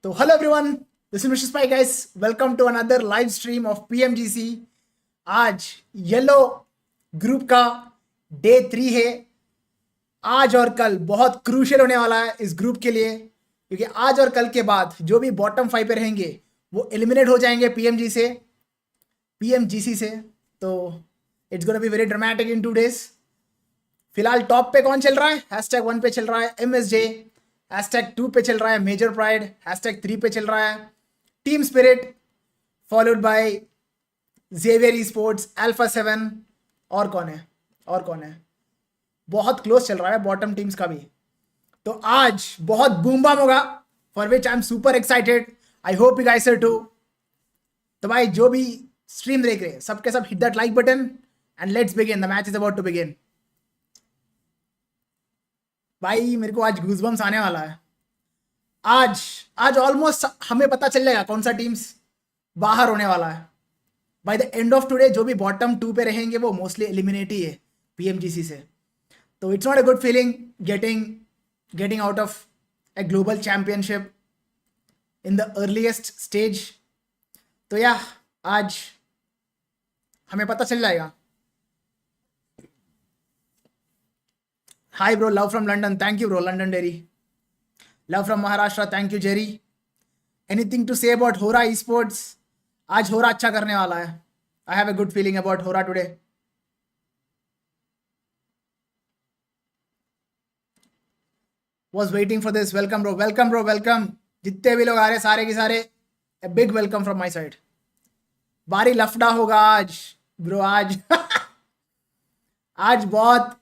तो hello everyone, this is mister spy guys, welcome to another live stream of PMGC। आज yellow group का day 3 है। आज और कल बहुत क्रूशियल होने वाला है इस ग्रुप के लिए, क्योंकि आज और कल के बाद जो भी बॉटम 5 पे रहेंगे वो एलिमिनेट हो जाएंगे PMGC से। तो it's gonna be very dramatic in 2 days। फिलहाल टॉप पे कौन चल रहा है? #1 पे चल रहा है MSJ, #2 पे चल रहा है मेजर प्राइड, #3 पे चल रहा है team spirit, followed by Xavier sports, alpha 7। और कौन है? बहुत क्लोज चल रहा है बॉटम टीम्स का भी। तो आज बहुत बूम बम होगा, for which I am super excited. I hope you guys are too. तो भाई जो भी स्ट्रीम देख रहे हैं सबके सब hit that like button and let's begin, the match is about to begin. भाई मेरे को आज गूज़बम्स आने वाला है। आज ऑलमोस्ट हमें पता चल जाएगा कौन सा टीम्स बाहर होने वाला है। By the end of today जो भी बॉटम 2 पे रहेंगे वो मोस्टली एलिमिनेट ही है PMGC से। तो it's not a good feeling getting out of a global championship in the earliest stage. तो या आज हमें पता चल जाएगा। Hi bro, love from London. Thank you bro, London Dairy. Love from Maharashtra. Thank you Jerry. Anything to say about Hora Esports? आज Hora अच्छा करने वाला है। I have a good feeling about Hora today. Was waiting for this. Welcome bro. Welcome. जितने भी लोग आ रहे सारे के सारे a big welcome from my side. भारी लफड़ा होगा आज ब्रो। आज बहुत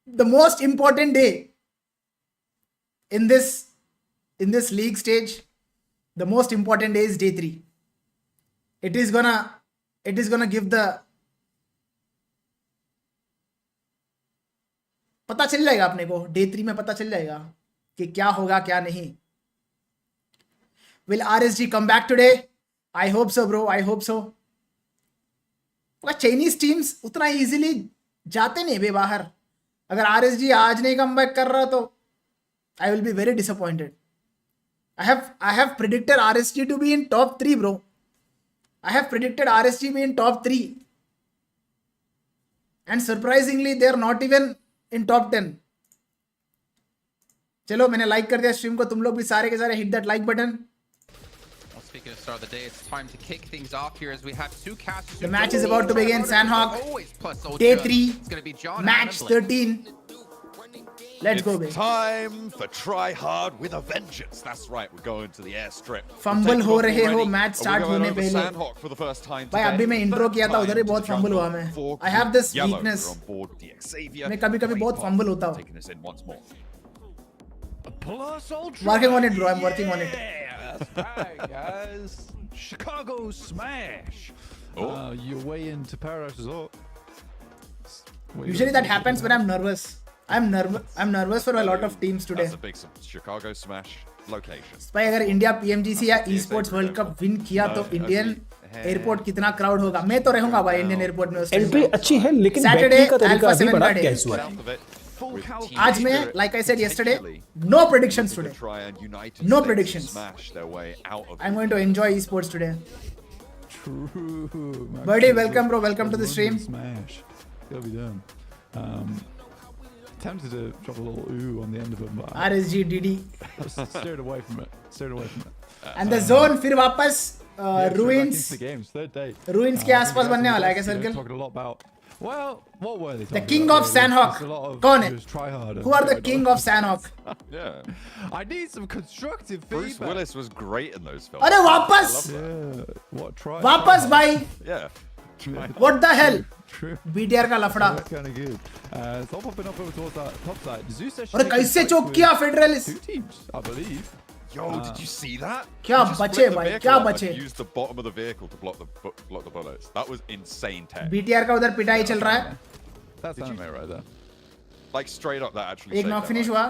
the most important day in this league stage. The most important day is day 3. It is gonna give the पता चल जाएगा अपने को। day 3 में पता चल जाएगा कि क्या होगा क्या नहीं। Will RSG come back today? I hope so bro, I hope so. Chinese teams उतना इजीली जाते नहीं बे बाहर। अगर RSG आज नहीं कम बैक कर रहा तो I will be very disappointed. I have predicted RSG to be in top 3 bro. I have predicted RSG be in top 3 and surprisingly they are not even in top 10। चलो मैंने like कर दिया stream को, तुम लोग भी सारे के सारे hit that like button. Speaking of start of the day, it's time to kick things off here as we have two casters. The match is about to begin. Sandhawk, day 3, match 13. Let's go, baby. Time for try hard with a vengeance. That's right. We're going to the airstrip. Fumble हो रहे हो match start होने पहले। Sandhawk for the first time भाई अभी मैं intro किया था उधर ही बहुत फंबल हुआ मैं। I have this weakness. मैं कभी-कभी बहुत फंबल होता हूँ। Working on it bro, I'm working on it. That's right, guys. Chicago smash. Your way into Paradise Resort. Usually that happens when I'm nervous. I'm nervous for a lot of teams today. That's a big Chicago smash location. भाई अगर India PMGC या esports world cup win किया तो Indian airport कितना crowd होगा। मैं तो रहूंगा भाई इंडियन एयरपोर्ट में। एंट्री अच्छी है लेकिन Saturday, बैटिंग का तरीका Alpha अभी 7 बड़ा का day. कैजुअल है। आज मैं like I said yesterday, no predictions today. No predictions. I'm going to enjoy esports today. True. Birdie, welcome bro, welcome to the stream. Smash. Gotta be done. Tempted to drop a little ooh on the end of it, but I RSG DD steered away from it. and the zone फिर वापस ruins The games, third day. ruins के आसपास बनने वाला है क्या circle? Talking a lot about. Well, what were they? The king of Sandhawk. कौन है? Who are the king of Sandhawk? Yeah. I need some constructive Bruce feedback. Willis was great in those films. अरे वापस Yeah. What try? वापस भाई Yeah. what the hell? True. BTR का लफड़ा। Kind of good. It's all popping up over towards that top side. Zeus says और कैसे चोक किया federalist? two teams, I believe. Yo, did you see that? क्या He just बचे split the भाई, vehicle क्या up and बचे? used the bottom of the vehicle to block the bullets. That was insane tech. BTR का उधर पिटाई चल रहा है। That's anime right there. Like straight up, that actually. एक saved knock their finish life. हुआ।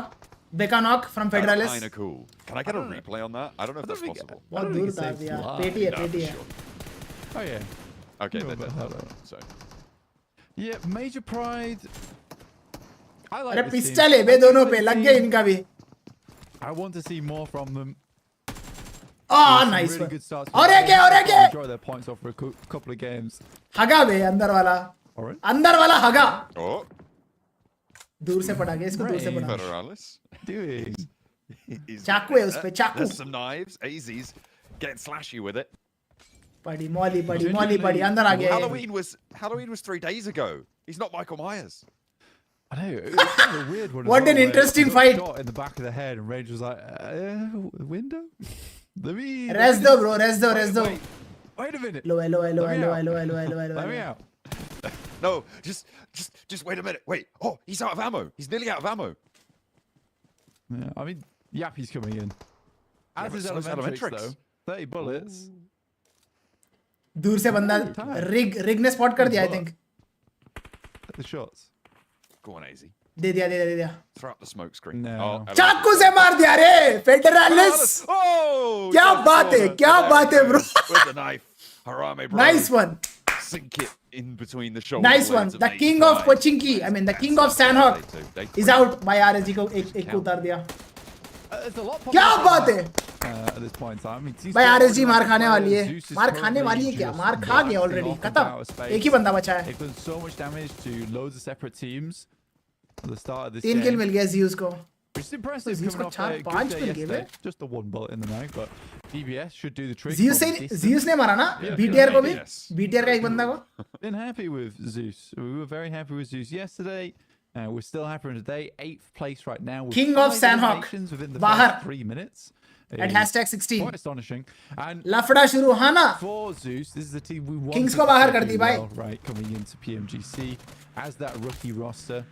बेका knock from That's federalist. kind of cool. Can I get a replay on that? I don't know if that's possible. बहुत दूर था यार। पेटी है No, पेटी for है। sure. Oh yeah. Okay, No, they but did. hold on. So. Yeah, Major Pride. I like अरे this team. Pistol है बे दोनों पे, लग गए इनका भी। I want to see more from them. Ah, Some nice really one. good starts. और एक है, और एक है. Enjoy their points off for a couple of games. हगा बे अंदर वाला. Alright. अंदर वाला हगा. Oh, दूर से पड़ा गया इसको दूर से Range. पड़ा. Federalis. Doing. He's चाकू है उस पे, चाकू. There's some knives. AZ's getting slashy with it. पड़ी मौली पड़ी अंदर आ गया. Halloween was 3 days ago. He's not Michael Myers. I know. It was kind of a weird one. as What well, an where interesting he got fight. Shot in the back of the head, and Rage was like, "Window? Let me." Rest दो bro, rest दो. Wait a minute. Low Let me low. out. No, just wait a minute. Wait. Oh, he's out of ammo. He's nearly out of ammo. Yeah, I mean, Yappy's coming in. As but is so is Elementrix, Elementrix. though. 30 bullets. दूर से बंदा rig ने spot कर दिया I think. At the shots. Go on, AZ. दे दिया. Throw up the smoke screen. No. Oh, चाकू से मार दिया रे फेडरालिस. Oh! क्या बात है bro. With the knife. Harame, bro. Nice one. Sink it in between the shoulders. Nice one. The king of Pochinki, I mean the king of Sandhawk is out. by RSG को एक को उतार दिया. There's a lot क्या बात है. at this point in time. I mean, भाई RSG मार खाने वाली है. Zeus is मार खाने currently वाली है क्या? just मार खा गया blasting ऑलरेडी. off खत्म. about space. एक ही बंदा बचा है. They've done so much damage to loads of separate teams at the start of this 3 kill game. मिल गया Zeus को. Which is impressive Zeus coming को off चार, a good पांच day मिल गए yesterday. Bay. Just the one bullet in the night, but DBS should do the trick. Zeus ने मारा ना BTR को भी. Yes. BTR का एक बंदा को. Been happy with Zeus. We were very happy with Zeus yesterday. We're still happy with today. 8th place right now. With King of 5 Sandhawk. eliminations within the बाहर. first 3 minutes. At is hashtag 16. Quite astonishing. And लफड़ा शुरू हाँ ना. for Zeus, this is the team we want. Kings को बाहर कर दी भाई. Right, coming into PMGC as that rookie roster.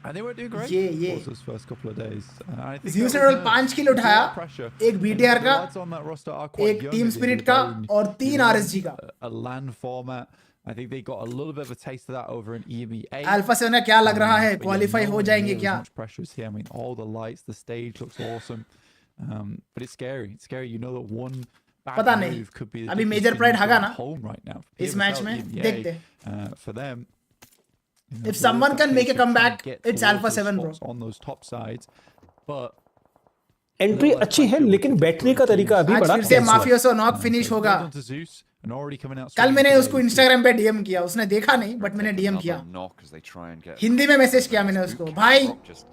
And they weren't doing great. Yeah. For those first couple of days. I think Zeus that ने was total 5 किल उठाया. pressure. एक BTR का, The lads on that roster are quite एक young. Team They spirit were का going, और 3 you know, RSG का. a LAN format. I think they got a little bit of a taste of that over in EMEA. Alpha से उन्हें क्या लग रहा है? But yeah, क्वालिफाई हो nowhere जाएंगे near as क्या? much pressure is here. I mean, all the lights, the stage looks awesome. But it's scary. It's scary. You know that one bad पता नहीं. move could be the अभी difference Major in Pride हगा going ना? home right now. इस PMSL, match में EMEA, देखते. for them. You know, If someone can make a trying to comeback, get it's towards Alpha those 7 bro. spots on those top sides, but entry अच्छी है लेकिन battery का तरीका अभी आज बड़ा फिर से tense हुआ है। माफियोसो नॉक फिनिश होगा. well done to Zeus, and already coming out कल strong मैंने today. उसको इंस्टाग्राम पे डीएम किया. उसने देखा नहीं बट मैंने डीएम किया. Another knock as they try and get Hindi में मैसेज किया मैंने उसको. भाई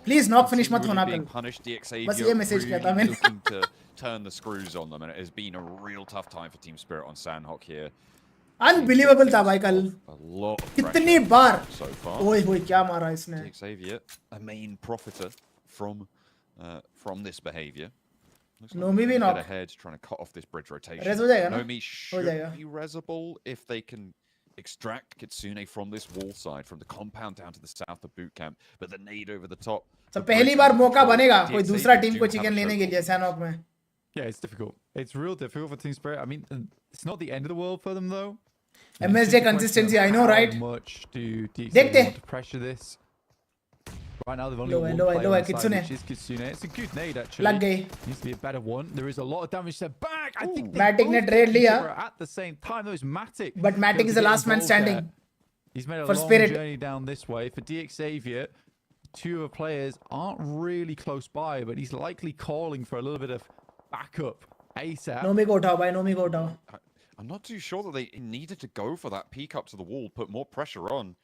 प्लीज नॉक फिनिश मत होना being कल. punished. DXA बस ये मैसेज किया था मैंने. looking to turn the screws on them, and it has been a real tough time for Team Spirit on Sandhawk here. Unbelievable था भाई कल. A lot of कितनी pressure बार. so far. ओए होए क्या मारा इसने. Xavier, a main profiter from this behavior. Looks Nomi भी get knock. ahead, trying to cut off this bridge rotation. Res हो जाएगा ना? Nomi should जाएगा. be resable if they can extract Kitsune from this wall side, from the compound down to the south of boot camp. But the nade over the top. तो the पहली bridge bar is मौका controlled. बनेगा कोई DXA दूसरा do team को have chicken a लेने के chokehold. लिए सैनॉक में. Yeah, it's difficult. It's real difficult for Team Spirit. I mean, it's not the end of the world for them though. MSJ consistency, I know, right? How much do DXA देखते. want to pressure this? Right now they've only low got है, one लो है, player लो है, on side, Kitsune. which is Kitsune. It's a good nade actually. लग गई. Needs to be a better one. There is a lot of damage to back. I think Matic ने trade लिया. at the same time. That was Matic. But Matic is the last man standing. He's made a For long Spirit. journey down this way. For DXavier, 2 of the players aren't really close by, but he's likely calling for a little bit of backup ASAP. Nomi को उठाओ भाई, नोमी को उठाओ. I'm not too sure that they needed to go for that peek up to the wall, put more pressure on.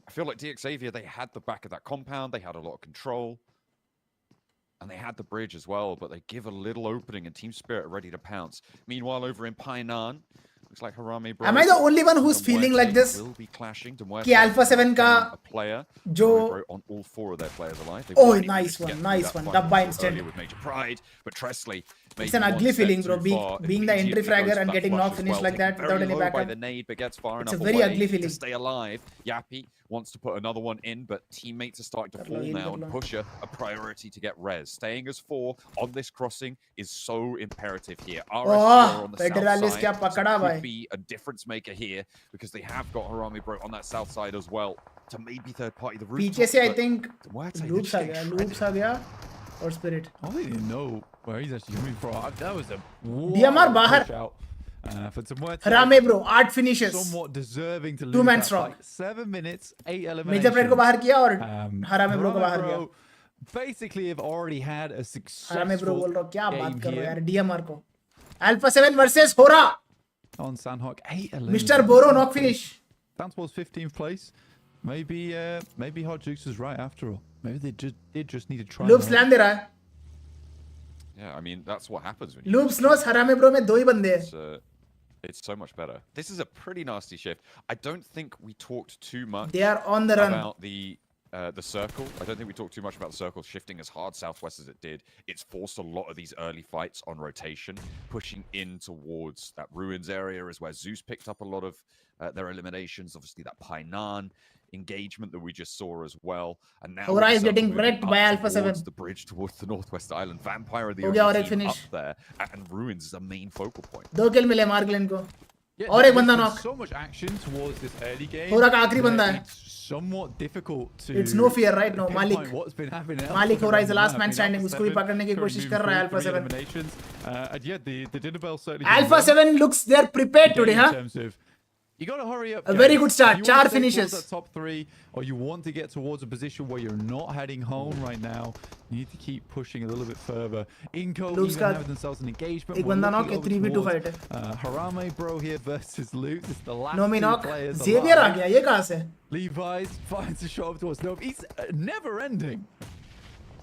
I feel like DXavier, they had the back of that compound, they had a lot of control. And they had the bridge as well, but they give a little opening and Team Spirit are ready to pounce. Meanwhile, over in Painan, looks like Harame Bro. Am I the only one who's feeling like this? Will be clashing. कि Alpha 7 का a player जो- Harame Bro on all 4 of their players alive. They've Oh, already nice managed to one, get nice through one. that Dub by final instant. earlier with Major Pride, but Tresley It's maybe an one ugly step feeling, too bro. far. Being the entry Immediately fragger goes and back getting flush knock as finished well, like taken that very without any low by backup. the nade, but gets far It's enough a very away ugly feeling. to stay alive. Yappy wants to put another one in, but teammates are starting to कर लो, fall heal now, कर and low. Pusher a priority to get res. Staying as 4 on this crossing is so imperative here. RSG Oh, on the south Federalis side, क्या so पकड़ा भाई. could be a difference maker here because they have got Harame Bro on that south side as well to maybe third party the rooftop. पीछे से I but think Muerte, they're loops just uh getting गया, shredded. loops आ गया और spirit. I don't even know where he's actually coming from. That was a DMR wild बाहर. push out, for Muerte. Harame bro, 8 finishes. Somewhat deserving to lose Two-man that strong. fight. 7 minutes, 8 Major eliminations. Pride को बाहर किया और Um, Harame bro को बाहर Bro किया. basically have already had a मैं bro बोल successful रहा हूँ क्या बात game कर रहे हो here यार DMR को Alpha 7 versus Hora on Sandhawk. 8-11. Mr. Boro knock finish Down towards 15th place. Maybe Hot Jukes was right after all. Maybe they did just need to try. Loops land दे रहा है Yeah, I mean, that's what happens when you Loops knows Harame bro में दो ही बंदे हैं it's so much better. This is a pretty nasty shift. I don't think we talked too much They are on the run about the circle. I don't think we talked too much about the circle shifting as hard southwest as it did. It's forced a lot of these early fights on rotation, pushing in towards that ruins area is where Zeus picked up a lot of their eliminations. Obviously, that Painan engagement that we just saw as well. And now Hora with the is circle getting moving wrecked up by Alpha towards 7. the bridge towards the northwest island. Vampire are the हो गया और only एक team finish. up there, and ruins is the main focal point. दो किल मिले मार्गलेन को Yeah, और एक there's बंदा been knock so much action towards this early game. Hora का आखिरी that बंदा है It's somewhat difficult to. It's no fear right now pinpoint Malik what's been happening. Malik Hora is the last Map. man I mean, standing Alpha उसको भी 7 पकड़ने की currently कोशिश moving कर रहा है through Alpha 7 eliminations. And yeah, the dinner bell certainly. Alpha 7 looks they are prepared today in huh terms of you got to hurry up. A very guys. good start. If you Char want to stay finishes. towards that top 3, or you want to get towards a position where you're not heading home right now, you need to keep pushing a little bit further. Inco Loops even का having themselves an engagement. एक We're बंदा knock looking है over 3v2 towards, fight है Harame bro here versus Luke. It's the last Nomi two knock players Xavier uh alive. गया ये कहाँ से Levi's finds a shot up towards Nov. It's never ending.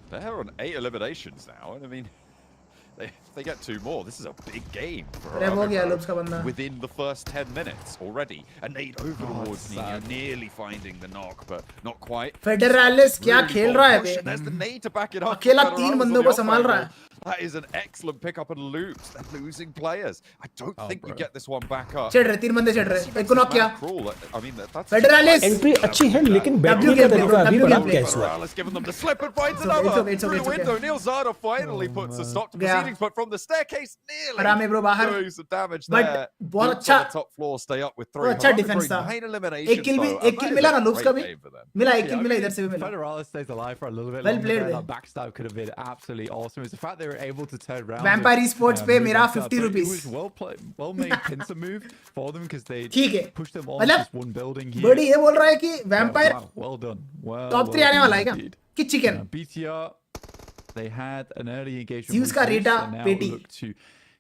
They're on 8 eliminations now, and I mean, if they get 2 more, this is a big game for Rev हो गया Arame, Loops का बंदा within the first 10 minutes already. A nade over towards Nino, sad. nearly finding the knock, but not quite. Federales क्या Really खेल bold रहा है push, bay and there's the nade to back it up. अकेला Federales 3 on बंदों the को संभाल off रहा है angle. That is an excellent pickup and Loops. They're losing players. I don't think we bro. get this one back up. चढ़ रहे 3 बंदे चढ़ रहे एक को knock किया Cruel. I mean, that's Federales entry अच्छी है लेकिन W बैठने का game तरीका अभी W बड़ा game कैस हुआ है Federales giving them the slip and finds It's okay, another. it's okay, Through it's the okay. window, Neil Zada finally puts a stop to गया proceedings, but from the staircase, nearly Harame bro बाहर doing some damage But there. बहुत Loops on अच्छा the top floor, stay up with 3. बहुत अच्छा Harame defense Bro, था 9 eliminations, एक किल भी though, एक and किल that मिला is ना a लूप्स का great भी game for them. मिला एक Yeah, किल I मिला mean, इधर से भी मिला Federales stays alive for a little bit Well longer played there. there. That backstab could have been absolutely awesome. It's the fact they were able to turn around. Vampire and, Esports पे move मेरा on to that. 50 But rupees. It was well played, well made pincer move for them because they ठीक है pushed them on मतलब just one building here. बड़ी ये बोल रहा है कि vampire Wow, well done. Well, top 3 well आने वाला है done क्या indeed. कि chicken BTR, they had an early engagement. Zeus with का Zeus, Rita and now पेटी look to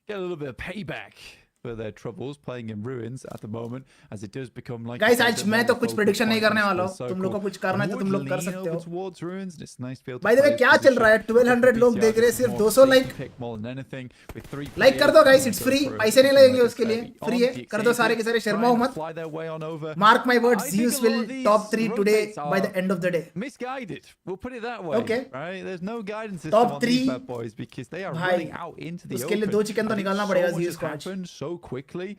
get a little bit of payback for their troubles playing in ruins at the moment, as it does become like. Guys, आज मैं तो कुछ prediction नहीं करने वाला हूँ तुम लोग को कुछ करना है तो तुम लोग कर सकते हो towards ruins, and it's nice to be able to By the way play क्या this चल रहा है position. 1200 लोग BTR देख रहे हैं is सिर्फ more 200 safe like pick more than anything, with 3 like कर दो guys players it's go free for a पैसे नहीं position लगेंगे like उसके लिए this फ्री early है on. कर दो सारे के सारे शर्मा Trying to मत fly their way on over. Mark my words I think Zeus a lot will of these top 3 today rotates by are the end of the day misguided. We'll put it that way. Okay. Right? There's no guidance system Top on these 3 bad boys because they are भाई, running out into the उसके लिए open. 2 chicken तो I think निकालना so पड़ेगा much Zeus has को आज happened so quickly.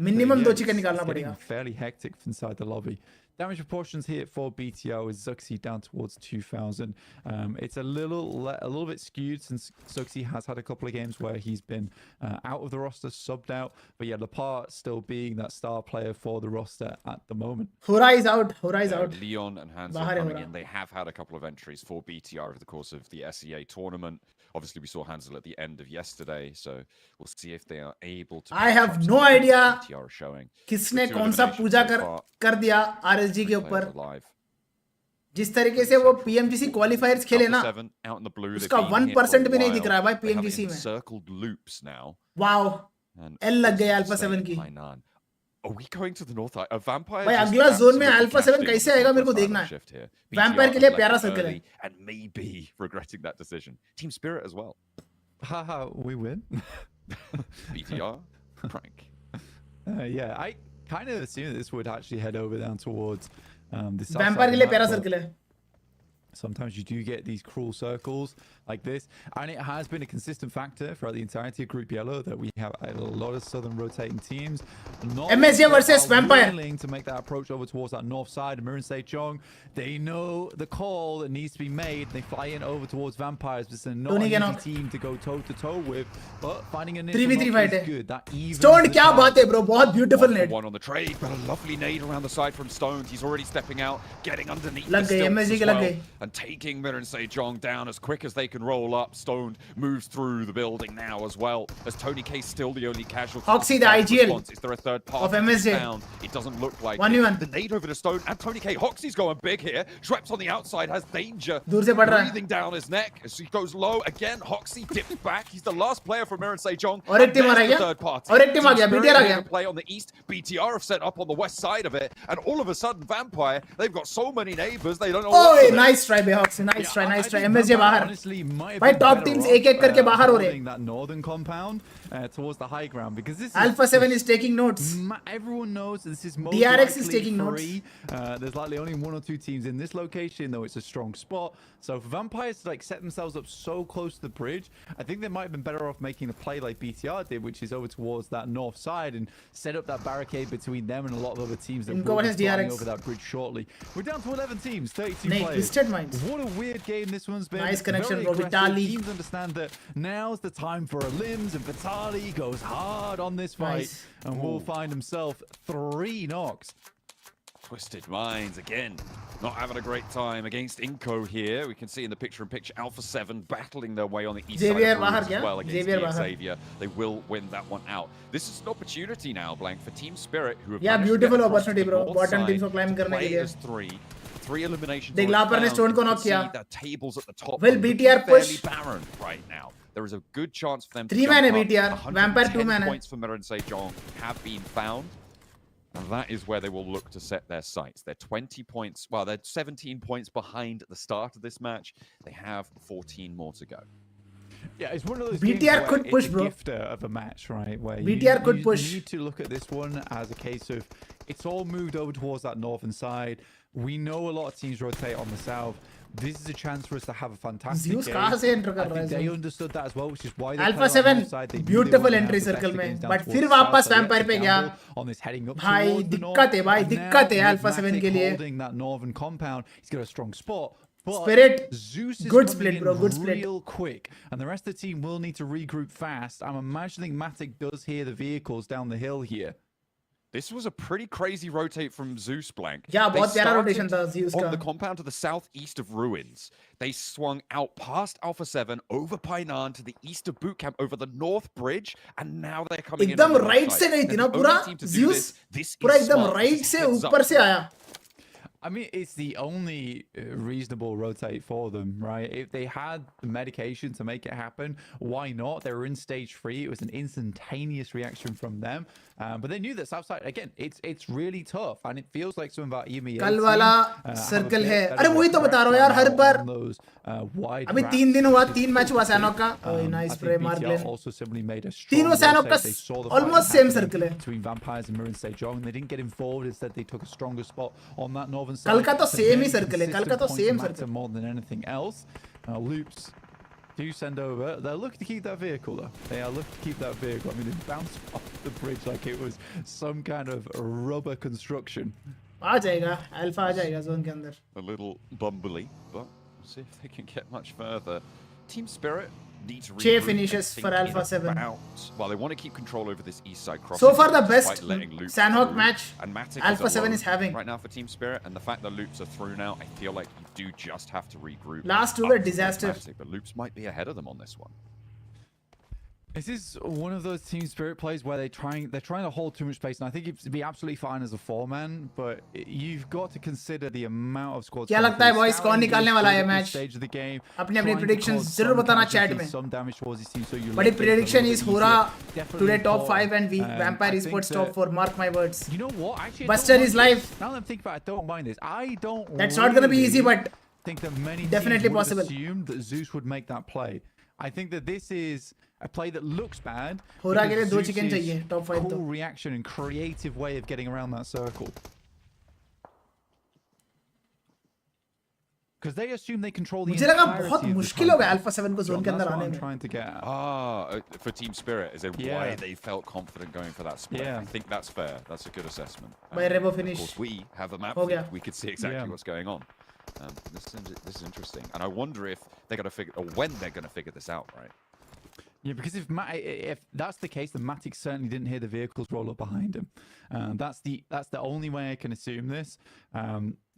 Minimum but 2 chicken निकालना it's getting पड़ेगा fairly hectic inside the lobby. Damage proportions here for BTO with Zuxi down towards 2,000. It's a little bit skewed since Zuxi has had a couple of games where he's been out of the roster, subbed out. But yeah, Lepar still being that star player for the roster at the moment. Hora is out Hora is out Leon and Hans बाहर are है coming Hora in. They have had a couple of entries for BTR over the course of the SEA tournament. Obviously, we saw Hansel at the end of yesterday, so we'll see if they are able to. I have catch up no to what idea BTR are showing. किसने Two कौन सा eliminations पूजा so far, कर दिया RSG के players ऊपर alive. जिस तरीके से वो PMGC क्वालिफायर्स खेले ना Alpha 7 out in the blue. they've उसका been here for a 1% भी नहीं दिख while. रहा है भाई They have PMGC में encircled loops now. Wow And L लग गया Zeus Alpha 7 staying की Hainan. Are we going to the north? A vampire. भाई just अगला जोन में absolutely Alpha 7 cashed in कैसे on the आएगा मेरे को northwest देखना island है shift here. Vampire BTR के लिए have प्यारा left सर्कल है early and maybe regretting that decision. Team Spirit as well. Haha, we win. BTR prank. Yeah, I kind of assumed this would actually head over down towards the south Vampire side के of लिए the प्यारा map, but circle है sometimes you do get these cruel circles like this, and it has been a consistent factor throughout the entirety of Group Yellow that we have a lot of southern rotating teams. Not MSG versus are Vampire. willing to make that approach over towards that north side. Mirren Sejong, they know the call that needs to be made. They fly in over towards Vampires. This is not Tony an Ganok. easy team to go toe to toe with, but finding a 3v3 fight है good. That evens Stone the क्या chance. बात है bro बहुत beautiful One for net one on the trade, but a lovely nade around the side from Stones. He's already stepping out, getting underneath लग the गई, stilts MSG as के लग well, गई। and taking Mirren Sejong down as quick as they could can roll up. Stoned moves through the building now as well, as Tony K still the only casualty. Hoxie, the IGL Is there a third of party MSJ. found? It doesn't look like 1v1. it. The nade over to Stone and Tony K. Hoxie's going big here. Schweppes on the outside has danger दूर से पड़ रहा है. breathing down his neck as he goes low again. Hoxie dips back. He's the last player from Mirren Sejong. और एक team आ गया. Third party. और एक टीम आ गया. BTR आ गया. Play on the east. BTR have set up on the west side of it, and all of a sudden, Vampire, they've got so many neighbors they don't know. Oh, nice try, Hoxie. Nice try. Nice try. MSJ बाहर. भाई top teams एक-एक करके बाहर हो रहे. That northern compound towards the high ground, because this Alpha 7 is taking notes. Everyone knows this is most DRX is likely taking notes. free. There's likely only 1 or 2 teams in this location, though it's a strong spot. So for Vampires to like set themselves up so close to the bridge, I think they might have been better off making a play like BTR did, which is over towards that north side and set up that barricade between them and a lot of other teams that will be flying over that bridge shortly. We're down to 11 teams, 32 players. Twisted minds. What a weird game this one's been. Nice connection, bro. Very Vitali. Teams understand that now's the time for a limbs, and Vitali goes hard on this fight, Nice. and will find himself 3 knocks. Twisted Minds again, not having a great time against Inco here. We can see in the picture-in-picture Alpha 7 battling their way on the east Xavier side of बाहर Bruins क्या? as well against Xavier बाहर. Xavier. They will win that one out. This is an opportunity now, Blank, for Team Spirit, who have Yeah, managed to beautiful get across opportunity, the bro. north Bottom side teams को climb to करने के play लिए. as three eliminations. देख, already लापर ने found. Stone को You can knock किया. see the tables at the top. Will are BTR looking fairly push? barren right now. There is a good chance for them to 3 jump man है up. BTR. Vampire 2 110 man है. points for Mirren Sejong have been found. And that is where they will look to set their sights. They're 20 points, well, they're 17 points behind at the start of this match. They have 14 more to go. Yeah, it's one of those BTR games where could push, it's a bro. gifter of a match, right? Where BTR could push. You need to look at this one as a case of it's all moved over towards that northern side. We know a lot of teams rotate on the south. This is a chance for us to have a fantastic Zeus game. कहाँ से enter कर I रहा think है they Zeus? understood that as well, which is why they Alpha played on the 7 north side. They knew they beautiful were gonna entry have the circle best में, games down but towards फिर the south, वापस so they had Vampire to पे गया. gamble on this heading up भाई towards the north. दिक्कत है भाई, And दिक्कत है now Alpha with 7 Matic के लिए. holding that northern compound, he's got a strong spot. But Spirit, Zeus is good coming split, in bro, good split. real quick, and the rest of the team will need to regroup fast. I'm imagining Matic does hear the vehicles down the hill here. This was a pretty crazy rotate from Zeus, Blank. Yeah, They बहुत प्यारा started rotation था Zeus on का. the compound to the southeast of Ruins. They swung out past Alpha 7, over Painan to the east of Boot Camp, over the north bridge, and now they're coming in. एकदम on the north right side. से गई थी They're ना the पूरा only team to do Zeus this पूरा is एकदम smart. right This is से heads up. ऊपर से आया. I mean, it's the only reasonable rotate for them, right? If they had the medication to make it happen, why not? They were in stage 3. It was an instantaneous reaction from them. But they knew that Southside, again, it's really tough. And it feels like some of our EMEA कल वाला circle है. अरे वही तो बता रहा हूँ यार, हर बार अभी 3 दिन हुआ, 3 मैच हुआ सैनोक का. Oh, nice play, Mark Glenn. also simply made a तीनों सैनोक का almost same circle circle है. between Vampires and Mirren Sejong. They didn't get involved. Instead, they took a stronger spot on that northern side. कल का तो So same ही very circle है. कल का तो consistent same points matter circle. more than anything else. Loops do send over. They're looking to keep that vehicle, though. They are looking to keep that vehicle. I mean, it bounced off the bridge like it was some kind of rubber construction. आ जाएगा. Alpha आ जाएगा zone के अंदर. A little bumbly, but we'll see if they can get much further. Team Spirit need to Che regroup finishes and for think Alpha 7. Well, they want to keep control over this east side crossing. So far the despite best letting Loops Sandhawk through. match And Matic Alpha 7 alone is having. right now for Team Spirit, and the fact that Loops are through now, I feel like you do just have to regroup. Last two up were towards disaster. Matic, but Loops might be ahead of them on this one. This is one of those Team Spirit plays where they're trying to hold too much space, and I think it'd be absolutely fine as a 4-man, but you've got to consider the amount of squads. क्या लगता है boys, कौन निकालने वाला है match? Stage of the game, अपनी अपनी trying to predictions cause जरूर some बताना chat casualties, में. some damage towards his team, so you बड़ी let things prediction a is little हो bit रहा easier. Definitely today top important. 5 and we Vampire I Esports think top 4. Mark my words. You know what? Actually, I Buster don't is mind live. this. Now that I'm thinking about it, I don't mind this. I don't. That's not gonna be easy, really but think that many definitely teams would have possible. assumed that Zeus would make that play. I think that this is a play that looks bad. हो रहा के लिए because 2 Zeus's chicken चाहिए top 5 cool तो. reaction and creative way of getting around that circle. Because they assume they control the मुझे लगा entirety बहुत of the मुश्किल होगा time. Alpha 7 को zone के That's अंदर what आने I'm में. trying to get at. For Team Spirit, is it why Yeah. they felt confident going for that split? Yeah. I think that's fair. That's a good assessment. By Rebo Of finish. course, we have a map. हो feed. गया. We could see exactly Yeah. what's going on. This is interesting, and I wonder if they're going to figure, or when they're going to figure this out, right? Yeah, because if that's the case, then Matic certainly didn't hear the vehicles roll up behind him. That's the only way I can assume this.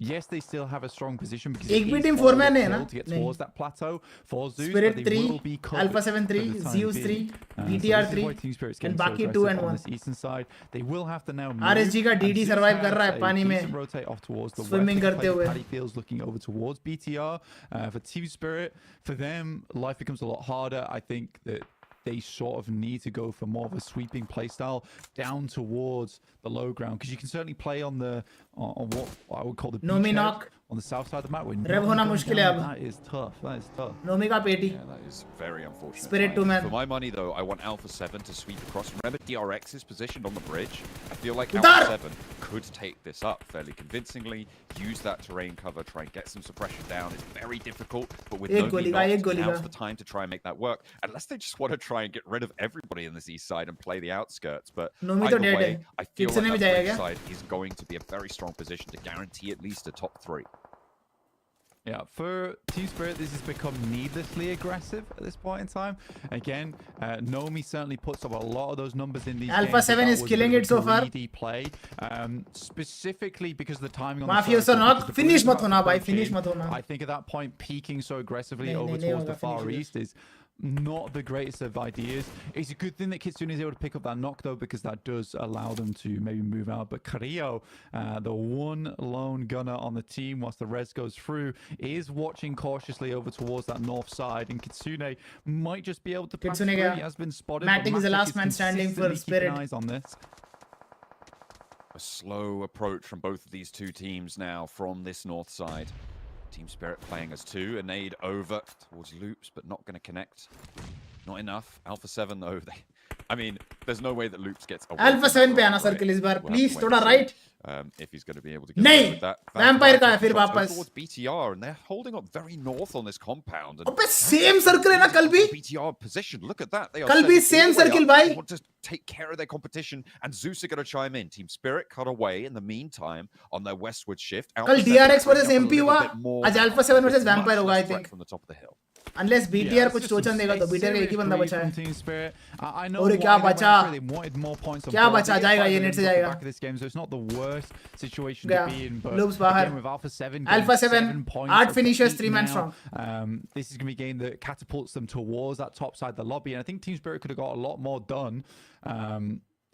Yes, they still have a strong position because एक it भी is team all 4-man है uphill ना? to get नहीं. towards that plateau for Zeus, Spirit but they 3, will be covered Alpha 7 3, for the time Zeus being. 3, So BTR this is 3, why Team Spirit's and getting so बाकी 2 aggressive and on 1. this eastern side. They will have to now move. RSG का and DD Zeus survive कर रहा has है a पानी में. decent rotate off towards the Swimming west. करते हुए. Paddy Fields looking over towards BTR. For Team Spirit, for them, life becomes a lot harder. I think that they sort of need to go for more of a sweeping playstyle down towards the low ground, because you can certainly play on the on what I would call the Nomi beachhead knock. on the south side of the map. Rev होना मुश्किल है अब. That is tough. That is tough. Nomi का पेटी. Yeah, that is very unfortunate. Spirit 2 man. For my money, though, I want Alpha 7 to sweep across. Remember, DRX is positioned on the bridge. I feel like Udar! Alpha 7 could take this up fairly convincingly, use that terrain cover, try and get some suppression down. It's very difficult, but with एक no गोली का, एक गोली now's का. the time to try and make that work. Unless they just want to try and get rid of everybody in this east side and play the outskirts. But Nomi तो either dead way, है. I feel kids ने like भी that जाएगा bridge क्या? side is going to be a very strong position to guarantee at least a top 3. Yeah, for Team Spirit, this has become needlessly aggressive at this point in time. Again, Nomi certainly puts up a lot of those numbers in these Alpha games, but 7 that is was a killing bit of it so a far. greedy play, specifically because of the timing on the Mafioso circle, knock. because the Finish blue मत होना भाई, approach finish in, मत होना. I think at that point, peaking so aggressively नहीं, over नहीं, नहीं towards the होगा far finish east is not the greatest of ideas. It's a good thing that Kitsune is able to pick up that knock, though, because that does allow them to maybe move out. But Carrillo, the one lone gunner on the team whilst the res goes through, is watching cautiously over towards that north side, and Kitsune might just be able to pass Kitsune through. गया. He has been spotted. Matic but is the Matic last man standing for consistently keeping Spirit. eyes on this. A slow approach from both of these two teams now from this north side. Team Spirit playing as 2, a nade over towards Loops, but not going to connect. Not enough. Alpha 7 though, I mean, there's no way that Loops gets away. Alpha from 7 the पे आना shot, right? circle इस बार. We'll have Please to wait थोड़ा and see, right. if he's going to be able to get नहीं. away with that. Vampire का है taking फिर shots वापस. towards BTR, and they're holding up very north on this compound. And अबे same circle है ना कल भी. BTR position. Look at that. They are कल भी setting all same the way circle up. भाई. They want to take care of their competition, and Zeus are going to chime in. Team Spirit cut away in the meantime on their westward shift. कल Alpha 7 DRX versus picking up a MP little हुआ. bit more, आज Alpha 7 versus with much Vampire होगा less I threat think. from the top of the hill. Unless BTR कुछ it's टोचन देगा तो a BTR का एक ही serious बंदा greed बचा from है. Team Spirit. I know और why क्या they went बचा? for it. They wanted more points on क्या board. बचा? They get जाएगा, 5 ये wins नेट से off the जाएगा. back of this game, so it's not the worst situation गया. to be in. But Loops बाहर. again, with Alpha 7, Alpha 7, 7 points, 8 of finishers, 8 3 man now, strong. this is going to be a game that catapults them towards that top side of the lobby, and I think Team Spirit could have got a lot more done.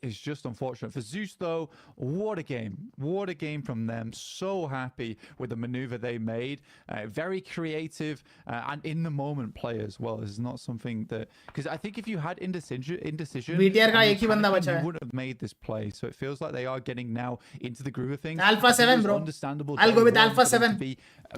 It's just unfortunate. For Zeus, though, what a game. What a game from them. So happy with the maneuver they made. Very creative and in the moment play as well. It's not something that... Because I think if you had indecision BTR का एक ही बंदा बचा you है. wouldn't have made this play. So it feels like they are getting now into the groove of things. Alpha I think 7, it was bro. Understandable. I'll go day with one Alpha for them 7. to be,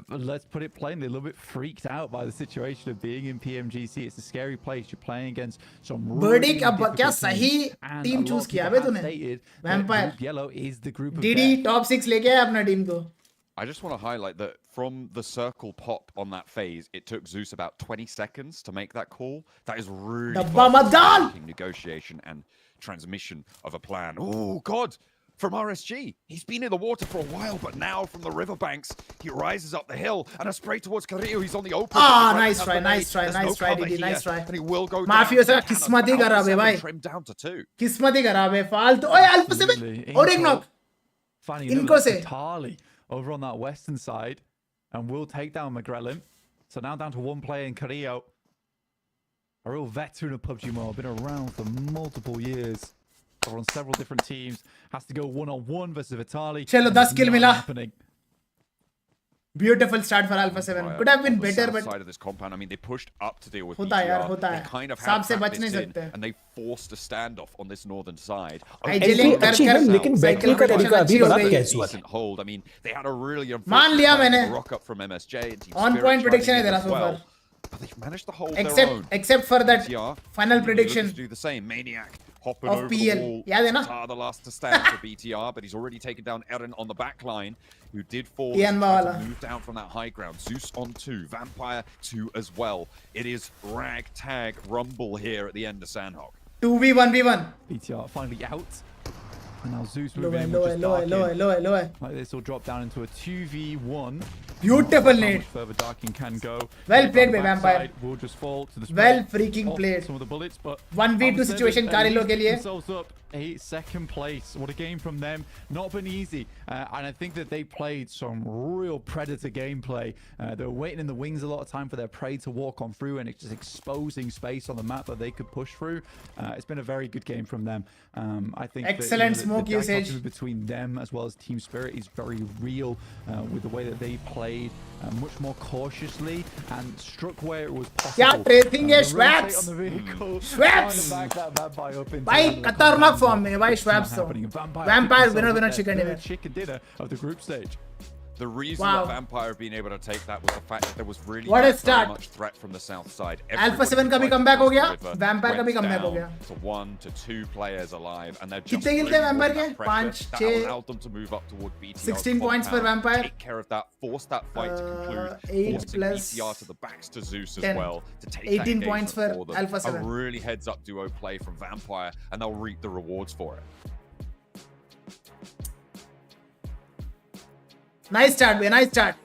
let's put it plainly, a little bit freaked out by the situation of being in PMGC. It's a scary place. You're playing against some Burdick अब difficult क्या teams. सही And team a lot choose of किया people bay have तूने. stated that Vampire. Group Yellow is the group of DD death. top 6 लेके आया अपना team को. I just want to highlight that from the circle pop on that phase, it took Zeus about 20 seconds to make that call. That is really डब्बा fast मत डाल. in negotiation and transmission of a plan. Oh, God. From RSG. He's been in the water for a while, but now from the riverbanks, he rises up the hill and a spray towards Carrillo. He's on the open. Ah, He nice grabs try, the nice nade. try, There's nice no try, cover DD, here, nice try. And he will go Mafioso down. का किस्मत ही खराब है भाई. Trimmed down to 2. किस्मत ही खराब है. फालतू. ओए Alpha 7 Absolutely. और एक knock. Funny इनको enough, से. Tali over on that western side and will take down McGrellin. So now down to one player in Carrillo. A real veteran of PUBG Mobile, been around for multiple years. On several different teams, has to go one-on-one versus Vitali. चलो 10 kill Not मिला. happening. Beautiful start for Alpha 7. Could have been On the better, south but side of this compound, I mean, they pushed up to deal with होता है यार, BTR. होता They है. kind of सांप had से बच नहीं practiced in, सकते. and they forced a standoff on this northern side. Entry अच्छी है, लेकिन बैटरी का तरीका अभी बड़ा कैजुअल है. Decent hold. I mean, they had a really मान लिया मैंने. rock up from MSJ and Team On Spirit point chiming prediction in है तेरा as so well. far. But they've managed to hold their own. Except for that BTR, final looking prediction to do the same. Maniac hopping of over PL. the wall. याद है ना? Tar the last to stand for BTR, but he's already taken down Eren on the back line, who did fall. Ian Tried to वाला. move down from that high ground. Zeus on 2, Vampire 2 as well. It is ragtag rumble here at the end of Sandhog. 2v1v1. BTR finally out. And now Zeus Low moving है, in low will है, just low है, dark low है, in. low है, low है. Like this will drop down into a 2v1. Beautiful How nade. much further darking can go. Well played On the by Vampire. backside, will just fall to the Well spray freaking off played. Some of the bullets, but 1v2 Alpha 7, situation they Carrillo lift के लिए. themselves up. second place. What a game from them. Not been easy. And I think that they played some real predator gameplay. They were waiting in the wings a lot of time for their prey to walk on through, and it's just exposing space on the map that they could push through. It's been a very good game from them. I think Excellent that, smoke the usage between them as well as Team Spirit is very real with the way that they played much more cautiously and struck where it was possible. क्या tracing है Rotate Schwaps on the vehicle, Schwaps trying to back that vampire up into भाई one of the खतरनाक compounds. Form में है भाई It's not Schwaps तो happening. Vampire picking winner themselves winner up chicken their dinner third chicken dinner of the group stage. The reason Wow. that Vampire have been able to take that was the fact that there was really What a not very start. much threat from the south side. Alpha Everybody 7 का भी tried to comeback हो cross the गया, river, Vampire का भी went comeback हो down गया। to 1 to 2 players alive, and they're just कितने kill थे really Vampire wanting के? that pressure. 5, That 6, allowed them to move up toward BTR's 16 points for compound, Vampire. take care of that, force that fight to conclude, 8 forcing plus BTR to the backs to Zeus 10. as well to take 18 that points engagement for them. Alpha 7. A really heads-up duo play from Vampire, and they'll reap the rewards for it. Nice start bhai, nice start.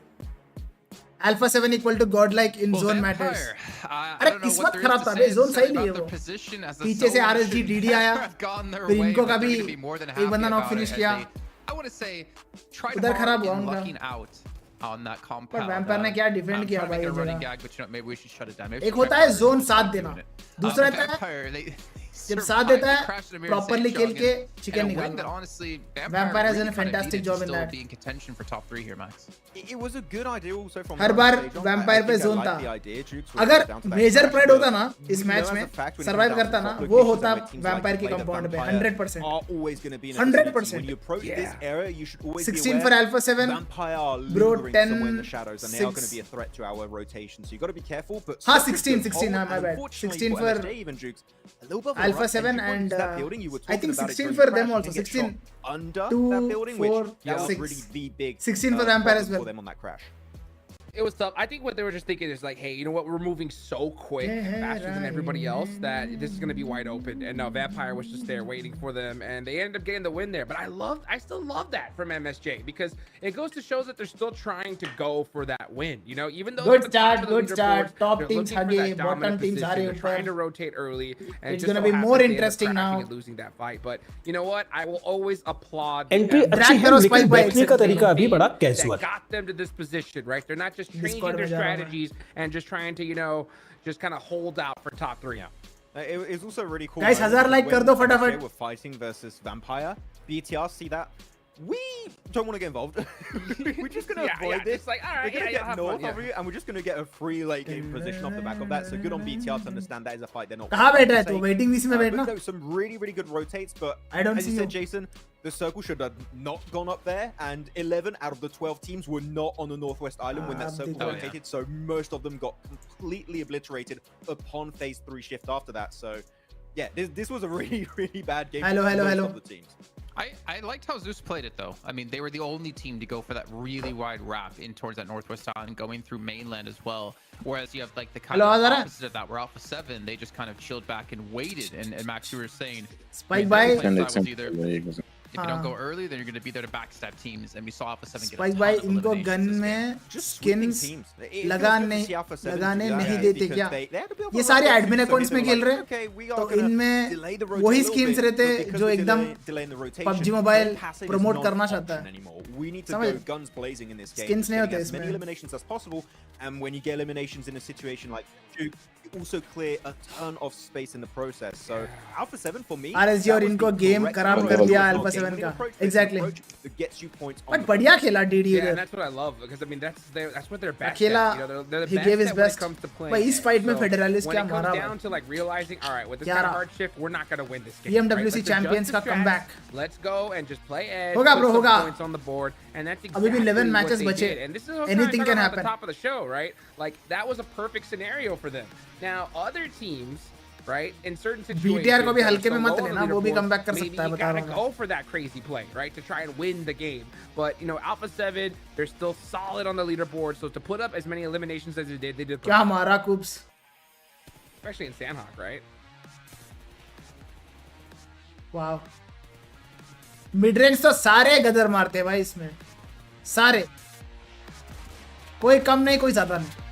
Alpha 7 equal to godlike in Well, zone Vampire, matters. I अरे don't know किस्मत what there is खराब to था say भाई, zone सही about नहीं है their वो। position as a पीछे से solo RSG should DD आया, have gone their फिर way, इनको but का they're भी gonna be more than एक बंदा happy knock about finish it, किया। as they, I want to say, tried उधर खराब hard हुआ in उनका। lucking out on that compound. Vampire ने क्या defend I'm किया trying to भाई make a ये running जगह। gag, but you know, maybe we should shut it down. Maybe we एक should होता try है harder zone to साथ stop देना, doing it. दूसरा रहता है Vampire, they जब साथ survived देता the है crash of the mirror properly Sanchong kill के and chicken a win निकालना। that honestly Vampire has really done a kinda fantastic needed job to in still that. be in contention for top 3 here, Max. It was a good idea also from her the bar stage on. Vampire I पे think I zone like था। the idea. Jukes was अगर down to that major crash, pride but होता ना इस we know match as a में fact when it survive comes down करता to ना top वो locations होता and where teams like Vampire to की play the कंपाउंड पे Vampire 100%। are always going to be in a 100%. facility. When you approach this Yeah. area, you should always 16 be for aware Alpha 7. Vampire are Bro, lingering 10, somewhere in the shadows, and they are going 6. to be a threat to our rotation. So you got to be careful. But हाँ, such a 16, good 16, hold, my and bad. unfortunately 16 for for MSJ, even Jukes, a little bit of a Alpha rush 7 entry point and into that building. You were I think talking about it 16 during for the them crash, also. and get 16, shot under 2, that building, 4, which that was 6. really the big 16 for Vampire as problem well. for them on that crash. It was tough. I think what they were just thinking is like, hey, you know what? We're moving so quick, faster than everybody else, that this is going to be wide open. And no, Vampire was just there waiting for them, and they ended up getting the win there. But I still love that from MSJ, because it goes to show that they're still trying to go for that win. You know, even though Good they're at the top start, of the good start. leaderboard, Top they're teams looking for आगे, that dominant bottom teams position. आ रहे They're trying ऊपर। to rotate early, and It's just gonna so be happens more they end up interesting crashing now. and losing that fight. But you know what? I will always applaud the entry effort अच्छी है करो लेकिन spike by बैठने का exit तरीका अभी बड़ा that casual. got them to this position, right? They're not just changing Discord their में जा रहा हूँ मैं। strategies and just trying to, you know, just kind of hold out for top 3. It's also really cool. Guys, moment 1000 like when कर दो MSJ फटाफट। were fighting versus Vampire. BTR see that. We don't want to get involved. We're just going to avoid this. It's like, all right, We're going to yeah, get have north fun, of you, and we're just going to get a free late game position off the back of that. So good on BTR to understand that is a fight they're not. कहाँ बैठ रहा है to तू? take. Waiting VC में But बैठना। no, some really, really good rotates. But I don't as you see said, you. Jason, the circle should have not gone up there, and 11 out of the 12 teams were not on the Northwest Island when that circle Oh, yeah. rotated. So most of them got completely obliterated upon phase 3 shift after that. So yeah, this was a really, really bad game Hello, for hello, most hello. of the teams. I liked how Zeus played it though. I mean, they were the only team to go for that really wide wrap in towards that Northwest Island, going through mainland as well. Whereas you have like the kind Hello, of Azara. opposite of that, where Alpha 7, they just kind of chilled back and waited. And Max, you were saying, Spike their by playstyle was either, if you don't go early, then you're going to be there to backstab teams. And we saw Alpha 7 get a Spike ton by of इनको eliminations gun this game. में Just sweeping skins teams. It feels लगाने good to see Alpha 7 लगाने do that, नहीं देते because क्या? they had a bit of ये a सारे rotation, admin so accounts they में were खेल like, रहे okay, we are तो gonna इनमें delay the rotate वही a little skins bit, रहते but because जो we're एकदम delaying the rotation, PUBG Mobile gun passing is promote not करना an चाहता option है। anymore. We need to समझ? go guns blazing in this game. Skins नहीं getting होते as many इसमें। eliminations as possible, and when you get eliminations in a situation like Duke, you also clear a ton of space in the process. So Alpha 7 for me, RSG that और was इनको the game correct खराब approach. कर दिया It's Alpha not 7 game-winning का। approach, but it's an Exactly। approach that gets you points on but the बढ़िया खेला DD Yeah, and उधर। that's what I love, because I mean that's what they're best अकेला at. You know, they're the he best gave his at when best। it comes to playing. भाई इस fight में So, Federalist when क्या it मारा comes भाई। down to like realizing, all right, with this kind यारा। of hard shift, we're not gonna win this game. PMWC right? Let's adjust champions the का strats, comeback। Let's go and just play edge. होगा put bro, some होगा। points on the board, and that's अभी भी exactly 11 what matches they बचे। did. And this is what Anything I was can talking about at happen। the top of the show, right? Like that was a perfect scenario for them. Now other teams, right, in certain situations, BTR को भी that are हल्के में so मत low on लेना, the वो भी leaderboard, comeback कर maybe सकता है, you बता gotta रहा हूँ go for that crazy play, right, to try and win the game. But you know, Alpha 7, they're still solid on the leaderboard, so to put up as many eliminations as they did क्या मारा कुप्स। especially in Sandhawk, right? Wow. Mid range तो सारे गदर मारते हैं भाई इसमें, सारे, कोई कम नहीं कोई ज्यादा नहीं।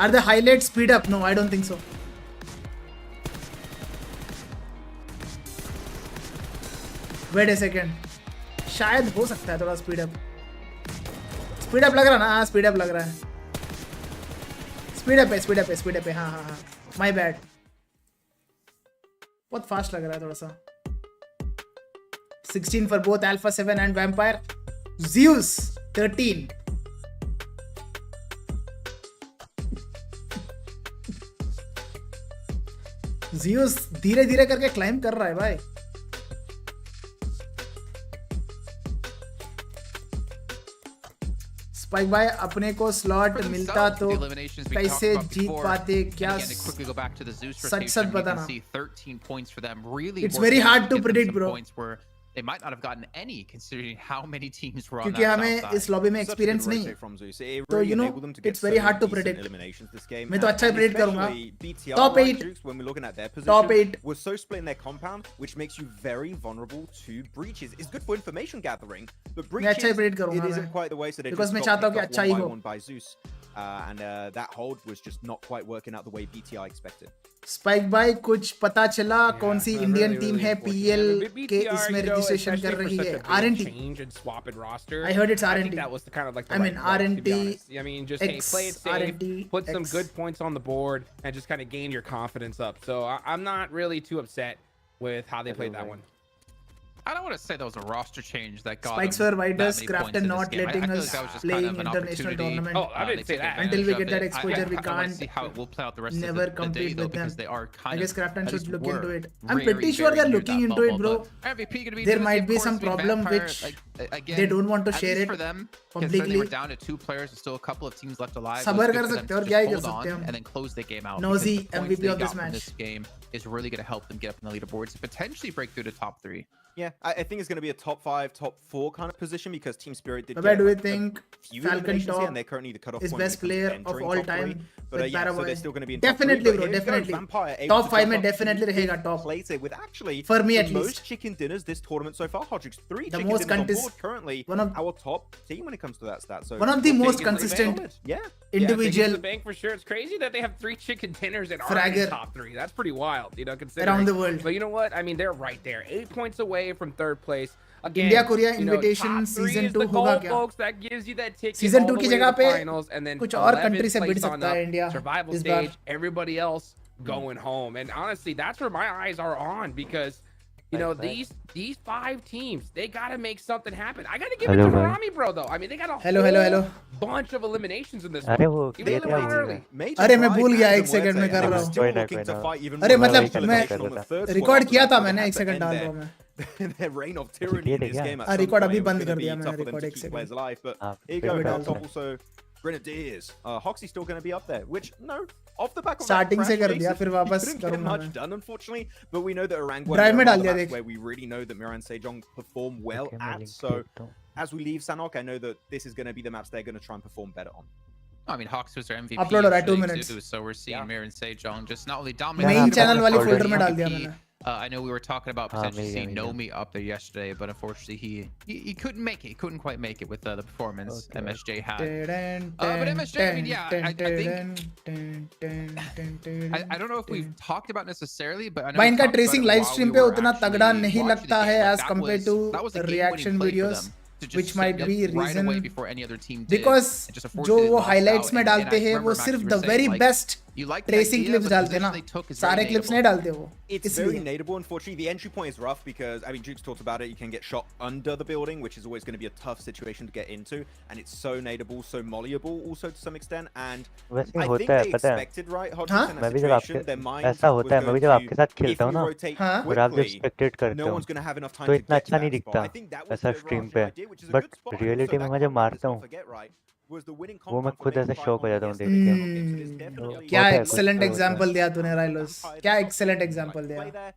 Are the highlights speed up? No, I don't think so. Wait a second, शायद हो सकता है थोड़ा स्पीड अप लग रहा ना, हाँ स्पीड अप लग रहा है, स्पीड अप है, हाँ, माय बैड, बहुत फास्ट लग रहा है थोड़ा सा। 16 for both Alpha 7 and Vampire. Zeus 13. Zeus धीरे धीरे करके क्लाइम कर रहा है भाई। स्पाइक भाई अपने को स्लॉट मिलता तो कैसे जीत पाते, क्या सच बताना। It's very hard to predict bro. They might not have gotten any considering how many teams were on क्योंकि that हमें south इस side. लॉबी में एक्सपीरियंस नहीं है, तो you know it's very hard to predict. मैं तो अच्छा ही predict करूंगा। Top 8, when we're looking at their position, top 8 was so split in their compound, which makes you very vulnerable to breaches. It's good for information gathering, but मैं अच्छा ही breaches, predict करूंगा it मैं, isn't quite the way. So they because just मैं got चाहता हूँ कि picked अच्छा up he one by हो। one by Zeus, and that hold was just not quite working out the way BTI expected. Spike भाई कुछ पता चला कौन सी इंडियन टीम है पीएल के इसमें रजिस्ट्रेशन कर रही है? RNT. I heard it's I RNT. think that was the kind of like the I mean, right move, to be RNT honest. I mean, just hey, X, play it safe, RNT put some X. good points on the board, and just kind of gain your confidence up. So I'm not really too upset with how they played that one. I don't want to say that was a roster change that got Spikes them were that Vidus, many Crafton points in this not game. I letting feel us like that was just play kind in of an international opportunity. tournament. Oh, I They didn't say took that. advantage Until we of get that it. exposure, we I want can't to see how it will play out the rest never of the day, compete though, with them. because they are kind I guess of, Crafton at should least look were into it. I'm very, pretty sure very they're near looking that into it, bubble, bro. but MVP gonna be There Doozy, might of be course, some problem Vampire, which like, again, they don't want to at share least it for them, publicly. considering they were down to 2 players, there's still a couple of teams left alive. It was सबर good कर for them सकते to हैं और just क्या ही कर hold सकते हैं on हम। and then close the game out. Nosy because the points MVP they of this got from match. this game is really going to help them get up in the leaderboards and potentially break through to top 3. Yeah, I think it's going to be a top 5, top 4 kind of position because Team Spirit did. Baba, get do you a think few Falcon eliminations here, Top and they're currently the cutoff is point when best it comes to player of entering all top time 3. with But yeah, so Paraboy? they're still going to be in top 3. Definitely, But bro, here we go, definitely. Vampire able Top to 5 jump में up to definitely रहेगा fifth top. place here with actually For me the at least. most chicken dinners this tournament so far. Hodrix 3 The chicken most dinners on board currently. one of- Our top team when it comes to that stat. So One of the we're most taking it consistent solid. Yeah. individual the bank for sure. It's crazy that they have 3 chicken dinners and Fragger. aren't in top 3. That's pretty wild, you know, considering. around the world. But you know what? I mean, they're right there, 8 points away from 3rd place. Again, India Korea you know, invitation top 3 season is 2 the होगा goal, क्या? folks. That gives you that ticket Season all 2 the की way to जगह the पे finals, and then कुछ और 11th country से place भिड़ on सकता है up, India survival इस बार। stage, everybody else going home. And honestly, that's where my eyes are on because you know these 5 teams, they got to make something happen. I got to give it to Rami, bro, though. I mean, they got a hello bunch of eliminations in this अरे one. वो Even though they're early. अरे मैं भूल गया, 1 second में कर रहा हूँ। अरे मतलब मैं रिकॉर्ड किया था मैंने, 1 सेकंड डाल रहा हूँ मैं। Their reign of tyranny in this game. At हाँ, some record point, अभी it was बंद gonna कर be दिया मैंने, tough for them record to एक keep second। players alive. But हाँ, here you go. फिर Now डाल top रहा also Grenadiers. Hoxie's still going to be up there, which no, off the back of Starting that से crash कर दिया, basis, फिर he वापस couldn't get करूंगा much मैं। done, unfortunately. But we know that Orangwan Drive में डाल दिया that's देख। where we really know that Miran Sejong perform well Okay, मैं at. link So भेजता हूँ। as we leave Sanok, I know that this is going to be the maps they're going to try and perform better on. I mean, Hawks was their MVP. Upload हो रहा है, 2 yesterday minutes। too, so we're seeing Yeah. Mir and Sejong just not only Main dominating channel वाली folder folder में डाल दिया MVP, मैंने। I know we were talking about हाँ, potentially मिल seeing गया। Nomi up there yesterday, but unfortunately he couldn't make it. He couldn't quite make it with the performance Okay. MSJ had. But MSJ, I mean, yeah, I think I don't know if we've talked about necessarily, but I know भाई we इनका talked about tracing it live while stream we पे were उतना तगड़ा actually नहीं watching the लगता game. है Like, as compared to that was a game-winning reaction play for videos, them to just which set might it be up right reason away before any other team did, because and just जो unfortunately वो lost highlights out. में And डालते I हैं वो remember Max, सिर्फ you the were saying, very like, best you like the tracing idea, clips but the डालते हैं ना, position they took is सारे very क्लिप्स nadeable. नहीं डालते वो It's very इसलिए nadeable, unfortunately. The entry point is rough because, I mean, Duke's talked about it. You can get shot under the building, which is always going to be a tough situation to get into. And it's so nadeable, so malleable also to some extent. And वैसे I think होता है they पता है expected, right, हाँ? Hodges, in मैं that भी जब situation, आपके their mind ऐसा was होता है मैं भी going जब to, आपके साथ if खेलता you हूँ ना rotate हाँ? और आप जब quickly, स्पेक्टेट करते no हो one's going to have enough time तो to इतना get to अच्छा नहीं that spot. I दिखता think that was ऐसा the स्ट्रीम overarching पे idea, which is a but good spot. Reality Also, में that मैं जब compound, let's मारता not हूँ forget, right, was the winning वो मैं compound for खुद ऐसे making 5 शॉक हो जाता हूँ points देख के yesterday. So there's definitely क्या होता है, एक्सेलेंट कुछ तो होता है। एग्जांपल दिया तूने राइलोस, क्या एक्सेलेंट एग्जांपल दिया। Play there.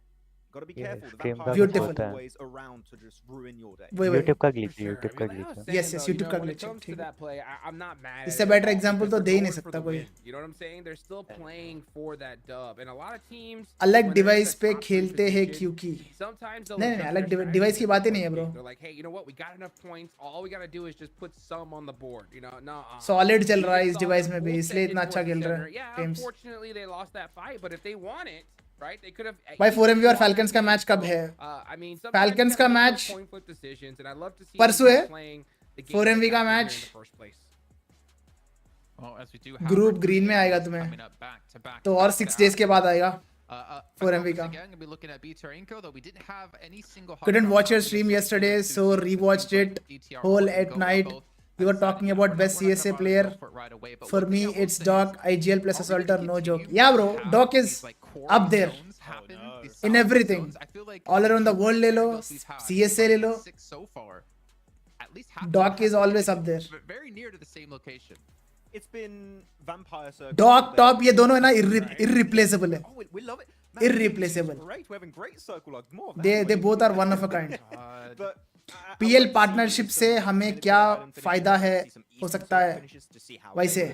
Got to be Yeah, careful. The stream vampires का कुछ are होता है। always around to just ruin your day. वही वही यूट्यूब का For glitch sure. YouTube I का mean, like I was glitch है Yes, saying, yes, though, YouTube you का know, when it glitch है, comes to ठीक है। that play, I'm not mad at इससे it better at all example because तो they're दे ही नहीं going for सकता the कोई। win. You know what I'm saying? They're still playing for that dub, and a lot of teams अलग when they're in device the पे top 3 खेलते हैं position, क्योंकि sometimes they'll नहीं नहीं adjust अलग their डिवाइस की strategy बात ही to नहीं है the bro. point. They're like, hey, you know what? We got enough points. All we got to do is just put some on the board. You know, no. Solid चल रहा है We इस saw device them में भी, full इसलिए set इतना in अच्छा towards खेल the रहा center. है Yeah, games. unfortunately they lost that fight, but if they won it, right? They could have. भाई 4MV और Falcons का मैच कब है? I mean, Falcons का match point flip decisions, and I'd love to see परसों है। playing the game 4MV they का got here in match the first place. Well, as we do have group our green में games आएगा तुम्हें coming up back to back तो to और back 6 days के बाद आएगा But 4MV का again, gonna be looking at BTR Inco, though we didn't have any single hot couldn't drops watch your on stream CSA yesterday to so see rewatched both it DTR whole or at Inco night both. you were I talking decided, about we're best not gonna CSA go player for it right away, but for one me thing I will it's say Doc is, IGL plus are we Assaulter gonna no joke continue yeah to bro have Doc is these, like, core up there zones happen, these in south everything zones? I feel like all around the world ले लो Erangels we've had, CSA ले लो 6 so far, at least half of Doc them is have always been up there very near to the same location. It's been Vampire Circle. Doc Top ये दोनों है ना irreplaceable है Oh, we love it. Man, Irreplaceable. it's great. We're having great circle luck. More of that. they both are one of a kind But PL partnership से हमें क्या फायदा है हो सकता है वैसे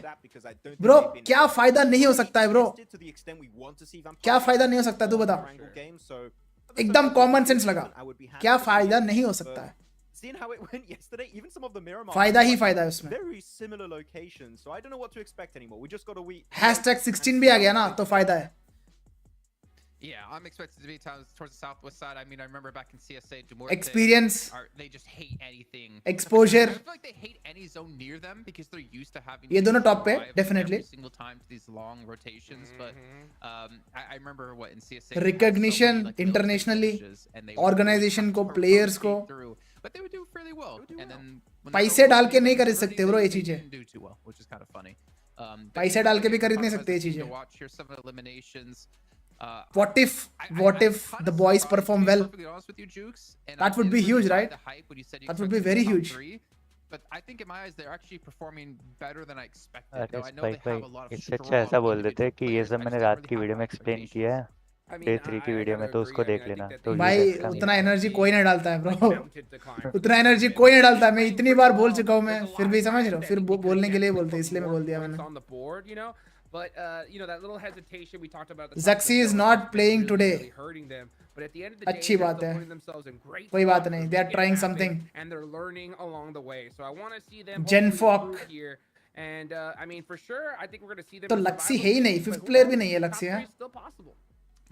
ब्रो क्या फायदा नहीं हो सकता है ब्रो क्या फायदा नहीं हो सकता तू बता एकदम कॉमन सेंस लगा क्या फायदा नहीं हो सकता है Seeing how it went yesterday, even some of the mirror फायदा ही फायदा है उसमें very similar locations, so I don't know what to expect anymore. We just got to wait. #16 भी आ गया ना तो फायदा है Yeah, I'm expected to be towards the southwest side. I mean, I remember back in CSA, Demorte, Experience. They just hate anything. Exposure. I feel like they hate any zone near them because they're used to having. ये दोनों top पे, drive definitely. Every single time to these long rotations, but I remember what in CSA. we had so Recognition many, like, internationally, skirmishes, and they would organization को, rotate players को, through, but they would do fairly well. And then when the पैसे zone डाल was के नहीं getting खरीद ready, सकते bro ये they चीजें didn't do too well, which is kind of funny. पैसे डाल के भी खरीद नहीं सकते ये to चीजें watch here some of the eliminations. what if the boys perform well that would be huge right that would be very huge but I think in my eyes they're actually performing better than I expected. अरे Now, I know they spike have भाई a lot of इससे अच्छा ऐसा बोल देते individual कि ये players. सब I मैंने just don't रात really की have वीडियो में high एक्सप्लेन expectations. किया है I mean, डे 3 की वीडियो में तो उसको देख लेना तो भाई यूज करना उतना एनर्जी कोई नहीं डालता है ब्रो mounted decline. उतना एनर्जी कोई नहीं डालता है मैं इतनी बार बोल चुका हूँ मैं फिर भी समझ रहा हूँ फिर बोलने के लिए बोलते इसलिए मैं बोल दिया मैंने on the board, you know. But you know that little hesitation we talked about. Zaxi is not playing today. Hurting them, but at the end of the day, अच्छी they're बात still है putting themselves in great कोई बात spot नहीं to they are make it trying happen, something and they're learning along the way. So I want to see them Gen hopefully Fock. improve here. And I mean, for sure, I think we're going to see them. तो in लक्सी survival है ही games, नहीं but fifth who player भी knows? नहीं है Top लक्सी three है is still possible.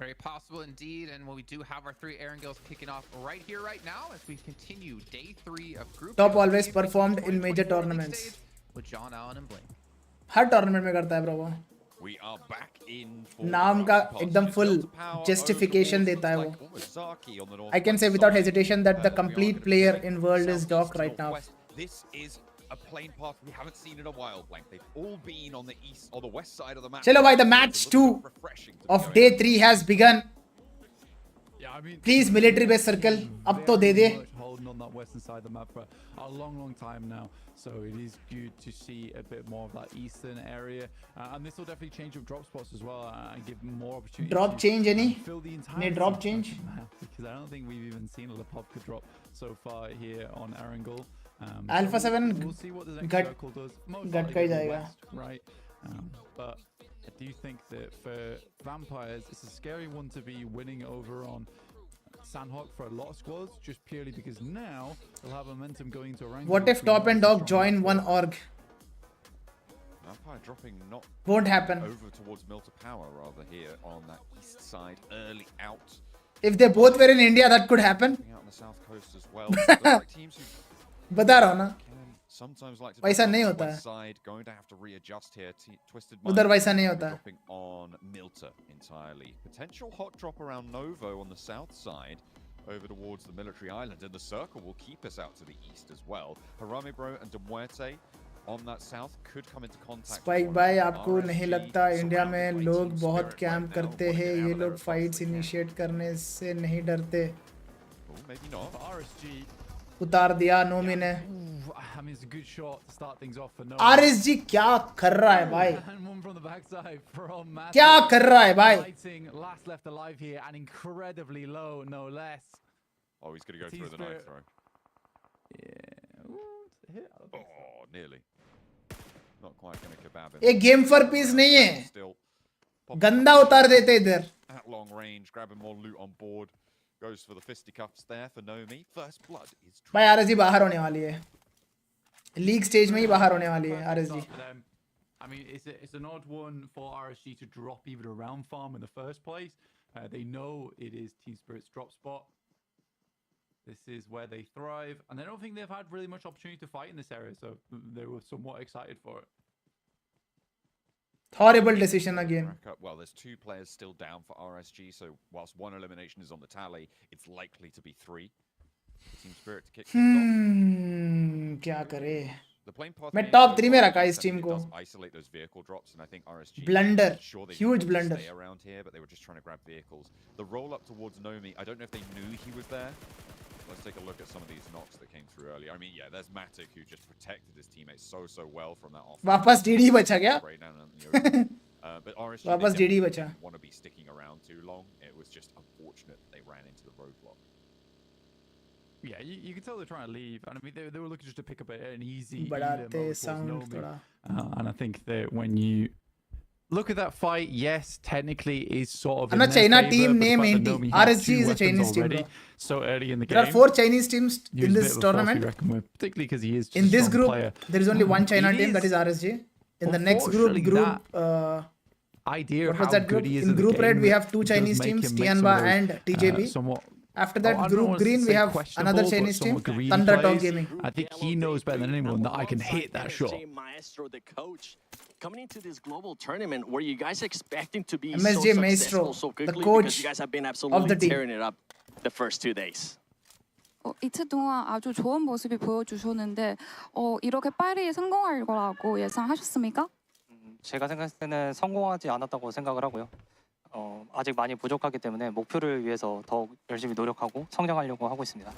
Very possible indeed, and we do have our 3 Erangels kicking off right here, right now, as we continue day 3 of Group Top Two always PMGC performed in 2024 major league tournaments. stage with John Allen and Blink. Her tournament में करता है bro वो We are back in for नाम the का first एकदम pass. full Delta Power justification over देता है towards, वो looks like Omozaki on the I can northwest say without side. hesitation that the We are complete gonna be player looking in world is southeast Doc to right now. northwest. This is a plane path we haven't seen in a while, Blank. They've all been on the east or the west side of the map. चलो भाई the match 2 of day 3 has begun. Yeah, I mean, Please military base circle अब तो दे दे much holding on that western side of the map for a long time now. So it is good to see a bit more of that eastern area, and this will definitely change up drop spots as well and give more opportunity. Drop to, change any? fill the entire Any drop change? map, because I don't think we've even seen a Lepopka drop so far here on Erangel. Alpha 7 we'll see what the next gut- circle does. Most gut likely का ही go जाएगा. west, right? But I do think that for Vampires, it's a scary one to be winning over on Sandhawk for a lot of squads, just purely because now they'll have momentum going into a rank. What if Top and Dog join one org? Vampire dropping not Won't happen. over towards Milta Power, rather, here on that east side, early out. If they both were in India that could happen. Out on the south coast as well. Looks like teams who बता रहा हूँ ना can sometimes like to वैसा drop नहीं on the होता west है side, going to have to readjust here. Twisted उधर Mind वैसा नहीं होता है dropping on Milta entirely. Potential hot drop around Novo on the south side, over towards the military island, and the circle will keep us out to the east as well. Harame Bro and De Muerte on that south could come into contact. Spike with भाई one आपको another. नहीं RSG लगता India में surrounded by लोग Team बहुत Spirit camp right now, करते wanting हैं to ये have लोग their fights response they can. Initiate करने से नहीं डरते Oh, maybe not. For RSG, उतार दिया नोमी ने I mean, it's a good shot to start things off for no. RSG क्या कर रहा है भाई And one from the backside from Matt. क्या कर रहा है भाई Fighting last left alive here and incredibly low, no less. Oh, he's going to go Team through the knife Spirit. throw. Yeah. Ooh, it's a hit. I don't think so. Oh, nearly. Not quite going to kebab him. ये game for piece नहीं है Still popping गंदा up उतार देते इधर at long range, grabbing more loot on board. Goes for the fisticuffs there for Nomi. First blood is भाई RSG बाहर होने वाली है लीग स्टेज में ही बाहर होने वाली है RSG But, I mean, it's an odd one for RSG to drop even a round farm in the first place. They know it is Team Spirit's drop spot. This is where they thrive, and I don't think they've had really much opportunity to fight in this area, so they were somewhat excited for it. Horrible decision again. Well, there's 2 players still down for RSG, so whilst 1 elimination is on the tally, it's likely to be 3. Team Spirit to kick things off. क्या करे? The plane path मैं game top so 3 far में रखा इस does team को. isolate those vehicle drops, and I think RSG Blunder. sure they Huge wanted to blunder. stay around here, but they were just trying to grab vehicles. The roll up towards Nomi, I don't know if they knew he was there. Let's take a look at some of these knocks that came through earlier. I mean, yeah, there's Matic who just protected his teammates so well from that off. वापस DD बचा क्या? But RSG वापस DD बचा. didn't want to be sticking around too long. It was just unfortunate that they ran into the roadblock. Yeah, you can tell they're trying to leave, and I mean they were looking just to pick up an easy बढ़ाते sound थोड़ा. and I think that when you look at that fight, yes, technically is sort of. And a China team name ain't RSG is a Chinese team. Bro. So early in the game, there are 4 Chinese teams in this tournament. Particularly because he is. In this group, player. there is only one China team, that is RSG. In the next group. Idea what was that group? In group red, we have 2 Chinese teams, Tianba and TJB. After that, group green, we have another Chinese team, Thunder Dog Gaming. I think he knows better than anyone that I can hit that shot. Maestro, the coach, coming into this global tournament, were you guys expecting to be MSJ so Maestro, successful so quickly? the coach because you guys have been of absolutely the team. tearing it up the first 2 days. 이틀 동안 아주 좋은 모습이 보여주셨는데 이렇게 빨리 성공할 거라고 예상하셨습니까? 제가 생각했을 때는 성공하지 않았다고 생각을 하고요. 아직 많이 부족하기 때문에 목표를 위해서 더 열심히 노력하고 성장하려고 하고 있습니다.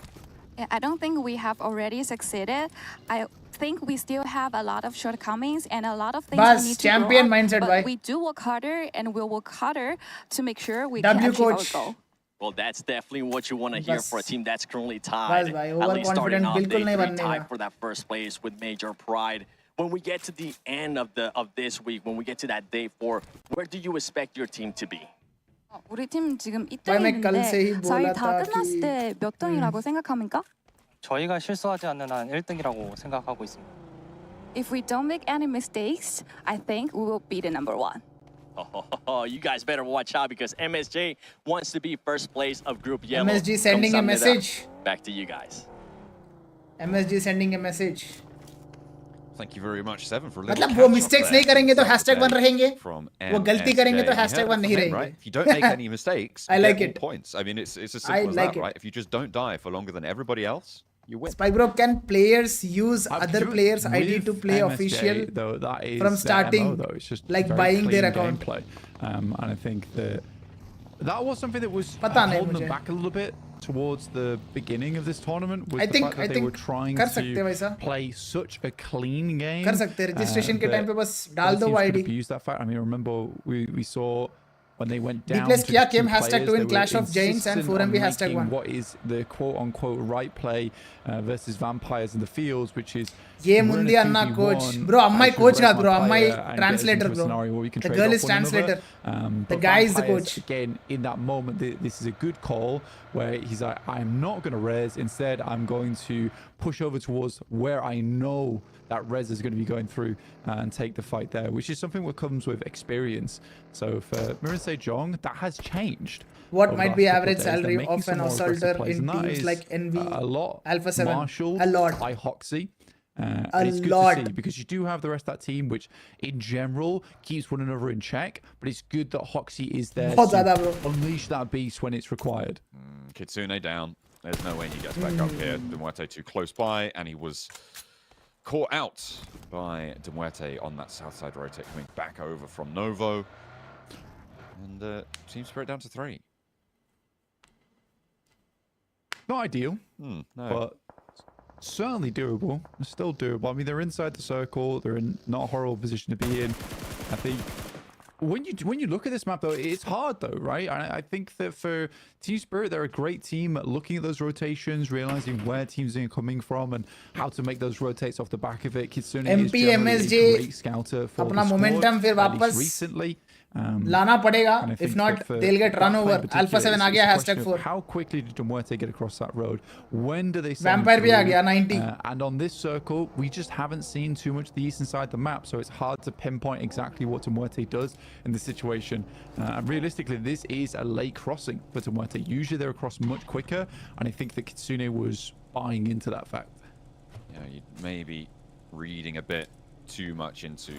I don't think we have already succeeded. I think we still have a lot of shortcomings and a lot of things we need to champion grow up, mindset, but bhai. we do work harder and we'll work harder to make sure we W can achieve coach. our goal. Well, that's definitely what you want to hear Bas. for a team that's currently tied. Bas bhai, At least starting overconfident off बिल्कुल day नहीं 3 बनने tied का. for that first place with major pride. When we get to the end of this week, when we get to that day 4, where do you expect your team to be? 우리 팀 지금 भाई मैं कल से ही 1등인데 बोला 4일 다 था 끝났을 कि 때 몇 등이라고 생각합니까? 저희가 실수하지 않는 한 1등이라고 생각하고 있습니다. If we don't make any mistakes, I think we will be the number 1. Oh, you guys better watch out because MSJ wants to be first place of Group Yellow. MSG sending a message. Back to you guys. MSG sending a message. Thank you very much, Seven, for a little मतलब वो catch-up mistakes there नहीं करेंगे तो throughout the #1 day रहेंगे. from वो गलती करेंगे तो MSJ. You heard #1 नहीं it from him, रहेंगे. right? If you don't make any mistakes, I you like get it. more points. I mean, it's as I simple as like that, it. right? If you just don't die for longer than everybody else, you win. Spike bro, can players use other players' ID to play MSJ, official though, that is from their starting, MO, though. It's just like very buying their clean account? gameplay. And I think that was something that was पता नहीं holding them मुझे. back a little bit towards the beginning of this tournament. Was I the think- fact that I they think were trying कर सकते to वैसा. play such a clean game. कर सकते हैं registration के that time पे बस डाल other दो teams could ID. abuse that fact. I mean, remember we saw when they went down Replace to किया just two came #2 players, in they were Clash of Giants and insistent 4MB on #1. making what is the quote-unquote right play versus vampires in the fields, which is ये run a मुंदी अन्ना 2v1, coach. Bro, अम्माई I should coach raise not my bro. player अम्माई and get us translator into a bro. scenario where we can The trade girl off is one another. translator. The But guy is the Vampires, coach. Again, in that moment, this is a good call where he's like, I'm not going to res. Instead, I'm going to push over towards where I know that res is going to be going through and take the fight there, which is something that comes with experience. So for Mirin Sejong, that has changed. What over might the be last couple average days. They're salary making of some an more aggressive assaulter plays, in and that teams is like NV, a lot. Alpha 7? Marshall A lot. by Hoxie. And A it's good lot. to see because you do have the rest of that team, which in general keeps one another in check. But it's good that Hoxie is there बहुत ज़्यादा to bro. unleash that beast when it's required. Kitsune down. There's no way he gets back up here. Demuerte too close by, and he was caught out by Demuerte on that south side rotate, coming back over from Novo. And Team Spirit down to 3. Not ideal, No. but certainly doable. It's still doable. I mean, they're inside the circle. They're in not a horrible position to be in. I think when you look at this map, though, it's hard, though, right? I think that for Team Spirit, they're a great team at looking at those rotations, realizing where teams are coming from and how to make those rotates off the back of it. Kitsune is MP, generally MSJ a great scouter for अपना the momentum squad, फिर at least वापस recently. लाना पड़ेगा. And I If think not, that for they'll get that run fight in over. particular, Alpha 7 uh it's गया a hashtag question of 4. how quickly did Muerte get across that road? When do they send Vampire भी आ through? गया 90. And on this circle, we just haven't seen too much of the eastern side of the map, so it's hard to pinpoint exactly what Muerte does in this situation. And realistically, this is a late crossing for Muerte. Usually they're across much quicker, and I think that Kitsune was buying into that fact. Yeah, you may be reading a bit too much into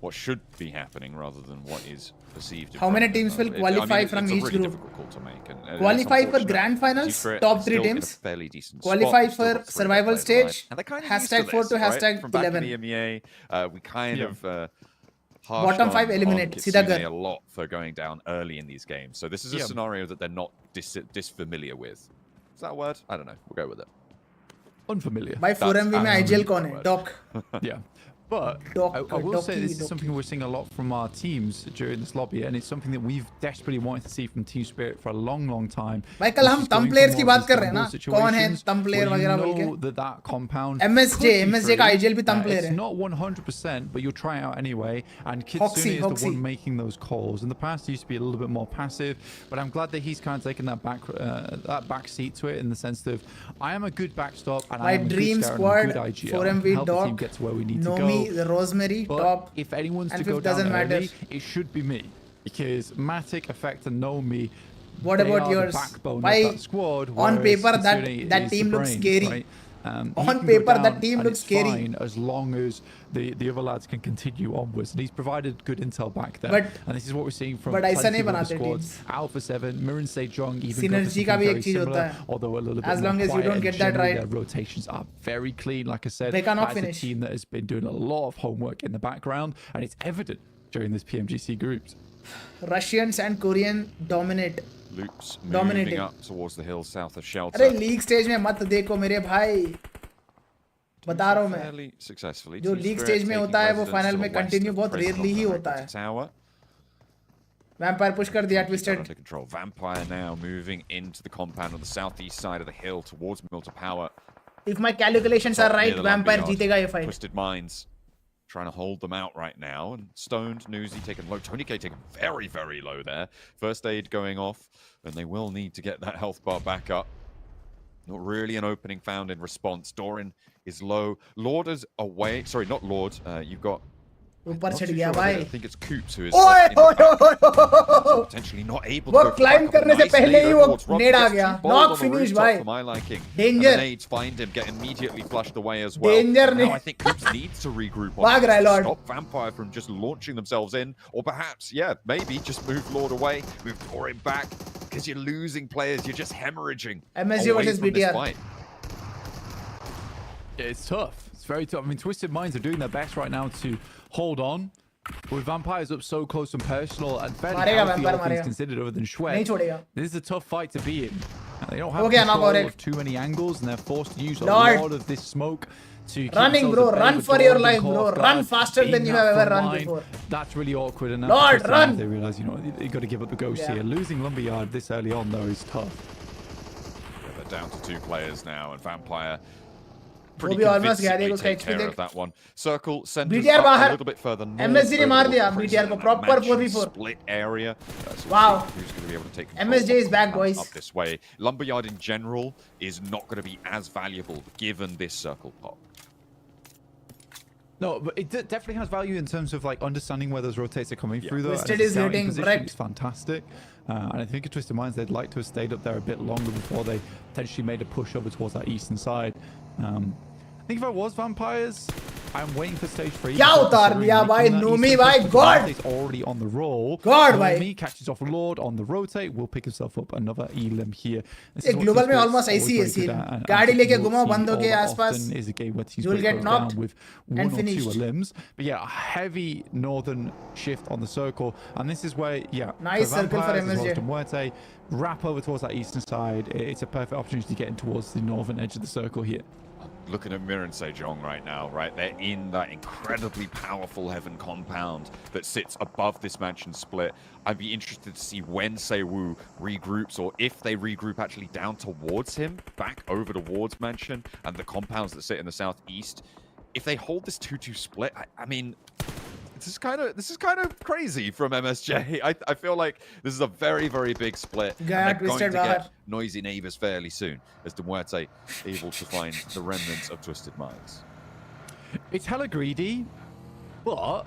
what should be happening rather than what is perceived. How many teams will qualify from each it's a really group? difficult call to make. And Qualify it's for unfortunate. grand finals, Secret top is 3 still in a teams. fairly decent Qualify spot. They've still for got 3 survival players alive. stage. And they're kind of Hashtag used 4 to to this, right? hashtag From back 11. in the EMEA, we kind of Bottom harshed 5 on eliminate. Kitsune सीधा कर. a lot for going down early in these games. So this is a scenario that they're not disfamiliar with. Is that a word? I don't know. We'll go with it. Unfamiliar. By 4MV में IGL कौन है? Doc. Yeah. But I will say this is something we're seeing a lot from our teams during this lobby, and it's something that we've desperately wanted to see from Team Spirit for a long, long time. भाई कल हम thumb players की बात कर रहे हैं ना, कौन है thumb player वगैरह बोल के? That compound MSJ का IGL भी thumb player it's है. not 100%, but you'll try out anyway. And Kitsune is the one making those calls. In the past, he used to be a little bit more passive, but I'm glad that he's kind of taken that back seat to it in the sense of I am a good backstop and I am a dream good scout squad, and a good IGL. 4MV Help the team Doc, get to where we need to Nomi, go. the Rosemary, But top. if anyone's and to go fifth down doesn't early, matter. it should be me. Because Matic, Effect, and Nomi, What they about are yours? the backbone Why, of that squad. on whereas paper, Kitsune that is team the looks brains, scary. right? He On can go paper, that down team and looks it's scary. fine as long as the other lads can continue onwards. And he's provided good intel back there. But- and this is what we're seeing from but ऐसा plenty नहीं of other बनाते squads. teams. Alpha 7, Mirren Sejong, even Synergy का भी एक चीज होता है. although a little bit As more long as you quiet, don't and get that generally right. their rotations are very clean. Like I said, They cannot that's finish. a team that has been doing a lot of homework in the background, and it's evident during this PMGC groups. Russians and Korean dominate. Loops Dominating. moving up towards the hills south of Shelter. अरे league stage में मत देखो मेरे भाई. बता रहा हूँ मैं. Fairly successfully. जो Team लीग Spirit स्टेज में taking होता है वो residence फाइनल to में the west कंटिन्यू of बहुत President rarely he on the होता है. Tower. वैम्पायर पुश कर दिया Keep that twisted. under control. Vampire now moving into the compound on the southeast side of the hill towards Milter Power. If my calculations are Top near right, the vampire lumberyard. जीतेगा ये fight. Twisted Minds trying to hold them out right now. And Stoned, Newsy taken low. Tony K taken very, very low there. First aid going off. And they will need to get that health bar back up. Not really an opening found in response. Doran is low. Lord is away. Sorry, not Lord. You've got... ऊपर not चढ़ too गया sure, भाई. I think it's Coops who is ओए in the ओए back. ओए So potentially not able वो to go for climb backup. करने से Nice पहले lead ही वो overlords. Rob नेड आ gets गया. too bold Knock on the finish rooftop भाई. for my liking. Danger. And the nades find him, get immediately flushed away as well. Danger And now नहीं. I think Coops needs to regroup on भाग रहा है this to Lord. stop Vampire from just launching themselves in. Or perhaps, yeah, maybe just move Lord away, move Doran back. Because you're losing players, you're just hemorrhaging MSG away versus from this BTR. fight. Yeah, it's tough. It's very tough. I mean, Twisted Minds are doing their best right now to hold on. With Vampires up so close and personal and fairly मारेगा healthy, Vampire, all things मारेगा. considered, other than नहीं Shwed. छोड़ेगा. This is a tough fight to be in. They don't have हो गया, knock control और एक. of too many angles, and they're forced to use a Lord. lot of this smoke to keep Running, themselves bro. at bay, Run but for Doran your being life, caught bro. off Run guard, faster being than you that have ever front run line, before. That's really awkward. And Lord, Twisted Minds, run. they realize, you know, you got to give up the ghost Yeah. here. Losing Lumberyard this early on, though, is tough. Yeah, they're down to 2 players now, and Vampire वो pretty भी almost गया convincingly देखो उसका take HP care देख. of that one. Circle sends BTR us up बाहर. a little bit further north. MSG ने मार over दिया towards BTR को. Prison, Proper that mansion 4v4. split area. So Wow. we'll see who's going to be able to take control MSJ is of back, the boys. up this way. Lumberyard in general is not going to be as valuable given this circle pop. No, but it definitely has value in terms of like understanding where those rotates are coming through. Though, Twisted and as a is scouting hitting position, wrecked. it's fantastic, and I think at Twisted Minds they'd like to have stayed up there a bit longer before they potentially made a push over towards that eastern side. I think if I was Vampires, I'm waiting for stage 3. क्या उतार दिया भाई नोमी भाई God. He's already on the roll. God भाई. Nomi catches off Lord on the rotate. Will pick himself up another elim here. This ये is what global Team में Spirit's almost always ऐसी very है good scene. at, and गाड़ी I think लेके we'll घुमाओ see बंदों के all that आसपास. often is a game where Team You'll Spirit get goes down knocked with and one or two finished. limbs. But yeah, a heavy northern shift on the circle, and this is where Nice circle for Vampires as well as MSJ. Muerte wrap over towards that eastern side. It's a perfect opportunity to get in towards the northern edge of the circle here. Looking at Mir and Sejong right now, right? They're in that incredibly powerful Heaven compound that sits above this mansion split. I'd be interested to see when Seiwu regroups, or if they regroup actually down towards him, back over towards mansion, and the compounds that sit in the southeast. If they hold this 2-2 split, I mean, this is kind of crazy from MSJ. I feel like this is a very, very big split. And they're going to get noisy neighbors fairly soon, as De Muerte able to find the remnants of Twisted Minds. It's hella greedy, but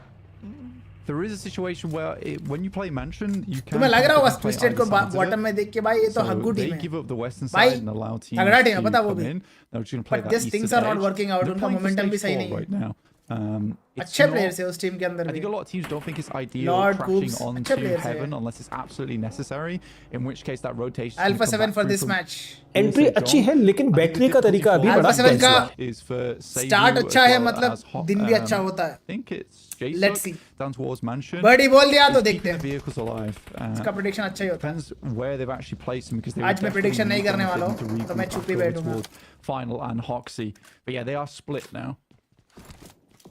there is a situation where when you play Mansion, you can. तुम्हें लग रहा होगा Twisted को bottom में देख के भाई ये तो हग्गू they team है. give up the western side and allow teams तगड़ा team है to पता वो come भी. in. They're just going to play But that just things are not working out. उनका momentum भी सही नहीं है. right now. अच्छे players है उस team के अंदर I think भी. a lot of teams don't think it's ideal Lord crashing Coops, onto अच्छे players Heaven है. unless it's absolutely necessary. In which case that rotation. Alpha 7 for this match. Entry अच्छी है लेकिन बैठने का तरीका अभी बड़ा Alpha 7 का is for start अच्छा है मतलब दिन भी अच्छा होता है. I think it's Let's see. down towards Mansion. Birdie बोल दिया तो देखते हैं. Vehicles alive. इसका prediction अच्छा ही होता है. Depends where they've actually placed them because they आज मैं prediction नहीं करने वाला हूँ तो मैं चुप ही बैठूंगा. Final and Hoxie, but yeah, they are split now.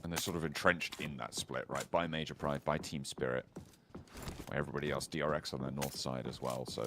And they're sort of entrenched in that split, right? By Major Pride, by Team Spirit. By everybody else, DRX on the north side as well, so...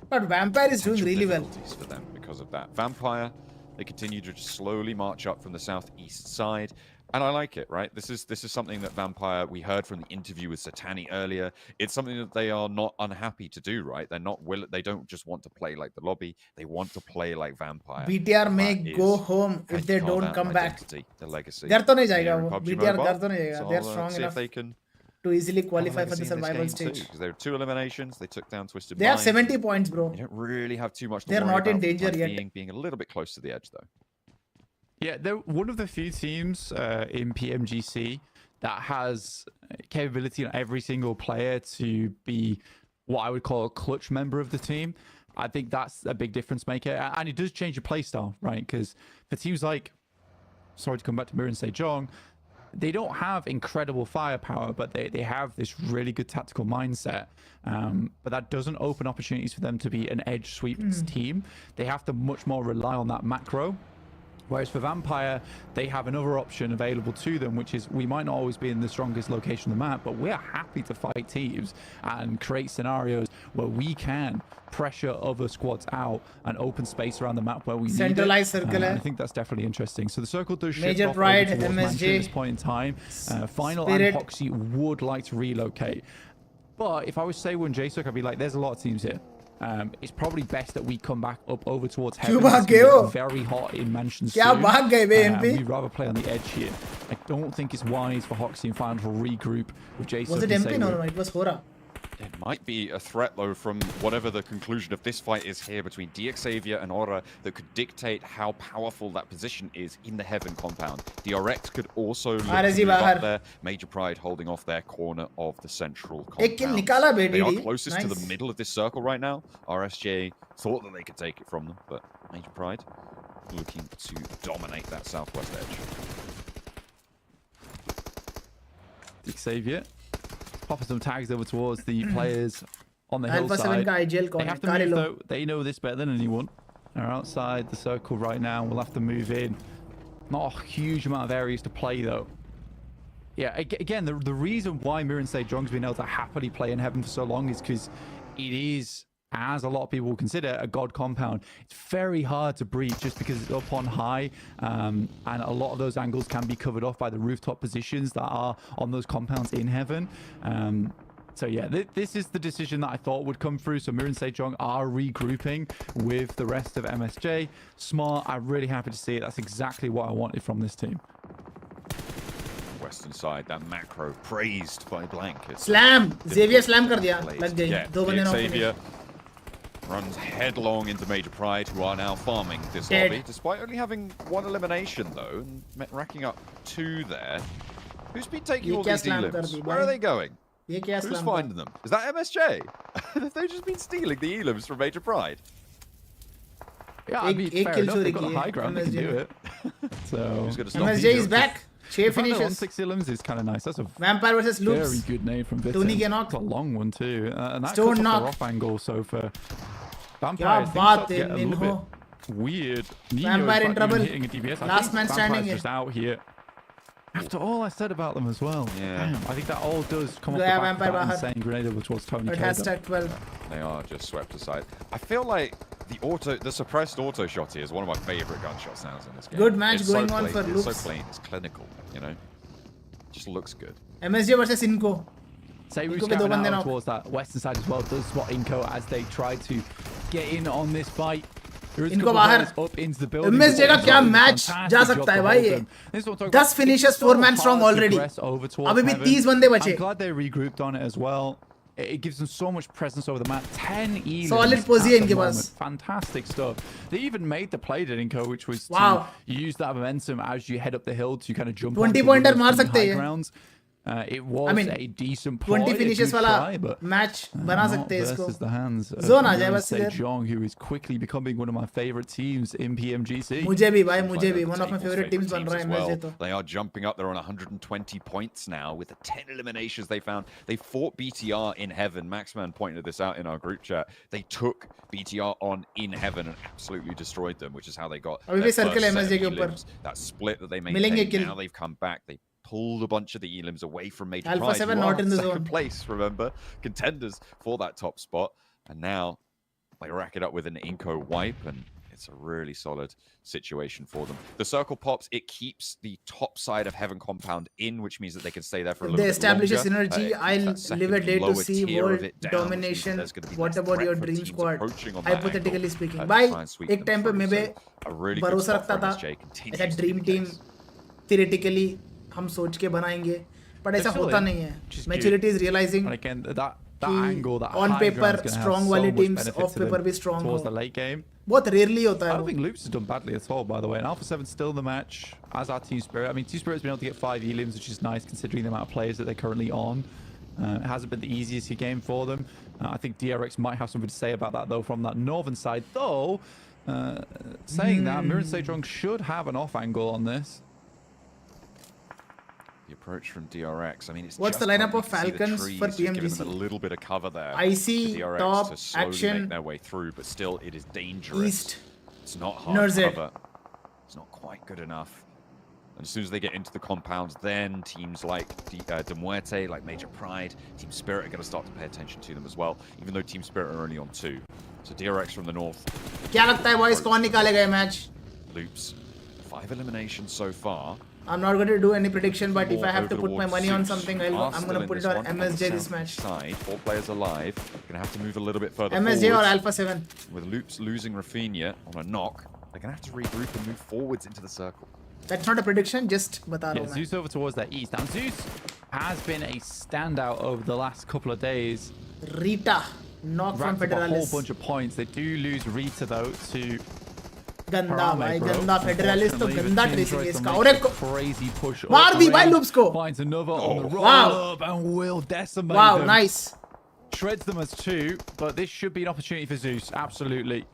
But Vampire is doing really well. For them because of that. Vampire, they continue to just slowly march up from the southeast side. And I like it, right? This is something that Vampire, we heard from the interview with Satani earlier. It's something that they are not unhappy to do, right? They're not they don't just want to play like the lobby. They want to play like Vampire. BTR may go home if they don't come back. The legacy. घर तो नहीं जाएगा वो. BTR घर तो नहीं जाएगा. They're strong see enough if they can to easily qualify for the survival stage. Because there were 2 eliminations. They took down Twisted They have 70 points, bro. You don't really have too much to They're worry not in about danger yet. being a little bit close to the edge, though. Yeah, they're one of the few teams in PMGC that has capability on every single player to be what I would call a clutch member of the team. I think that's a big difference maker. And it does change your playstyle, right? Because for teams like, sorry to come back to Mirror and say Jong, they don't have incredible firepower, but they have this really good tactical mindset. But that doesn't open opportunities for them to be an edge sweep team. They have to much more rely on that macro. Whereas for Vampire, they have another option available to them, which is we might not always be in the strongest location on the map, but we're happy to fight teams and create scenarios where we can pressure other squads out and open space around the map where we Centralized need it. circle. I think that's definitely interesting. So the circle does shift Major off Pride, over towards Mansion MSJ, at this point in time. Final Spirit. and Hoxie would like to relocate. But if I was to say one JSOC, I'd be like, there's a lot of teams here. It's probably best that we come back up over towards Heaven. It's very hot in Mansion soon. We'd rather play on the edge here. I don't think it's wise for Hoxie and Final to regroup with Jason. Was it MP? No, it was Hora. It might be a threat, though, from whatever the conclusion of this fight is here between DXavier and Aura that could dictate how powerful that position is in the Heaven compound. DRX could also look to move up there. Major Pride holding off their corner of the central compound. They are closest to the middle of this circle right now. RSJ thought that they could take it from them, but Major Pride looking to dominate that southwest edge. DXavier popping some tags over towards the players on the hillside. They have to move, though. They know this better than anyone. They're outside the circle right now. We'll have to move in. Not a huge amount of areas to play, though. Yeah, again, the reason why Mirror and Say Jong's been able to happily play in Heaven for so long is because it is, as a lot of people will consider, a god compound. It's very hard to breach just because it's up on high, and a lot of those angles can be covered off by the rooftop positions that are on those compounds in Heaven. So yeah, this is the decision that I thought would come through. So Mirror and Sejong are regrouping with the rest of MSJ. Smart, I'm really happy to see it. That's exactly what I wanted from this team. Western side, that macro praised by Blank. Slam! Xavier slam kar diya. Lag gayi. Yeah, Do bande Xavier runs headlong into Major Pride, who are now farming this lobby, despite only having 1 elimination, though, and racking up 2 there. Who's been taking all these elims? Where are they going? Who's finding them? Is that MSJ? They've just been stealing the elims from Major Pride. Yeah, I mean, fair enough. They've got the high ground. They can do it. So MSJ is back. 6 finishes. 6 elims is kind of nice. That's a Vampire versus Loops. Very good name from Vitten. Tony get knocked. It's a long one too. And that Stone cuts knock. off the off angle. So for Vampire, things start to get a little bit weird. Vampire in trouble. Hitting a DPS. Last man standing here. Just out here. After all I said about them as well. Yeah. Damn, I think that all does come off the back of that insane grenade over towards Tony. Hashtag 12. They are just swept aside. I feel like the suppressed auto shot here is one of my favorite gunshots now in this game. Good match going on for Loops. It's so clean, it's clinical, you know? Just looks good. MSJ versus Inco. Say we're Inco के दो scouting बंदे out knock. towards that western side as well. Does spot Inco as they try to get in on this fight. There is a इनको couple of बाहर players up into the building. MSJ का क्या match Fantastic जा job सकता है to भाई hold ये them. This is what I'm talking 10 about. finishes It's so 4 man strong hard to already. progress over towards अभी भी heaven. 30 बंदे बचे. I'm glad they regrouped on it as well. It gives them so much presence over the map. 10 elims Solid at posi है the इनके moment. Pass. Fantastic stuff. They even made the play, Inco, which was Wow. to use that momentum as you head up the hill to kind of jump 20 onto pointer those मार high सकते हैं. grounds. It was I mean, a decent ploy, 20 a finishes good वाला try, but match बना not सकते हैं इसको. versus the hands of Zone आ जाए बस Mrspikeinquiry, इधर. who is quickly becoming one of my favorite teams in PMGC. मुझे भी भाई Seems मुझे like भी they're one the of my table's favorite teams बन रहा है as MSJ well. तो. They are jumping up. They're on 120 points now with the 10 eliminations they found. They fought BTR in heaven. Maxman pointed this out in our group chat. They took BTR on in heaven and absolutely destroyed them, which is how they got अभी their भी circle first set MSJ of के ऊपर. elims. That split that they मिलेंगे maintained. kill. Now they've come back. They pulled a bunch of the elims away from Major Alpha Prize. 7 who not are in the second zone. place, remember? Contenders for that top spot. And now they rack it up with an Inco wipe, and it's a really solid situation for them. The circle pops, it keeps the top side of Heaven compound in, which means that they can stay there for a If little they bit establish a longer. synergy, It keeps I'll that second live a day to lower see tier of world it down, which means that domination. there's gonna be What less about threat your for dream teams squad? approaching on that Hypothetically angle, speaking. to भाई try and sweep एक them time पे through. मैं भी So, a really good भरोसा spot रखता for था MSJ continues ऐसा to be dream the team case. theoretically हम सोच के बनाएंगे but ऐसा They're still होता in, नहीं है. which is Maturity is realizing And again, that कि angle, that on high paper ground's gonna strong have so वाली much teams benefit off to paper them भी strong towards हो. the late game. बहुत rarely होता I है don't वो. think Loops has done badly at all, by the way. And Alpha 7's still in the match, as our Team Spirit. I mean, Team Spirit's been able to get 5 elims, which is nice considering the amount of players that they're currently on. It hasn't been the easiest game for them. I think DRX might have something to say about that, though, from that northern side. Though, saying that, Mirror and Sejong should have an off angle on this. The approach from DRX. I mean, it's What's just the lineup hard of to see the Falcons trees, for just giving PMGC? them a little bit of cover there. IC, for DRX top, to slowly action, make their way through, but still, it is dangerous. East, It's not hard Nerzed. cover. It's not quite good enough. And as soon as they get into the compounds, then teams like De Muerte, like Major Pride, Team Spirit are going to start to pay attention to them as well, even though Team Spirit are only on 2. So DRX from the north. क्या लगता है boys कौन निकालेगा ये match? Loops. 5 eliminations so far. I'm not going to do any prediction, but if More I have to over put my towards money on Zeus, something, who are I'm still going to in put it this on one, on the MSJ this south match. Side, 4 players alive. Going to have to move a little bit further MSJ or forwards. Alpha 7. With Loops losing Rafinha on a knock, they're going to have to regroup and move forwards into the circle. That's not a prediction, just बता रहा Yeah, हूँ मैं. Zeus over towards that east. Now, Zeus has been a standout over the last couple of days. Rita, knock from Racked up a whole Federalis. bunch of points. They do lose Rita, though, to गंदा Harame, भाई bro. गंदा Federalist तो Unfortunately, गंदा the team tracing है tries to इसका. make और a एक crazy push मार up दी भाई range, Loops को. finds another on the roll Wow. up and will decimate Wow, them. nice. Shreds them as 2, but this should be an opportunity for Zeus. Absolutely.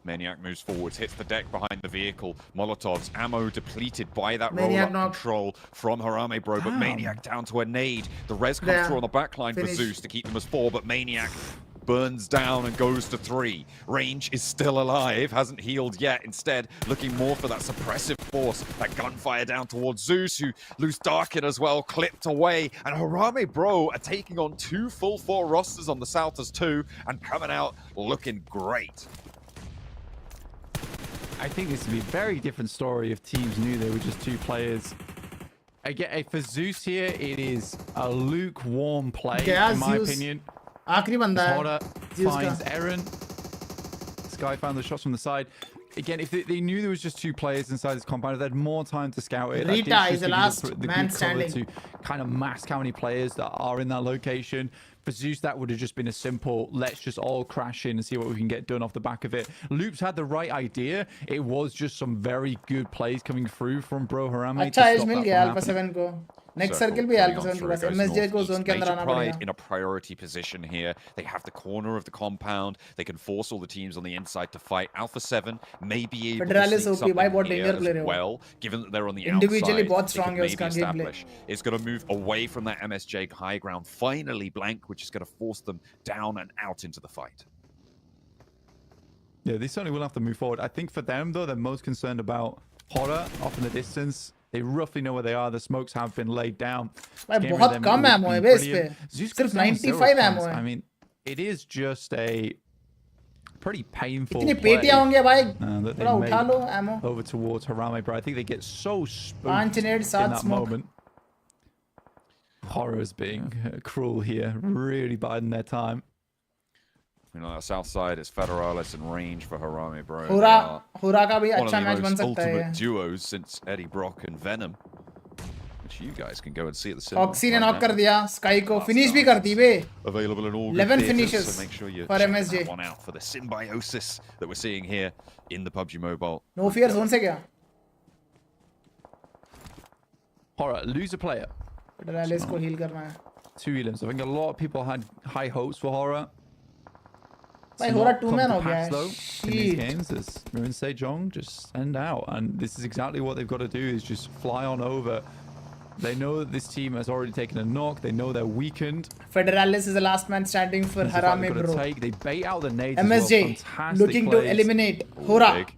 Maniac moves forwards, hits the deck behind the vehicle. Molotovs, ammo depleted by that Maniac roll-up knock. control from Harame, bro. But Damn. Maniac down to a nade. The res comes Yeah. through on the backline Finish. for Zeus to keep them as 4, but Maniac burns down and goes to 3. Range is still alive, hasn't healed yet. Instead, looking more for that suppressive force, that gunfire down towards Zeus, who lose Darkin as well, clipped away. And Harame, bro, are taking on 2 full 4 rosters on the south as 2, and coming out looking great. I think this would be a very different story if teams knew they were just 2 players. Again, for Zeus here, it is a lukewarm play, Yeah, in my Zeus. opinion. आखिरी बंदा है. Potter Zeus finds का. Eren. Sky found the shots from the side. Again, if they knew there was just 2 players inside this compound, they had more time to scout it. That did Rita just is the give you last the man good cover standing. to kind of mask how many players that are in that location. For Zeus, that would have just been a simple, let's just all crash in and see what we can get done off the back of it. Loops had the right idea. It was just some very good plays coming through from Bro Harame. अच्छा to एज stop मिल that गया from Alpha happening. 7 को. Next Circle circle भी going Alpha on 7 के through, pass it है. goes MSJ को northeast. zone के अंदर Major आना Pride पड़ेगा. in a priority position here. They have the corner of the compound. They can force all the teams on the inside to fight. Alpha 7 may be able Federalis to OP, sneak भाई something बहुत here danger as player है वो. well, given that they're on the Individually outside. बहुत They strong could है maybe उसका gameplay. establish. It's going to move away from that MSJ high ground, finally blank, which is going to force them down and out into the fight. Yeah, they certainly will have to move forward. I think for them, though, they're most concerned about Horror off in the distance. They roughly know where they are. The smokes have been laid down. भाई Scaring बहुत them come would ammo be है बे इस brilliant. पे. Zeus सिर्फ goes down with 0 95 ammo points. है. I mean, it is just a pretty painful इतनी play पेटियां होंगे भाई. that they थोड़ा उठा लो made ammo. over towards Harame, but I think they get so spooked 5 nade, in 7 that smoke. moment. Horror's being cruel here, really biding their time. You know, south side is Federales and range for Harame, bro. Hura का भी One of अच्छा the match बन most सकता है ultimate duos since Eddie Brock and Venom, which you guys can go and see at the cinema. Oxy ने right knock now. कर दिया, Sky को finish भी कर दी बे. Available in all 11 theaters, finishes so make sure you for check MSJ. that one out for the symbiosis that we're seeing here in the PUBG Mobile. No fear zone से क्या? Horror, lose a player. Federales को heal करना है. 2 elims. I think a lot of people had high hopes for Horror. भाई It's Hura not 2 come man to हो गया pass, है. though, in these Shit. games as Mirren Sejong just send out, and this is exactly what they've got to do, is just fly on over. They know that this team has already taken a knock. They know they're weakened. Federales is the last man standing for This is the fight Harame, they've got to bro. take. They bait out the nades MSJ as well. Fantastic looking to plays. eliminate Ooh, Hura. big.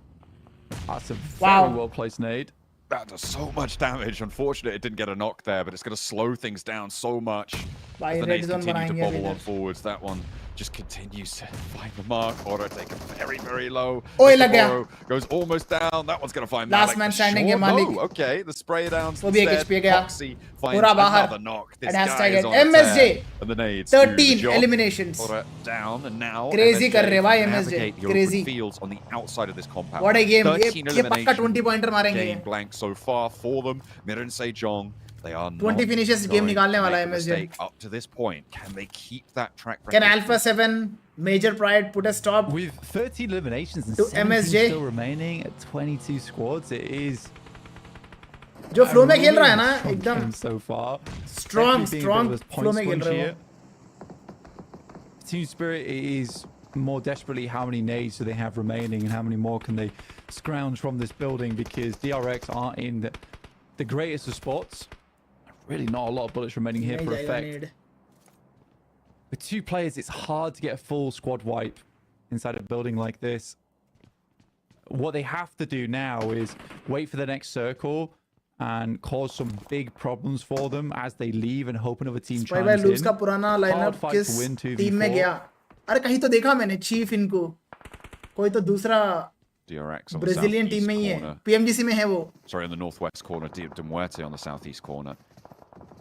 That's a Wow. very well placed nade. That does so much damage. Unfortunately, it didn't get a knock there, but it's going to slow things down so much. By As the red nades zone continue to बनाएंगे bobble अभी on forwards. That one just continues to find the mark. Aura take a very, very low. ओए Mr. लग गया. Oro goes almost down. That one's going to find Last Malik man for standing sure. है Malik. No, okay, the spray downs वो भी एक instead. HP गया. Foxy finds Hura बाहर. another knock. This It guy has taken is on a MSJ. tear. And the nades do the 13 job. eliminations. Aura down, and now Crazy MSJ कर रहे भाई can MSJ. navigate the Crazy. open fields on the outside of this compound. What a game. ये 13 पक्का elimination 20 pointer मारेंगे game ये. blank so far for them. Mirren Sejong, they are 20 not finishes game going निकालने to वाला make है a MSJ. mistake up to this point. Can they keep that track record? Can Alpha 7 Major Pride put a stop? With 13 eliminations and To 17 MSJ. still remaining at 22 squads, it is जो a flow में खेल रहा है really ना strong एकदम game so far. strong Definitely being a bit of a flow point में खेल sponge रहे here. हो. Team Spirit is more desperately how many nades do they have remaining and how many more can they scrounge from this building, because DRX aren't in the greatest of spots. Really not a lot of bullets remaining here नहीं for जाएगा effect. need. With 2 players, it's hard to get a full squad wipe inside a building like this. What they have to do now is wait for the next circle and cause some big problems for them as they leave and hope another team Spy by chimes Loops in. का पुराना lineup fight to किस win 2v4. Team में गया? अरे कहीं तो देखा मैंने चीफ इनको. कोई तो दूसरा DRX on the Brazilian team southeast में ही है. corner. PMGC में है वो. Sorry, in the northwest corner. De Muerte on the southeast corner.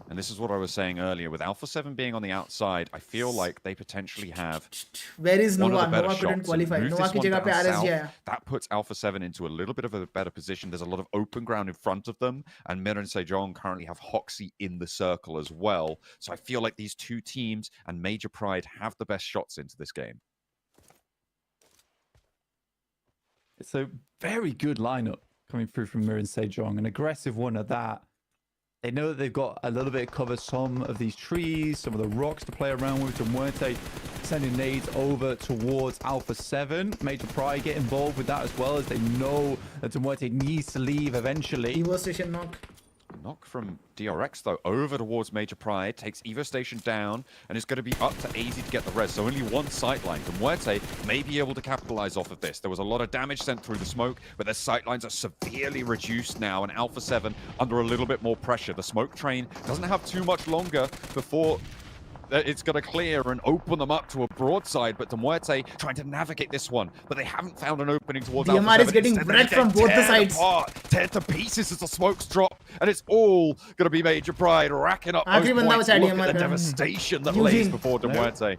And this is what I was saying earlier. With Alpha 7 being on the outside, I feel like they potentially have Where is one Nova? of the better Nova couldn't shots. qualify. Move Nova this की one जगह पे down RSG south. आया. That puts Alpha 7 into a little bit of a better position. There's a lot of open ground in front of them, and Mirren Sejong currently have Hoxie in the circle as well. So I feel like these two teams and Major Pride have the best shots into this game. It's a very good lineup coming through from Mirren Sejong, an aggressive one at that. They know that they've got a little bit of cover, some of these trees, some of the rocks to play around with. Muerte sending nades over towards Alpha 7. Major Pride get involved with that as well, as they know that Muerte needs to leave eventually. Evo Station knock. Knock from DRX, though, over towards Major Pride, takes Evo Station down, and it's going to be up to AZ to get the res. So only one sightline. And Muerte may be able to capitalize off of this. There was a lot of damage sent through the smoke, but their sightlines are severely reduced now, and Alpha 7 under a little bit more pressure. The smoke train doesn't have too much longer before it's going to clear and open them up to a broadside, but Muerte trying to navigate this one, but they haven't found an opening towards DMR Alpha 7. is getting Instead, wrecked they from get both the teared sides. apart, teared to pieces as the smokes drop, and it's all going to be Major Pride racking up those आखिरी बंदा points. बचा Look DMR at the का. devastation that Eugene. lays before Muerte.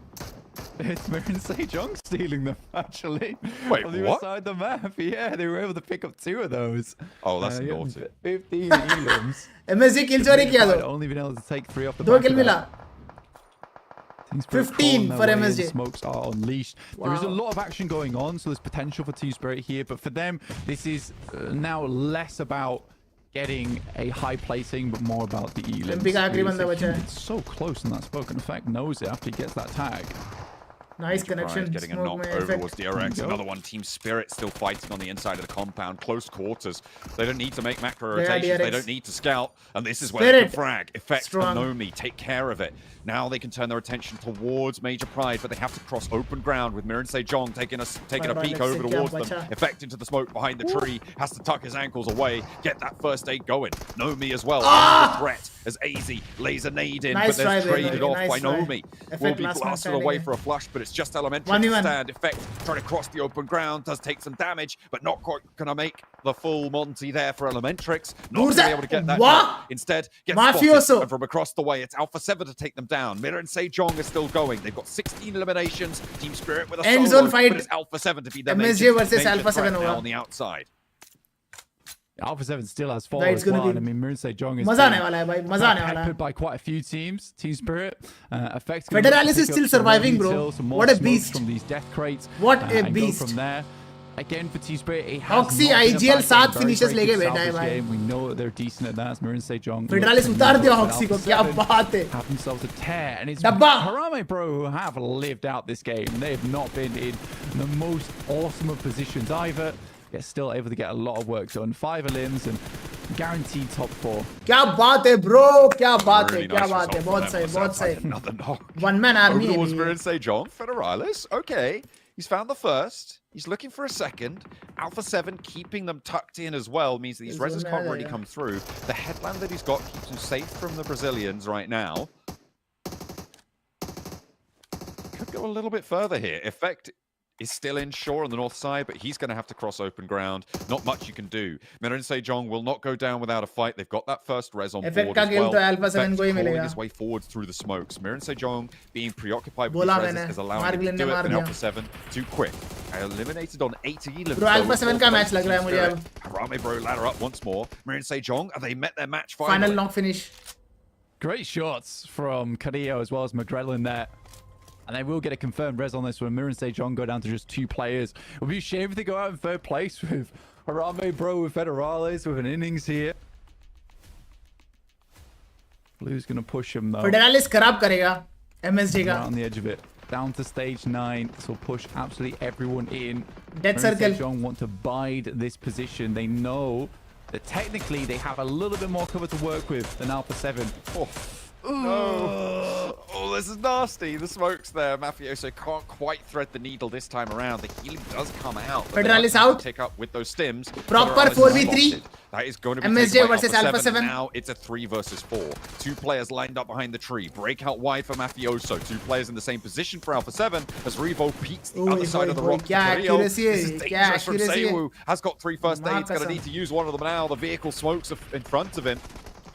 It's Mirren Sejong stealing them, actually. Wait, on the what? other side of the map. Yeah, they were able to pick up 2 of those. Oh, that's yeah, naughty. 15 elims. MSG kill चोरी किया Pride तो. only been able to take 3 off the 2 back kill of that. मिला. Team Spirit 15 crawling for their way in, MSG. Smokes are unleashed. There is a Wow. lot of action going on, so there's potential for Team Spirit here. But for them, this is now less about getting a high placing, but more about the elims. MP का आखिरी बंदा बचा है. It's so close, and that spoken effect knows it after he gets that tag. Nice Pride connection. getting a Smoke knock में over effect. towards DRX. Another one, Team Spirit still fighting on the inside of the compound. Close quarters. They don't need to make macro Yeah, rotations. They DRX. don't need to scout. And this is where they can Spirit. frag. Effect Strong. Anomi. Take care of it. Now they can turn their attention towards Major Pride, but they have to cross open ground with Mirren Sejong taking a peek over towards them. Effect into the smoke behind the tree. Has to tuck his ankles away. Get that first aid going. Nomi as well. The threat as AZ lays a nade in, Nice but try they're there, traded Nomi. off by Nice try. Nomi. Will Effect be last man blasted away standing. for a flush, but it's It's just Elementrix 1v1. stand. Effect trying to cross the open ground, does take some damage, but not quite gonna make the full Monty there for Elementrix. Not gonna be able to get that. What? Instead, gets Mafioso. spotted, and from across the way, it's Alpha 7 to take them down. Mirror and Sejong are still going. They've got 16 eliminations. Team Spirit with a End solo, zone fight. but it's Alpha 7 to be the MSJ versus major Alpha 7 threat now over. on the outside. Alpha 7 still has four Right, it's as gonna well. be- And I mean, Mirror Sejong is मजा आने वाला है भाई, मजा आने वाला है. peppered by quite a few teams. Team Spirit. Effects Federalis is still surviving, bro. What a beast. From these death crates. What a and go beast. from there. Again, for Team Spirit, it has Oxy not been a IGL bad 7 game. Very, finishes very लेके good बैठा है salvage भाई. game. We know that they're decent at that. Mirror and Sejong. Federalis उतार दिया Oxy को, क्या बात है. Have themselves a tear, and it's Dabba. Harame Bro who have lived out this game. They have not been in the most awesome of positions either. Yet still able to get a lot of work done. 5 elims and guaranteed top 4. क्या बात है bro, क्या बात है, Really क्या nice बात है, result बहुत for सही, them. बहुत Sounds like सही. another knock. One man army. Over towards है Mirror ये. and Sejong. Federalis, okay. He's found the first. He's looking for a second. Alpha 7 keeping them tucked in as well means that these reses can't really come through. The headland that he's got keeps him safe from the Brazilians right now. Could go a little bit further here. Effect is still in shore on the north side, but he's going to have to cross open ground. Not much you can do. Mirror and Sejong will not go down without a fight. They've got that first res on Effect board का as kill well. तो Alpha 7 Effect को ही crawling मिलेगा. his way forwards through the smokes. Mirror and Sejong being preoccupied with बोला his मैंने, reses is allowing मार him भी to लेने do it, मार and दिया. Alpha 7 too quick. Eliminated on 80. Bro, Alpha 7 का match लग रहा है मुझे अब. Harame Bro ladder up once more. Mirror and Sejong, have they met their match Final finally? knock finish. Great shots from Carrillo as well as McGrellin there. And they will get a confirmed res on this one. Mirror and Sejong go down to just 2 players. It would be a shame if they go out in 3rd place with Harame Bro with Federales with an innings here. Blue's going to push him though. Federalis खराब करेगा MSJ Right का. on the edge of it. Down to stage 9. This will push absolutely everyone in. Death Mirror and circle. Sejong want to bide this position. They know that technically they have a little bit more cover to work with than Alpha 7. Oh. No. Oh, this is nasty. The smoke's there. Mafioso can't quite thread the needle this time around. The healing does come out. but they Federalis have to out. Tick up with those stims. Proper Federalis is 4v3. spotted. That is going to be MSJ taken by versus Alpha 7. Now it's a 3 versus 4. 2 players lined up behind the tree. Breakout wide for Mafioso. 2 players in the same position for Alpha 7 as Revo peeks the other side of the rock. क्या Carrillo. accuracy This है, is क्या dangerous from accuracy है. Seiwu. Has got 3 first माँ aids. Going to कसम. need to use one of them now. The vehicle smokes in front of him.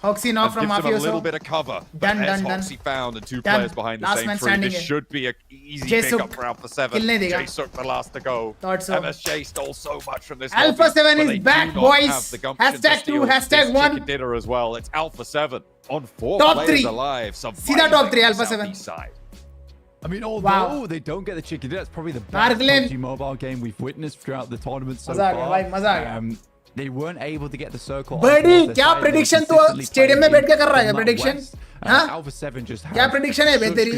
Hoxie knock from Gives him a little Mafioso. bit of cover. But Done, there's done, Hoxie found and 2 Done. players behind the Last same man tree. standing This है. should be an easy Jesuk pickup for Alpha 7. kill नहीं देगा. Jesuk the last to go. Thought so. MSJ stole so much from this Alpha lobby, 7 but is they do back, not boys. have the gumption to Hashtag 2, steal hashtag this 1. chicken dinner as well. It's Alpha 7 on 4 Top players 3. alive. सीधा top 3 Alpha 7. Southeast side. I mean, although Wow. they don't get the chicken dinner, that's probably the best Marglin. PUBG Mobile game we've witnessed throughout the tournament so मजा आ far. गया भाई, मजा आ गया. They weren't able to get the circle. बड़ी क्या prediction तू stadium में बैठ के कर रहा है क्या prediction? हाँ? Alpha 7 just क्या prediction है बे तेरी?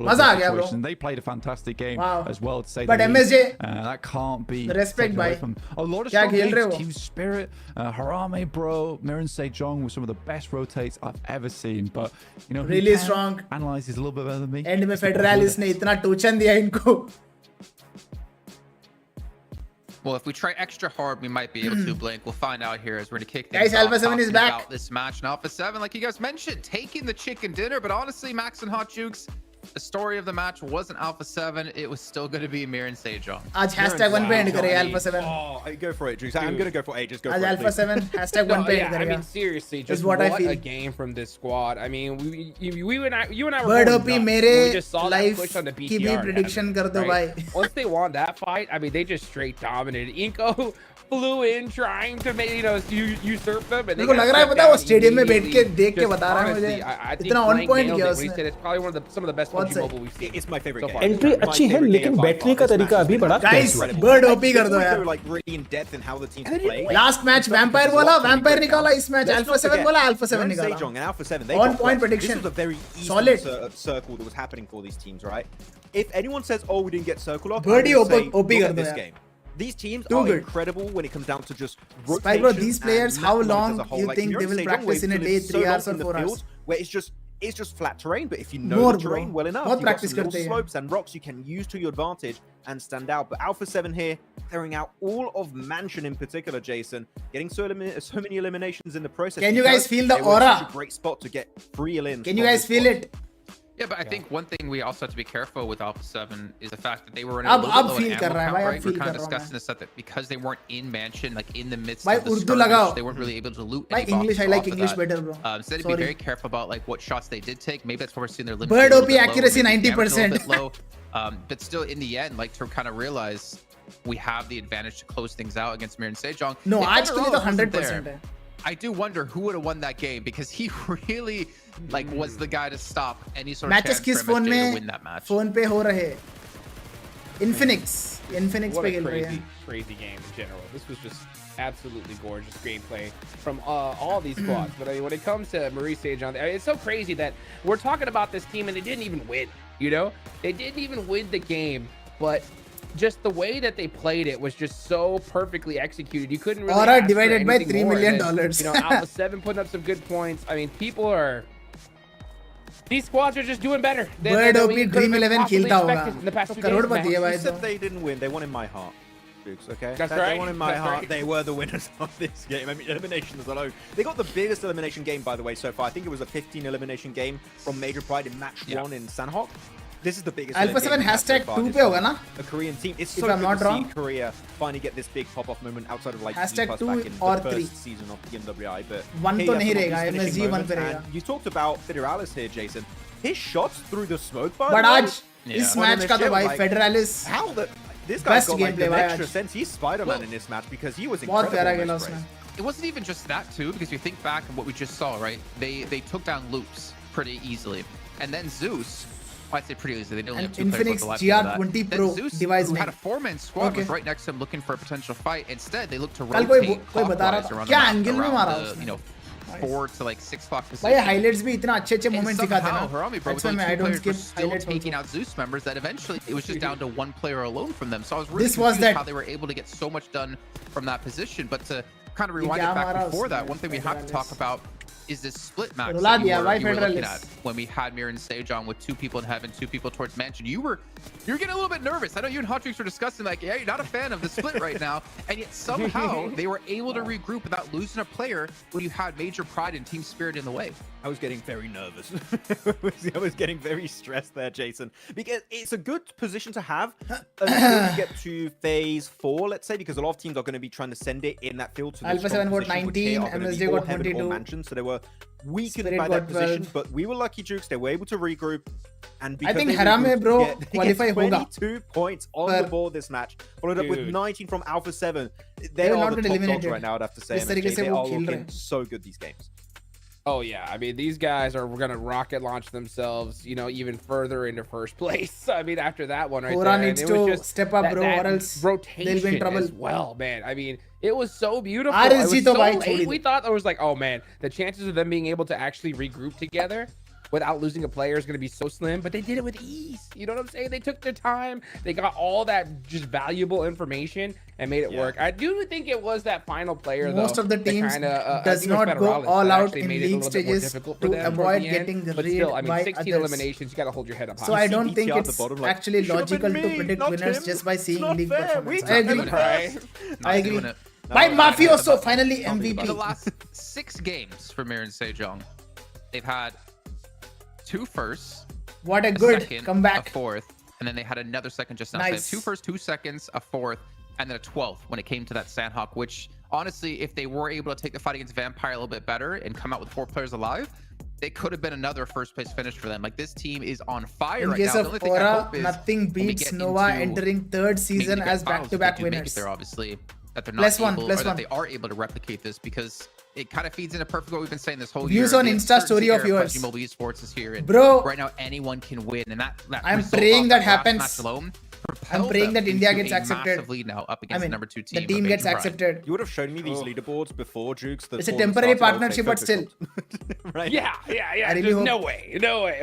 मजा आ गया bro. They played a fantastic game Wow. as well to say But the least. MSJ, That can't be respect taken away भाई. from a lot of क्या strong खेल रहे games. हो? Team Spirit, Harame Bro, Mirror and Sejong were some of the best rotates I've ever seen. But you know, who Really can strong. analyze is a little bit better than me. End में Federalis ने इतना टोचन दिया इनको. Well, if we try extra hard, we might be able to, Blink. We'll find out here as we're going to kick Guys, things off. Alpha 7 is talking back. About this match. And Alpha 7, like you guys mentioned, taking the chicken dinner. But honestly, Max and Hot Jukes, the story of the match wasn't Alpha 7. It was still going to be Mirror and Sejong. आज hashtag 1 पे end करे Alpha 7. Oh, go for it, Juice. I'm going to go for A. Just go आज for it, Alpha please. 7 hashtag 1 पे yeah, end I करेगा. mean, seriously, Is just what what I feel. a game from this squad. I mean, you and I were Bird going OP nuts. मेरे We just saw that life push on the की BTR भी and prediction कर दो right? भाई. Once they won that fight, I mean, they just straight dominated. Inko flew in trying to make, usurp them. And मेरे को लग रहा है पता है वो stadium में बैठ के देख के बता रहा है मुझे. इतना on point किया उसने. It's probably some of the best PUBG Mobile we've seen. It's my favorite so game. far. Entry अच्छी है लेकिन बैटरी का तरीका अभी बड़ा Guys, कैजुअल है. bird OP कर दो यार. Like really in depth in how the teams play. Last match Vampire बोला, Vampire निकाला. इस match Let's Alpha not 7 forget, बोला, Alpha 7 Mirror and निकाला. Sejong and Alpha 7, they On got point clutch. prediction. This was a very easy Solid. circle that was happening for these teams, right? If anyone says, "Oh, we didn't get circle lock," Birdie I'm gonna say, OP look कर at दो this यार. game. These teams Too are good. incredible when it comes down to just Spike rotation. bro, these players, and how map long as a whole. you Like, think Mirror they and will Sejong, practice in a we've day, lived 3 so hours long or in the 4 hours? field where it's just flat terrain, but if you know More, the terrain bro. well enough, बहुत you've got practice some little करते हैं. slopes and rocks you can use to your advantage and stand out. But Alpha 7 here, clearing out all of Mansion in particular, Jason, getting so many eliminations in the process. Can you guys because feel the they were in aura? such a great spot to get free elims. Can you from guys this feel squad. it? Yeah, but I think one thing we also have to be careful with Alpha 7 is the fact that they were running अब a little अब bit low feel on कर ammo रहा है count, भाई, अब right? We're feel kind of कर रहा हूँ discussing this stuff that because they weren't in Mansion, like in the midst भाई of the उर्दू skirmish, लगाओ they weren't really able to loot भाई any boxes English I like off of English that. better bro So they had to be sorry very careful about like what shots they did take. Maybe that's why we're seeing their limits Bird a little OP bit low, accuracy maybe damage a 90%. little bit low. But still, in the end, like to kind of realize we have the advantage to close things out against Mir and Sejong. no If आज के लिए तो Vanderala wasn't 100% there, है I do wonder who would have won that game because he really like was the guy to stop any sort of matches chance किस for phone MSJ to में win that match. Phone पे हो रहे Infinix What पे a खेल रहे हैं crazy game in general. This was just absolutely gorgeous gameplay from all these squads. But I mean, when it comes to Maurice Sejong, it's so crazy that we're talking about this team and they didn't even win. You know, they didn't even win the game, but just the way that they played it was just so perfectly executed. You couldn't really Aura ask for divided by anything $3 more. million. And then, you know, Alpha 7 putting up some good points. I mean, people are. These squads are just doing better. Bird than OP we could Dream have 11 possibly खेलता होगा expected in the past तो 2 days, करोड़पति है man. भाई You तो said they didn't win. They won in my heart, Dukes, okay? That's They right. won in my That's heart. right. They were the winners of this game. I mean, eliminations alone. They got the biggest elimination game, by the way, so far. I think it was a 15 elimination game from Major Pride in match 1 in Sanhok. This is the biggest. Alpha 7 hashtag 2 पे होगा ना A Korean team. It's If so I'm good not to wrong. see Korea finally get this big pop-off moment outside of like Hashtag E+ 2 back in or the 3. first season of the MWI. But 1 here तो you नहीं have some of रहेगा these finishing MSG 1 moments, पे रहेगा and you talked about Federalis here, Jason. His shots through the smoke, by but the way, आज इस on match का तो MSG, भाई like, Federalis how the this guy's Best got like gameplay an भाई extra आज sense. He's Spider-Man in this match because he was बहुत incredible. प्यारा in खेला this उसने race. It wasn't even just that too, because if you think back on what we just saw, right? They took down Loops pretty easily, and then Zeus. Well, I'd say pretty easily. They only And have 2 players Infinix with the left of that. GR20 Then Pro Zeus, device who में had a 4-man squad, Okay. was right next to him looking for a potential fight. Instead, they looked to कल rotate कोई बता रहा clockwise था around क्या the map, angle में around मारा the, उसने you know, 4 to like 6 clock भाई position. हाइलाइट्स भी इतना अच्छे अच्छे And मोमेंट्स दिखाते हैं somehow, ना Harami, bro, that's with why only I 2 don't players were skip still highlights taking also out Zeus members that eventually it was just down to 1 player alone from them. So I was really This was confused that- how they were able to get so much done from that position. But to kind of ये rewind क्या it back मारा before that, उसने one thing we have to talk Federalis? about is this split match रुला that you दिया were, भाई you were looking Federalis. at when we had Mir and Sejong with 2 people in heaven, 2 people towards mansion. You're getting a little bit nervous. I know you and Hotrix were discussing like, yeah, you're not a fan of the split right now, and yet somehow they were able to regroup without losing a player when you had Major Pride and Team Spirit in the way. I was getting very nervous. I was getting very stressed there, Jason, because it's a good position to have until you get to phase 4, let's say, because a lot of teams are going to be trying to send it in that field to the Alpha strong 7 got position, which 19, here are gonna be MSJ all got heaven or 22. mansion, so they were weakened Spirit by got that position, 12. but we were lucky, Jukes. They were able to regroup, and I because think they Harame, regrouped, bro, they qualify get होगा 22 points on पर- the board this match, followed up with Dude. 19 from Alpha 7. They They will are not the get top dogs eliminated. right now, I'd have to say. जिस तरीके MSJ. से They वो are खेल रहे looking हैं so good these games. Oh yeah, I mean these guys are gonna rocket launch themselves, you know, even further into first place. I mean after that one right Hora there, needs and it was to just step up, that, bro, that or else rotation they'll be in trouble. as well, man. I mean it was so beautiful. RSG It was तो so भाई late. छोड़ ही दो। We thought it was like, oh man, the chances of them being able to actually regroup together without losing a player is going to be so slim, but they did it with ease. You know what I'm saying? They took their time. They got all that just valuable information and made it work. I do think it was that final player, Most though, of the that teams kinda, does I think it was not go Federalis all that out actually in made it a league little bit more stages difficult to for them avoid towards the end. getting But read still, I mean, by 16 others. eliminations, you got to hold your head up high. So I don't BTR think at the it's bottom, like, actually "It should have logical been to me, predict not winners him. just by It's seeing not league fair. We performance. took I agree. him Right? Not I agree. doing it. By Mafioso, finally The MVP. last 6 games for Mir and Sejong, they've had 2 firsts, What a a good second, a comeback. 4th, and then they had another second just now. So they have Nice. 2 firsts, 2 seconds, a 4th, and then a 12th when it came to that Sandhawk, which honestly, if they were able to take the fight against Vampire a little bit better and come out with 4 players alive, it could have been another first place finish for them. Like this team is on fire In right case now. of The only thing I Aura, hope is nothing when we beats get Nova into entering third maybe season the grand as finals, back-to-back if they do make it winners. there, obviously, that they're not Plus one, able, plus or that one. they are able to replicate this, because it kind of feeds into perfect what we've been saying this whole Views year. on The Insta story uncertainty of era yours. PUBG Mobile Esports is here, and Bro, right now anyone can win, and that I'm result praying off that last happens. match alone I'm propelled praying them that India into gets a accepted. massive lead now up I against mean, the number 2 the team. team of gets Major Pride. accepted. You would have shown me these leaderboards before, Jukes. It's a temporary partnership, but still. Right? Yeah. I really There's hope- no way.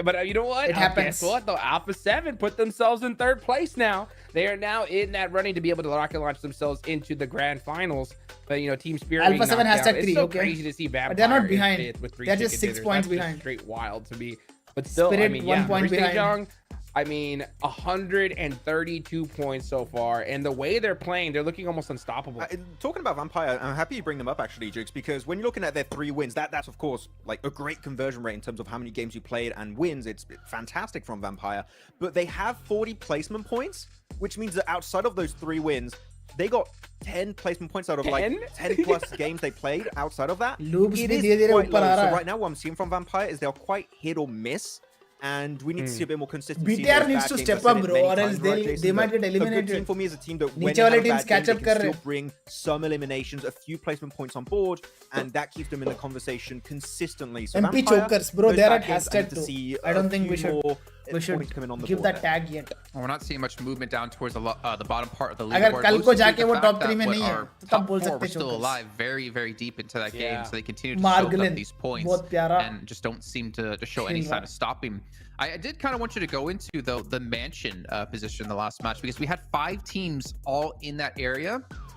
But you know what? It happens. Guess what? The Alpha 7 put themselves in 3rd place now. They are now in that running to be able to rocket launch themselves into the grand finals. But you know, Team Spirit. Alpha being 7 knocked has out. tag It's 3, so okay? crazy to see Vampire. But they're not in behind. 5th with 3 They're just chicken 6 dinners. points That's just behind. straight wild to me. But still, Spirit I mean, 1 yeah, point Maurice behind. Sejong, I mean, 132 points so far, and the way they're playing, they're looking almost unstoppable. Talking about Vampire, I'm happy you bring them up actually, Jukes, because when you're looking at their 3 wins, that's of course like a great conversion rate in terms of how many games you played and wins. It's fantastic from Vampire, but they have 40 placement points, which means that outside of those 3 wins, they got 10 placement points out of like 10 plus games they played. Outside of that, it is quite low. So right now, what I'm seeing from Vampire is they're quite hit or miss. And we need to see a bit more consistency. BTR needs to step up, bro, or else they might get eliminated. A good team for me is a team that when नीचे वाले they have a teams bad catch game, up they can कर रहे still bring some eliminations, a few placement points on board, and that keeps them in the conversation consistently. So MP Vampire, chokers, bro, those they're bad at games, I need to #2. see I don't a think we few should more we should points coming on the give board that there. tag yet. We're not seeing much movement down towards the bottom part of the leaderboard. अगर कल को Mostly जाके the वो fact top that 3 में what नहीं है our तो top तब बोल 4 सकते were still chokers. alive very deep into that game, so they continue to soak Margulin, up these points बहुत प्यारा and just don't seem to show any खेल sign रहा of stopping. I did kind of want you to go into though the mansion position in the last match, because we had 5 teams all in that area,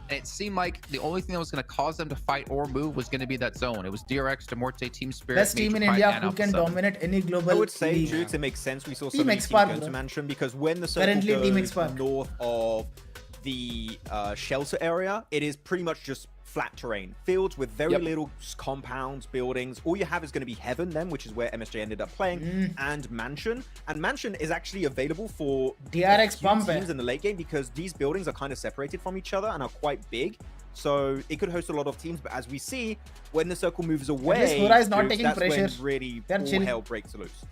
and it seemed like the only thing that was going to cause them to fight or move was going to be that zone. It was DRX, Demorte, Team Spirit, Best team in Major India Pride, who and can Alpha 7. dominate any global I would say, league. Jukes, it makes sense. We saw so Team many teams X-Park, go bro. to Mansion because when the circle Currently, Team goes X-Park. north of the shelter area, it is pretty much just flat terrain, fields with very little compounds, buildings. All you have is going to be Heaven then, which is where MSJ ended up playing, and Mansion. And Mansion is actually available for DRX a few pump teams in the late game because these buildings are kind of separated from each other and are quite big. So it could host a lot of teams, but as we see, when the circle moves away, Hora is not Jukes, taking that's pressure. when really They're all chill. hell breaks loose.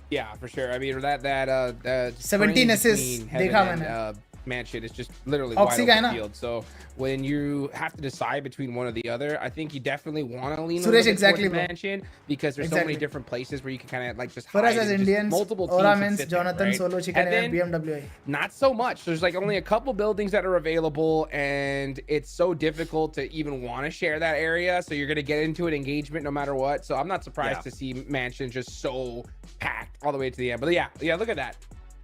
Yeah, for sure. I mean, that 17 assists, देखा मैंने. Mansion is just literally Oxy wide guy open ना? field. So when you have to decide between one or the other, I think you definitely want to lean a Suresh, little bit exactly, towards bro. Mansion because there's so Exactly. many different places where you can kind of like just For hide us as and just Indians, multiple Aura teams means sit there, Jonathan, right? Solo Chicken, and BMW. Not so much. There's like only a couple buildings that are available, and it's so difficult to even want to share that area. So you're gonna get into an engagement no matter what. So I'm not surprised to see Mansion just so packed all the way to the end. But yeah, look at that,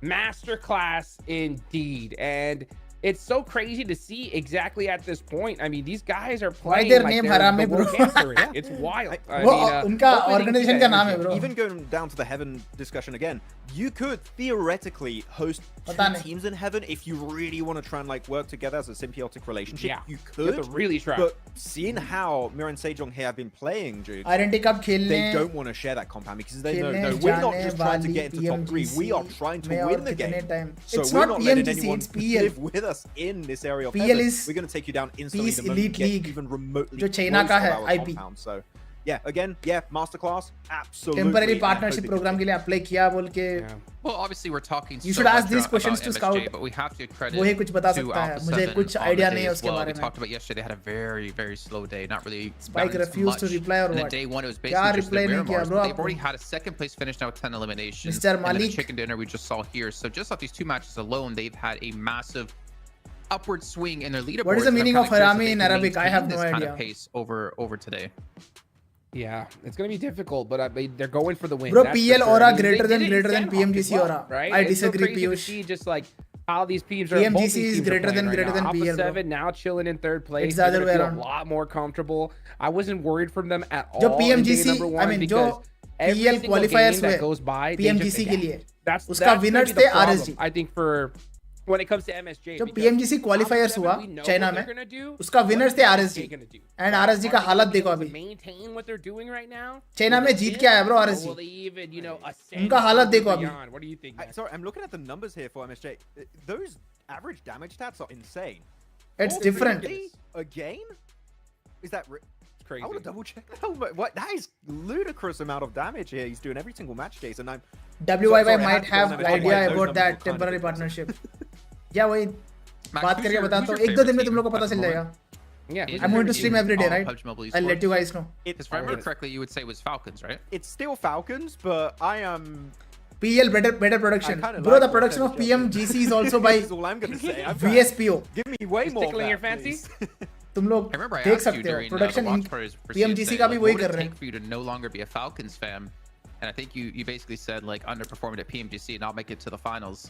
masterclass indeed. And it's so crazy to see exactly at this point. I mean, these guys are playing their like name they're Haram the hai, bro. world champions. It's wild. I वो mean, उनका hopefully they can organization keep का that नाम है, energy. bro. Even going down to the Heaven discussion again, you could theoretically host पता 2 नहीं. teams in Heaven if you really want to try and like work together as a symbiotic relationship. Yeah, you you have could. to really try. But seeing how Mira and Sejong here have been playing, dude, Identity Cup खेलने they don't want to share that compound because they know, खेलने no, we're not जाने just trying to वाली get into top 3. We are trying to में win और the कितने game. time. So It's we're not not letting PMGC, anyone it's PL. live with us in this area of PL Heaven. is We're going to take you down instantly Peace the moment you Elite get League, even remotely जो China close का to है, our IP. compound. So yeah, again, masterclass, absolutely. Temporary and partnership hoping programme के लिए apply किया बोल के Well, obviously we're talking. You so should ask much these about questions to MSJ, Scout. but we have to credit वो ही कुछ बता to सकता है. Alpha मुझे 7 कुछ on idea the नहीं day है as उसके well. बारे We में. talked about yesterday. They had a very slow day. Not really. Spike bounced refused to much. reply or And then what? day 1, it was क्या basically just the reply नहीं किया Miramars. bro But they've आपको? already had a second place finish now with 10 eliminations. Mr. And then the Malik. chicken dinner we just saw here. So just off these 2 matches alone, they've had a massive upward swing in their leaderboard. What is the meaning of Harami in Arabic? I have no Kind idea. of pace over today. Yeah, it's gonna be difficult, but they're going for the win. Bro, that's for PL sure. aura I mean, greater they than did it in PMGC Sandhawk as well, aura. right? I It's so disagree, crazy to Piyush. see just like how these teams are. both PMGC these is teams are greater playing than- right greater now. than Alpha PL, bro. 7 now chilling in 3rd place. It's the They're other gonna way feel around. a lot more comfortable. I wasn't worried from them at all. जो in day PMGC number one I mean because जो every PL single qualifiers game that हुए goes by, they PMGC just के adapt. लिए That's उसका gonna be winners the थे problem, RSG. I think for when it comes to MSJ. जो because PMGC qualifiers Alpha 7, हुआ we know China what में they're gonna do, उसका what winners is थे MSJ RSG gonna do? and RSG का हालत देखो Are अभी they maintain what they're doing right now? China Will में they जीत win? के आया bro Or RSG will they even, ascend उनका हालत further देखो अभी beyond? What do you think, Max? Sorry, I'm looking at the numbers here for MSJ. Those average damage stats are insane. it's different 450 a game? Is that It's crazy. I want to double check that. But what? That is ludicrous amount of damage here. He's doing every single match, Jason. I'm WYY sorry, I might had to go have on MSJ. idea Those about numbers that were kind of temporary ridiculous. partnership या वही Max, बात who's करके your- बताता who's हूँ your 1-2 दिन में favorite तुम लोग को team पता at चल the जाएगा moment? Yeah, Is I'm it going to in stream every day all right PUBG Mobile I'll let esports? you guys know If I remember correctly, you would say it was Falcons, right? It's still Falcons, but I am. PL better production I kinda bro like the what production of Seth Jones PMGC is also by That's all I'm gonna say. VSPO Give me way Just more. tickling of your that, fancy? please. तुम लोग I remember I देख asked you सकते हो during production the watch Inc. parties for PMGC CSA, का भी like, वही what कर would it रहे take for you to no longer be a Falcons fan? And I think you basically said like underperformed at PMGC, not make it to the finals.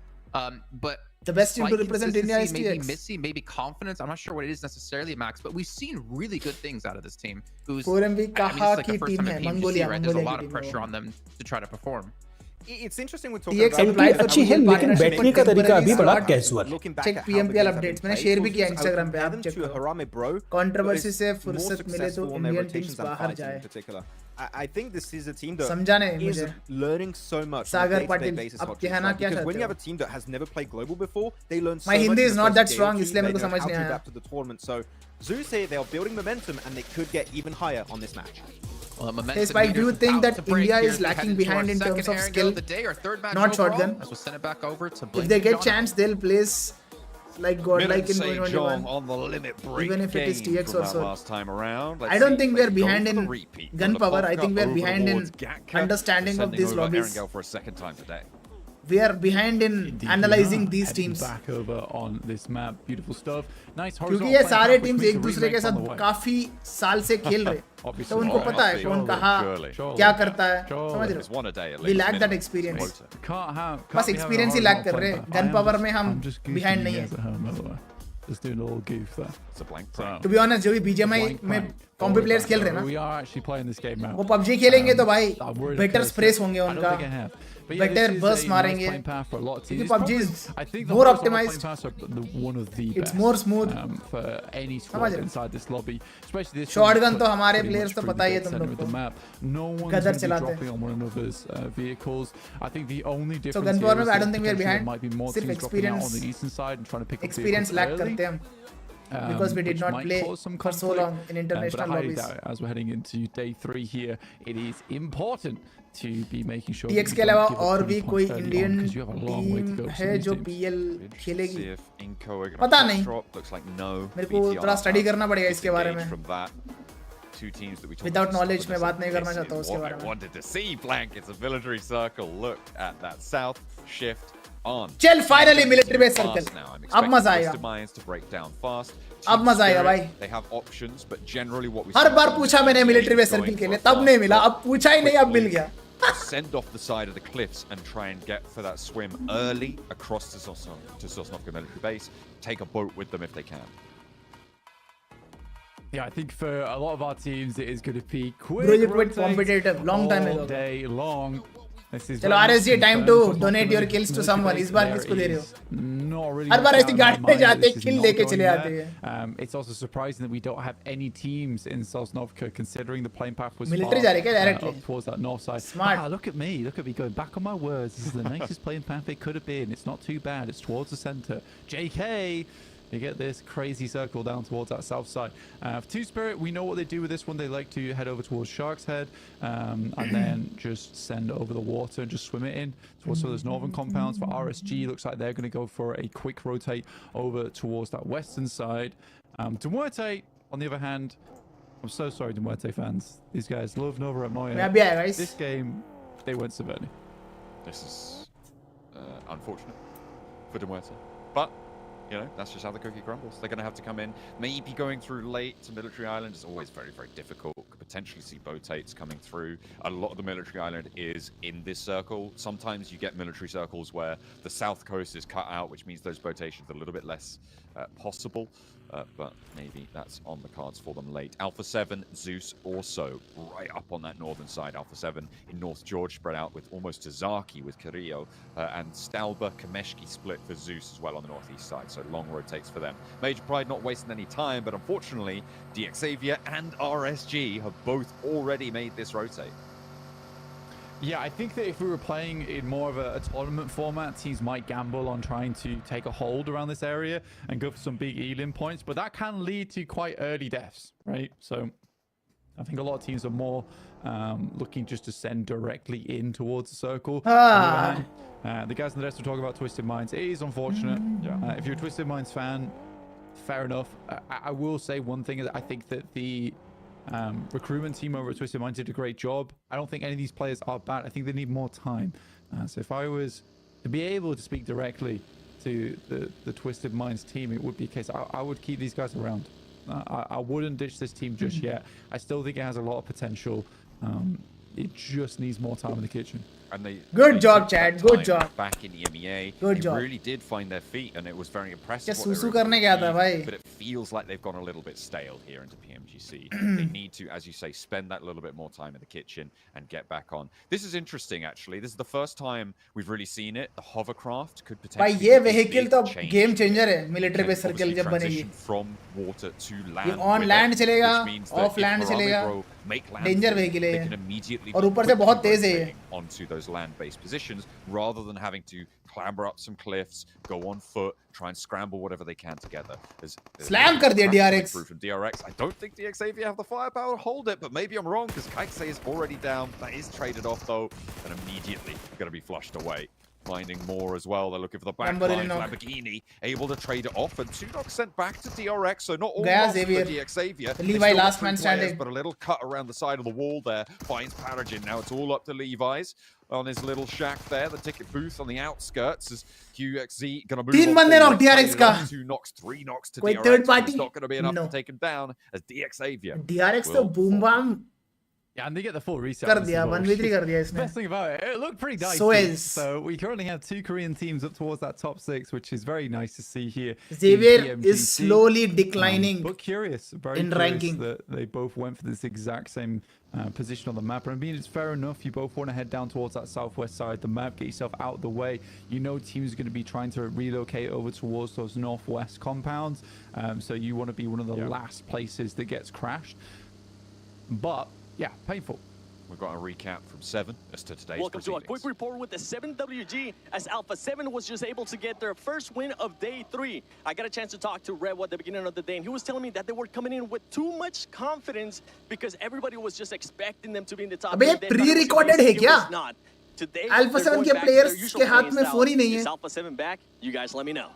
But The best team to slight represent India is consistency, maybe TX. missing, maybe confidence. I'm not sure what it is necessarily, Max, but we've seen really good things out of this team. Who's 4MB I mean, कहाँ this is like की the first team time है? in PMGC, Mongolia right? There's a Mongolia lot की of team है pressure वो. on them to try to perform. It's interesting we're talking TX about applied for अच्छी है, PMPL लेकिन partnership बैठने with का तरीका अभी temporary बड़ा slot. कैजुअल है. looking back Check at how the PMPL games have been updates. मैंने played, share so भी किया Zeus, I would Instagram पे, compare आप them check to a करो. Harame Bro, Controversy but is से more फुर्सत मिले तो successful on their Indian rotations teams and बाहर fighting जाए. in particular. I think this is a team that समझा नहीं is मुझे. learning so much on a Sagar day-to-day Patil, basis, अब Hotchkiss, कहना right? क्या Because चाहते when you हो? have a team that has never played global before, they learn so My much Hindi in is the not first that day or strong, two, इसलिए they मेरे को know समझ how नहीं to आया. adapt to the tournament. So Zeus here, they are building momentum and they could get even higher on this match. Well, Hey Spike, do you think that India is lacking behind in terms of skill? Not shotgun. We'll send it back over to If they get chance, they'll place like God, like in 2021. on the limit break Even if it is game TX from or that so. last time around. I don't think we we're behind in gunpower. I think we're behind in understanding of these lobbies. For a second time today. We are behind in Indeed, analyzing we are. these Heading teams. back over on this map. Beautiful stuff. Nice क्योंकि horizontal ये play सारे path, which teams means एक a दूसरे के remake on the साथ way. काफी साल से खेल रहे, Obviously, तो उनको पता है कौन कहाँ क्या करता है, समझ There's one a day रहे at हो? We least, lack that minimum. experience. Can't बस be having a experience he lack horizontal कर रहे play हैं. path. Gun power में हम I'm just goofing behind you नहीं guys है. at home, by the way. Just doing a little goof there. It's a blank So, prank. To be honest, जो भी BGMI blank में prank. कॉम्पी players खेल रहे हैं ना, We are actually playing this game now. वो PUBG खेलेंगे तो भाई I'm worried बेटर because स्प्रेस होंगे I don't उनका, think I have. But yeah, better this is burst a nice मारेंगे. playing path for a lot of क्योंकि teams. PUBG Probably- is I think the more horizontal optimized. playing paths are one of the It's best, more smooth. For any समझ squad रहे हो? inside this lobby, especially this Shotgun one, तो हमारे pretty players much तो through पता ही है the तुम center लोग of the को. map. No one's Gadar going to be चलाते हैं. dropping on one another's vehicles. I think the only So difference gun here power is में I that don't think we are potentially there behind. might be more सिर्फ teams dropping out on experience, the eastern side and trying to pick up experience vehicles lack early. करते हैं हम. Because we did which not might play cause some for so conflict, long in international but I highly lobbies. doubt it. As we're heading into day 3 here, it is important to be making sure TX that के you अलावा don't give up और too भी many कोई points early on, Indian 'cause you have a long way to team go for है these जो teams. PL Interested to खेलेगी. see if Inco are gonna पता push नहीं. drop. Looks like no. मेरे को BTR थोड़ा study have करना पड़ेगा इसके बारे में. disengaged from that. Two teams that we talked Without about knowledge stuff मैं on बात this. नहीं करना This चाहता हूँ is उसके what बारे I में. wanted to see, Blank. It's a military circle. Look at that south shift on. चल finally military base Fast circle. now. I'm अब expecting मजा आएगा. Twisted Minds to break down fast. अब Team मजा आएगा Spirit, भाई. They have options, but generally what we her see bar from पूछा मैंने PMGC military is base circle going के लिए, for a तब नहीं fast मिला. drop, अब पूछा ही नहीं, अब मिल quickly गया. send off the side of the cliffs and try and get for that swim early across to Sosnovka military base. Take a boat with them if they can. Yeah, I think for a lot of our teams, it is going to be quick. Bro, you quit rotates competitive long time all ago. day long. This is चलो very RSG, time to confirmed. donate your kills to someone. इस बार किसको दे रहे हो? Not really her bar much ऐसी out गाड़ी of में my mind जाते that this is kill not लेके going चले there. आते हैं. It's also surprising that we don't have any teams in Sosnovka, considering the playing path was Military far, जा रहे क्या directly? up towards that north side. Smart. Look at me going back on my words. This is the nicest playing path it could have been. It's not too bad. It's towards the center. JK. You get this crazy circle down towards that south side. For Two Spirit, we know what they do with this one. They like to head over towards Shark's Head and then just send over the water and just swim it in towards some of those northern compounds. For RSG, looks like they're going to go for a quick rotate over towards that western side. Demuerte, on the other hand, I'm so sorry, Demuerte fans. These guys love Nova at Moya. मैं अभी आया guys. This game, they went severely. This is unfortunate for Demuerte. But, you know, that's just how the cookie crumbles. They're going to have to come in. Maybe going through late to Military Island is always very, very difficult. Could potentially see boatates coming through. A lot of the Military Island is in this circle. Sometimes you get military circles where the south coast is cut out, which means those boatations are a little bit less possible. But maybe that's on the cards for them late. Alpha 7, Zeus also right up on that northern side. Alpha 7 in North George spread out with almost Tazaki with Carrillo and Stalba, Kameshki split for Zeus as well on the northeast side. So long rotates for them. Major Pride not wasting any time, but unfortunately, DXavier and RSG have both already made this rotate. Yeah, I think that if we were playing in more of a tournament format, teams might gamble on trying to take a hold around this area and go for some big Elim points, but that can lead to quite early deaths, right? So I think a lot of teams are more looking just to send directly in towards the circle. The guys in the desk were talking about Twisted Minds. It is unfortunate. If you're a Twisted Minds fan, fair enough. I will say one thing is I think that the recruitment team over at Twisted Minds did a great job. I don't think any of these players are bad. I think they need more time. So if I was to be able to speak directly to the Twisted Minds team, it would be a case I would keep these guys around. I wouldn't ditch this team just yet. I still think it has a lot of potential. it just needs more time in the kitchen. And Good they job, took Chad. that Good time job. Back in EMEA, Good they job. really did find their feet, and it was very impressive. क्या what they were सुसु able to करने गया था achieve, भाई? But it feels like they've gone a little bit stale here into PMGC. They need to, as you say, spend that little bit more time in the kitchen and get back on. This is interesting, actually. This is the first time we've really seen it. The hovercraft could भाई potentially ये be a vehicle big तो change game here. changer है You military can base circle obviously जब बनेगी. transition from water to ये land on with land it, चलेगा, which means that off if land Harame चलेगा. Bro make Danger landfall, vehicle है they ये. can immediately और be ऊपर से quickly बहुत तेज है ये. rotating onto those land-based positions rather than having to clamber up some cliffs, go on foot, try and scramble whatever they can together. There's Slam कर दिया DRX. through from DRX. I don't think DXAV have the firepower to hold it, but maybe I'm wrong because Kaikse is already down. That is traded off though, and immediately going to be flushed away. Finding more as well. They're looking for the back line. Lamborghini able to trade it off, and 2 knocks sent back to DRX. So not all lost for DXAvier. Levi last man standing. But a little cut around the side of the wall there finds Paragin. Now it's all up to Levi's on his little shack there. The ticket booth on the outskirts is QXZ going to move. 3 बंदे knock DRX का. 2 knocks, 3 knocks to कोई DRX. third party? It's not going to be enough No. to take him down as DXAvier. DRX तो boom bam Yeah, and they get the full reset. कर दिया 1v3 कर दिया इसने. Best thing about it, it looked pretty nice. So we currently have 2 Korean teams up towards that top 6, which is very nice to see here. Xavier is slowly declining but curious, very in curious ranking. that they both went for this exact same position on the map. And I mean, it's fair enough. You both want to head down towards that southwest side of the map, get yourself out of the way. You know teams are going to be trying to relocate over towards those northwest compounds. So you want to be one of the last places that gets crashed. But yeah, painful. We've got a recap from 7 as to today's Welcome to a quick report with the 7WG as Alpha 7 was just able to get their first win of day 3. I got a chance to talk to Revo at the beginning of the day, and he was telling me that they were coming in with too much confidence because everybody was just expecting them to be in the top. अबे ये pre-recorded है क्या? Today, Alpha 7 के players के हाथ में phone ही नहीं है. Is Alpha 7 back? You guys let me know.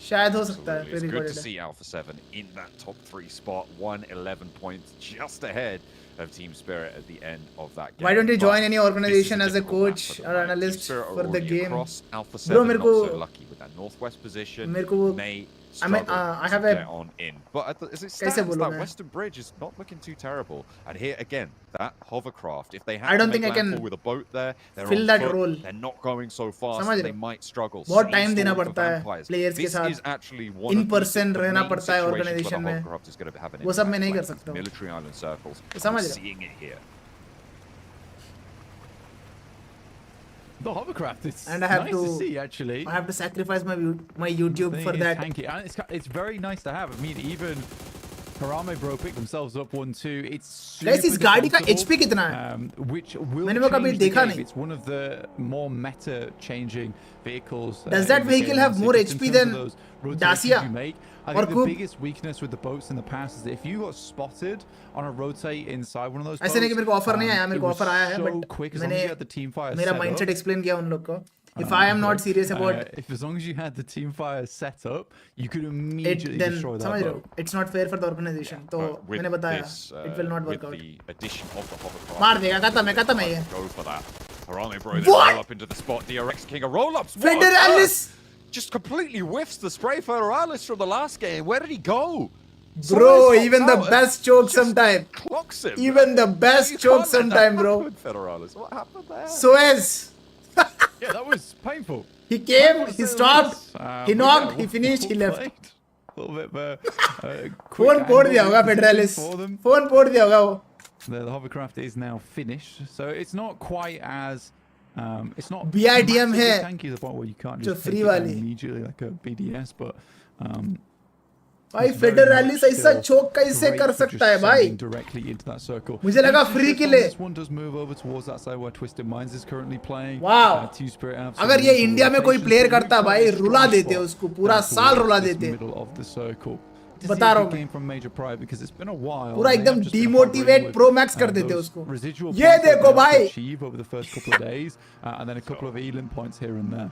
शायद हो सकता है It's good to pre-recorded. see Alpha 7 in that top 3 spot, 111 points just ahead of Team Spirit at the end of that game. Why don't you join But any this organization is as a difficult map coach for them, or right? analyst Team Spirit are for the already game? across Alpha 7, Bro, मेरे not को so lucky with that northwest position. मेरे को वो may I mean, struggle I have to a get on in. But as it कैसे stands, बोलूं that मैं? western bridge is not looking too terrible. And here again, that hovercraft, if they have I don't to make think I can landfall with a boat there, they're fill on that foot, role. they're not going so fast, समझ they रहे हो? might struggle. बहुत time Snowstorm देना for पड़ता है vampires. players के This साथ. is actually one In of person the रहना main पड़ता है situations where organization the में. hovercraft is going to have an वो सब मैं impact, नहीं कर like सकता हूँ. military island circles. समझ We're रहे हो? seeing it here. The hovercraft, it's And I have nice to see actually. I have to sacrifice my YouTube Thing for is that. tanky. And it's very nice to have. I mean, even Harame Bro picked themselves up 1-2. It's Guys, इस गाड़ी का defensible, HP कितना है? which will मैंने वो कभी change the देखा game. नहीं. It's one of the more meta changing vehicles. Does that in the vehicle game, have honestly, more just in HP terms of than those rotations Dacia you make. I or think the Coupe? biggest weakness with the boats in the past is that if you got spotted on a rotate inside one of those ऐसे नहीं कि मेरे को offer नहीं आया, मेरे को offer आया है, so but quick, as long मैंने as you had the team fire मेरा set mindset up, explain किया उन लोग को. If I am not serious about if as long as you had the team fire set up, you could it, immediately then destroy that समझ रहे हो? boat. It's not fair for the organization. तो With मैंने बताया, this, it will not with work out. the addition of the hovercraft, मार देगा, खत्म है ये. go for that. Harame Bro, they What? roll up into the spot. DRX King of roll-ups. What on Federalis! earth? Just completely whiffs the spray Federalis from the last game. Where did he go? Bro, Someone even pops the out and best choke just sometime. Clocks him. Even the best You choke can't let that sometime, bro. happen, Federalis. What happened there? Suez. Yeah, that was painful. He came, he stopped, he but knocked, yeah, he finished, he well left. played. A little bit of a phone quick फोड़ दिया angle होगा position फेडरलिस. for them. Phone फोड़ दिया होगा वो. The hovercraft is now finished, so it's not quite as it's not BIDM massively है, tanky to the point where you can't जो just take free it down वाली. immediately like a BDS, but भाई it's very फेडरलिस much ऐसा still चोक कैसे great कर for सकता just है भाई? sending directly into that circle. मुझे लगा free kill है. This one does move over towards that side where Twisted Minds is currently playing. Wow. Two Spirit have अगर some ये useful इंडिया में कोई rotations, player but करता looks like भाई, a strong रुला देते spot उसको, पूरा down साल towards रुला this देते. middle of the circle. बता रहा हूँ game मैं. from Major Pride because it's been a while. पूरा They एकदम have just been demotivate hovering with, Pro Max कर देते those उसको. residual ये points that देखो they have to भाई. achieve over the first couple of days, and then a couple of Elim points here and there.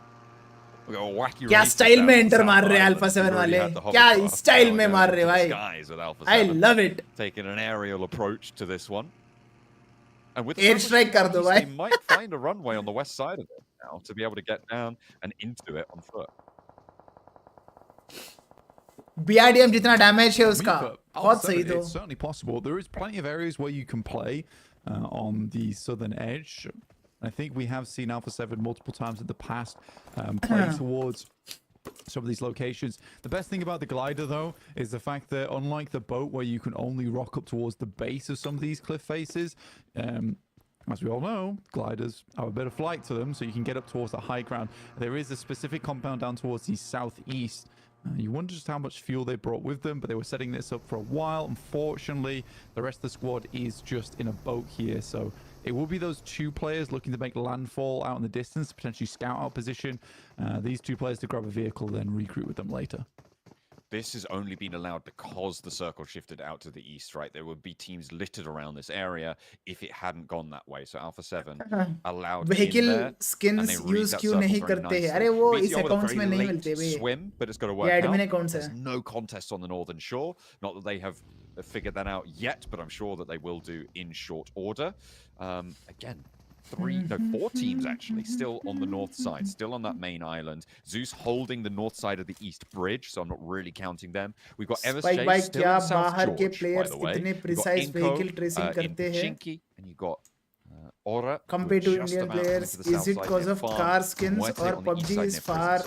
We got a wacky क्या race style down में the enter South मार रहे हैं Island. Alpha 7 We've already वाले. had the क्या hovercraft style now में going मार into रहे the भाई. skies with Alpha I 7. love it. Taking an aerial approach to this one. And with Air so much strike कर दो ease, भाई. they might find a runway on the west side of it now to be able to get down and into it on foot. BIDM जितना damage है उसका, बहुत सही तो. It's certainly possible. There is plenty of areas where you can play on the southern edge. I think we have seen Alpha 7 multiple times in the past play towards some of these locations. The best thing about the glider, though, is the fact that unlike the boat where you can only rock up towards the base of some of these cliff faces, as we all know, gliders have a bit of flight to them, so you can get up towards the high ground. There is a specific compound down towards the southeast. You wonder just how much fuel they brought with them, but they were setting this up for a while. Unfortunately, the rest of the squad is just in a boat here, so it will be those two players looking to make landfall out in the distance, potentially scout out position. These two players to grab a vehicle, then regroup with them later. This has only been allowed because the circle shifted out to the east, right? There would be teams littered around this area if it hadn't gone that way. So Alpha 7 allowed vehicle skins use क्यों नहीं करते हैं? अरे वो इस accounts में नहीं मिलते बे. Swim, but it's got to work admin out. accounts There's no contest on the northern shore. Not that they have figured that out yet, but I'm sure that they will do in short order. Again, 4 teams actually still on the north side, still on that main island. Zeus holding the north side of the east bridge, so I'm not really counting them. We've got MSJ still in South George, by the way. You've got Inko in Pachinki, and you've got Aura. Compared to Indian players, is it because of car skins or PUBG is far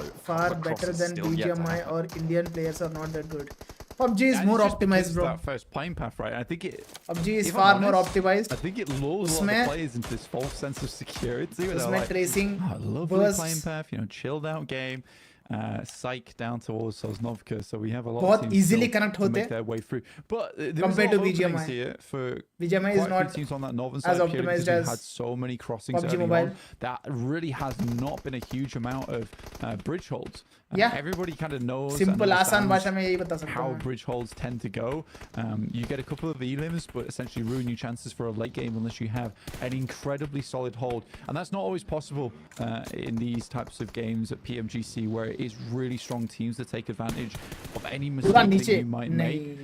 better than BGMI, or Indian players are not that good? PUBG is more optimized, bro. That first playing path, right? I think PUBG is far more optimized. I think it lulls a lot of players into this false sense of security. Like, tracing, lovely playing path, chilled out game. Psych down towards Sosnovka, so we have a lot बहुत of teams easily connect to होते make their way through. But compared to BGMI here for BGMI is not teams on that northern as side optimized as had so many crossings PUBG Mobile. that really has not been a huge amount of bridge holds. Yeah, everybody kind of knows simple आसान भाषा में यही बता सकता how हूँ. bridge holds tend to go. You get a couple of elims, but essentially ruin your chances for a late game unless you have an incredibly solid hold, and that's not always possible in these types of games at PMGC, where it is really strong teams that take advantage of any mistake that you might make.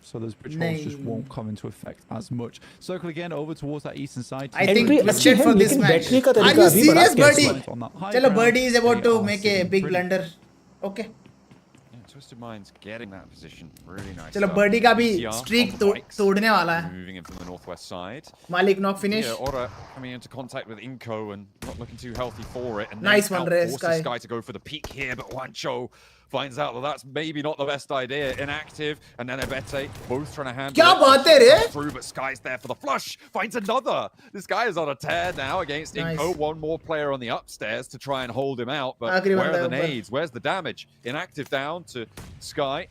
So those bridge holds just won't come into effect as much. Circle again over towards that eastern side. I think let's check for this match. Are you serious, Birdie? Chalo, Birdie is about to make a big blunder. Okay. Twisted Mind's getting that position really nice. चलो Birdie का भी streak तोड़ने वाला है. Moving in from the northwest side. Malik knock finish. Yeah, Aura coming into contact with Inko and not looking too healthy for it. And nice one, Sky to go for the peak here, but Wancho finds out that that's maybe not the best idea. Inactive, and then Ebete both trying to handle it through, but Sky's there for the flush. Finds another. This guy is on a tear now against Inko. One more player on the upstairs to try and hold him out, but where are the nades? Where's the damage? Inactive down to Sky.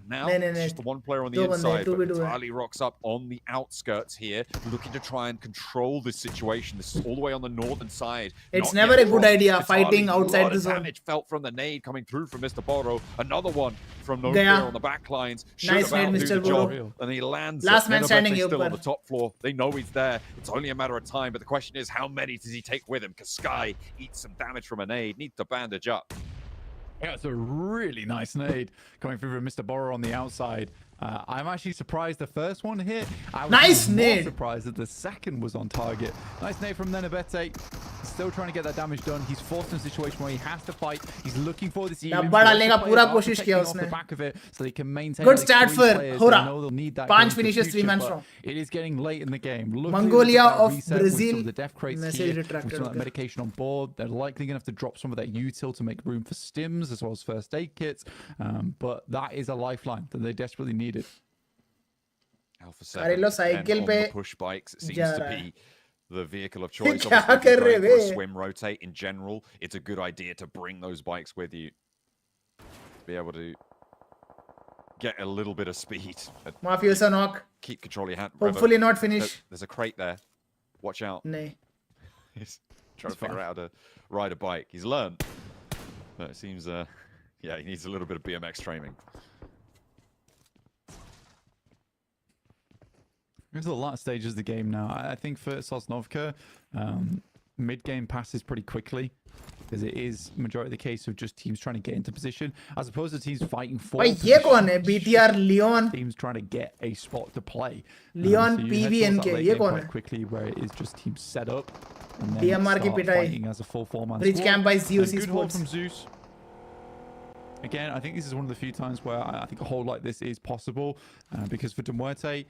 Now, just the one player on the inside, but Vitali rocks up on the outskirts here, looking to try and control this situation. This is all the way on the northern side. It's never a good idea fighting outside the zone. Damage felt from the nade coming through from Mr. Boro. Another one from No Fear on the back lines. Nice nade, Mr. Boro. And he lands. Last man standing here. Still on the top floor. They know he's there. It's only a matter of time, but the question is, how many does he take with him? Because Sky eats some damage from a nade. Needs to bandage up. Yeah, it's a really nice nade coming through from Mr. Borrow on the outside. I'm actually surprised the first one hit. I was more surprised that the second was on target. Nice nade from Nenabete. Still trying to get that damage done. He's forced in a situation where he has to fight. He's looking for this डब्बा डालने का पूरा कोशिश किया उसने. So they can maintain. Good start for Hora. 5 finishes, 3 man strong. It is getting late in the game. Mongolia of Brazil. The death crates here, with some of that medication on board. They're likely going to have to drop some of that util to make room for stims as well as first aid kits. But that is a lifeline that they desperately needed. Alpha 7 cycle on पे the push bikes. It seems to be the vehicle of choice. Obviously, if you're going for a swim rotate in general, it's a good idea to bring those bikes with you to be able to get a little bit of speed. Mafiosa knock. Keep control of your hand. Hopefully not finish. There's a crate there. Watch out. No. He's trying to figure out how to ride a bike. He's learned. But it seems, yeah, he needs a little bit of BMX training. There's a lot of stages of the game now. I think for Sosnovka, mid-game passes pretty quickly because it is majority of the case of just teams trying to get into position as opposed to teams fighting for ये कौन है? BTR Leon. Teams trying to get a spot to play. Leon PVNK ये कौन है? Quickly where it is just teams set up and then DMR की पिटाई. as a full 4-man Bridge camp by Zeus Good hold Sports. from Zeus. Again, I think this is one of the few times where I think a hold like this is possible because for Demuerte,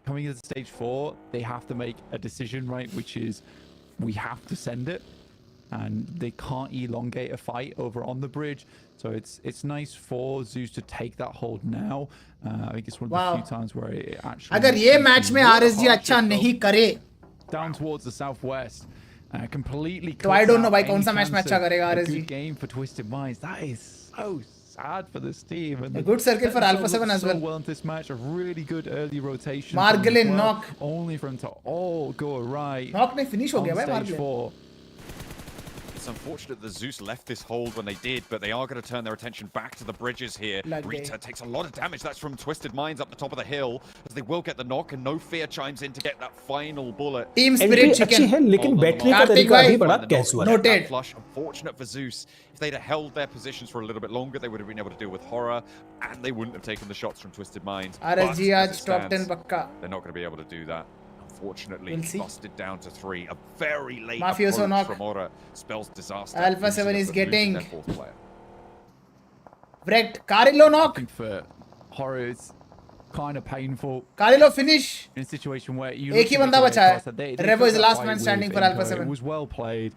coming into stage 4, they have to make a decision, right? Which is we have to send it, and they can't elongate a fight over on the bridge. So it's nice for Zeus to take that hold now. I think it's one of the few times where it actually. अगर ये match में RSG अच्छा नहीं करे, down towards the southwest, completely. तो I don't know भाई कौन सा मैच में अच्छा करेगा RSG. Good game for Twisted Minds. That is so sad for this team. And a good circle for Alpha 7 as well. Well in this match, a really good early rotation. Margolin knock. Only for him to all go right. Knock ने finish हो गया भाई Margolin. It's unfortunate that Zeus left this hold when they did, but they are going to turn their attention back to the bridges here. Rita takes a lot of damage. That's from Twisted Minds up the top of the hill, as they will get the knock, and No Fear chimes in to get that final bullet. Team Spirit अच्छी है, लेकिन battery का तरीका अभी बड़ा casual है. Noted. Flush. Unfortunate for Zeus. If they'd have held their positions for a little bit longer, they would have been able to deal with horror, and they wouldn't have taken the shots from Twisted Minds. RSG आज top 10 पक्का. They're not going to be able to do that. Unfortunately, we'll busted down to 3. A very late Mafioso approach knock. from Aura spells disaster. Alpha 7 is getting player. wrecked. Carillo knock. For horror, it's kind of painful. Carillo finish. In a situation where you. एक ही बंदा बचा है. Revo is last man standing for Alpha 7. It was well played.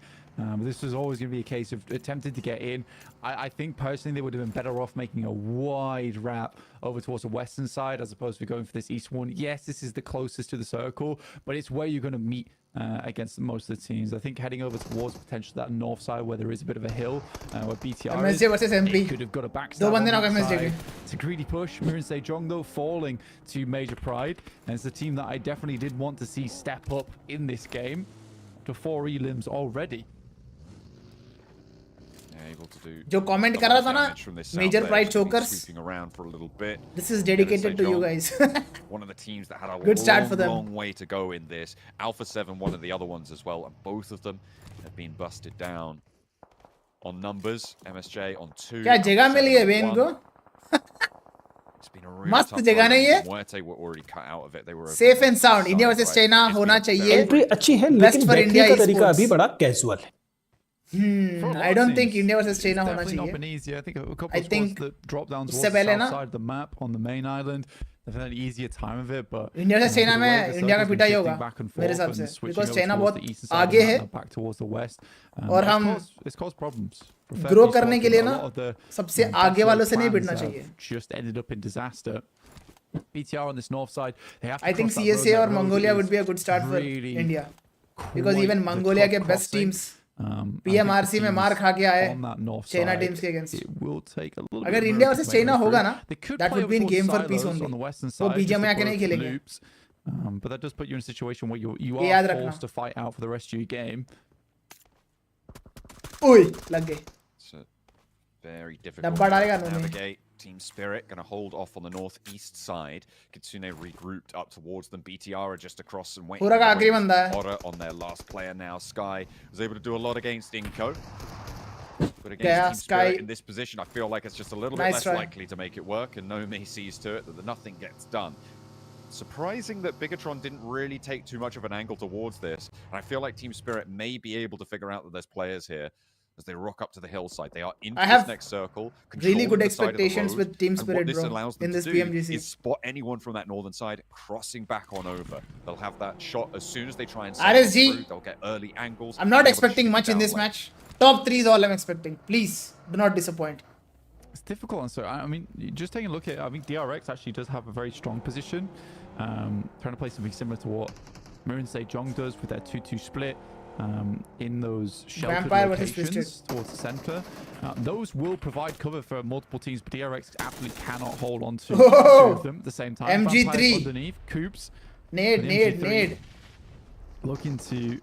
This was always going to be a case of attempting to get in. I think personally they would have been better off making a wide wrap over towards the western side as opposed to going for this east one. Yes, this is the closest to the circle, but it's where you're going to meet against most of the teams. I think heading over towards potentially that north side where there is a bit of a hill where BTR MSJ versus MP. could have got a backstab on that side. It's a greedy push. Mirren Sejong though falling to Major Pride, and it's a team that I definitely did want to see step up in this game to 4 elims already. Able to do जो comment कर रहा था ना Major Pride chokers. This is dedicated to you guys. One of the teams that had a good start for them. Long way to go in this. Alpha 7, one of the other ones as well, and both of them have been busted down on numbers. MSJ on 2. क्या जगह मिली है Ben को? It's been a really मस्त जगह नहीं है? Muerte were already cut out of it. They were safe and sound. India versus China होना चाहिए. Entry अच्छी है, लेकिन बैटरी का तरीका अभी बड़ा कैजुअल है. I don't think India versus China होना चाहिए. Not been easy. I think a couple of squads that drop down towards the south side of the map on the main island. They've had an easier time of it, but India versus China में India का पिटाई होगा मेरे हिसाब से, because China बहुत आगे है back towards the west. और हम it's caused problems. Grow करने के लिए ना सबसे आगे वालों से नहीं भिड़ना चाहिए. Just ended up in disaster. BTR on this north side. They have to I think CSA or Mongolia would be a good start for India, because even Mongolia के best teams PMRC में मार खा के आए China teams के against. अगर India versus China होगा ना, that would be in game for peace only. वो बीजे में आके नहीं खेलेंगे. But that does put you in a situation where you are forced to fight out for the rest of your game. ओए लग गए. Very difficult to navigate. Team Spirit going to hold off on the northeast side. Kitsune regrouped up towards them. BTR are just across and waiting. Otter on their last player now. Sky was able to do a lot against Inko. But against Team Spirit in this position, I feel like it's just a little bit less likely to make it work. And Nomi sees to it that nothing gets done. Surprising that Bigatron didn't really take too much of an angle towards this. And I feel like Team Spirit may be able to figure out that there's players here. As they rock up to the hillside, they are in this next circle. Really good expectations with Team Spirit, bro, in this PMGC. Is spot anyone from that northern side crossing back on over. They'll have that shot as soon as they try and RSG. They'll get early angles. I'm not expecting much in this match. Top 3 is all I'm expecting. Please do not disappoint. It's difficult, and so I mean, just taking a look at it, I think DRX actually does have a very strong position. Trying to play something similar to what Mirren Sejong does with their 2-2 split. In those sheltered locations towards the center. Those will provide cover for multiple teams, but DRX absolutely cannot hold on to two of them at the same time. MG3 underneath, Coops. Nade. Looking to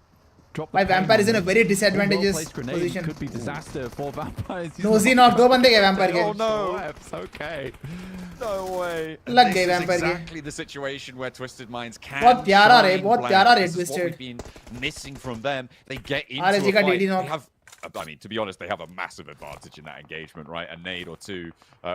drop the Vampire is in a very disadvantageous position. Could be disaster for Vampires. Nosy knock, 2 बंदे गए Vampire के. Oh no. Okay. No way. लग गए Vampire के. Exactly the situation where Twisted Minds can. बहुत प्यारा रे Twisted. We've been missing from them. They get into RSG का DD They knock. have, I mean, to be honest, they have a massive advantage in that engagement, right? A nade or two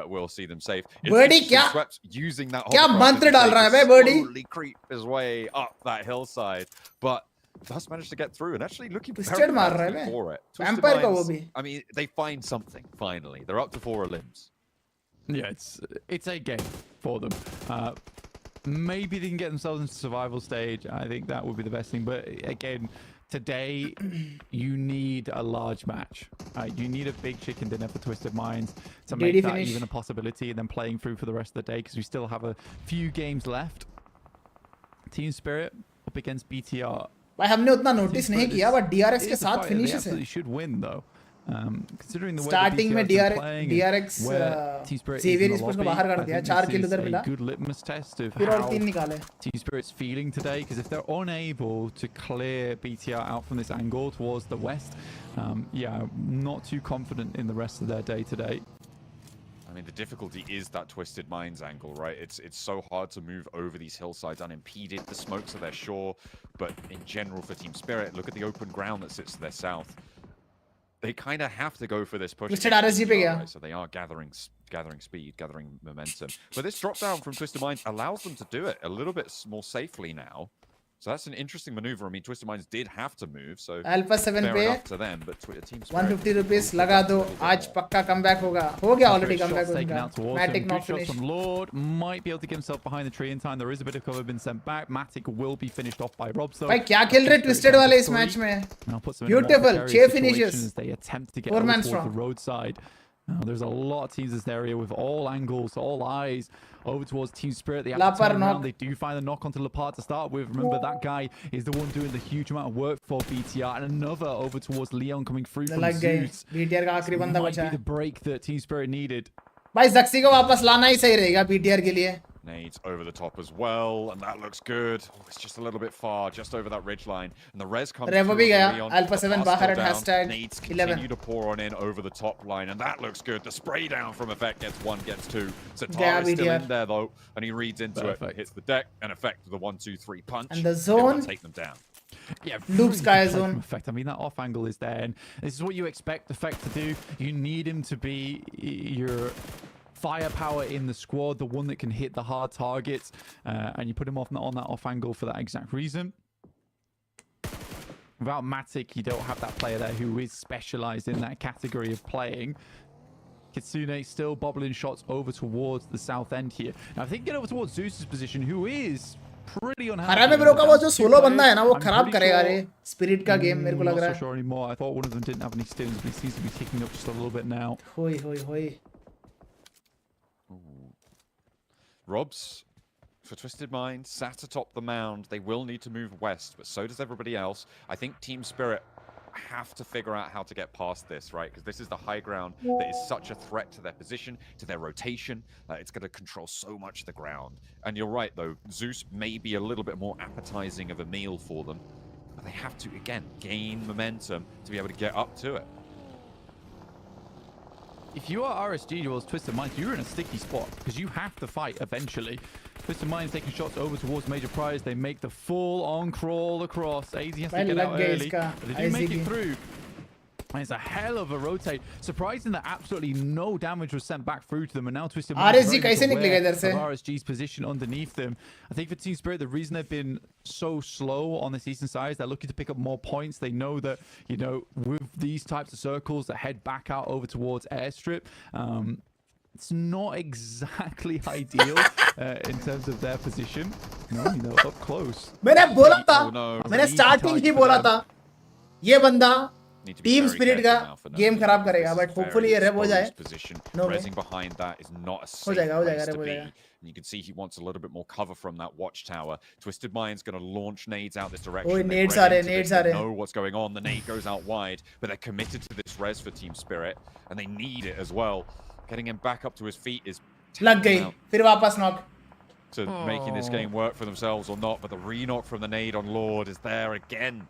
will see them safe. Birdie क्या? Swept using that क्या मंत्र डाल रहा है बे Birdie? Slowly creep his way up that hillside, but does manage to get through and actually looking Twisted very मार रहा है fancy bay. for it. Twisted Vampire का वो Minds, भी. I mean, they find something finally. They're up to 4 limbs. Yeah, it's a game for them. Maybe they can get themselves into survival stage. I think that would be the best thing. But again, today you need a large match. You need a big chicken dinner for Twisted Minds to make that even a possibility, and then playing through for the rest of the day, because we still have a few games left. Team Spirit up against BTR. भाई हमने उतना notice नहीं किया, but DRX के साथ finishes है. They should win though. Considering the way Starting में DRX Xavier Esports को बाहर कर दिया, 4 किल उधर मिला. Good litmus test of फिर और how 3 निकाले. Team Spirit's feeling today, because if they're unable to clear BTR out from this angle towards the west, yeah, not too confident in the rest of their day today. I mean, the difficulty is that Twisted Minds angle, right? It's so hard to move over these hillsides unimpeded. The smokes are there, sure, but in general for Team Spirit, look at the open ground that sits to their south. They kind of have to go for this push. Right? So they are gathering speed, gathering momentum. But this drop down from Twisted Minds allows them to do it a little bit more safely now. So that's an interesting maneuver. I mean, Twisted Minds did have to move, so Alpha 7 fair पे enough to them, but Team Spirit 150 rupees लगा दो, आज पक्का comeback होगा. हो गया already comeback उनका. Matic not shots finished. from Lord might be able to get himself behind the tree in time. There is a bit of cover been sent back. Matic will be finished off by Rob. So भाई क्या खेल रहे Twisted वाले इस match में. Beautiful, 6 finishes. They attempt to get 4 man towards strong. the roadside. There's a lot of teams in this area with all angles, all eyes over towards Team Spirit. They have to turn around. They do find a knock onto Lepard to start with. Remember, that guy is the one doing the huge amount of work for BTR. And another over towards Leon coming through from Zeus. BTR का आखिरी बंदा बचा है. The break that Team Spirit needed. भाई Zaxi को वापस लाना ही सही रहेगा BTR के लिए. Nades over the top as well, and that looks good. Oh, it's just a little bit far, just over that ridge line. And the res comes Revo भी गया. Leon, Alpha 7 बाहर at hashtag Nades 11. continue to pour on in over the top line, and that looks good. The spray down from Effect gets 1, gets 2. Zatara is still in there though, and he reads into it, hits the deck, and Effect with the 1, 2, 3 punch. And the zone take them down. Yeah, Luke Sky zone. Effect. I mean, that off angle is there, and this is what you expect Effect to do. You need him to be your firepower in the squad, the one that can hit the hard targets, and you put him on that off angle for that exact reason. Without Matic, you don't have that player there who is specialized in that category of playing. Kitsune still bobbling shots over towards the south end here. Now, if they can get over towards Zeus's position, who is pretty unhappy. Harame bro का वो जो solo बंदा है ना, वो खराब करेगा रे स्पिरिट का गेम मेरे को लग रहा है. Not so sure anymore. I thought one of them didn't have any stims, but he seems to be ticking up just a little bit now. होई होई होई. Robs for Twisted Minds sat atop the mound. They will need to move west, but so does everybody else. I think Team Spirit have to figure out how to get past this, right? Because this is the high ground that is such a threat to their position, to their rotation. It's going to control so much of the ground. And you're right, though. Zeus may be a little bit more appetizing of a meal for them. But they have to, again, gain momentum to be able to get up to it. If you are RSG towards Twisted Minds, you're in a sticky spot because you have to fight eventually. Twisted Minds taking shots over towards Major Prize. They make the full-on crawl across. AZ has to get out early, but they do make it through. And it's a hell of a rotate. Surprising that absolutely no damage was sent back through to them. And now Twisted Minds RSG कैसे निकलेगा इधर से? RSG's position underneath them. I think for Team Spirit, the reason they've been so slow on this eastern side is they're looking to pick up more points. They know that, you know, with these types of circles that head back out over towards Airstrip, it's not exactly ideal in terms of their position. No, you know, up close. मैंने बोला था, मैंने starting ही बोला था, ये बंदा Team Spirit का game खराब करेगा, but hopefully ये रेव हो जाए. No, resing behind that is not a safe place to be. And you can see he wants a little bit more cover from that watchtower. Twisted Mind's going to launch nades out this direction. Oh, nades are in, nades are in. They know what's going on. The nade goes out wide, but they're committed to this res for Team Spirit, and they need it as well. Getting him back up to his feet is लग गई, फिर वापस knock. To making this game work for themselves or not, but the re-knock from the nade on Lord is there again.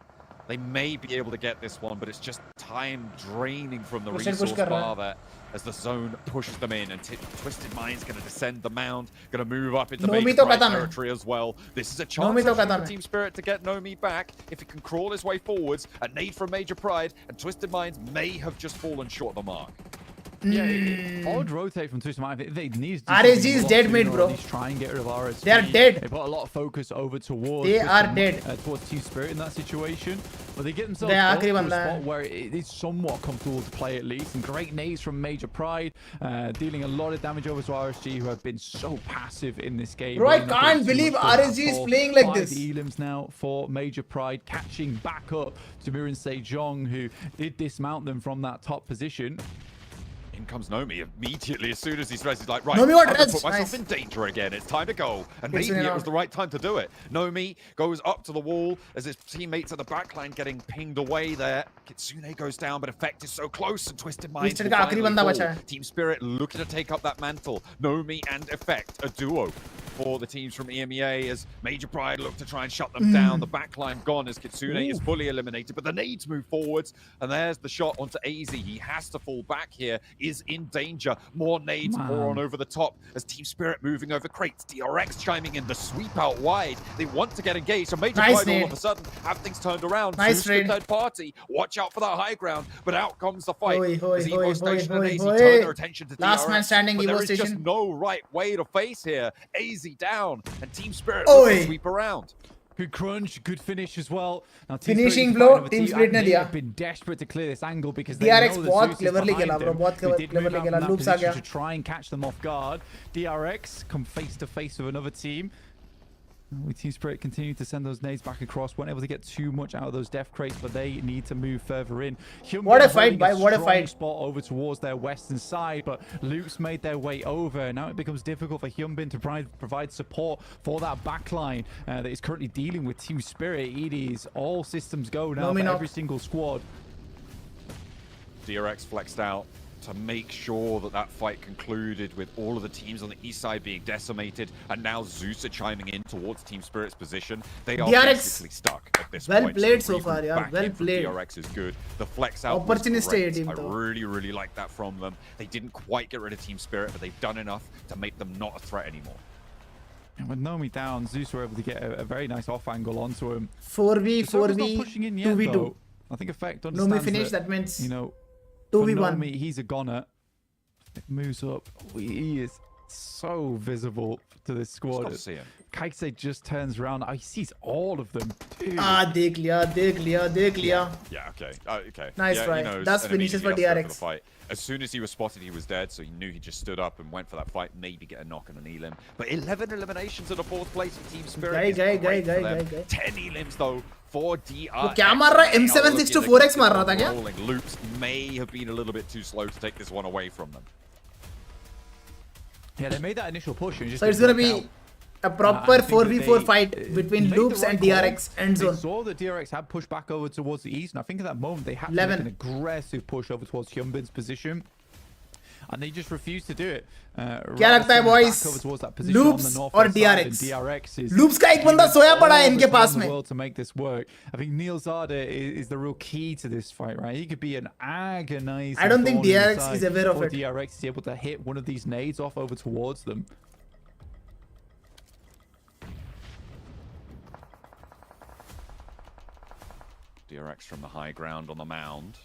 They may be able to get this one, but it's just time draining from the resource bar there as the zone pushes them in, and Twisted Mind's going to descend the mound, going to move up into Major Prize territory as well. This is a chance for Team Spirit to get Nomi back if he can crawl his way forwards. A nade from Major Pride, and Twisted Minds may have just fallen short of the mark. Odd rotate from Twisted Mind. They need to do RSG something a is lot dead, sooner, mate, or bro. at least try and get rid of RSG. They are dead. They put a lot of focus over towards They are dead. Towards Team Spirit in that situation. But they get themselves They up to a आखिरी बंदा spot है. where it is somewhat comfortable to play at least. And great nades from Major Pride, dealing a lot of damage over to RSG, who have been so passive in this game. Bro, I Really not can't doing too believe much good RSG is at all. playing like 5 this. elims now for Major Pride, catching back up to Mirin Sejong, who did dismount them from that top position. In comes Nomi immediately as soon as he's ready. He's like, right, Nomi got I'm gonna reds. put myself Nice. in danger again. It's time to go. And It's maybe in it and was out. the right time to do it. Nomi goes up to the wall as his teammates at the backline getting pinged away there. Kitsune goes down, but Effect is so close, and Twisted Minds Twisted will का आखिरी finally बंदा fall. बचा है. Team Spirit looking to take up that mantle. Nomi and Effect, a duo for the teams from EMEA as Major Pride look to try and shut them down. The backline gone as Kitsune is fully eliminated, but the nades move forwards, and there's the shot onto AZ. He has to fall back here, is in danger. More nades pour on over the top as Team Spirit moving over crates. DRX chiming in the sweep out wide. They want to get engaged, so Major Nice Pride all nade. of a sudden have things turned around. Nice Zeus, the trade. third party. Watch out for that high ground, but out comes the fight. Hoi, hoi, as hoi, Evo Station hoi, and AZ hoi. turn their attention to Last DRX. man standing, but Evo there is just Station. no right way to face here. AZ down, and Team Spirit Oi. looks to sweep around. Good crunch, good finish as well. Now, Team Finishing Spirit is blow, fighting over Team T, Spirit and ने they दिया. have been desperate to clear this angle because they DRX know that बहुत Zeus is cleverly behind खेला bro, them. बहुत They did cleverly move out खेला. from that Loops uh position गया. to try and catch them off guard. DRX come face to face with another team. With Team Spirit continue to send those nades back across, weren't able to get too much out of those death crates, but they need to move further in. What a Hyunbin fight, holding bhai, what a strong fight. spot over towards their western side, but Luke's made their way over. Now it becomes difficult for Hyunbin to provide support for that backline that is currently dealing with Team Spirit. It is all systems go now for every single squad. DRX flexed out to make sure that that fight concluded with all of the teams on the east side being decimated, and now Zeus are chiming in towards Team Spirit's position. They are DRX, basically stuck at this well point. played the so far, regroup yeah, back well in from played. DRX is good. The flex out was Opportunistic great. team I though. really like that from them. They didn't quite get rid of Team Spirit, but they've done enough to make them not a threat anymore. And with Nomi down, Zeus were able to get a very nice off angle onto him. 4v, Soko's not 4v, pushing in yet, 2v2. though. I think Effect understands Nomi finished, that means you know, 2v1. for Nomi, he's a goner. Moves up. He is so visible to this squad. Stop seeing. Kaise just turns around. He sees all of them. Dude. देख लिया. Yeah, okay. Okay. Nice yeah, try. he knows, That's and finishes immediately for has to go DRX. the fight. As soon as he was spotted, he was dead, so he knew he just stood up and went for that fight, maybe get a knock and an elim. But 11 eliminations in the fourth place for Team Spirit. Guy, is guy, great guy, for guy, them. guy. 10 elims though for DRX. वो क्या मार रहा है? They are M76 to looking 4x to मार keep रहा था क्या? rolling. Loops may have been a little bit too slow to take this one away from them. Yeah, they made that initial push. And it just So it's didn't gonna work be out. a proper I think that 4v4 they, fight between made the Loops and right call. DRX end They zone. saw that DRX had pushed back over towards the east, and I think at that moment they had to 11. make an aggressive push over towards Hyunbin's position. And they just refused to do it. क्या लगता है boys? Loops और DRX? Loops का एक बंदा सोया पड़ा है इनके पास में. To make this work. I think Neil Zada is the real key to this fight, right? He could be an agonizing. I don't think thorn in the DRX side is aware of for it. DRX is able to hit one of these nades off over towards them. DRX from the high ground on the mound.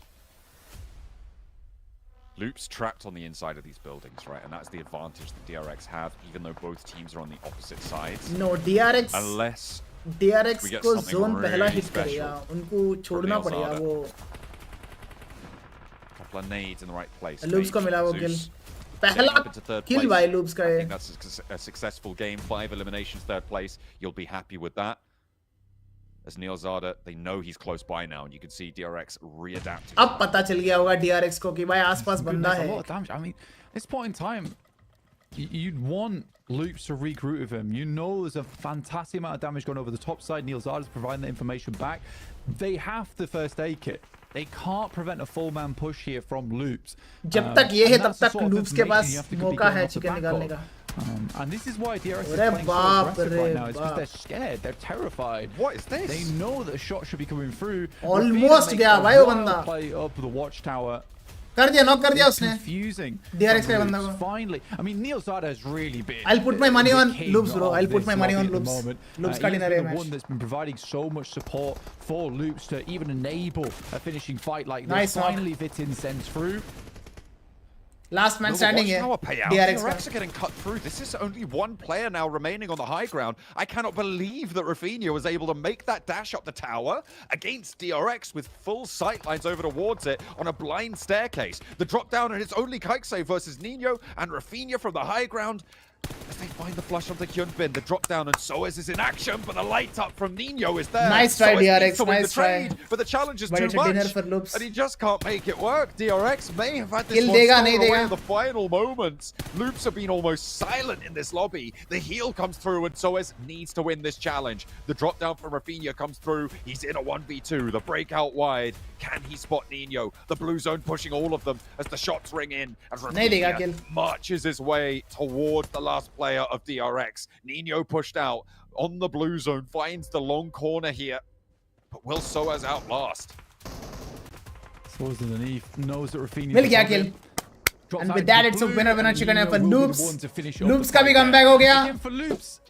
Loops trapped on the inside of these buildings, right? And that's the advantage that DRX have, even though both teams are on the opposite sides. No, DRX. Unless DRX we get को something zone पहला really hit special करेगा. उनको छोड़ना Neil पड़ेगा Zada. वो. couple of nades in the right place. Loops को maybe. मिला वो Zeus kill. getting पहला up into third kill place. भाई Loops का I ये. think that's a successful game. 5 eliminations, third place. You'll be happy with that. As Neil Zada, they know he's close by now, and you can see DRX readapting. अब पता चल गया होगा DRX को कि भाई आसपास बंदा Goodness, a है. lot of damage. I mean, at this point in time, you'd want Loops to regroup with him. You know there's a fantastic amount of damage going over the top side. Neil Zada's providing the information back. They have the first aid kit. They can't prevent a full man push here from Loops. जब तक ये है and तब that's the तक sort of Loops के information pass you have to be मौका going है off the chicken back निकालने of. का. And this is why DRX is अरे playing so बाप aggressive रे right now. It's because बाप. they're scared. They're terrified. What is this? They know that a shot should be coming through. Almost Rafina गया makes भाई a वो wild बंदा. play up the watchtower. कर दिया knock कर दिया It's उसने. confusing. DRX from का बंदा Loops. को. Finally, I mean, Neil Zada has really been. I'll put my money the on king Loops, bro. of I'll put this my money lobby on at the Loops. moment. Loops He's का dinner been है the match. one that's been providing so much support for Loops to even enable a finishing fight like this. Nice knock. Finally, Vitin sends through. Last man Another standing here. watchtower payout. DRX DRX are getting cut through. This is only one player now remaining on the high ground. I cannot believe that Rafinha was able to make that dash up the tower against DRX with full sight lines over towards it on a blind staircase. The drop down, and it's only kite save versus Nino and Rafinha from the high ground. As they find the flush onto Hyunbin, the drop down, and Soez is in action, but the light up from Nino is there. Nice try, Soez DRX, needs to win nice the trade, try. but the challenge is But too it's a dinner much, for Loops. and he just can't make it work. DRX may have had this Kill one dega, stolen nahi away dega. in the final moments. Loops have been almost silent in this lobby. The heal comes through, and Soez needs to win this challenge. The drop down from Rafinha comes through. He's in a 1v2. The breakout wide. Can he spot Nino? The blue zone pushing all of them as the shots ring in. As Nahi dega kill. Rafinha marches his way towards the last player of DRX. Nino pushed out on the blue zone, finds the long corner here. But will Soez outlast? Soez underneath, knows that Rafinha. मिल गया kill. And with that, it's a winner chicken for Loops. Loops का भी comeback हो गया. For Loops.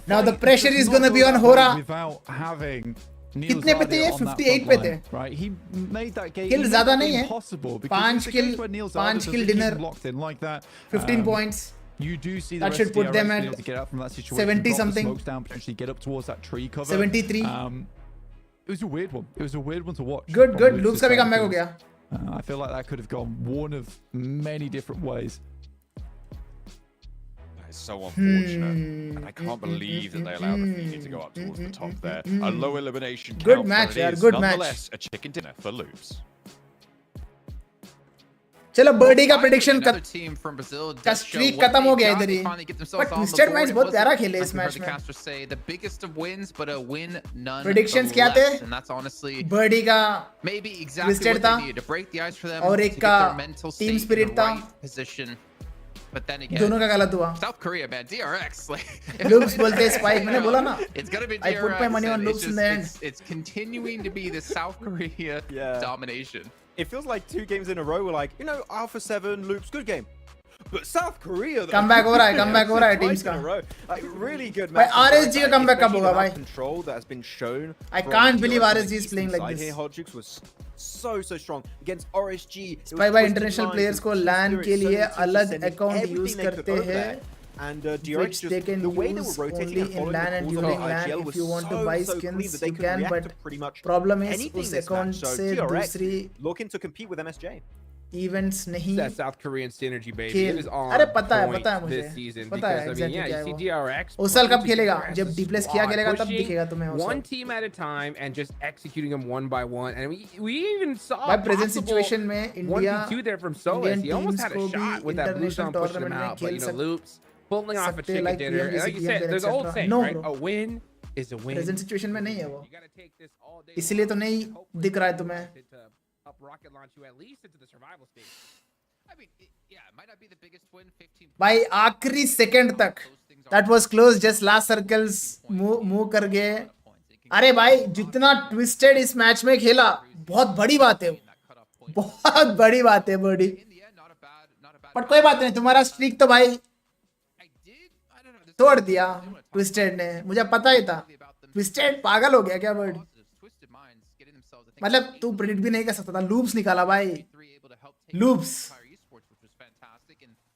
Now the pressure is gonna be on Hora. Without having कितने पे थे ये? 58 पे थे. Right, he made that game. Kill ज़्यादा नहीं है. Impossible. 5 kill dinner. Locked in like that. 15 points. You do see the That rest should of put DRX them being at able to get out from that situation, 70 drop the something. smokes down, potentially get up towards that tree cover. 73. It was a weird one. It was a weird one to watch. Good, from good. Loops' Loops का भी side comeback हो because, गया. I feel like that could have gone one of many different ways. That is so unfortunate. And I can't believe that they allowed Rafinha to go up towards the top there. A low elimination count. Good match, but it yaar, is good match. nonetheless a chicken dinner for Loops. चलो birdie का prediction Another team from Brazil का does show streak what खत्म हो they've गया got. इधर They he. finally get themselves But on the Twisted board. Minds It बहुत wasn't, प्यारा खेले like इस we heard मैच the में. caster say, the biggest of wins, but a win none Predictions the क्या थे? less. And that's honestly birdie का maybe exactly Twisted what था. they needed to break the ice for them, और to एक get का their mental team state in spirit the था. right position. But then again, दोनों का गलत हुआ. South Korea, man, DRX. Like, Loops बोलते हैं spike. मैंने बोला ना. it's gonna be I DRX. put my money on and Loops it's in the end. It's continuing to be the South Korea Yeah. domination. It feels like 2 games in a row. We're like, Alpha 7, Loops, good game. But South Korea, though, Comeback हो रहा है, comeback हो रहा है twice teams in a का. row. Like, really good भाई, matches, RSG का comeback कब especially होगा the भाई? control that has been shown. I from can't believe DRX on the RSG is eastern playing like side this. Here, Hodgix was so strong against RSG. It was Spy by twisted international lines, players it को was LAN Spirit, के लिए Sony teams अलग sending account everything use they could करते over हैं. there. And DRX Which they just can the way they were use rotating only and in following LAN the and calls on during the LAN. IGL If was you want to buy so skins, clean that they you could can, react but to pretty much problem is anything उस this account match. So से DRX दूसरी looking to compete with MSJ. events नहीं That South Korean synergy, baby. खेल. It is on अरे पता है point मुझे. this season पता है because I mean, exactly yeah, क्या you है see वो. DRX. ओसल कब pushing खेलेगा? together as जब a D+ किया squad, खेलेगा तब pushing दिखेगा तुम्हें ओसल. one team at a time and just executing them one by one. And we even saw By present possible situation में India 1v2 there from Soas. Indian He almost teams had a को shot भी with that blue international zone pushing him tournament में out. But खेल Loops pulling off a सकते chicken like dinner. And PMGC, like you said, there's an old saying, No, right? bro. A win is a win. Present situation में नहीं है वो. You gotta take this all day इसलिए तो long. नहीं Hopefully दिख रहा है तुम्हें. to help rocket launch you at least into the survival stage. I mean, yeah, it might not be the biggest win, 15 भाई आखिरी सेकंड तक that was close, just last circles move कर गए. अरे भाई जितना ट्विस्टेड इस मैच में खेला बहुत बड़ी बात है, बहुत बड़ी बात है बड़ी. बट कोई बात नहीं, तुम्हारा स्ट्रीक तो भाई तोड़ दिया ट्विस्टेड ने. मुझे पता ही था ट्विस्टेड पागल हो गया क्या बर्ड. मतलब तू प्रेडिक्ट भी नहीं कर सकता था. लूप्स निकाला भाई, loops.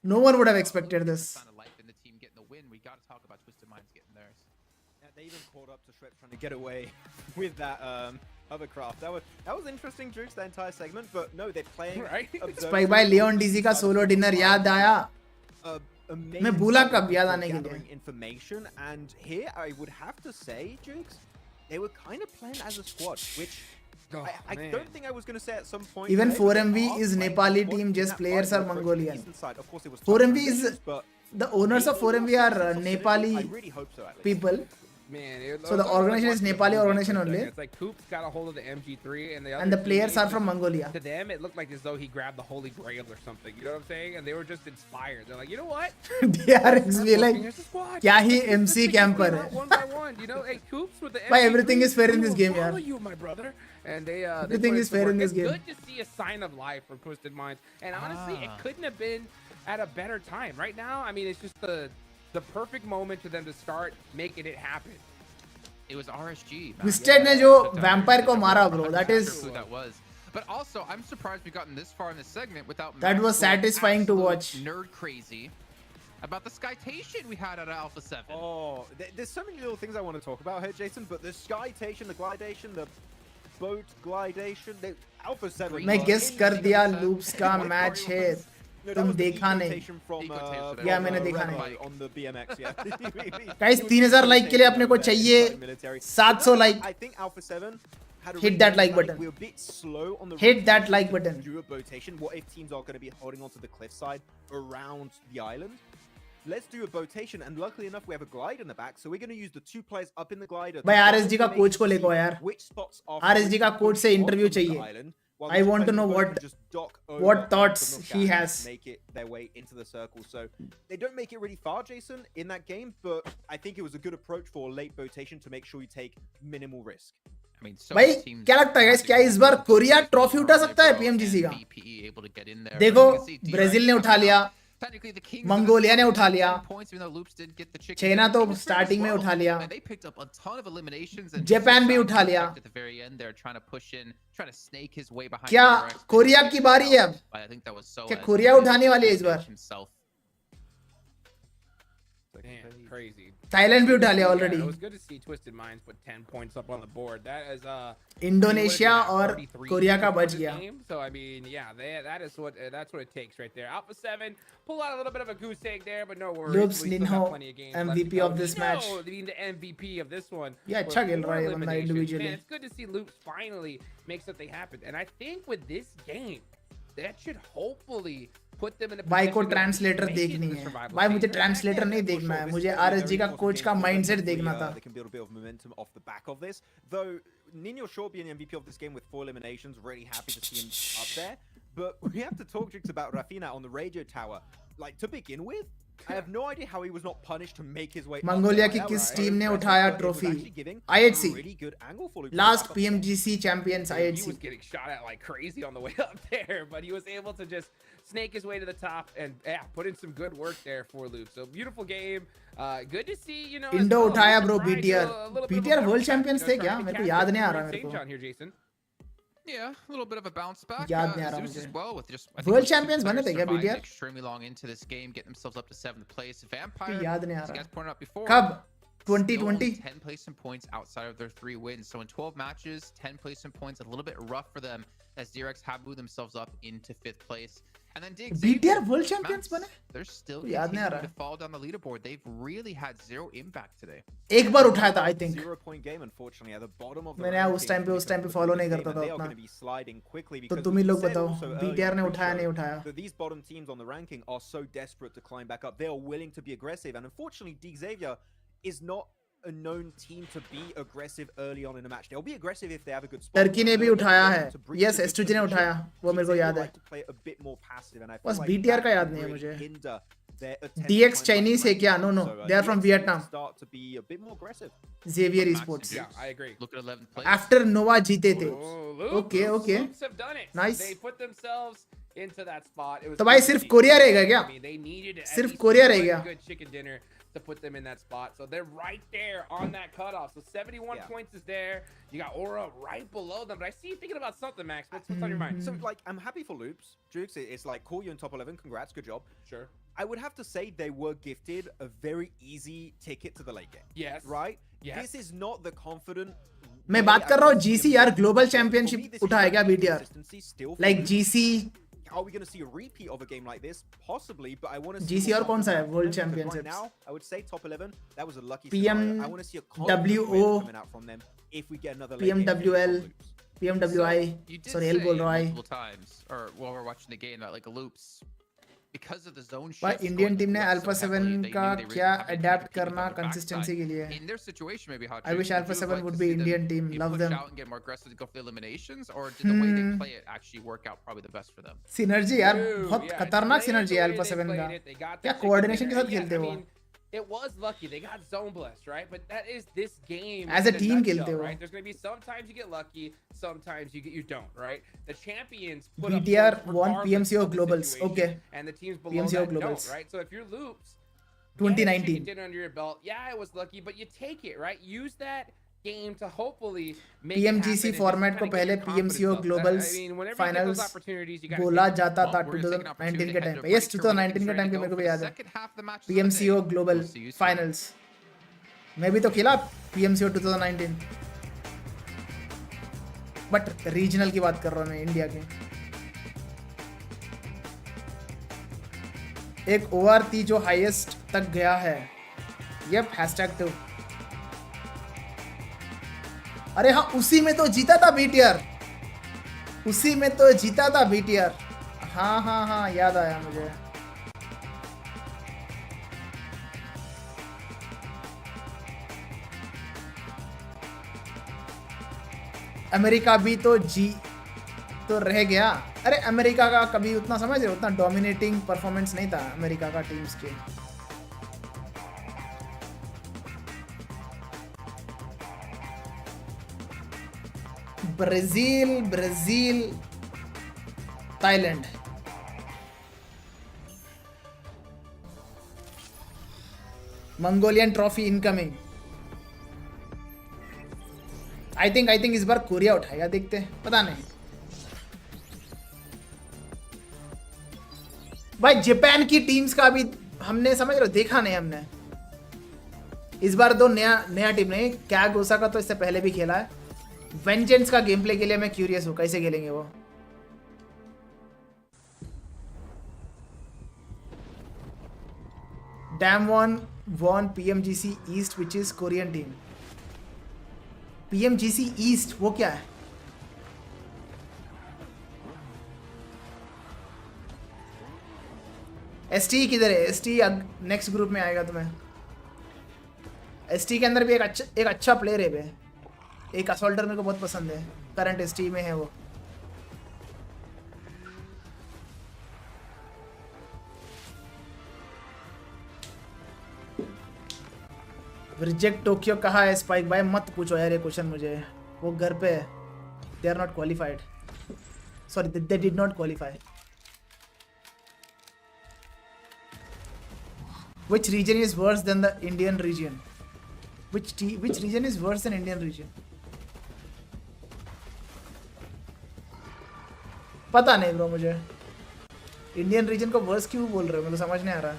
No one would have expected this. Yeah, they even caught up to Shred trying to get away with that hovercraft. That was interesting, Jukes, that entire segment. But no, they're playing. Right? Spike by Leon DZ का solo dinner याद आया. मैं भूला कब याद आने के लिए. Information, and here I would have to say, Jukes, they were kind of playing as a squad, which I don't think I was going to say at some point. Even today, but they 4MV are is playing Nepali as a squad team, in just that players fight are with the Mongolian. eastern side. Of course, it was 4MV tough is transitions, but the owners of 4MV are Nepali I really hope so, at least. people. Man, So the organization is Nepali organization only. It's like Coops got a hold of the MG3 and the other And the players teammates are from Mongolia. To them, it looked like as though he grabbed the Holy Grail or something. You know what I'm saying? And they were just inspired. They're like, you know what? DRX भी like क्या ही MC camper है. One by one, you know, hey, Coops with the Why MG3, everything is fair in we this will game, yaar. follow you, my brother. And they Everything put is in some fair in work. this game. It's good to see a sign of life from Twisted Minds. And honestly, it couldn't have been at a better time. Right now, I mean, it's just the perfect moment for them to start making it happen. It was RSG. Man. Twisted ने जो vampire को मारा bro, that is Who that was. But also, I'm surprised we've gotten this far in this segment without That Max was going satisfying to absolute watch. Nerd crazy about the skytation we had out of Alpha 7. Oh, there's so many little things I want to talk about here, Jason, but the skytation, the glidation, the boat glidation, Alpha 7. मैं guess कर दिया loops का match है. No, तुम that was the देखा नहीं. equation from, Yeah, मैंने देखा Red नहीं. Light on the BMX, yeah. Guys, 3000 like के लिए अपने को चाहिए 700 like. I think Alpha 7 had a Hit that like mechanic. button. We were a bit slow on the Hit that rotation like to button. do a botation. What if teams are going to be holding onto the cliffside around the island? Let's do a botation, and luckily enough, we have a glide in the back, so we're going to use the 2 players up in the glider. भाई RSG का coach को लेको यार. Which spots are RSG का coach से interview चाहिए. island, while I the two want to players know in the boat what can just dock over onto thoughts the he gas has. and make it their way into the circle. So they don't make it really far, Jason, in that game, but I think it was a good approach for late botation to make sure you take minimal risk. I mean, so भाई many teams क्या लगता है guys, क्या इस बार Korea trophy उठा सकता है PMGC का? BPE able to get in there. देखो But you can see Brazil ने DRX उठा लिया, technically the Kings मंगोलिया ने उठा लिया, points, even though Loops did get the chicken China dinner. तो It was स्टार्टिंग में well. उठा लिया, And they picked up a ton of eliminations and Japan भी South उठा लिया. at the very end they're trying to push in, trying to snake his way behind क्या DRX. Korea की बारी है अब? But I think that was so क्या Korea उठाने वाली है इस बार? himself. Man, crazy. थाईलैंड भी उठा लिया Yeah, already. it was good to see Twisted Minds put 10 points up on the board. That is Indonesia और कोरिया का बच गया. So I mean, yeah, that's what it takes right there. Alpha 7 pull out a little bit of a goose egg there, but no worries. Loops We still got Ninho, plenty of games left to MVP go. of this Ninho match. being the MVP of this one. Yeah, with अच्छा खेल रहा है 4 ये बंदा eliminations. individually. Man, it's good to see Loops finally make something happen. And I think with this game, that should hopefully put them in a भाई को position to translator make it देखनी to the है. survival भाई stage. मुझे translator नहीं For देखना sure, है, this मुझे is gonna be a RSG very का important कोच का game for them mindset if we, देखना था. They can build a bit of momentum off the back of this. Though Nino Shaw being MVP of this game with 4 eliminations, really happy to see him up there. But we have to talk tricks about Rafina on the radio tower. Like, to begin with, I have no idea how he was not punished to make his way. Mongolia की किस team ने उठाया trophy? IHC. Last PMGC champions He IHC. was getting shot at like crazy on the way up there, but he was able to just snake his way to the top and yeah, put in some good work there for Loop. So beautiful game. Good to see, you know. Indo उठाया bro, Mr. Pride BTR. do a little bit of a BTR bounce world back, champions थे trying क्या? to मेरे को catch याद up नहीं आ to रहा मेरे St. को. John here, Jason. Yeah, a little bit of a bounce back. याद नहीं आ रहा Zeus मुझे. as well with just I think World those two champions बने players थे क्या survived BTR? extremely long into this game, get themselves up to 7th place. Vampire, याद नहीं आ as you रहा. guys pointed out before, कब? still only 2020? 10 placement points outside of their 3 wins. So in 12 matches, 10 placement points, a little bit rough for them as DRX have moved themselves up into 5th place. And then BTR world champions बने? they're still याद नहीं आ continuing रहा. to fall down the leaderboard. They've really had 0 impact today. एक बार उठाया था I think. 0-point game, unfortunately, at the bottom of the मैंने उस time पे follow नहीं करता था उतना. तो तुम ही लोग बताओ, BTR ने उठाया नहीं उठाया. That these bottom teams on the ranking are so desperate to climb back up. They are willing to be aggressive, and unfortunately, Xavier is not a known team to be aggressive early on in a match. They'll be aggressive if they have a good spot. Turkey ने भी उठाया है. Yes, S2G ने उठाया. वो मेरे को याद है. बस BTR का याद नहीं है मुझे. DX Chinese है क्या? No, they are from Vietnam. Start to be a bit more aggressive. Xavier Esports. Yeah, I agree. Look at 11th place. After Nova जीते थे. Oh, Okay. Loops have done it. Nice. They put themselves into that spot. It was तो भाई good to सिर्फ see. Korea रहेगा क्या? I mean, they needed at सिर्फ least Korea one रह गया. good chicken dinner to put them in that spot. So they're right there on that cutoff. So 71 points is there. You got Aura right below them. But I see you thinking about something, Max. What's on your mind? So, like, I'm happy for Loops. Jukes, it's like, cool, you're in top 11. Congrats, good job. Sure. I would have to say they were gifted a very easy ticket to the late game. Yes. Right? Yes. This is not the confident... मैं बात कर रहा हूँ GC यार global championship उठाएगा BTR. Like GC. Are we going to see a repeat of a game like this? Possibly, but I want to see... GC और कौन सा है World Right Championships? now, I would say top 11. That was a lucky PM scenario. I want to see a confident WO, win coming out from them if we get another late game PMWL, from Loops. PMWI. You did Sorry, say L बोल रहा है. multiple times, or while we're watching the game, that like Loops, because of the zone भाई shift Indian going team ने left alpha so heavily, 7 they का knew they really क्या had to adapt compete करना on the backside. Consistency के लिए. In their situation, maybe how I wish Alpha 7 would be Indian team. Love them. Out and get more aggressive to go for the eliminations, or did the way they play it actually work out probably the best for them? Synergy यार Dude, बहुत yeah, खतरनाक played synergy the है way alpha they 7 played का. it, they got क्या that coordination के chicken साथ dinner. खेलते Yeah, I हो? mean, it was lucky. They got zone blessed, right? But that is this game. As a in team nutshell, खेलते हो. right? There's going to be sometimes you get lucky, sometimes you don't, right? The champions put up BTR points won regardless PMCO of the Globals. situation, Okay. And the teams below PMCO that Globals. don't, right? So if you're Loops, 2019. chicken dinner under your belt, yeah, it was lucky, but you take it, right? Use that game to hopefully make PMGC format को पहले PMCO Global's finals बोला जाता था 2019 के time पे. Yes 2019 के time पे मेरे को भी याद है. PMCO ग्लोबल फाइनल्स मैं भी तो खेला PMCO 2019, बट रीजनल की बात कर रहा हूँ मैं, इंडिया के. एक ओवर थी जो हाईएस्ट तक गया है. यप #2. अरे हाँ उसी में तो जीता था बीटीआर. उसी में तो जीता था बीटीआर. हाँ हाँ हाँ याद आया मुझे. अमेरिका भी तो तो रह गया. अरे अमेरिका का कभी उतना समझ रहे, उतना डोमिनेटिंग परफॉर्मेंस नहीं था अमेरिका का टीम्स के. Brazil Thailand. Mongolian trophy incoming. I think इस बार कोरिया उठाएगा, देखते हैं, पता नहीं. भाई जापान की टीम्स का अभी हमने समझ रहे हो देखा नहीं हमने. इस बार दो नया टीम नहीं. क्या गोसा का तो इससे पहले भी खेला है. वेंजेंस का गेम प्ले के लिए मैं क्यूरियस हूँ कैसे खेलेंगे वो. Damwon won PMGC East which is Korean team. PMGC East वो क्या है? ST किधर है? ST नेक्स्ट ग्रुप में आएगा तुम्हें. ST के अंदर भी एक अच्छा प्लेयर है बे. एक असॉल्टर मेरे को बहुत पसंद है. करंट ST में है वो. रिजेक्ट टोक्यो कहा है स्पाइक भाई? मत पूछो यार ये क्वेश्चन मुझे. वो घर पे है. They are not qualified. Sorry they did not qualify. Which region is worse than the Indian region? Which region is worse than Indian region? पता नहीं ब्रो मुझे. इंडियन रीजन को वर्स क्यों बोल रहे हो? मेरे को समझ नहीं आ रहा.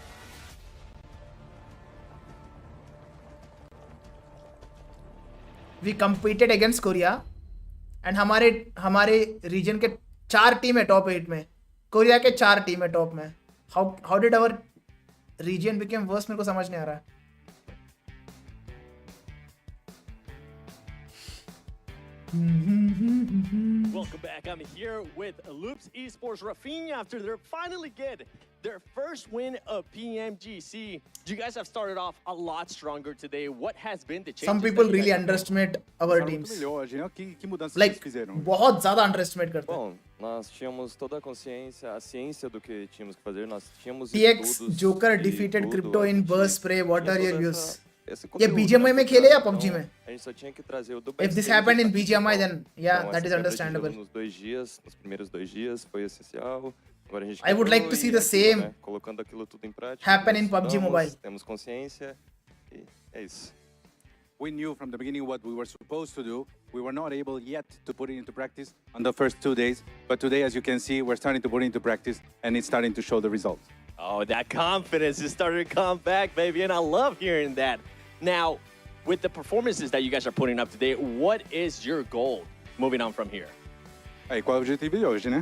We competed against Korea and हमारे रीजन के 4 टीम है टॉप 8 में. कोरिया के 4 टीम है टॉप में. How did our region become worse? मेरे को समझ नहीं आ रहा. Welcome back. I'm here with Loops Esports Rafinha after they finally get their first win of PMGC. You guys have started off a lot stronger today. What has been the changes? Some people really underestimate our teams. Like बहुत ज़्यादा underestimate करते हैं. Bom, nós tínhamos toda a consciência, a ciência do que tínhamos que fazer. Nós tínhamos TX Joker defeated Crypto in burst spray. What are your views? ये BGMI में खेले या PUBG में? A gente só tinha que trazer o do If this happened in BGMI, then yeah, that is understandable. Nos primeiros 2 dias foi essencial. Agora a gente I would like to see the same colocando aquilo tudo em prática. happen in PUBG Mobile. Temos consciência e é isso. We knew from the beginning what we were supposed to do. We were not able yet to put it into practice on the first 2 days, but today, as you can see, we're starting to put it into practice, and it's starting to show the results. Oh, that confidence is starting to come back, baby, and I love hearing that. Now, with the performances that you guys are putting up today, what is your goal moving on from here? Aí, qual é o objetivo de hoje, né?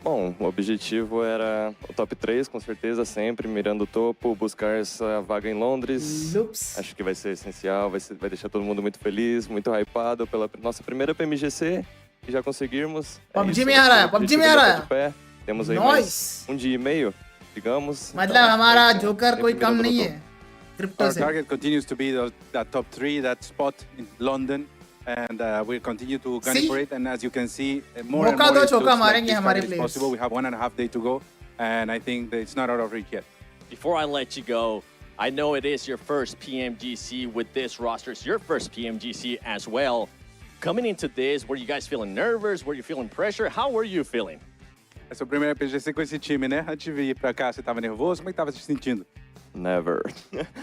Bom, o objetivo era o top 3, com certeza, sempre mirando o topo, buscar essa vaga em Londres. Loops. Acho que vai ser essencial, vai deixar todo mundo muito feliz, muito hypado pela nossa primeira PMGC, e já conseguirmos. PUBG में आ रहा है, PUBG में आ रहा है. Temos aí mais 1 dia e meio, digamos. मतलब हमारा joker कोई कम नहीं है. Our target continues to be that top 3, that spot in London, and we'll continue to gun for it. And as you can see, more and more is possible. We have 1.5 days to go, and I think that it's not out of reach yet. Before I let you go, I know it is your first PMGC with this roster. It's your first PMGC as well. Coming into this, were you guys feeling nervous? Were you feeling pressure? How were you feeling? Essa é a primeira PMGC com esse time, né? Antes de vir pra cá, você tava nervoso? Como é que tava se sentindo? Never.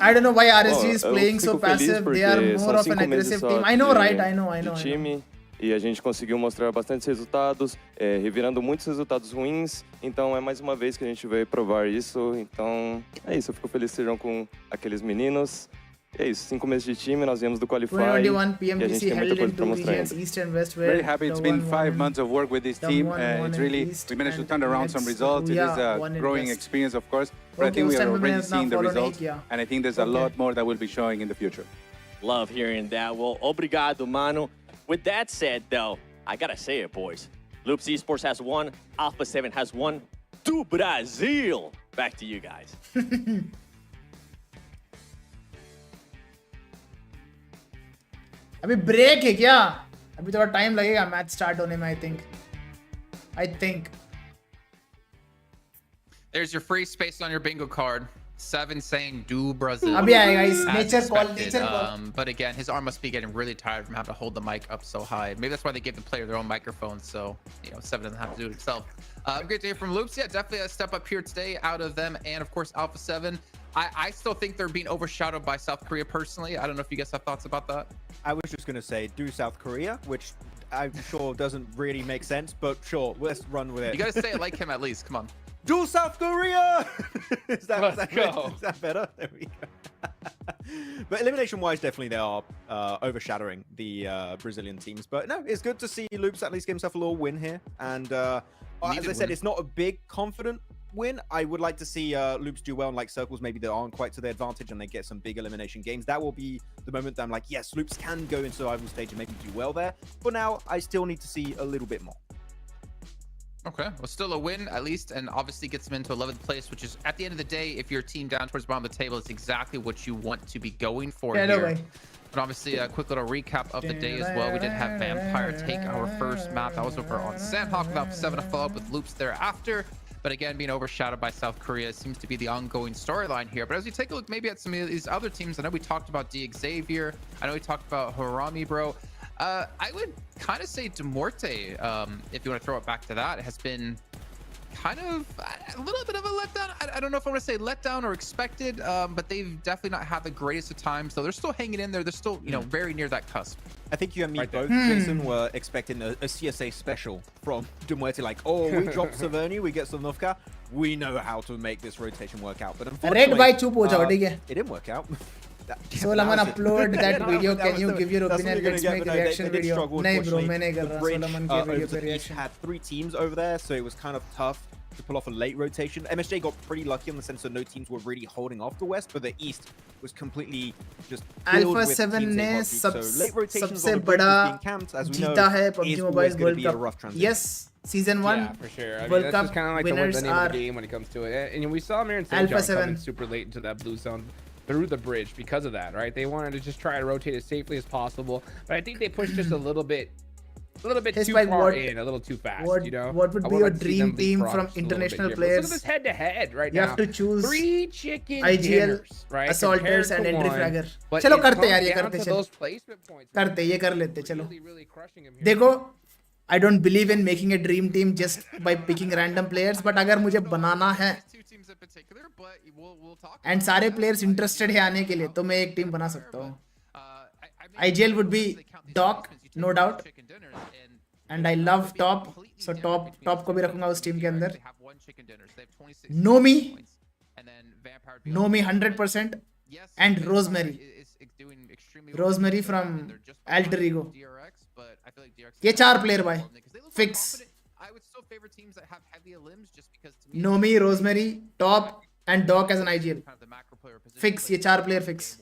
I don't know why RSG is eu playing so fico feliz passive. They porque are more são of an 5 meses aggressive só team. I know, de- right? I know. de time. E a gente conseguiu mostrar bastantes resultados, revirando muitos resultados ruins. Então é mais uma vez que a gente veio provar isso. Então é isso, eu fico feliz que estejam com aqueles meninos. E é isso, 5 meses de time, nós viemos do Qualify 2021 e a gente PMGC tem muita held coisa in para two mostrar regions, ainda. East and West. Very happy. It's been 5 months of work with this team. It's really, we managed to turn around some results. It is a growing experience, of course, but I think we are already seeing the results, and I think there's a lot more that will be showing in the future. Love hearing that. Well, obrigado, mano. With that said, though, I gotta say it, boys. Loops Esports has won. Alpha 7 has won. Do Brazil. Back to you guys. अभी break है क्या? अभी थोड़ा time लगेगा match start होने में I think. There's your free space on your bingo card. 7 saying do Brazil. अभी आएगा इस As nature call, expected. nature call. But again, his arm must be getting really tired from having to hold the mic up so high. Maybe that's why they give the player their own microphone, so 7 doesn't have to do it himself. Great to hear from Loops. Yeah, definitely a step up here today out of them, and of course Alpha 7. I still think they're being overshadowed by South Korea personally. I don't know if you guys have thoughts about that. I was just going to say, do South Korea, which I'm sure doesn't really make sense, but sure, let's run with it. You got to say it like him at least. Come on. Do South Korea! Is that better? There we go. But elimination-wise, definitely they are overshadowing the Brazilian teams. But no, it's good to see Loops at least give himself a little win here. And as I said, it's not a big, confident win. I would like to see Loops do well in like circles maybe that aren't quite to their advantage and they get some big elimination games. That will be the moment that I'm like, yes, Loops can go into survival stage and maybe do well there. For now, I still need to see a little bit more. Okay, well, still a win at least, and obviously gets them into 11th place, which is at the end of the day, if you're a team down towards the bottom of the table, it's exactly what you want to be going for here. But obviously, a quick little recap of the day as well. We did have Vampire take our first map. That was over on Sandhawk, without 7 to follow up with Loops thereafter. But again, being overshadowed by South Korea seems to be the ongoing storyline here. But as we take a look maybe at some of these other teams, I know we talked about Xavier. I know we talked about Harami, bro. I would kind of say Demorte, if you want to throw it back to that, has been kind of a little bit of a letdown. I don't know if I want to say letdown or expected, but they've definitely not had the greatest of times. So they're still hanging in there. They're still, very near that cusp. I think you and me both, Jason, were expecting a CSA special from Demorte. Like, oh, we dropped Saverni, we get Sovnovka. We know how to make this rotation work out. But unfortunately, it didn't work out. Solomon, upload that video. Can you give your opinion? Let's make a reaction video. No, bro, मैं नहीं कर रहा. Solomon के video पे reaction. Had 3 teams over there, so it was kind of tough to pull off a late rotation. MSJ got pretty lucky in the sense that no teams were really holding off the West, but the East was completely just filled Alpha with 7 teams ने in hot seats. So late rotations सबसे on the bridge बड़ा being camped, as we know, जीता है PUBG is Mobile always going to World be a Cup. rough transition. Yes, season 1. Yeah, for sure. I mean, World that's Cup just kind of like the winners name are of the game when it comes to it. And we saw Mir and Alpha St. 7 coming super late into that blue zone through the bridge because of that, right? They wanted to just try to rotate as safely as possible, but I think they pushed just a little bit too far in, a little too fast. What would be your dream team from international players? Look at this head-to-head right you now. have to choose 3 chicken IGL, dinners, right? assaulters and entry fragger. चलो करते यार ये करते चलो करते ये कर लेते चलो देखो I don't believe in making a dream team just by picking random players, but अगर मुझे बनाना है and सारे players interested है आने के लिए तो मैं एक team बना सकता हूँ. IGL would be Doc, no doubt, and I love Top, so Top को भी रखूँगा उस team के अंदर. Nomi 100%, and Rosemary from Alter Ego. ये 4 player भाई fix. Nomi, Rosemary, Top, and Doc as an IGL. Fix ये 4 player fix.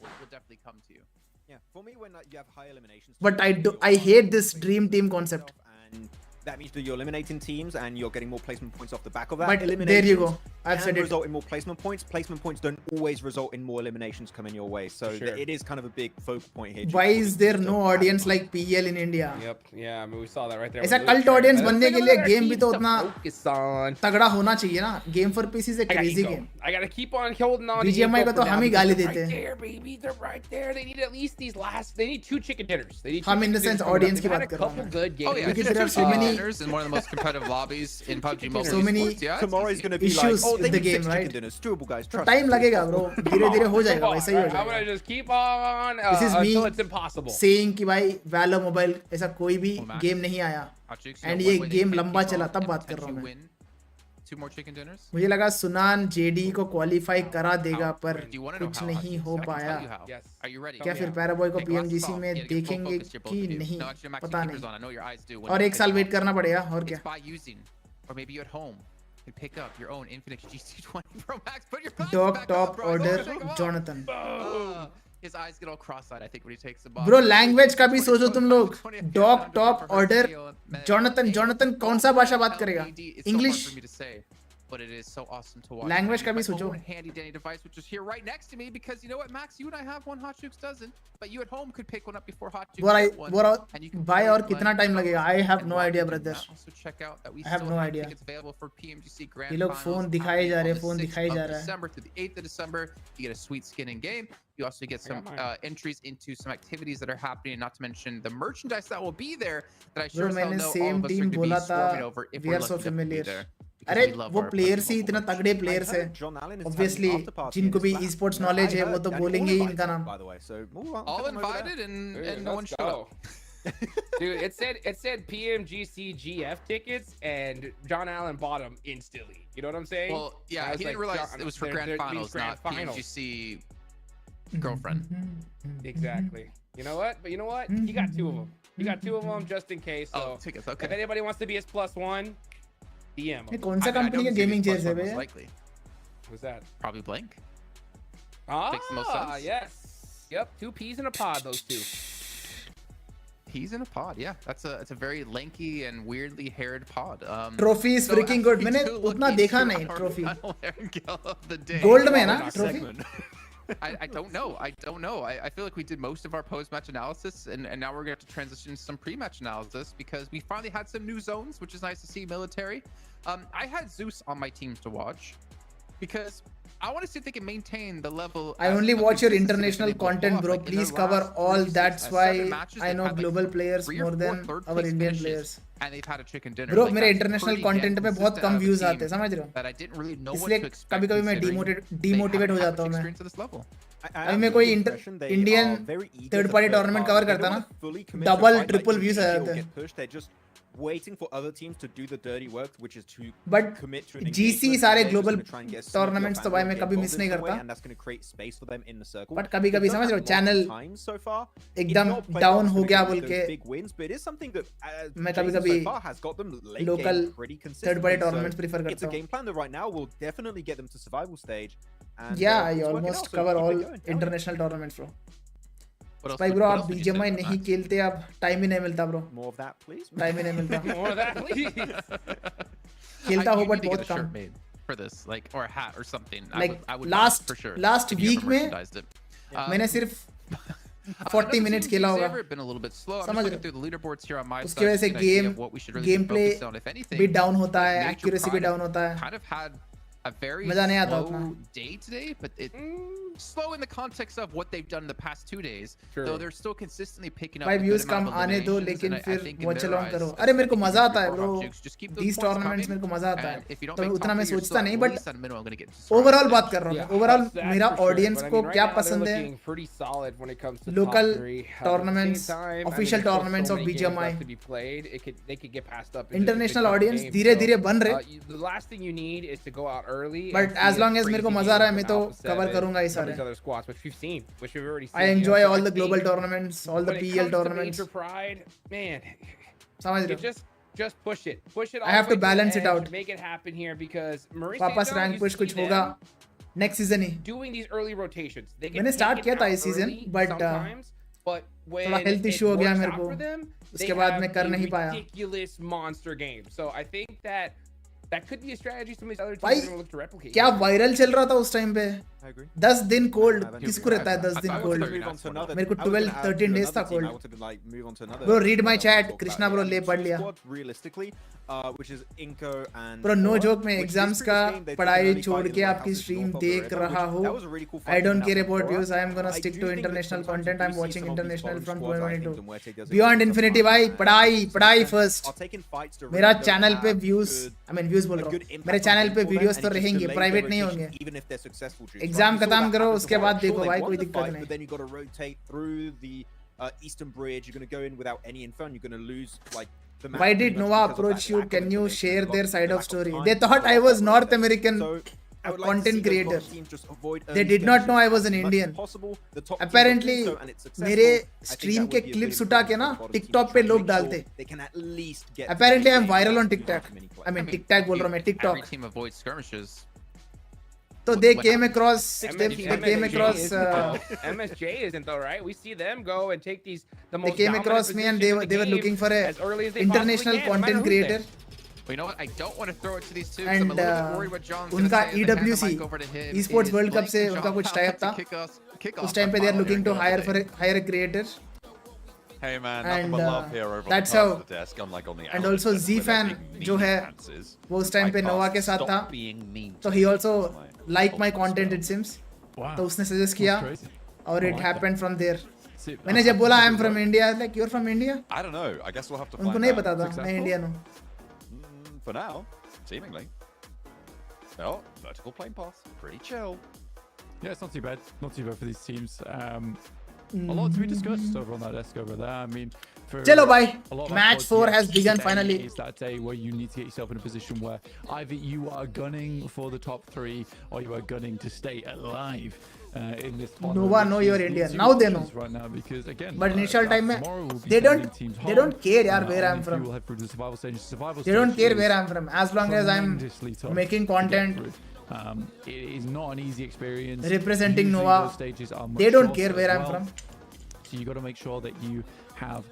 For me, when you have high eliminations, but I hate this dream team concept. And that means that you're eliminating teams and you're getting more placement points off the back of that. But there you go. I've said it. Result in more placement points. Placement points don't always result in more eliminations coming your way. So it is kind of a big focal point here. Why is there no audience like PL in India? Yep. Yeah, I mean we saw that right there. ऐसा cult audience बनने के लिए game भी तो उतना तगड़ा होना चाहिए ना. Game for Peace is a crazy game. I gotta keep on holding on. BGMI को तो हम ही गाली देते हैं. There, baby, they're right there. They need at least these last. They need 2 chicken dinners. They need. हम in the sense audience की बात कर रहा हूँ. Good games. Because there are so many dinners in one of the most competitive lobbies in PUBG Mobile. so many Esports. Yeah, Tomorrow's going to be issues like, oh, in they the need game, 6 right? chicken dinners. Doable, guys. तो Trust time me. लगेगा bro धीरे-धीरे हो जाएगा Come on, वैसे ही हो right? I'm जाएगा gonna just keep on This is until me it's impossible. saying कि भाई Valor Mobile ऐसा कोई भी Max. गेम नहीं आया Hotchicks, एंड one ये way they गेम can लंबा keep चला on तब and बात कर रहा हूँ potentially मैं win 2 more chicken dinners. मुझे लगा सुनान जेडी को क्वालिफाई करा देगा पर Do you want to know कुछ how, नहीं Hotchicks? हो I can पाया tell you how. Yes. Are you ready? क्या फिर Yeah. पैराबॉय को Take glasses पीएमजीसी off. में Yeah, get full देखेंगे focus here, both कि of you. नहीं No, actually, Max, पता keep yours नहीं on. I know your eyes do when और you एक take साल them वेट off. करना पड़ेगा और क्या It's by using, or maybe you're at home, you pick up your own Infinix GT20 Pro Max. Put your glasses dog back on, top bro. I don't order wanna take 'em off. Jonathan His eyes get all cross-eyed, I think, when he takes the box. Bro language का भी सोचो तुम लोग dog top order Jonathan Jonathan कौन सा भाषा बात करेगा English But it is so awesome to watch. Language का भी My सोचो own handy dandy device, which is here right next to me, because you know what, Max, you and I have one. Hotchukes doesn't, but you at home could pick one up before Hotchukes get one. And you can भाई play और it कितना like time लगेगा I have and no watch idea it. Brother Also check out that we I have still no have idea. tickets available for PMGC Grand ये लोग Finals phone दिखाए जा रहे happening phone on the दिखाए 6th जा of रहा है December through the 8th of December. You get a sweet skin in game. You also get some entries into some activities that are happening, not to mention the merchandise that will be there that I sure bro as hell मैंने know all same of us are team going to be बोला था swarming over if we we're are so lucky enough to be familiar there. अरे वो players ही इतना तगड़े players है obviously जिनको भी ई स्पोर्ट्स नॉलेज है वो तो बोलेंगे ही इनका नाम All invited and no one showed up. Dude, it said PMGC GF tickets and John Allen bought them instantly. You know what I'm saying? Well, yeah, he didn't realize it was for Grand Finals, not PMGC girlfriend. Exactly. You know what? But you know what? You got 2 of them. You got 2 of them just in case. So tickets, okay. if anybody wants to be his +1, DM ये him. कौन सा company का gaming chairs है भैया Likely. Who's that? Probably Blank. Makes the most sense. Yes. Yep. 2 peas in a pod. Those 2. He's in a pod, yeah. It's a very lanky and weirdly haired pod. Trophy is so freaking as good we मैंने do look उतना देखा into नहीं our trophy final angle of the day. Gold में है ना trophy I don't know. I don't know. I feel like we did most of our post-match analysis, and now we're going to have to transition to some pre-match analysis because we finally had some new zones, which is nice to see. Military. I had Zeus on my teams to watch because I want to see if they can maintain the level. I only watch your international content, bro. Please cover all. That's why I know global players more than our Indian players. And they've had a chicken dinner. Bro, मेरे international content पे बहुत कम views आते हैं, समझ रहे हो? That I didn't really know what इसलिए to expect. कभी-कभी मैं demotivate हो जाता हूँ मैं। To this level. अभी मैं कोई Indian third party tournament cover करता ना, double triple views आ जाते हैं। Waiting for other teams to do the dirty work, which is to But commit to an GC engagement, सारे and they're just global gonna try and get a tournaments sneaky तो भाई fan मैं base कभी involved miss in नहीं some way, करता। and that's going to create space for them in the circle. But कभी-कभी They've done समझ रहे हो that channel multiple times so far. एकदम It's not down playoffs हो gonna गया give बोल them के those big wins, but it is something that मैं Jason कभी-कभी so far has got them late local game pretty third consistently. party tournaments So prefer it's करता a हूँ। game plan that right now will definitely get them to survival stage. And Yeah, I it's working almost out, so cover keep it all going. international tournaments, bro. What else? भाई bro what आप else did you BGMI say, नहीं Max? खेलते अब time ही नहीं मिलता bro More of that, please. Time ही नहीं मिलता More of that, please. खेलता हूँ You but need to get बहुत a shirt कम made for this, like, or a hat or something. Like I would last for sure. last if you week ever में merchandised it. मैंने सिर्फ 40 minutes खेला होगा Been a little bit slow. I'm समझ just रहे looking through the leaderboards here on my उसकी वजह से side to get an idea game of what we should really be game play focused on, if anything. भी down होता है Major accuracy भी Pride down होता है kind of had a very मजा नहीं आता slow उतना day today, but it slow in the context of what they've done the past 2 days. True. Though they're still consistently picking up भाई a good views amount come of आने दो eliminations, लेकिन and I फिर think in watch their along eyes, करो especially अरे मेरे को if मजा you're आता है bro Hotchukes, just keep those these points tournaments coming, मेरे को मजा आता and है if you don't तो make उतना top मैं three, you're सोचता still नहीं at but least at a minimum gonna get to survival overall stage. बात कर रहा हूँ Yeah, ओवरऑल that's मेरा for sure. Audience But I को mean, right क्या now they're पसंद है looking pretty solid when it comes to Local top 3. tournaments, official tournaments of BGMI. To be played, they could get passed up. International audience धीरे-धीरे बन रहे The last thing you need is to go out early. But as long as मेरे को मजा आ रहा है मैं तो कवर करूंगा ये सारे other squads, which we've seen, which we've already seen. I you know, enjoy so all I the global think tournaments all the when it PL comes to tournaments Major Pride, man, समझ you रहे हो just push it I all have the to way the balance it edge, out. make it happen here because Maurice वापस St. John rank used push to कुछ be होगा them next season he doing these early rotations. They मैंने can start take किया it था out इस season, early but, sometimes, but when थोड़ा health it issue हो गया works मेरे out को for them, उसके they बाद have मैं कर a नहीं पाया ridiculous monster game. So I think that that could be a strategy some of these other teams भाई are going to look to replicate. क्या वायरल चल रहा था उस टाइम पे? I agree. 10 दिन कोल्ड I किसको रहता है 10 दिन I was cold? very Move on to another. मेरे को I was 12 gonna add 13 to days था another team. I cold. wanted to like move on to another. Bro, read my squad chat. talk Krishna about. bro, Yeah, ले पढ़ two लिया. squads, realistically, which is Inco and Bro, no Aura, joke में which exams this का previous game, they'd पढ़ाई really छोड़ fighting के the आपकी White House stream north of the देख river, रहा which- हूँ. that was a really cool I fight don't from care Alpha about Aura. views. I am gonna I stick do to think that international sometimes content. you I'm do see watching some of these international bottom from squads, I think, 2022. and where take does a Beyond bit of Infinity fun, भाई and पढ़ाई some पढ़ाई of them first. are taking fights that मेरा really don't channel पे have views good- I mean views बोल a रहा good हूँ. impact मेरे on channel game पे for them, वीडियोस and तो it just रहेंगे, delayed प्राइवेट their नहीं rotation, होंगे. even if they're successful, Juice, right? Exam You saw खत्म that करो happen to उसके Aura. बाद Sure, देखो they भाई won कोई the दिक्कत fight, नहीं. but then you got to rotate through the eastern bridge. You're going to go in without any info, and you're going to lose like the match. Why pretty did much Nova because of approach that you? lack of Can you information, share the their lack- side the of lack story? time They to thought I develop was that North rotate. American So, I would like to content see those creator. bottom teams just avoid They early did not know I skirmishes was an as much as Indian. possible. The top teams Apparently are doing so, and it's successful. मेरे I think stream that के would be a clips big उठा के improvement ना for the bottom TikTok teams, पे trying to लोग make sure डालते. they can at least get to Apparently the I'm game viral on without TikTok. many players. I mean I mean, TikTok बोल रहा हूँ मैं every TikTok. team avoids skirmishes. So they What came happened? across they came across MSJ isn't though, right? We see them go and take these the they most came dominant across me and position in the they were game looking for a as early as they international possibly can, no matter content who's creator. there. Well, you know what? I don't want to throw it to these two. 'Cause I'm a And little bit worried what John's gonna उनका say. I'm gonna hand the EWC mic over to him. esports Is World Cup Blake से and उनका John कुछ about type to था. kick उस off time our पे they are final looking here to in hire Dublin. hire a creator. Hey man, nothing And but love here over that's on how. the desk, unlike on the And Alex also desk Z where they're fan being जो mean है chances. वो उस time पे I Nova can't के साथ stop था. being mean So to he you. also That's my liked my ultimate content spell. it seems. Wow. तो उसने सजेस्ट That's किया crazy. और I it like happened that. from there. See, मैंने जब बोला I am from India, like you're from India? I don't know. I guess we'll have to उनको find नहीं out. पता था मैं Successful? इंडियन हूँ. For now, seemingly. Oh, vertical plane path. Pretty chill. Yeah, it's not too bad. Not too bad for these teams. A lot to be discussed over on that desk over there. I mean, for चलो भाई, a lot of our match squads, 4 yes, has begun today finally. is that day where you need to get yourself in a position where either you are gunning for the top 3 or you are gunning to stay alive. In this tournament, Nova know which you're is the Indian. two Now they know. options right now because again, But initial time में tomorrow we'll be they sending don't teams they home. don't care यार where Only I'm few from. will head through the survival stage. Survival They don't stage care is where I'm from as long as I'm tremendously tough making to get content. through. It is not an easy experience. Representing Usually Nova. those stages are They much don't care shorter where as I'm well. from. So you got to make sure that you have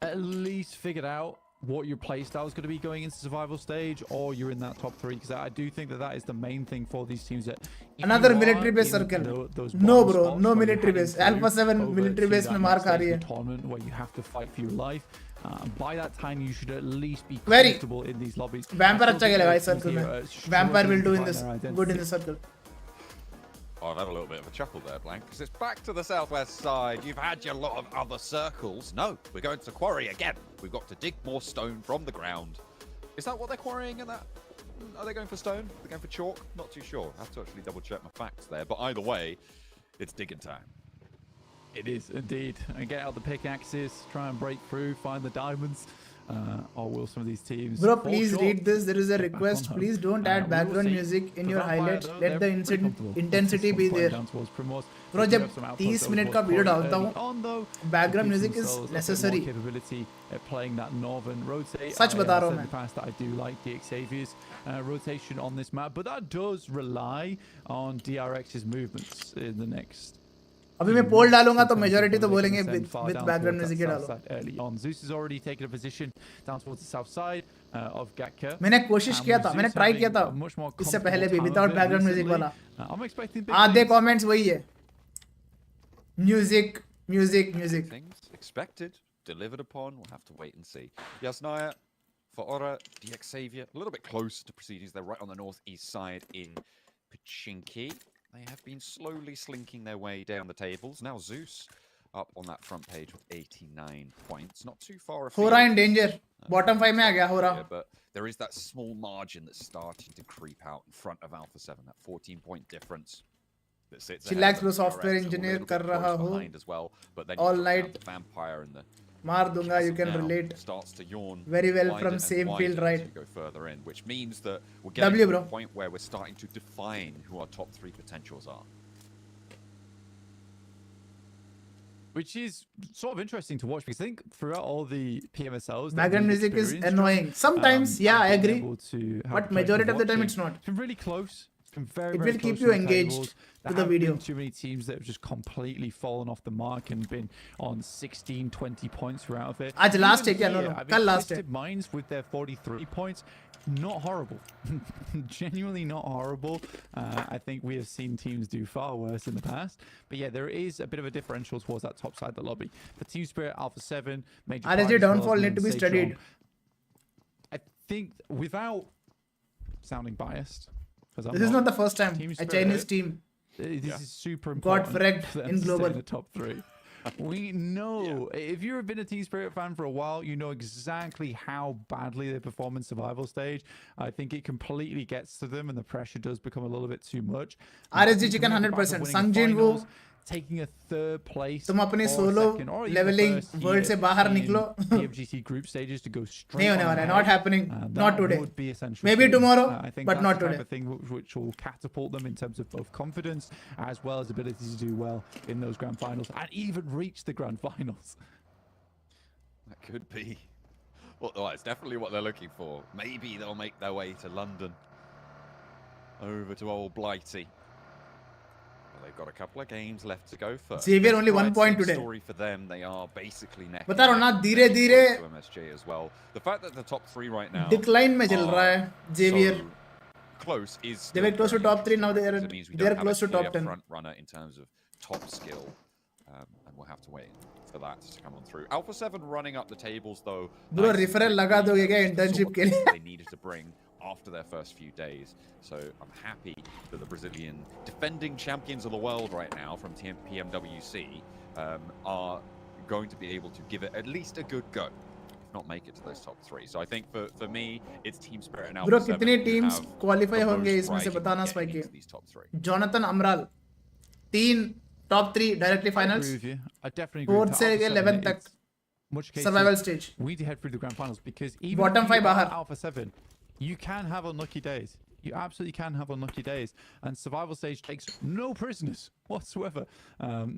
at least figured out what your play style is going to be going into survival stage, or you're in that top 3. Because I do think that that is the main thing for these teams. That if Another you are military base in circle. those No bottom bro, spots no where you're military heading base. through Alpha 7 over military to base that में मार next खा stage रही of है. the tournament where you have to fight for your life. By that time, you should at least be Very. comfortable in these lobbies. Vampire I अच्छा still खेलेगा think इस those circle teams में. here are Vampire will struggling do to in find this their identity. good in the circle. Oh, I've had a little bit of a chuckle there, Blank, because it's back to the southwest side. You've had your lot of other circles. No, we're going to quarry again. We've got to dig more stone from the ground. Is that what they're quarrying in that? Are they going for stone? Are they going for chalk? Not too sure. I have to actually double check my facts there. But either way, it's digging time. It is indeed. And get out the pickaxes, try and break through, find the diamonds. Or will some of these teams? Bro, fall please short? read this. There is a Get back request. on home. Please don't We add will background see. music in The your Vampire, highlights. though, Let the they're pretty comfortable. intensity be Point there. down towards Primos. Bro, They do जब have some outputs 30 that minute was का video quite डालता early हूँ, on, though, to background give music is themselves a bit more necessary. capability at playing that northern rotate. सच बता रहा हूँ said in मैं. the past that I do like the Xavier's rotation on this map, but that does rely on DRX's movements in the next. अभी मैं पोल डालूंगा तो Sometimes majority तो they can बोलेंगे send far with down background towards music that he south डालो. side early on. Zeus has already taken a position down towards the south side of Gatka. मैंने कोशिश किया था, मैंने ट्राई किया था इससे पहले भी विदाउट बैकग्राउंड म्यूजिक वाला. I'm expecting big आधे things. कमेंट्स वही है. Music, music, music. Things expected, delivered upon. We'll have to wait and see. Yasnaya, for Aura, DX Xavier, a little bit closer to proceedings. They're right on the northeast side in Pachinki. They have been slowly slinking their way down the tables. Now Zeus up on that front page with 89 points. Not too far afield. हो रहा in danger. Bottom 5 में आ गया हो रहा. Yeah, but there is that small margin that's starting to creep out in front of Alpha 7. That 14-point difference. That sits ahead Chillax of bro, DRX, software a little engineer bit कर close रहा हूँ. behind as well. But then All you've got night. the Vampire and the मार दूंगा. You can now relate. starts to yawn Very well wider from and same wider field, as right? we go further in, which means that we're getting W, to bro. the point where we're starting to define who our top 3 potentials are. Which is sort of interesting to watch because I think throughout all the PMSLs, Background music is annoying. Sometimes, yeah, I agree. But majority of the time it's not. It's been really close It will keep you engaged to the video. Too many teams that have just completely fallen off the mark and been on 16, 20 points throughout of it. आज last Even है क्या? here, No, I mean, कल last है. Twisted Minds with their 43 points, not horrible. Genuinely not horrible. I think we have seen teams do far worse in the past. But yeah, there is a bit of a differential towards that top side of the lobby. The Team Spirit, Alpha 7, Major Pride RSG as well downfall as need to be Sage studied. Long. I think without sounding biased, This is not the first time Team a Spirit, Chinese team this is super got important fragged for them in to stay global. in the top 3. We know if you've been a Team Spirit fan for a while, you know exactly how badly they perform in survival stage. I think it completely gets to them and the pressure does become a little bit too much. RSG chicken 100%. Sangjin वो taking a third place. तुम अपने or solo second, or even leveling first world से year बाहर in निकलो. PMGC group stages to go straight. नहीं होने वाला है. Not happening. Not that today. would be essential Maybe for them. tomorrow, I think but that's not the today. type of thing which will catapult them in terms of both confidence as well as ability to do well in those grand finals and even reach the grand finals. That could be. Well, it's definitely what they're looking for. Maybe they'll make their way to London. Over to old Blighty. Well, they've got a couple of games left to go first. Xavier only 1 point today. Story for them. They are basically neck बता रहा हूँ ना धीरे-धीरे to MSJ as well. The fact that the top 3 right now decline में चल रहा है Xavier. so close is They were close to top 3, now they are close to top 10. front runner in terms of top skill, and we'll have to wait for that to come on through. Alpha 7 running up the tables though. Bro, referral लगा दोगे क्या internship के लिए? They needed to bring after their first few days. So I'm happy that the Brazilian defending champions of the world right now from PMWC are going to be able to give it at least a good go, if not make it to those top 3. So I think for me, it's Team Spirit and Alpha Bro, 7 कितने who teams have qualify the होंगे most इसमें से right बताना in spike getting के. into these top 3. Jonathan Amral 3 top 3 directly I finals. agree with you. I definitely agree. 4th with से that. लेके Alpha 11th 7, तक it's much case survival of stage. we need to head through the grand finals because even Bottom if you 5 are बाहर. Alpha 7, you can have unlucky days. You absolutely can have unlucky days, and survival stage takes no prisoners whatsoever.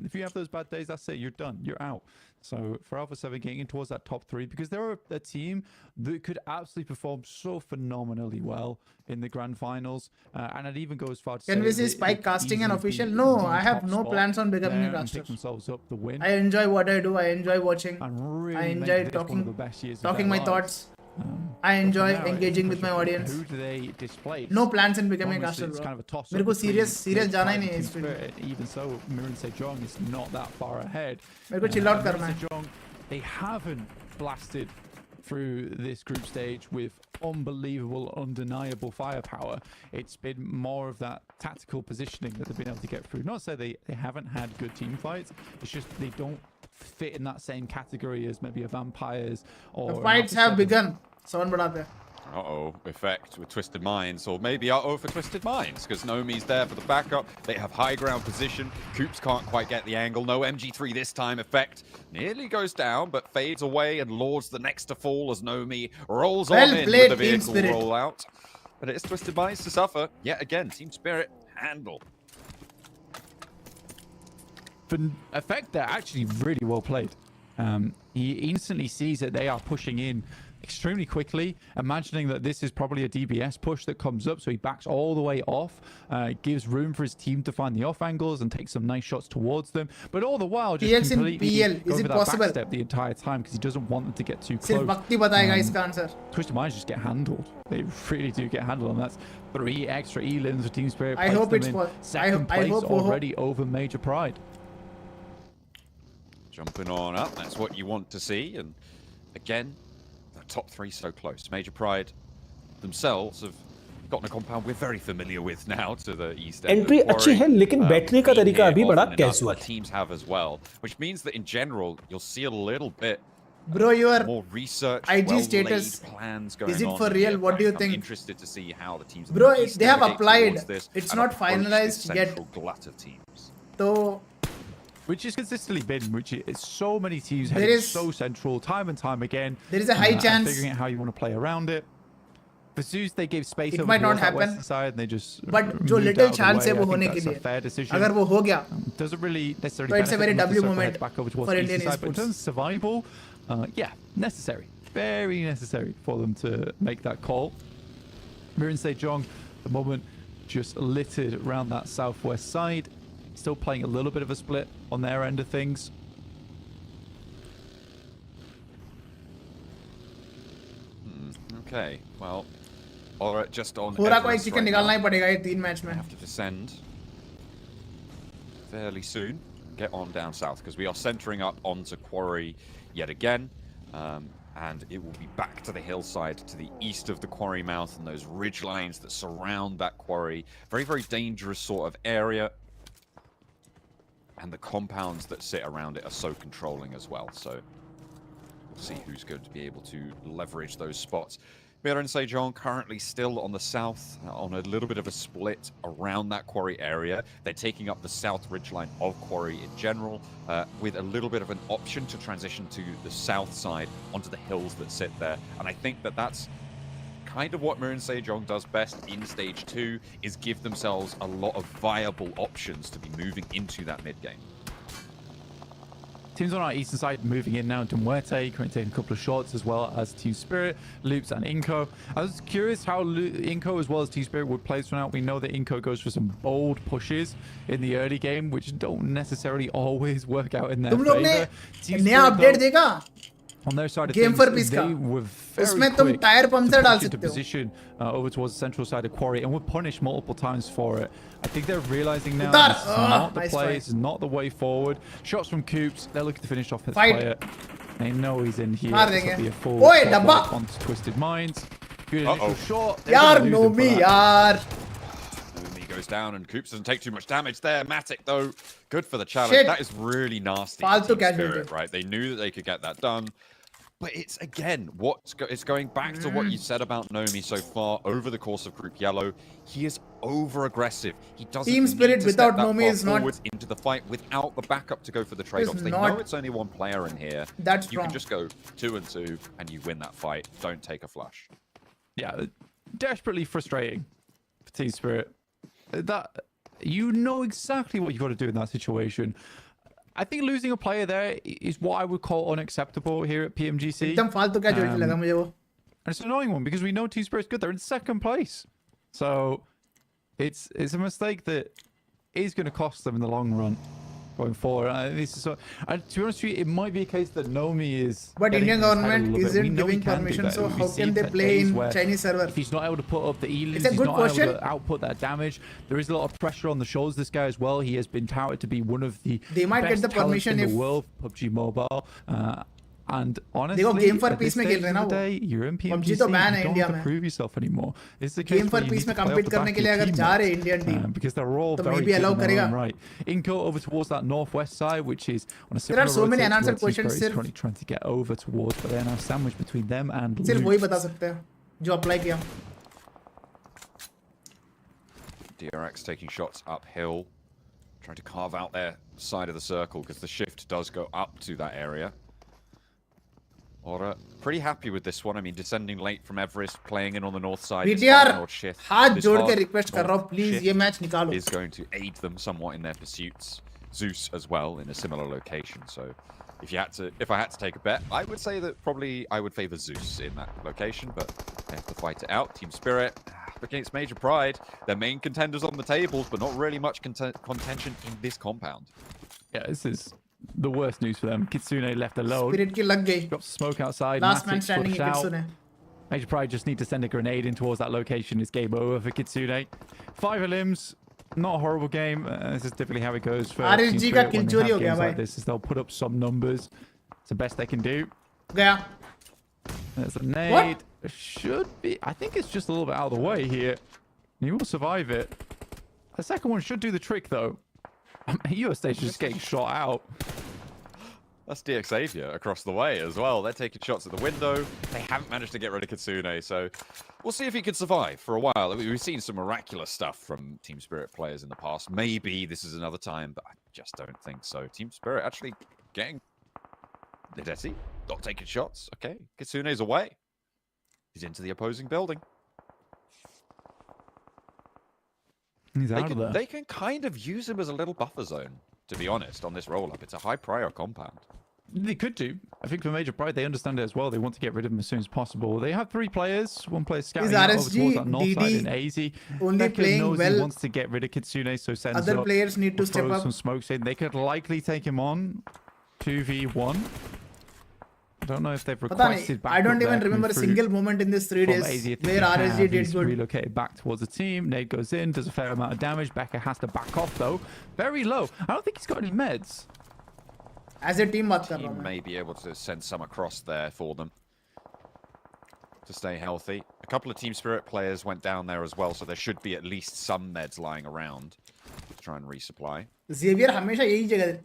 If you have those bad days, that's it. You're done. You're out. So for Alpha 7 getting in towards that top 3, because they're a team that could absolutely perform so phenomenally well in the grand finals, and I'd even go as far to say Can we see that Spike it casting an easily official? be No, the I have top no spot plans on becoming a there and caster. pick themselves up the win. I enjoy what I do. I enjoy watching. And really I make enjoy this one of talking, the best years of talking their my lives. thoughts. I enjoy Now, it's a engaging with my question of audience. Who do they displace? No plans in becoming a Honestly, caster, it's bro. kind of a toss-up मेरे को between serious Major जाना ही Pride नहीं है and इस Team field. Spirit. Even so, Mirren Sejong is not that far ahead. मेरे को chill out Mirren करना है. Sejong, they haven't blasted through this group stage with unbelievable, undeniable firepower. It's been more of that tactical positioning that they've been able to get through. Not to say they haven't had good team fights. It's just they don't fit in that same category as maybe a Vampires or The an fights Alpha have 7. begun. Sound बढ़ाते हैं. Uh-oh, effect with Twisted Minds, or maybe uh-oh for Twisted Minds, because Nomi's there for the backup. They have high ground position. Coops can't quite get the angle. No MG3 this time. Effect nearly goes down, but fades away, and Lord's the next to fall as Nomi rolls Well on in played, with the Team vehicle Spirit. rollout. But it is Twisted Minds to suffer. Yet again, Team Spirit handle. For Effect, they're actually really well played. He instantly sees that they are pushing in extremely quickly, imagining that this is probably a DBS push that comes up, so he backs all the way off, gives room for his team to find the off angles and take some nice shots towards them, but all the while just TX in completely PL, go is for it that possible? backstep the entire time because he doesn't want them to get too सिर्फ close. भक्ति बताएगा इसका answer. Twisted Minds just get handled. They really do get handled, and that's 3 extra elims for Team Spirit. I Place hope them it's in for- second I place hope- already over Major Pride. Jumping on up, that's what you want to see. And again, the top 3 so close. Major Pride themselves have gotten a compound we're very familiar with now to the east end. Entry अच्छी है, लेकिन बैठने का तरीका अभी बड़ा casual है. Teams have as well, which means that in general you'll see a little bit Bro, your more research, IG well-laid status, plans going is it on for here. real? What do you I'm think? interested to see how the teams. Bro, in the East they have navigate applied. towards this It's and not approach this finalized yet. central glut of teams. So Which has consistently been, which is so many teams There heading is- so central time and time again. There is a high and chance- figuring out how you want to play around it. For Zeus, they gave space It over might not towards that happen, western side, and they just but जो moved little out of the chance way. है वो I think होने के that's a लिए. fair decision. अगर वो हो गया, Doesn't really necessarily So it's a benefit very them to W circle moment head back over towards for the Indian eastern side, but in esports. terms of survival, yeah, necessary. Very necessary for them to make that call. Mirren Sejong, the moment, just littered around that southwest side. Still playing a little bit of a split on their end of things. Okay, well, or just on पूरा कोई Everest chicken right निकालना now. ही पड़ेगा ये 3 match में. Have to descend fairly soon. Get on down south because we are centering up onto quarry yet again, and it will be back to the hillside to the east of the quarry mouth and those ridge lines that surround that quarry. Very, very dangerous sort of area, and the compounds that sit around it are so controlling as well. So we'll see who's going to be able to leverage those spots. Mir and Sejong currently still on the south, on a little bit of a split around that quarry area. They're taking up the south ridgeline of quarry in general, with a little bit of an option to transition to the south side onto the hills that sit there. And I think that that's kind of what Mir and Sejong does best in stage 2, is give themselves a lot of viable options to be moving into that mid game. Teams on our eastern side moving in now into Muerte, currently taking a couple of shots, as well as Team Spirit, Loops, and Inko. I was curious how Inko as well as Team Spirit would play this one out. We know that Inko goes for some bold pushes in the early game, which don't necessarily always work out in their favor. नया update देगा on their side of Game things, for peace they का. were very उसमें तुम quick tyre to puncture डाल push into सकते हो. position over towards the central side of quarry and were punished multiple times for it. I think they're realizing now Utar. this is not the Nice play, fight. this is not the way forward. Shots from Coops, they're looking to finish off this Fight. player. They know he's in here. मार This will देंगे. be a full ओए, spotlight डब्बा. onto Twisted Minds. Good initial shot. They're यार gonna lose him for Nomi that. यार. He goes down and Coops doesn't take too much damage there. Matic, though, good for the challenge. Shit. That is really nasty. Faulty Team casualty. Spirit, right? They knew that they could get that done. But it's, again, it's going back to what you said about Nomi so far over the course of Group Yellow. He is over-aggressive. He doesn't Team need Spirit to without step that Nomi far is not- forwards into the fight without the backup to go for the trade-offs. They not- know it's only one player in here. That's You wrong. can just go 2 and 2 and you win that fight. Don't take a flush. Yeah, desperately frustrating for Team Spirit. That you know exactly what you got to do in that situation. I think losing a player there is what I would call unacceptable here at PMGC. एकदम फालतू casualty लगा मुझे वो. And it's an annoying one because we know Team Spirit's good. They're in second place. So it's a mistake that is going to cost them in the long run going forward. This is so, and to be honest with you, it might be a case that Nomi is. But getting Indian his head a government little bit. We isn't know he giving can do permission, that. so We've how seen can they that play days in where Chinese server? If he's not able to put up the E-list, It's a he's good not question. able to output that damage. There is a lot of pressure on the shoulders. This guy as well. He has been touted to be one of the They might get best the talents permission in if- the world, PUBG Mobile. And honestly, देखो game for at peace this में खेल stage रहे of ना the वो. day, you're in PMGC. PUBG तो ban है you don't India have to में. prove yourself anymore. It's the game case for where you peace need में to play off compete the करने back के of लिए your अगर जा रहे teammates, Indian team because they're all तो very maybe good allow in their करेगा. own right. Inco over towards that northwest side, which is on a There are similar so many rotate to unanswered where Team questions, Spirit is सिर्फ- currently trying to get over towards, but they're now sandwiched between them and सिर्फ वही Loops. बता सकते हैं जो apply किया. DRX taking shots uphill, trying to carve out their side of the circle because the shift does go up to that area. Aura, pretty happy with this one. I mean, descending late from Everest, playing in on the north side. this BTR hard north shift- हाथ this जोड़ के hard request कर रहा हूँ north please shift ये match निकालो. is going to aid them somewhat in their pursuits. Zeus as well in a similar location. So if I had to take a bet, I would say that probably I would favor Zeus in that location, but they have to fight it out. Team Spirit against Major Pride, their main contenders on the tables, but not really much contention in this compound. Yeah, this is the worst news for them. Kitsune left alone. Spirit की लग गई. Drops smoke outside. Last man Matic standing pushed है out. किट्सुने. Major Pride just need to send a grenade in towards that location. It's game over for Kitsune. 5 limbs. Not a horrible game. This is typically how it goes for RSG Team का Spirit when kill they चोरी have हो गया games like भाई. this. Is they'll put up some numbers. It's the best they can do. गया. There's a nade. Should be. I think it's just a little bit out of the way here. He will survive it. The second one should do the trick though. Your stage is just getting shot out. That's DX Xavier across the way as well. They're taking shots at the window. They haven't managed to get rid of Kitsune, so we'll see if he can survive for a while. We've seen some miraculous stuff from Team Spirit players in the past. Maybe this is another time, but I just don't think so. Team Spirit actually getting Lideti, not taking shots. Okay, Kitsune's away. He's into the opposing building. He's out of there. They can kind of use him as a little buffer zone, to be honest, on this roll-up. It's a high prior compound. They could do. I think for Major Pride, they understand it as well. They want to get rid of him as soon as possible. They have 3 players. One player scouting out over towards that north side in AZ. Only Beckett playing knows well. he wants to get rid of Kitsune, so sends Other up, players need to step throws up. some smokes in. They could likely take him on 2v1. I don't know if they've requested back. I don't even remember a single moment in this 3 days where RSG did good. Relocated back towards the team. Nade goes in, does a fair amount of damage. Becker has to back off though. Very low. I don't think he's got any meds. As a team, He may be able to send some across there for them to stay healthy. A couple of Team Spirit players went down there as well, so there should be at least some meds lying around to try and resupply. Xavier हमेशा यही जगह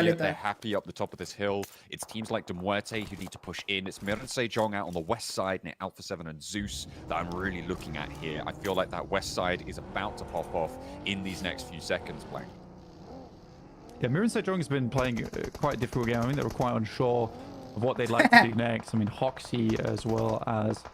लेता They're है. happy up the top of this hill. It's teams like De Muerte who need to push in. It's mrspikeinquiry out on the west side near Alpha 7 and Zeus that I'm really looking at here. I feel like that west side is about to pop off in these next few seconds, Blank. Yeah, mrspikeinquiry has been playing quite a difficult game. I mean, they were quite unsure of what they'd like to do next. I mean, Hoxie as well as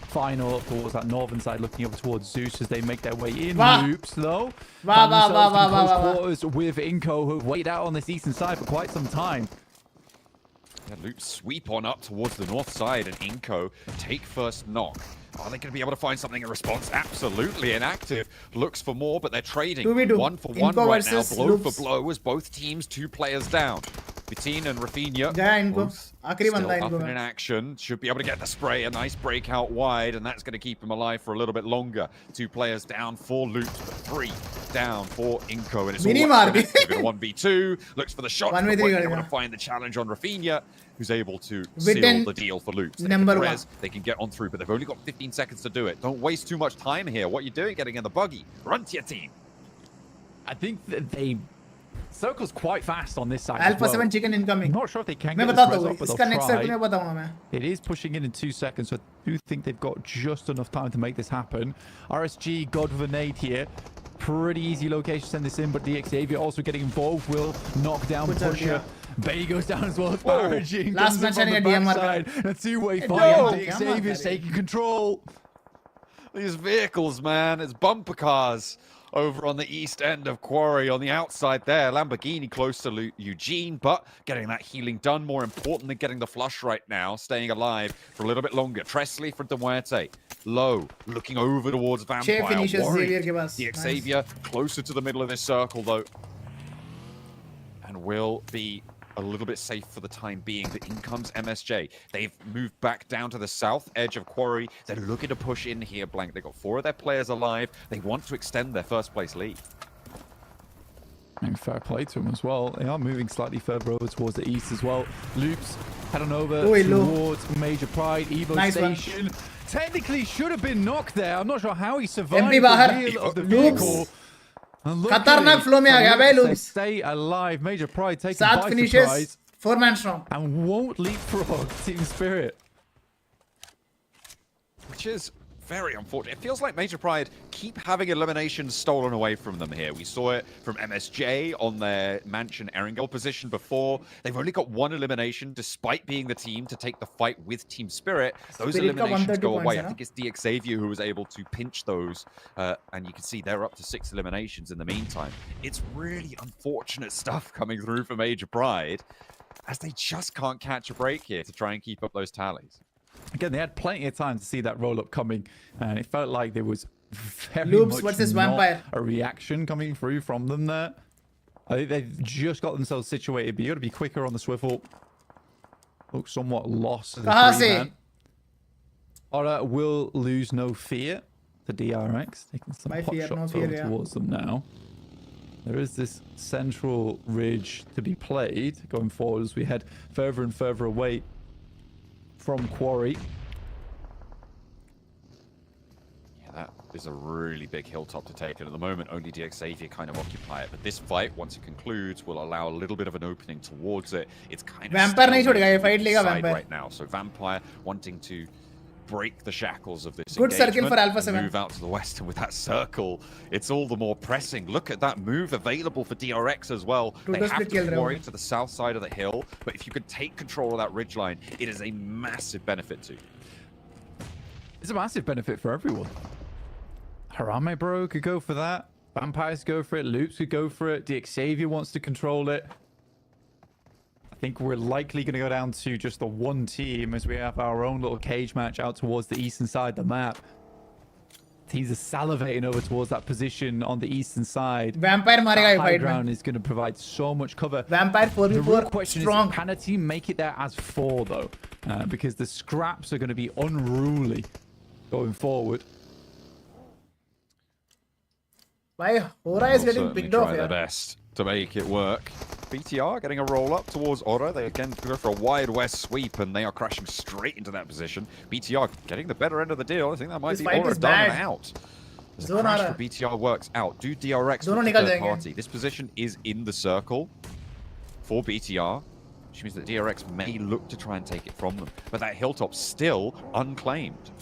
Final towards that northern side, looking up towards Zeus as they make their way in. Loops, though. Quarters with Inko, who've waited out on this eastern side for quite some time. Yeah, Loops sweep on up towards the north side, and Inko take first knock. Are they going to be able to find something in response? Absolutely. Inactive looks for more, but they're trading. 1 for 1 right now, blow for blow, as both teams 2 players down. Bitin and Rafinha both still up and in action. Should be able to get the spray. A nice breakout wide, and that's going to keep him alive for a little bit longer. 2 players down, 4 Loops, but 3 down for Inko. And it's all active in a 1v2. Looks for the shot. But able to find the challenge on Rafinha, who's able to seal the deal for Loops. They can get on through, but they've only got 15 seconds to do it. Don't waste too much time here. What are you doing getting in the buggy? Run to your team. I think that they... Circle's quite fast on this side. Alpha 7 chicken incoming. I'm not sure if they can मैं get बताता this हूँ. res up, इसका next step मैं but बताऊँगा मैं. it is pushing in 2 seconds, so I do think they've got just enough time to make this happen. RSG, God with a nade here. Pretty easy location to send this in, but DX Xavier also getting involved. Will knock down Pusher. Bay goes down as well as Barraging. Last man shining a DMR. A 2-way fight. DX Xavier's taking control. These vehicles, man. It's bumper cars. Over on the east end of Quarry, on the outside there. Lamborghini close to Eugene, but getting that healing done. More important than getting the flush right now. Staying alive for a little bit longer. Tresley for De Muerte. Low, looking over towards Vampire. The Xavier closer to the middle of this circle, though. And will be a little bit safe for the time being. But in comes MSJ. They've moved back down to the south edge of Quarry. They're looking to push in here, Blank. They've got 4 of their players alive. They want to extend their first place lead. And fair play to them as well. They are moving slightly further over towards the east as well. Loops head on over towards Major Pride. Evo Station. Technically should have been knocked there. I'm not sure how he survived the wheel of the vehicle. खतरनाक flow में आ गया भाई loops. Stay alive. Major Pride taking 7 finishes, 4 man strong, and won't leapfrog Team Spirit, which is very unfortunate. It feels like Major Pride keep having eliminations stolen away from them here. We saw it from MSJ on their Mansion Erangel position before. They've only got 1 elimination despite being the team to take the fight with Team Spirit. Those eliminations go away. I think it's DX Xavier who was able to pinch those. And you can see they're up to 6 eliminations in the meantime. It's really unfortunate stuff coming through for Major Pride, as they just can't catch a break here to try and keep up those tallies. Again, they had plenty of time to see that roll-up coming, and it felt like there was very Loops much versus not Vampire. a reaction coming through from them there. I think they've just got themselves situated, but you got to be quicker on the swivel. Look somewhat lost. Aura will lose no fear to DRX, taking some pot shots over towards them now. There is this central ridge to be played going forward as we head further and further away from Quarry. Yeah, that is a really big hilltop to take, and at the moment only DX Xavier kind of occupy it. But this fight, once it concludes, will allow a little bit of an opening towards it. It's kind of Vampire नहीं छोड़ेगा ये fight लेगा Vampire right now. So Vampire wanting to break the shackles of this good circle for Alpha 7. Move out to the west, and with that circle, it's all the more pressing. Look at that move available for DRX as well. They have to quarry to the south side of the hill, but if you could take control of that ridgeline, it is a massive benefit to you. It's a massive benefit for everyone. Harame Bro could go for that. Vampires go for it. Loops could go for it. DX Xavier wants to control it. I I think we're likely going to go down to just the one team as we have our own little cage match out towards the eastern side of the map. Teams are salivating over towards that position on the eastern side. Vampire marega ye high fight ground mein. is going to provide so much cover. Vampire The real 4v4 question strong. is, can a team make it there as 4 though? Because the scraps are going to be unruly going forward. Bhai, Hora is getting Certainly picked off try their here. best to make it work. BTR getting a roll up towards Aura. They again go for a wide west sweep, and they are crashing straight into that position. BTR getting the better end of the deal. I think that might This be fight Aura is done bad. and out. As a Zone crash uh for BTR works out. Do DRX Dono with the निकल third जाएंगे. party. This position is in the circle for BTR, which means that DRX may look to try and take it from them. But that hilltop still unclaimed.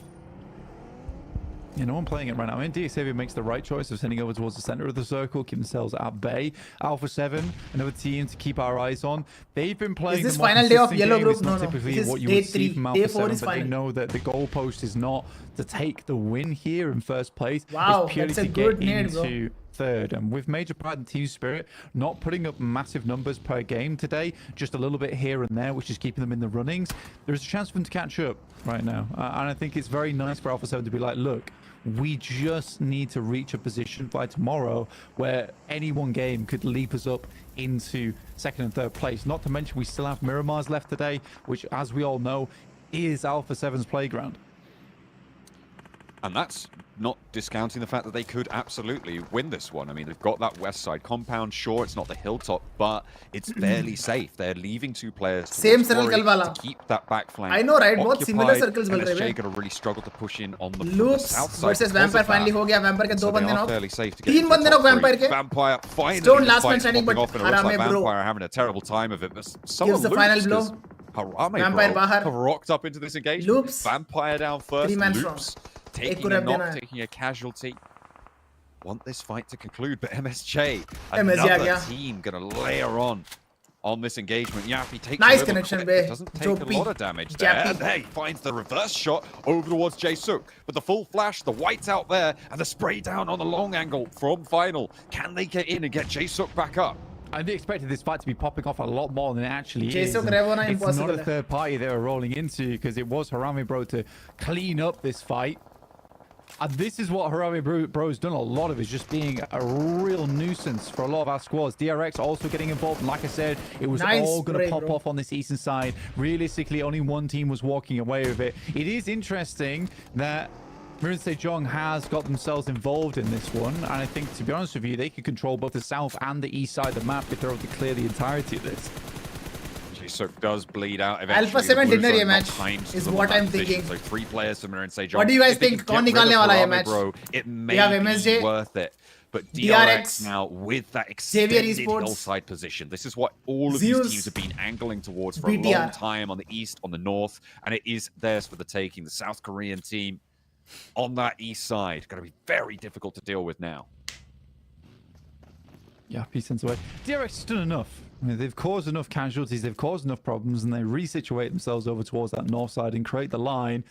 Yeah, no one playing it right now. I mean, DXavier makes the right choice of sending over towards the center of the circle, keep themselves at bay. Alpha 7, another team to keep our eyes on. They've been playing Is this the more final day of consistent Yellow game. Group? It's not No, no. typically This is what you day would see 3. from Day Alpha 4 7, is but they final. know that the goalpost is not to take the win here in first place. Wow, it's purely that's a to good get nade, bro. into third. And with Major Pride and Team Spirit not putting up massive numbers per game today, just a little bit here and there, which is keeping them in the runnings, there's a chance for them to catch up right now. And I think it's very nice for Alpha 7 to be like, look, we just need to reach a position by tomorrow where any one game could leap us up into second and third place. Not to mention we still have Miramars left today, which, as we all know, is Alpha 7's playground. And that's not discounting the fact that they could absolutely win this one. I mean, they've got that west side compound. Sure, it's not the hilltop, but it's fairly safe. They're leaving 2 players Same towards circle Quarry wala. to keep that back flank I know, right? बहुत similar occupied. circles बन रहे MSJ हैं. going to really struggle to push in on the Loops south side versus because Vampire of that. finally हो गया. Vampire के So 2 they बंदे are knock. fairly safe to get 3 into the बंदे top knock Vampire three. के. Vampire finally Stone the last man fight's standing, popping but off, and it looks like Harame bro Vampire are having a terrible time of it. But some gives of the final blow. Harame Vampire bro बाहर. have rocked up into this engagement. Loops. Vampire down first. 3 man Loops strong. taking को a rep knock, देना है. taking a casualty. Want this fight to conclude, but MSJ, MSJ uh another गया. team gonna layer on this engagement. Yappy takes Nice a little connection clip, bay. but doesn't take Joppy. a lot of damage there. Jappy. And hey, finds the reverse shot over towards Jae-Suk. But the full flash, the whites out there, and the spray down on the long angle from Final. Can they get in and get Jae-Suk back up? I expected this fight to be popping off a lot more than it actually is. Jae-Suk Revo na It's not impossible a है. third party they were rolling into because it was Harame Bro to clean up this fight. And this is what Harame Bro's done a lot of, is just being a real nuisance for a lot of our squads. DRX also getting involved. And like I said, it was Nice all going to spray, pop bro. off on this eastern side. Realistically, only one team was walking away with it. It is interesting that Mirren Sejong has got themselves involved in this one. And I think, to be honest with you, they could control both the south and the east side of the map if they're able to clear the entirety of this. Jae-Suk does bleed out eventually. Alpha 7 The blue dinner zone ये not match timed to is the what map I'm position. thinking. So 3 players for Mirren Sejong. What do you guys If they think? can कौन get rid निकालने of वाला है Harame match? Bro, it may We have be MSJ, worth it. But DRX, DRX now with that Xavier extended Esports, hillside position. This is what all of Zeus, these teams have been angling towards for a BTR. long time on the east, on the north, and it is theirs for the taking. The South Korean team on that east side going to be very difficult to deal with now. Yeah, peace sent away. DRX has done enough. I mean, they've caused enough casualties, they've caused enough problems, and they resituate themselves over towards that north side and create the line.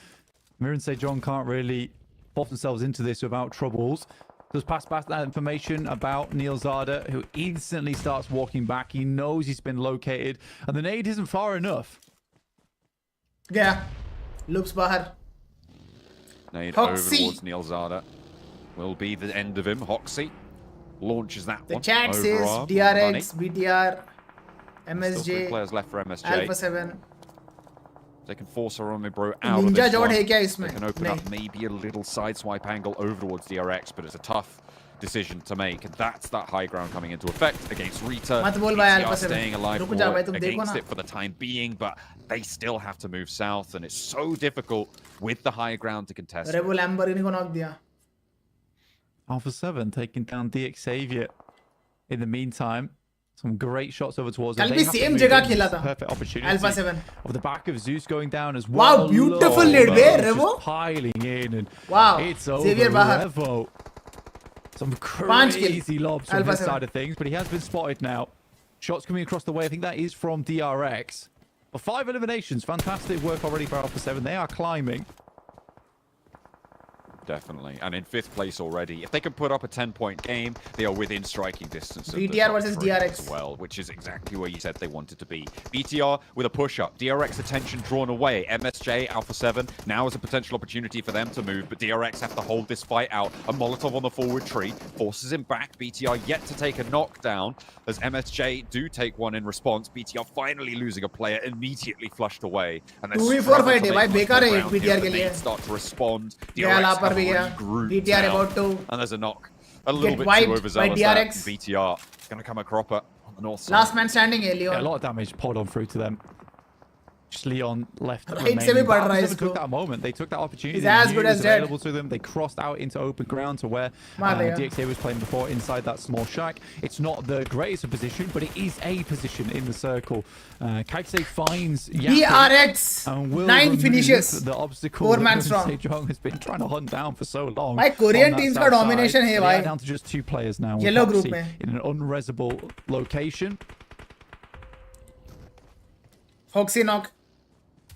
Mirren Sejong can't really pop themselves into this without troubles. Just pass back that information about Neil Zada, who instantly starts walking back. He knows he's been located, and the nade isn't far enough. गया. Loops बाहर. Nade Hoxie. over towards Neil Zada. Will be the end of him. Hoxie launches that The one. chat over says our DRX, money. BTR, Still 3 MSJ, players left for MSJ. Alpha 7. They can force Harame Bro out of Ninja this जोड़ one. है क्या They इसमें? can open up नहीं. maybe a little side swipe angle over towards DRX, but it's a tough decision to make. And that's that high ground coming into effect against Rita. मत बोल भाई PTR Alpha 7. staying alive रुक जा भाई तुम देखो against ना. it for the time being, but they still have to move south, and it's so difficult with the high ground to contest. Revo Lamborghini को knock दिया. Alpha 7 taking down DXavier. In the meantime, some great shots over towards them. कल They भी have to same move जगह in. खेला It's a था. perfect opportunity. Alpha 7. Of the back of Zeus going down as well. Wow, beautiful Low lead, Revo Revo. just piling in, and Wow, it's over. Xavier बाहर. Revo. Some Punch kill. crazy lobs from Alpha his 7. side of things, but he has been spotted now. Shots coming across the way. I think that is from DRX. But 5 eliminations. Fantastic work already for Alpha 7. They are climbing. Definitely. And in 5th place already. If they can put up a 10-point game, they are within striking distance of the BTR top versus 3 DRX. as well, which is exactly where you said they wanted to be. BTR with a push-up. DRX attention drawn away. MSJ, Alpha 7, now is a potential opportunity for them to move, but DRX have to hold this fight out. A Molotov on the forward tree forces him back. BTR yet to take a knockdown as MSJ do take one in response. BTR finally losing a player, immediately flushed away. And they're 2v4 struggling fight to है make भाई, much बेकार more है ground BTR here, के but लिए. they start to respond. गया DRX लापर have भी गया. regrouped BTR now, about to and there's a knock. A little get bit wiped too by overzealous DRX. there. BTR going to come a cropper on the north side. Last man standing है Yeah, a Leon. lot of damage poured on through to them. Just Leon left Right से भी remaining. बढ़ रहा है Alpha 7 इसको. took that moment. They took that opportunity. He's They as knew good it was as dead. available to them. They crossed out into open ground to where मार देगा. DXA was playing before inside that small shack. It's not the greatest of position, but it is a position in the circle. Kaixei finds DRX and will 9 remove finishes. the obstacle 4 man that strong. Sejong has been trying to hunt down for so long. भाई Korean on that teams south का domination side. है But they भाई. are down to just 2 players now. with Yellow group Foxy में. in an unresable location. Foxy knock.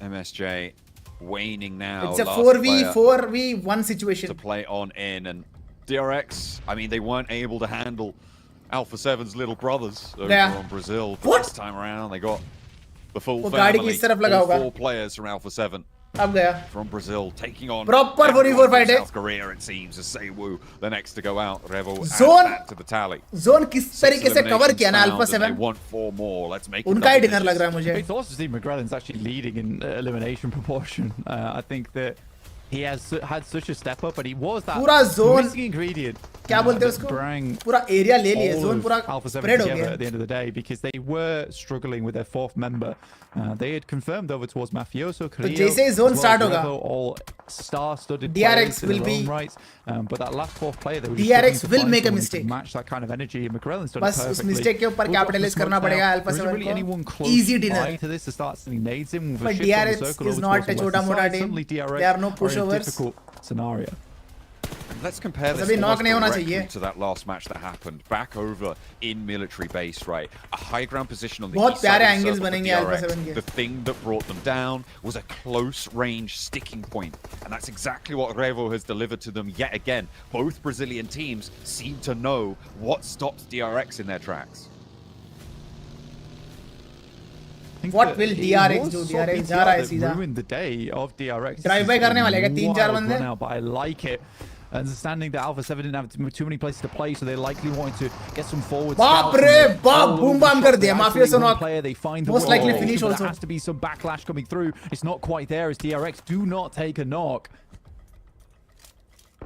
MSJ waning now. It's a last player 4v1 situation. to play on in, and DRX, I mean, they weren't able to handle Alpha 7's little brothers over Yeah. on Brazil. But What? this time around, they got the full वो गाड़ी की family, इस तरफ लगा all होगा. 4 players from Alpha 7 अब गया. from Brazil taking on Proper everyone 4v4 from fight है. South Korea, it seems, as Seiwoo, the next to go out. Revo Zone- add that to the tally. Zone किस 6 तरीके से cover किया ना eliminations Alpha found, and 7. They want 4 more. Let's make it उनका ही double dinner लग digits. रहा है मुझे. It's also Steve McGrellen's actually leading in elimination proportion. I think that he has had such a step up, but he was that पूरा zone- missing ingredient. क्या बोलते हैं that उसको? bring पूरा area ले लिए. all Zone of पूरा Alpha 7 spread हो together गया. at the end of the day because they were struggling with their 4th member. They had confirmed over towards Mafioso, Carrillo, जैसे ही zone as well start as होगा, Revo, all star-studded DRX players in will their own be- rights. But that last 4th player, they were DRX just will struggling make to a find someone who mistake. could match that kind of energy. And McGrellen's done it बस उस perfectly. mistake के ऊपर We'll drop the capitalize करना smokes पड़ेगा now. Alpha There isn't 7 really को. anyone close Easy dinner. by to this to start sending nades in with a But shift on the DRX circle is over not towards a the छोटा western मोटा side. team. Suddenly DRX They are no are in a pushovers. difficult scenario. Let's compare this अभी knock almost नहीं होना directly चाहिए. to that last match that happened back over in military base, right? A high ground position on the बहुत east side प्यारे of the angles circle for बनेंगे Alpha DRX. 7 के. The thing that brought them down was a close range sticking point, and that's exactly what Revo has delivered to them yet again. Both Brazilian teams seem to know what stops DRX in their tracks. think What that will it DRX was do? sort of DRX जा BTR रहा है that सीधा. ruined the day of DRX. Drive by करने वाले क्या? 3-4 Wild बंदे? run out, but I like it. Understanding that Alpha 7 didn't have too many places to play, so they likely wanted to get some forward. बाप scouts रे, and they बाप, all over boom the bam shot. कर They दिया. isolate Mafioso one knock. player, they find the Most wall, likely but finish there also. has to be some backlash coming through. It's not quite there as DRX do not take a knock.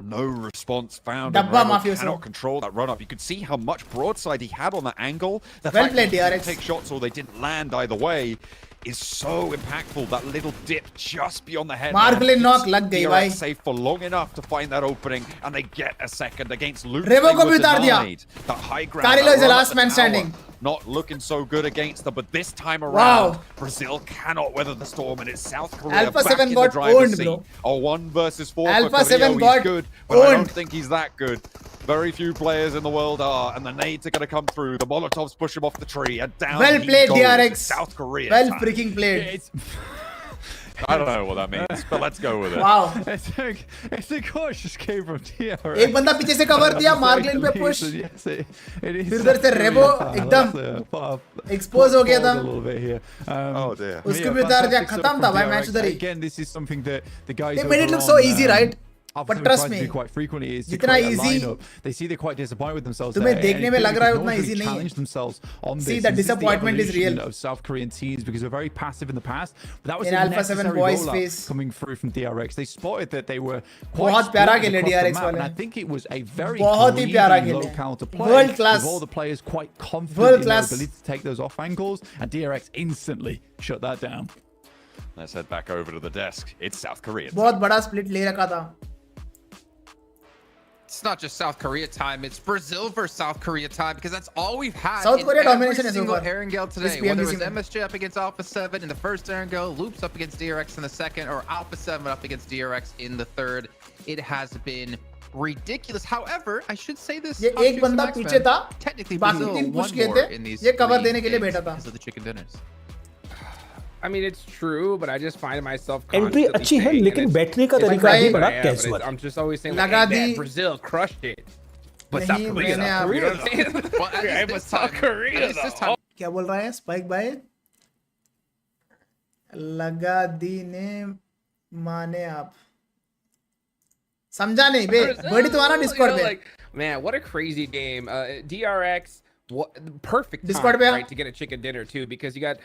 No response found. Dabba and Revo Mafioso. cannot control that run up. You could see how much broadside he had on that angle. The Well fact played, that he didn't DRX. take shots or they didn't land either way is so impactful. That little dip just beyond the head. Margolin knock लग गई भाई. Safe for long enough to find that opening, and they get a second against Luke. Revo They को were भी उतार दिया. denied. That high ground. Carrillo that is the run up last the man tower, standing. Not looking so good against them, but this time around, Wow. Brazil cannot weather the storm, and it's South Korea Alpha back 7 in got the driver's owned, seat. bro. A 1 versus 4 Alpha for 7 Carrillo. got He's good, but I don't owned. think he's that good. Very few players in the world are, and the nades are going to come through. The Molotovs push him off the tree, and down Well he played, goes. DRX. South Korea. Well time. freaking played. It's I don't know what that means, but let's go with it. Wow. it's a cautious game from DRX. एक बंदा पीछे से cover दिया, मार्गलिन पे push. Yes, it is. फिर उधर से रेबो एकदम expose हो गया था. A little bit here. Oh dear. उसको भी उतार दिया, खत्म था भाई मैच उधर ही. Again, this is something that the guys. They made it over look so on, easy, right? Alpha But 7 trust tries to me, do quite frequently is to जितना create a easy lineup. They see they're quite disappointed with themselves. तुम्हें there, देखने and में it's लग रहा है because no उतना one's easy really नहीं है. challenged themselves on See, this. the This is disappointment is evolution real. of South Korean teams because they're very passive in the past. But that was In a Alpha 7 necessary boys' rollout face. coming through from DRX. They spotted that they were quite बहुत प्यारा split खेले across the DRX map, and I वाले. think it was a very बहुत ही प्यारा greedy खेले. low counter play World class. with all the players quite confident World in their class. ability to take those off angles, and DRX instantly shut that down. Let's head back over to the desk. It's South Korea. बहुत बड़ा split ले रखा था. It's not just South Korea time, it's Brazil versus South Korea time, because that's all we've had South in Korea every domination is single over. Erangel This today. Whether it was PMGC में. MSJ up against Alpha 7 in the first Erangel, Loops up against DRX in the second, or Alpha 7 up against DRX in the third. It has been ridiculous. However, I should say this. ये एक बंदा पीछे था. Technically, बाकी Brazil तीन push won किए more थे. in these ये cover three देने के लिए games बैठा था. because of the chicken dinners. I mean, it's true, but I just find myself entry constantly अच्छी है saying, लेकिन and बैठने का it's तरीका great, ही but बड़ा yeah, but casual I'm just always saying, like, लगा hey, man, the. Brazil crushed it. But नहीं, South Korea, मैंने South Korea, you know what I'm saying? Well, at least Yeah, but this South time- Korea, at least this though. time- क्या बोल रहा है spike भाई? लगा दी ने माने आप समझा नहीं बे बड़ी तो आना You डिस्कॉर्ड know, पे like, man, what a crazy game. DRX, what perfect Discord time, पे right, to get a chicken dinner too, because you got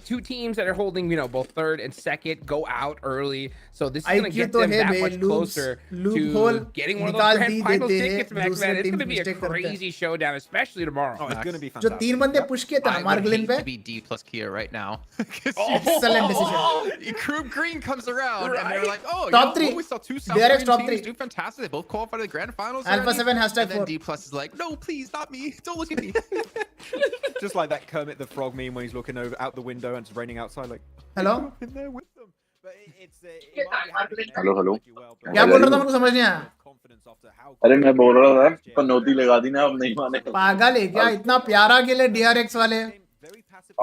two teams that are holding, you know, both third and second go out early, so this is gonna IQ get तो them है that बे much closer लूप to होल getting one of निकाल those दी grand finals देते हैं tickets, Max, दूसरे man. It's team gonna be a mistake करते हैं crazy showdown, especially tomorrow. Oh, it's going to be जो fantastic. तीन बंदे पुश किए थे I ना would मार्गलिन hate पे to be D plus Kia right now. Excellent decision Group Green comes around and they're like, oh, you Top know, three. well, we saw two South DRX Korean top teams three. do fantastic. They both qualified to the grand finals. Alpha already. 7 hashtag And then 4 D plus is like, no, please, not me. Don't look at me. Just like that Kermit the Frog meme when he's looking over out the window and it's raining outside, like, hello I'm in there with them. But it's it might be happening. Hello hello क्या बोल रहा था मेरे को समझ नहीं आया Confidence after how अरे मैं बोल रहा था पनौती लगा दी ना अब नहीं माने पागल है क्या इतना प्यारा खेले डीआरएक्स वाले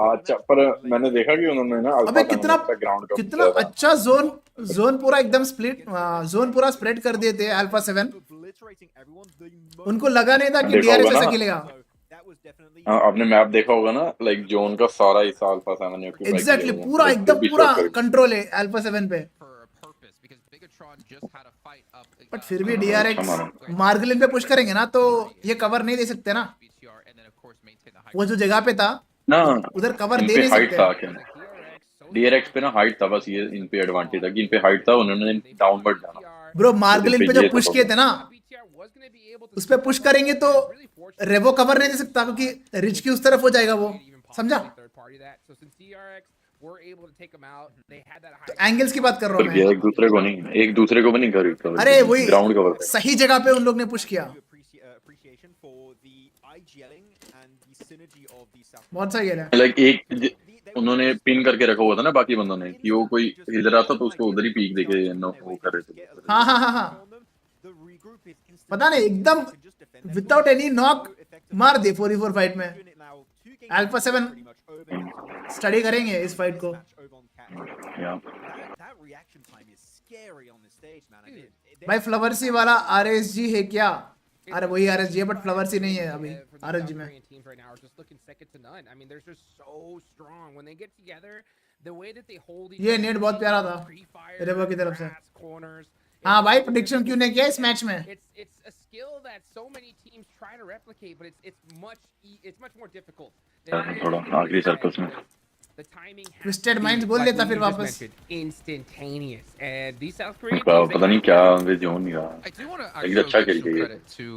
अच्छा पर मैंने देखा कि उन्होंने ना अबे अल्फा कितना ग्राउंड का कितना अच्छा जोन पूरा एकदम स्प्लिट जोन पूरा स्प्रेड कर दिए थे अल्फा 7 उनको लगा नहीं था कि देखा डीआरएक्स होगा ऐसे ना? खेलेगा आपने मैप देखा होगा ना लाइक जोन का सारा हिस्सा अल्फा 7 ने occupy एग्जैक्टली किया हुआ है। पूरा Like, एकदम फिर भी पूरा show कर- कंट्रोल है अल्फा 7 पे For a purpose, because Bigatron just had a fight up. But फिर भी अच्छा डीआरएक्स मारा। मार्गलिन पे पुश करेंगे ना तो ये कवर नहीं दे सकते ना BTR, and then of course maintain the high. वो जो जगह पे था ना उधर कवर इन दे पे नहीं हाइट सकते था क्या डीआरएक्स पे ना हाइट था बस ये इन पे एडवांटेज था कि इन पे हाइट था उन्होंने डाउनवर्ड जाना ब्रो मार्गलिन पे जो ये पुश तो किए थे ना उस पे पुश करेंगे तो रेवो कवर नहीं दे सकता क्योंकि रिच की उस तरफ हो जाएगा वो समझा तो एंगल्स की बात कर रहा हूँ किया मैं एक दूसरे को नहीं एक दूसरे को भी नहीं कर अरे वही ग्राउंड कवर पे सही जगह पे उन लोग ने पुश किया appreciation for the IGLing and the synergy of the South. बहुत सही खेला लाइक एक उन्होंने पिन करके रखा हुआ था ना बाकी बंदों ने कि वो कोई हिल रहा था तो उसको उधर ही पीक देके वो कर रहे थे हाँ हाँ हाँ हाँ पता नहीं एकदम विदाउट एनी नॉक मार दे 4v4 फाइट में अल्फा 7 स्टडी करेंगे इस फाइट को भाई फ्लावर्सी वाला आरएसजी है क्या अरे वही आरएसजी है बट फ्लावर्सी नहीं है अभी आरएसजी में ये नेट बहुत प्यारा था रेबो की तरफ से हाँ भाई प्रेडिक्शन क्यों नहीं किया इस मैच में It's a skill that so many teams try to replicate, but it's much more difficult. थोड़ा आखिरी सर्कल्स में The timing has twisted to be, minds बोल like लेता what फिर you just वापस mentioned, instantaneous. And these South Korean उनका teams, पता नहीं क्या वे जोन नहीं रहा I do want to लेकिन अच्छा खेल give गई credit to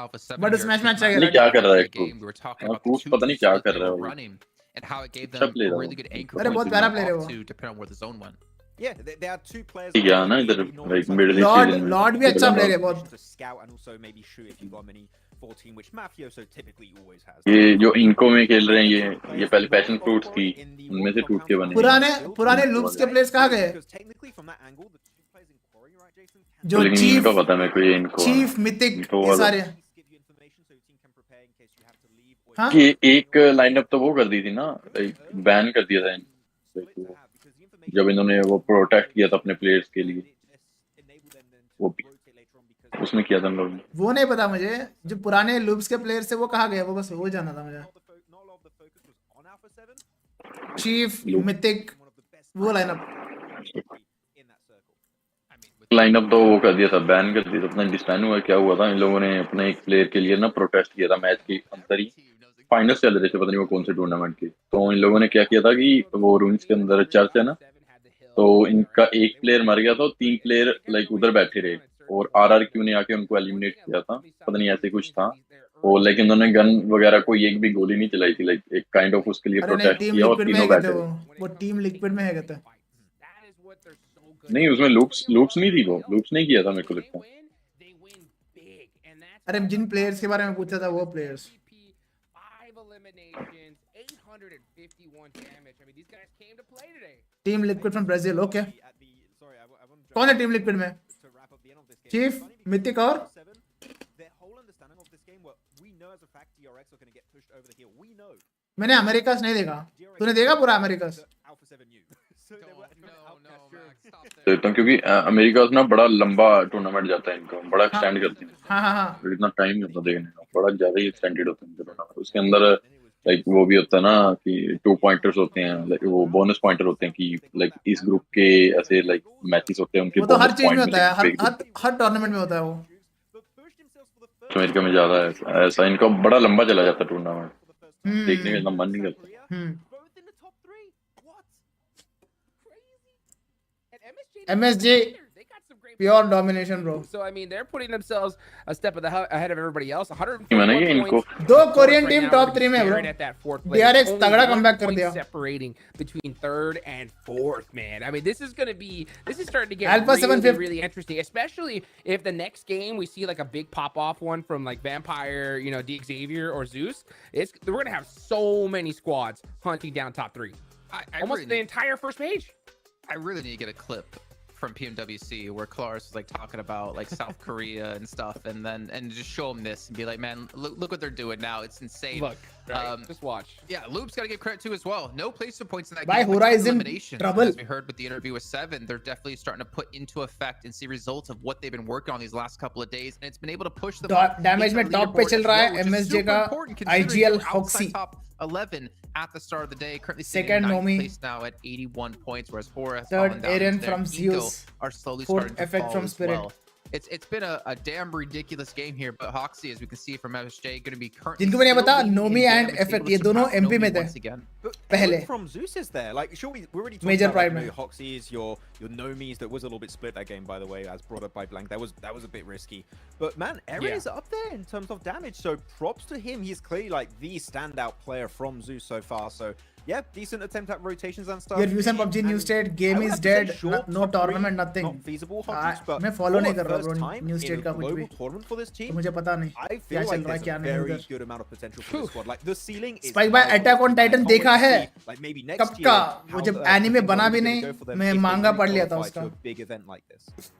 Alpha 7. But here, smash match because आ गया नहीं क्या कर रहा है the game, we were talking about cruise the two पता नहीं क्या splits कर they रहा were है running and how it gave अच्छा them प्लेयर है really good anchor अरे points बहुत to प्यारा move प्लेयर है off वो to depending on where the zone went. Yeah, there are two players. ठीक है ना इधर like middle Lord east Lord भी अच्छा प्लेयर है बहुत To scout and also maybe shoot if you got many 14, which Mafioso typically always has. ये जो इनको में खेल रहे हैं ये पहले पैशन फ्रूट्स थी उनमें से टूट के बने पुराने लूप्स के प्लेयर्स कहाँ गए Because technically from that angle, the two players in Quarry, right, Jason? जो लेकिन चीफ इनको पता मेरे को ये इनको चीफ मिथिक इनको ये सारे Give you information so your team can prepare in case you have to leave. Or हाँ कि एक लाइनअप तो वो कर दी थी ना बैन कर दिया था जब इन्होंने वो प्रोटेस्ट किया था अपने प्लेयर्स के लिए वो भी उसमें किया था हम लोग ने वो नहीं पता मुझे जो पुराने लूप्स के प्लेयर्स थे वो कहाँ गए वो बस वो जाना था मुझे not a lot of the focus was on Alpha 7. Chief Mythic वो lineup In that circle. Lineup तो वो कर दिया था बैन कर दिया था अपना डिस्बैन हुआ क्या हुआ था इन लोगों ने अपने एक प्लेयर के लिए ना प्रोटेस्ट किया था मैच के अंदर ही फाइनल्स चल रहे थे पता नहीं वो कौन से टूर्नामेंट के तो इन लोगों ने क्या किया था कि वो रूम्स के अंदर चर्च है ना तो इनका एक प्लेयर मर गया था 3 प्लेयर लाइक उधर बैठे रहे और आरआरक्यू ने आके उनको एलिमिनेट किया था पता नहीं ऐसे कुछ था और लेकिन उन्होंने गन वगैरह कोई एक भी गोली नहीं चलाई थी लाइक एक काइंड ऑफ उसके लिए अरे नहीं प्रोटेस्ट टीम किया और लिक्विड में तीनों है बैठे कहते रहे। वो टीम लिक्विड में है कहते नहीं उसमें लूप्स नहीं थी वो लूप्स नहीं किया था मेरे को लगता है अरे जिन प्लेयर्स के बारे में पूछा था वो players team liquid from Brazil okay कौन है टीम लिक्विड में चीफ मिथिक और Their whole understanding of this game, what we know as a fact, DRX are going to get pushed over the hill. We know मैंने America's नहीं देखा, तूने देखा पूरा अमेरिकास? देखता हूँ क्योंकि अमेरिका ना बड़ा लंबा टूर्नामेंट जाता है इनका, बड़ा एक्सटेंड करते हैं। हाँ फिर इतना टाइम नहीं होता देखने का, बड़ा ज्यादा ही एक्सटेंडेड होता है इनका टूर्नामेंट। उसके अंदर लाइक वो भी होता है ना कि 2 पॉइंटर्स होते हैं, लाइक वो बोनस पॉइंटर होते हैं कि लाइक इस ग्रुप के ऐसे लाइक मैचेस होते हैं उनके वो तो हर bonus चीज में point होता है, मिलेंगे। हर टूर्नामेंट में होता है वो। अमेरिका में ज्यादा है ऐसा, इनका बड़ा लंबा चला जाता है टूर्नामेंट, देखने का इतना मन नहीं करता। MSJ pure domination, bro. So I mean, they're putting themselves a step ahead of everybody else. 141 मैंने points. दो कोरियन टीम टॉप 3 में, Staring bro. at that fourth place. DRX Only तगड़ा 1 comeback कर point दिया. separating between third and fourth, man. I mean, this is starting to get Alpha 7 really, fifth. really interesting, especially if the next game we see like a big pop off one from like Vampire, you know, D Xavier or Zeus. We're gonna have so many squads hunting down top 3. Almost really the entire first page. I really need to get a clip from PMWC where Klaris was like talking about like South Korea and stuff, and just show them this and be like, man, look what they're doing now. It's insane. Look, right, just watch. Yeah, Loop's got to give credit too as well. No placement points in that Bhai, game. Hura is in Eliminations. trouble. As we heard with the interview with Seven, they're definitely starting to put into effect and see results of what they've been working on these last couple of days, and it's been able to push them up damage में into the top पे leaderboard चल as रहा well, है which is MSJ super का important considering IGL they were outside Foxy. top 11 at the start of the day. Currently sitting Second in 9th Nomi. place now at 81 points, whereas Hora has Third fallen down Eren into there. from Eco Zeus. are slowly Fourth starting to Effect fall from as Spirit. well. It's been a damn ridiculous game here, but Hoxie, as we can see from MSJ, going to be currently जिनको मैंने still बता leading in Nomi and damage, able Effect to ये दोनों surpass MP Nomi में थे once again. पहले. From Zeus is there. Like, sure, we already talked Major about Pride like, में. your Hoxies, your Nomis. That was a little bit split that game, by the way, as brought up by Blank. That was a bit risky. But man, Eren is up there in terms of damage. So props to him. He's clearly like the standout player from Zeus so far. So yeah, decent attempt at rotations and stuff. Your views on PUBG New State, game is dead, no tournament, nothing. Not feasible, Hoxies, but मैं follow नहीं for कर the रहा first bro time New in State a का कुछ global भी. tournament for this तो team, मुझे पता नहीं I क्या feel चल like रहा है there's क्या a नहीं very उधर. good amount of potential for this squad. Like the ceiling is Spike by high, Attack on obviously, Titan but I देखा can't wait है. to see, like maybe कब next का year, वो how जब the anime team बना is भी gonna नहीं go for them मैं if they मांगा पढ़ लिया था re-qualify उसका. to a big event like this.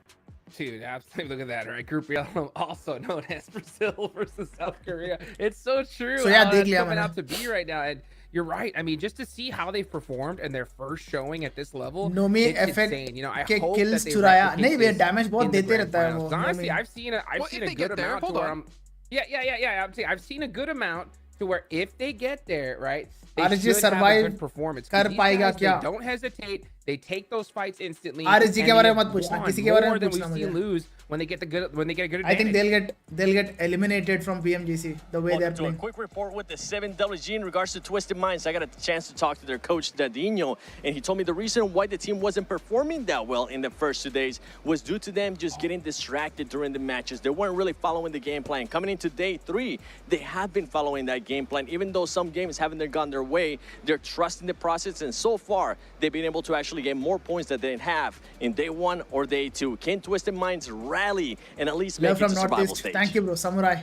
Dude, absolutely. Look at that, right? Group Yellow, also known as Brazil versus South Korea. It's so true. So, yeah, how देख it's लिया coming मैंने. out to be right now. And you're right. I mean, just to see how they've performed and their first showing at this level, Nomi it's Effect insane. You know, I के hope kills that they चुराया. replicate नहीं वे this damage बहुत in the देते grand रहता है finals. वो. Honestly, Nomi. I've seen a good amount to where I'm. I'm saying I've seen a good amount to where if they get there, right, they RSG should have a survive good performance. कर These पाएगा guys, क्या? they don't hesitate. They take those fights instantly. RSG के and बारे they में मत पूछना, won किसी के बारे में more than पूछना we've seen मुझे. lose when they get a good advantage. I think they'll get eliminated from PMGC the way they're Welcome to a playing. quick report with the 7WG in regards to Twisted Minds. I got a chance to talk to their coach, Dadinho, and he told me the reason why the team wasn't performing that well in the first 2 days was due to them just getting distracted during the matches. They weren't really following the game plan. Coming into day 3, they have been following that game plan. Even though some games haven't gone their way, they're trusting the process, and so far, they've been able to actually get more points than they have in day 1 or day 2. Can Twisted Minds rally and at least make Love it to from survival Northeast. stage? Thank you bro. Samurai.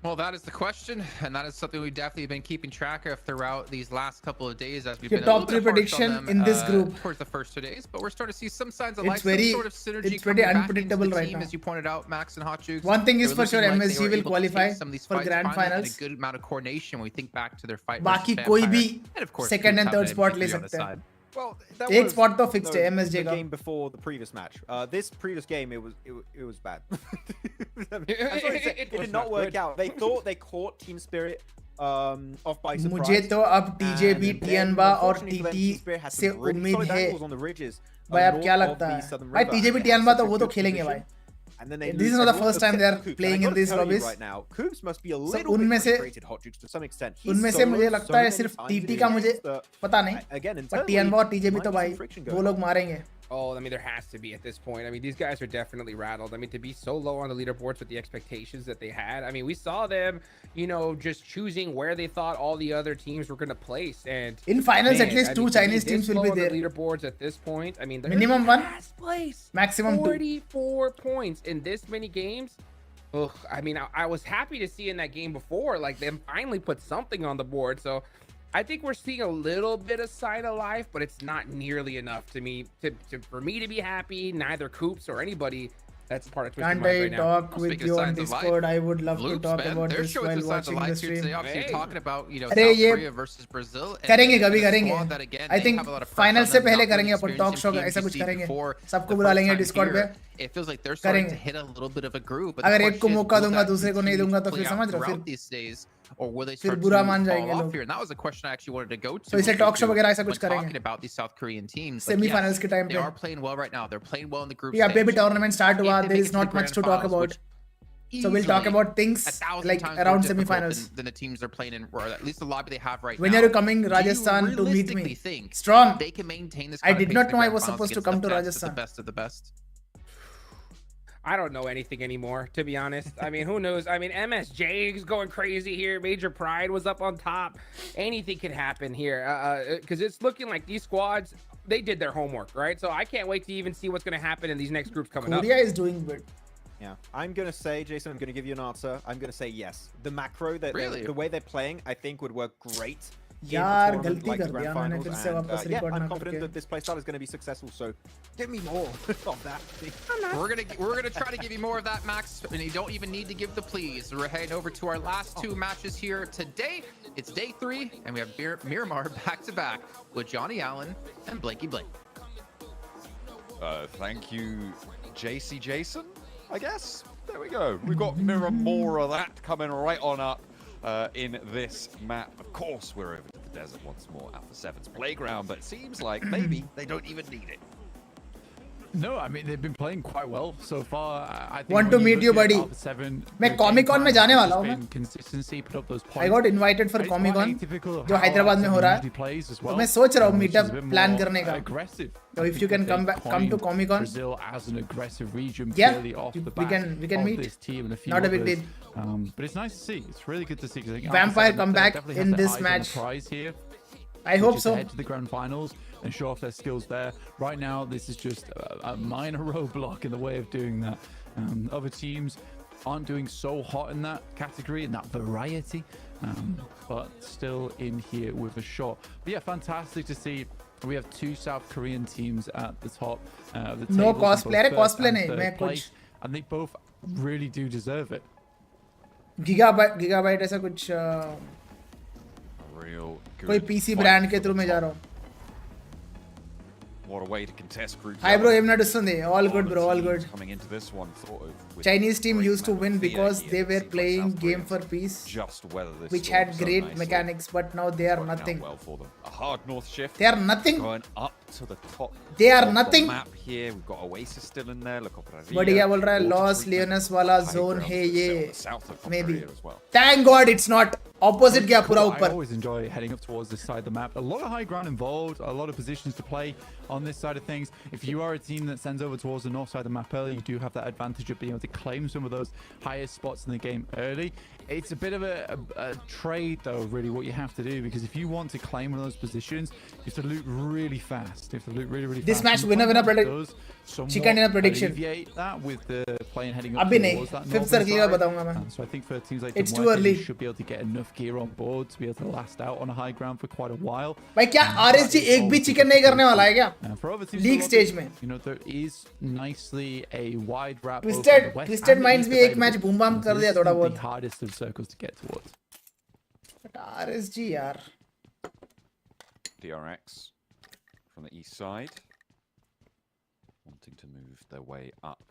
Well, that is the question, and that is something we've definitely been keeping track of throughout these last couple of days as we've Your been a little top 3 bit harsh on prediction them, in this group. towards the first 2 days, but we're starting to see some signs of It's life, very- some sort of synergy it's pretty coming back into unpredictable the right team, now. as you pointed out, Max and Hotjukes. One thing is They were for sure, looking like they MSG were will able to qualify take some of these for fights grand finally, and finals. a good amount of coordination when we think back to their fight बाकी versus कोई Vampire, भी and of course, second Coops and having third an spot MP3 ले on the सकते हैं. side. Well, that एक was spot तो fixed है the MSG का. game before the previous match. This previous game, it was bad. It did not work out. They thought they caught Team Spirit off by surprise. मुझे तो अब TJB, Tianba और TT से उम्मीद है. भाई अब क्या लगता है? भाई TJB, Tianba तो वो तो खेलेंगे भाई. And then they This is not the first time they are playing in these lobbies. right now. Coops must be a little bit उनमें से frustrated, Hotjukes, to some extent. He's उनमें से soloed मुझे so लगता है many सिर्फ times TT in का games मुझे that, पता नहीं. again, पर internally, Tianba और TJB might तो be भाई some friction वो going लोग on. मारेंगे. Oh, I mean, there has to be at this point. I mean, these guys are definitely rattled. I mean, to be so low on the leaderboards with the expectations that they had. I mean, we saw them, you know, just choosing where they thought all the other teams were going to place. And In finals, man, at least I 2 mean, to be Chinese this teams will low be on the there. leaderboards at this point. I mean, they're Minimum in 1, last place. maximum 2. 44 points in this many games. Ugh, I mean, I was happy to see in that game before, like, them finally put something on the board. So I think we're seeing a little bit of sign of life, but it's not nearly enough to me for me to be happy. Neither Coops or anybody That's part of Twisted Can't Minds I right now. talk with Speaking you of on signs of life, Discord? I would love to Loops, talk man, about they're this showing while some signs of watching the life here today. stream. Obviously, Hey. talking about, you know, अरे South ये Korea versus Brazil. And करेंगे this is कभी a करेंगे squad that, again, I they think have a lot of pressure final on से them, पहले not really करेंगे अपन talk experienced show in ऐसा कुछ PMGC करेंगे before सबको the बुला first लेंगे time डिस्कॉर्ड here. पे It feels like they're starting to करेंगे hit a little bit of a groove, but the अगर एक को question is, मौका will दूंगा that दूसरे को नहीं continue दूंगा to तो play फिर out समझ रहे हो throughout फिर these days, or will they फिर start बुरा to मान fall जाएंगे off लोग here? And that was a question I actually wanted to go to. तो इसे टॉक शो वगैरह ऐसा when कुछ करेंगे talking about these South Korean teams. Like, semifinals yes, के टाइम they पे are playing well right now. They're playing well in the group यहाँ पे भी stage. टूर्नामेंट स्टार्ट हुआ If they there make is it to the not much grand to talk finals, about which so we'll talk easily about things 1,000 like times more around difficult semifinals than the teams they're playing in, or at least the lobby they have right when now. are you coming Do you Rajasthan to meet me realistically think strong they can maintain this I kind of did pace not in the know I grand was finals supposed to against come the to best of Rajasthan the best of the best? I don't know anything anymore, to be honest. I mean, who knows? I mean, MSJ is going crazy here. Major Pride was up on top. Anything can happen here because it's looking like these squads, they did their homework, right? So I can't wait to even see what's going to happen in these next groups coming up. Korea is doing good. Yeah, I'm going to say, Jason, I'm going to give you an answer. I'm going to say yes. The macro, that Really? the way they're playing, I think would work great in a यार tournament गलती like the कर grand दिया मैंने finals. फिर से And, वापस yeah, record I'm ना confident करके that this playstyle is going to be successful. So give me more of that. We're gonna try to give you more of that, Max, and you don't even need to give the please. We're heading over to our last two matches here today. It's day 3, and we have Miramar back to back with Johnny Allen and Blanky Blank. Thank you, JC Jason, I guess. There we go. We've got more of that coming right on up in this map. Of course, we're over to the desert once more, Alpha 7's playground, but it seems like maybe they don't even need it. No, I mean they've been playing quite well so far. I think Want to meet you, buddy. मैं Comic Con में जाने वाला हूँ मैं. Consistency, put up those points. I got invited for Comic Con जो हैदराबाद में हो रहा है. तो मैं सोच रहा हूँ मीटअप प्लान करने का. So if you can come to Comic Con, Brazil as an aggressive region, yeah, clearly off the we back can of meet. this team and a few Not a big others. deal. But it's nice to see. It's really good to see. Vampire come back in this match. Prize here. I hope so. Head to the grand finals and show off their skills there. Right now, this is just a minor roadblock in the way of doing that. Other teams aren't doing so hot in that category, in that variety, but still in here with a shot. But yeah, fantastic to see. We have two South Korean teams at the top of the table. No cosplay. अरे cosplay नहीं, मैं कुछ. And they both really do deserve it. Gigabyte ऐसा कुछ कोई PC brand के through में जा रहा हूँ. What a way to contest group. Hi bro, Emna Dusundi. All good bro, all good. Coming into this one, thought of with Chinese team great used to win map because fear they here. were Seems like playing South game Koreans for peace, just weather this which storm had so great nicely. mechanics, but now they are Working out nothing. well for them. A hard north shift. They are nothing. Going up to the top. They are of nothing. The map here. We've got Oasis still in there. Look up at But क्या बोल रहा है? Los Leones वाला zone है ये. Maybe. Thank God it's not. Opposite गया पूरा I ऊपर. always enjoy heading up towards this side of the map. A lot of high ground involved, a lot of positions to play on this side of things. If you are a team that sends over towards the north side of the map early, you do have that advantage of being able to claim some of those highest spots in the game early. It's a bit of a trade though, really, what you have to do, because if you want to claim one of those positions, you have to loot really fast. You have to loot really fast. This match winner chicken dinner prediction. Alleviate that with the playing heading up अभी towards नहीं. that Fifth northern circle का side. बताऊंगा मैं. So I think for teams like It's the too White, early. you should be able to get enough gear on board to be able to last out on a high ground for quite a while. भाई क्या RSG एक भी chicken नहीं करने वाला है क्या? For other teams, League stage में. You know, there is nicely a wide wrap. Twisted Minds भी एक match boom bam कर दिया थोड़ा बहुत. The hardest of circles to get towards. But RSG यार. DRX from the east side, wanting to move their way up.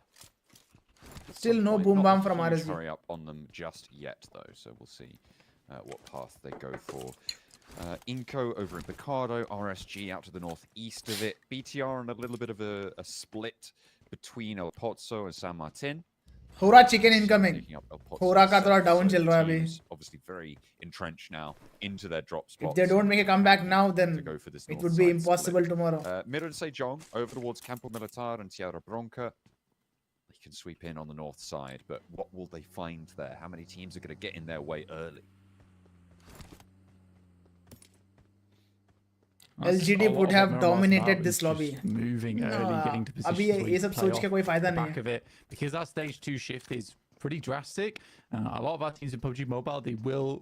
Still no boom bam from RSG. RSG. Hurry up on them just yet, though, so we'll see what path they go for. Inco over in Picardo, RSG out to the northeast of it. BTR on a little bit of a split between El Pozo and San Martin. Hora chicken incoming. Hora का थोड़ा down चल रहा है अभी. Obviously very entrenched now into their drop spots. If they don't make a comeback now, then it would be impossible tomorrow. Miran Sejong over towards Campo Militar and Tierra Bronca. They can sweep in on the north side, but what will they find there? How many teams are going to get in their way early? LGD would have dominated this lobby. Moving early, getting to positions अभी ये सब सोच के कोई फायदा नहीं है. Because that stage 2 shift is pretty drastic. A lot of our teams in PUBG Mobile, they will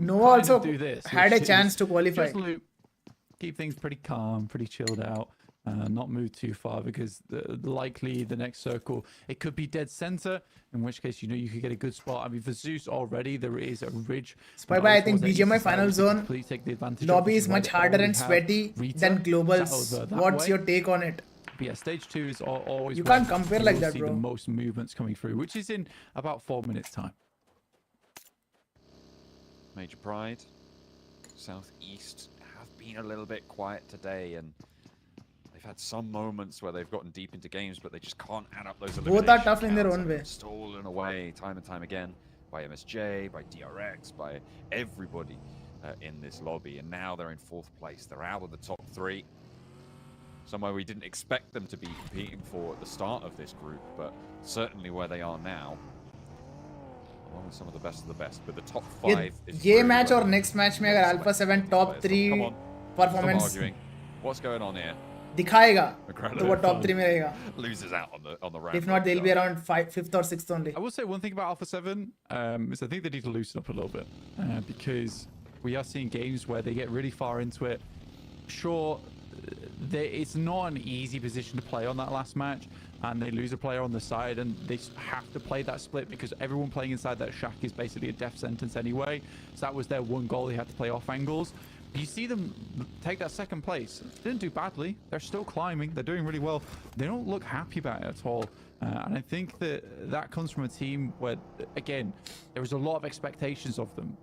also do this. Had a chance to qualify. Just loot, keep things pretty calm, pretty chilled out. not move too far, because likely the next circle, it could be dead center, in which case, you know, you could get a good spot. I mean, for Zeus already, there is a ridge. Spy by, I think BGMI final zone lobby is much harder and sweaty than globals. What's your take on it? But yeah, stage 2 is always... You can't compare like that, bro. The most movements coming through, which is in about 4 minutes time. Major Pride, Southeast have been a little bit quiet today, and they've had some moments where they've gotten deep into games, but they just can't add up those eliminations. Both are tough in their own way. Stolen away time and time again by MSJ, by DRX, by everybody in this lobby, and now they're in 4th place. They're out of the top 3. Somewhere we didn't expect them to be competing for at the start of this group, but certainly where they are now, along with some of the best of the best. But the top 5 is ये match और next match में अगर Alpha 7 top 3 performance what's going on here? दिखाएगा तो वो top 3 में रहेगा. Loses out on the round. If not, they'll be around 5th or 6th only. I will say one thing about Alpha 7 is I think they need to loosen up a little bit, because we are seeing games where they get really far into it. Sure, it's not an easy position to play on that last match, and they lose a player on the side, and they have to play that split because everyone playing inside that shack is basically a death sentence anyway. So that was their one goal. They had to play off angles. You see them take that 2nd place. Didn't do badly. They're still climbing. They're doing really well. They don't look happy about it at all. And I think that comes from a team where, again, there was a lot of expectations of them.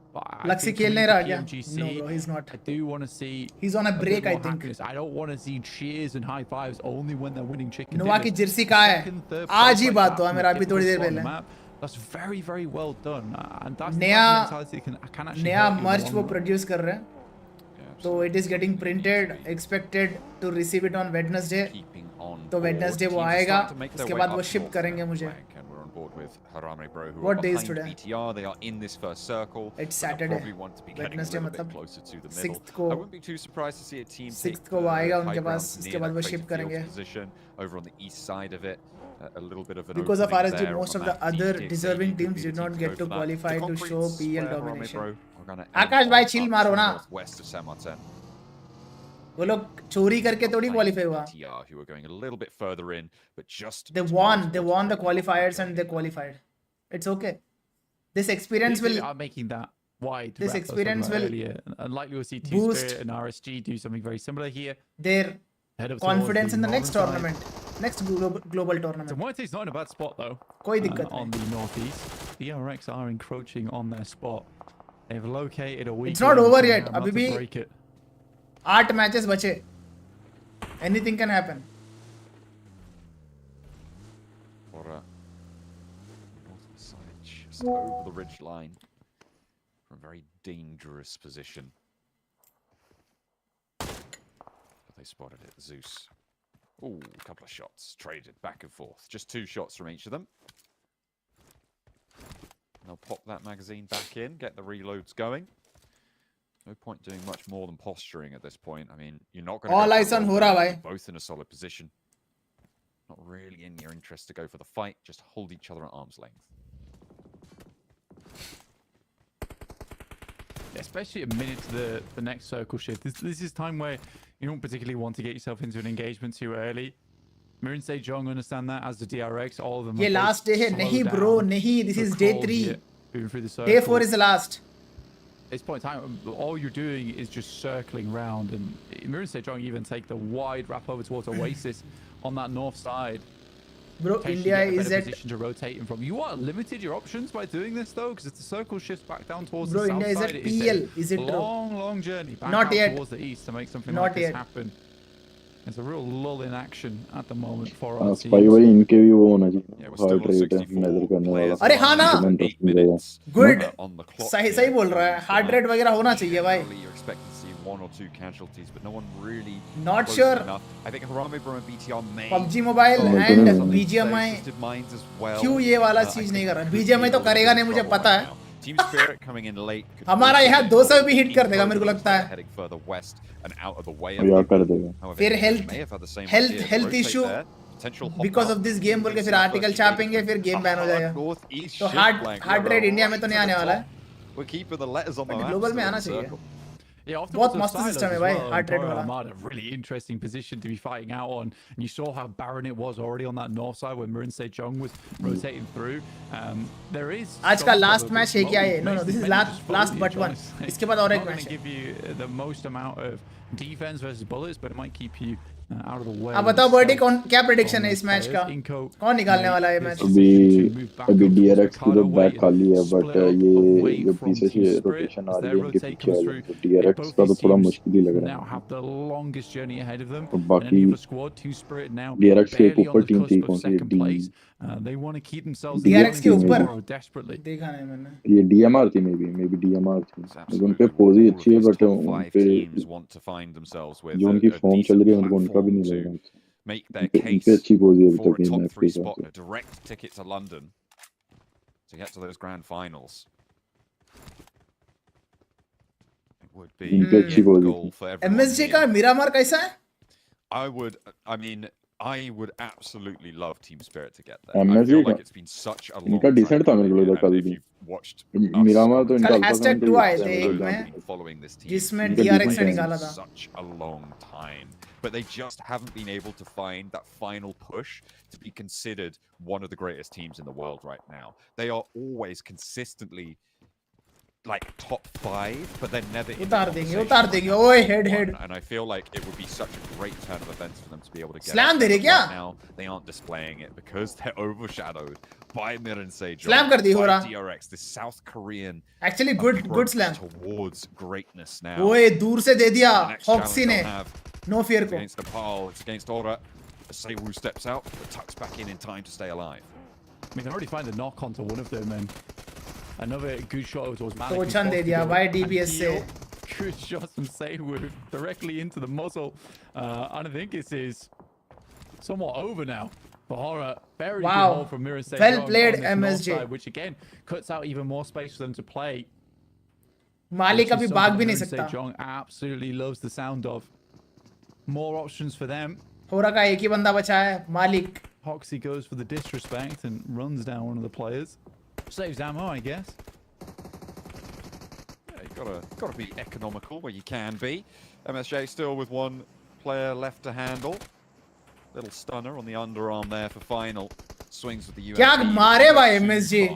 Luxy खेल नहीं रहा क्या? PMGC, No, bro, he's not. I do want to see. He's on a break, I think. Happiness. I don't want to see cheers and high fives only when they're winning chicken Nova की dinners. jersey कहाँ है? आज ही बात हुआ मेरा अभी थोड़ी देर पहले. That's very, very well done. And that's नया can actually नया merch वो produce कर रहे हैं. So it is getting printed, expected to receive it on Wednesday. तो Wednesday वो आएगा, उसके बाद वो ship करेंगे मुझे. What day is today? BTR, they are in this first circle. It's Saturday. Wednesday मतलब 6th को. I wouldn't be too surprised to see a team 6th को वो आएगा उनके पास, उसके बाद वो ship करेंगे. Over on the east side of it. A little bit of an because of RSG, most of the other deserving teams did not get to qualify to show PL domination. आकाश भाई chill मारो ना. वो लोग चोरी करके थोड़ी qualify हुआ. Who were going a little bit further in, but just they won the qualifiers and they qualified. It's okay. This experience will are making that wide. This experience will unlikely we'll see Two Spirit and RSG do something very similar here. Their confidence in the next tournament, next global tournament. So Moite's not in a bad spot though. कोई दिक्कत on the northeast. The DRX are encroaching on their spot. They've located a weak. It's not over yet. अभी भी break it. 8 matches बचे. Anything can happen. Or north side just over the ridge line from a very dangerous position. They spotted it. Zeus. Ooh, a couple of shots traded back and forth. Just 2 shots from each of them. And they'll pop that magazine back in, get the reloads going. No point doing much more than posturing at this point. I mean, you're not going to. All eyes on Hora, bhai. Both in a solid position. Not really in your interest to go for the fight. Just hold each other at arm's length. Especially a minute to the next circle shift. This is time where you don't particularly want to get yourself into an engagement too early. Moon Sejong understand that, as the DRX, all of them. ये last day है नहीं bro नहीं. This is day 3. Day 4 is the last. At this point in time, all you're doing is just circling round, and Moon Sejong even take the wide wrap over towards Oasis on that north side. Bro, India is at position to rotate him from. You are limited your options by doing this though, because if the circle shifts back down towards bro, the south India side, is at PL. Is it long journey back not out yet towards the east to make something not like yet this happen. There's a real lull in action at the moment for our team. भाई भाई इनके भी वो होना चाहिए heart rate है major करने वाला. अरे हाँ ना. Good. सही बोल रहा है. हार्ट रेट वगैरह होना चाहिए भाई. One or two casualties, but no one really. Not sure. Enough. I think Harame Bro and BTR may. PUBG Mobile and BGMI. क्यों ये वाला चीज नहीं कर रहा? BGMI तो करेगा नहीं मुझे पता है. Team Spirit coming in late. हमारा यहाँ 200 भी हिट कर देगा मेरे को लगता है. Heading further west and out of the way. यार कर देगा. फिर health issue because of this game बोल के फिर आर्टिकल छापेंगे फिर गेम बैन हो जाएगा. तो हार्ट रेट इंडिया में तो नहीं आने वाला है. We're keeping the letters on the map. Global में आना चाहिए. Yeah, off the बहुत bottom मस्त silos सिस्टम है as भाई well, heart and rate Boro वाला. Armada, really interesting position to be fighting out on. And you saw how barren it was already on that north side when Marin Sejong was rotating through. There is आज का some last cover, but match है क्या ये? No, Mason this is Bennett just last followed but you, one. John. इसके बाद और एक Not going match to है. give you the most amount of defense versus bullets, but it might keep you out of the way. अब बताओ birdie कौन क्या prediction है इस मैच का? कौन निकालने वाला है मैच? अभी DRX की तो बैक खाली है, बट ये जो पीछे से रोटेशन आ रही है इनके पीछे आ रही है, तो DRX का तो थोड़ा मुश्किल ही लग रहा है. और बाकी DRX के एक ऊपर टीम थी कौन सी DRX के ऊपर देखा नहीं मैंने. ये DMR थी, मे बी DMR थी. लेकिन उन पे पोज ही अच्छी है, बट उन पे जो उनकी फॉर्म चल रही है उनको उनका भी नहीं लग रहा. Make their इनपे case अच्छी पोज है अभी for तक a इन top मैच के 3 हिसाब spot से. and a direct ticket to London to get to those grand finals. It would be इनपे अच्छी a पोज goal है. for everyone MSG का here. मिरामार कैसा है? I would absolutely love Team Spirit to get there. I MSG feel का like it's been such a long इनका decent था मेरे को लगा कल if भी. you've watched मिरामार तो इनका कल अल्फा हैशटैग सेवन 2 आए का थे ही एक था. में following this team जिसमें इनका DRX डिसेंट ने है. निकाला था. such a long time, but they just haven't been able to find that final push to be considered one of the greatest teams in the world right now. They are always consistently like top 5, but they're never in the उतार देंगे conversation ओए right head now. Head. And I feel like it would be such a great turn of events for them to be able to get Slam up they there, रहे but क्या? right now they aren't displaying it because they're overshadowed by Mirin Sejong, Slam कर दी हो by रहा. DRX, this South Korean Actually good approach slam. towards greatness now. ओए दूर से दे दिया The next हॉक्सी challenge ने. they'll have No fear is को. against Nepal, it's against Aura. Seiwu steps out, but tucks back in time to stay alive. I mean, they already find a knock onto one of them, and another good shot towards Malik. टोचन दे दिया भाई DPS से. Good shots from Seiwu directly into the muzzle. And I think this is somewhat over now for Horror. Very Wow. good hold from Mira Sejong Well played, on this north MSG. side, which again cuts out even more space for them to play. मालिक which is अभी something भाग भी नहीं Mira सकता. Sejong absolutely loves the sound of. More options for them. होरा का एक ही बंदा बचा है मालिक. Hoxie goes for the disrespect and runs down one of the players. Saves ammo, I guess. Yeah, you've got to be economical where you can be. MSJ still with one player left to handle. Little stunner on the underarm there for final. Swings with the UMP. क्या मारे भाई MSG.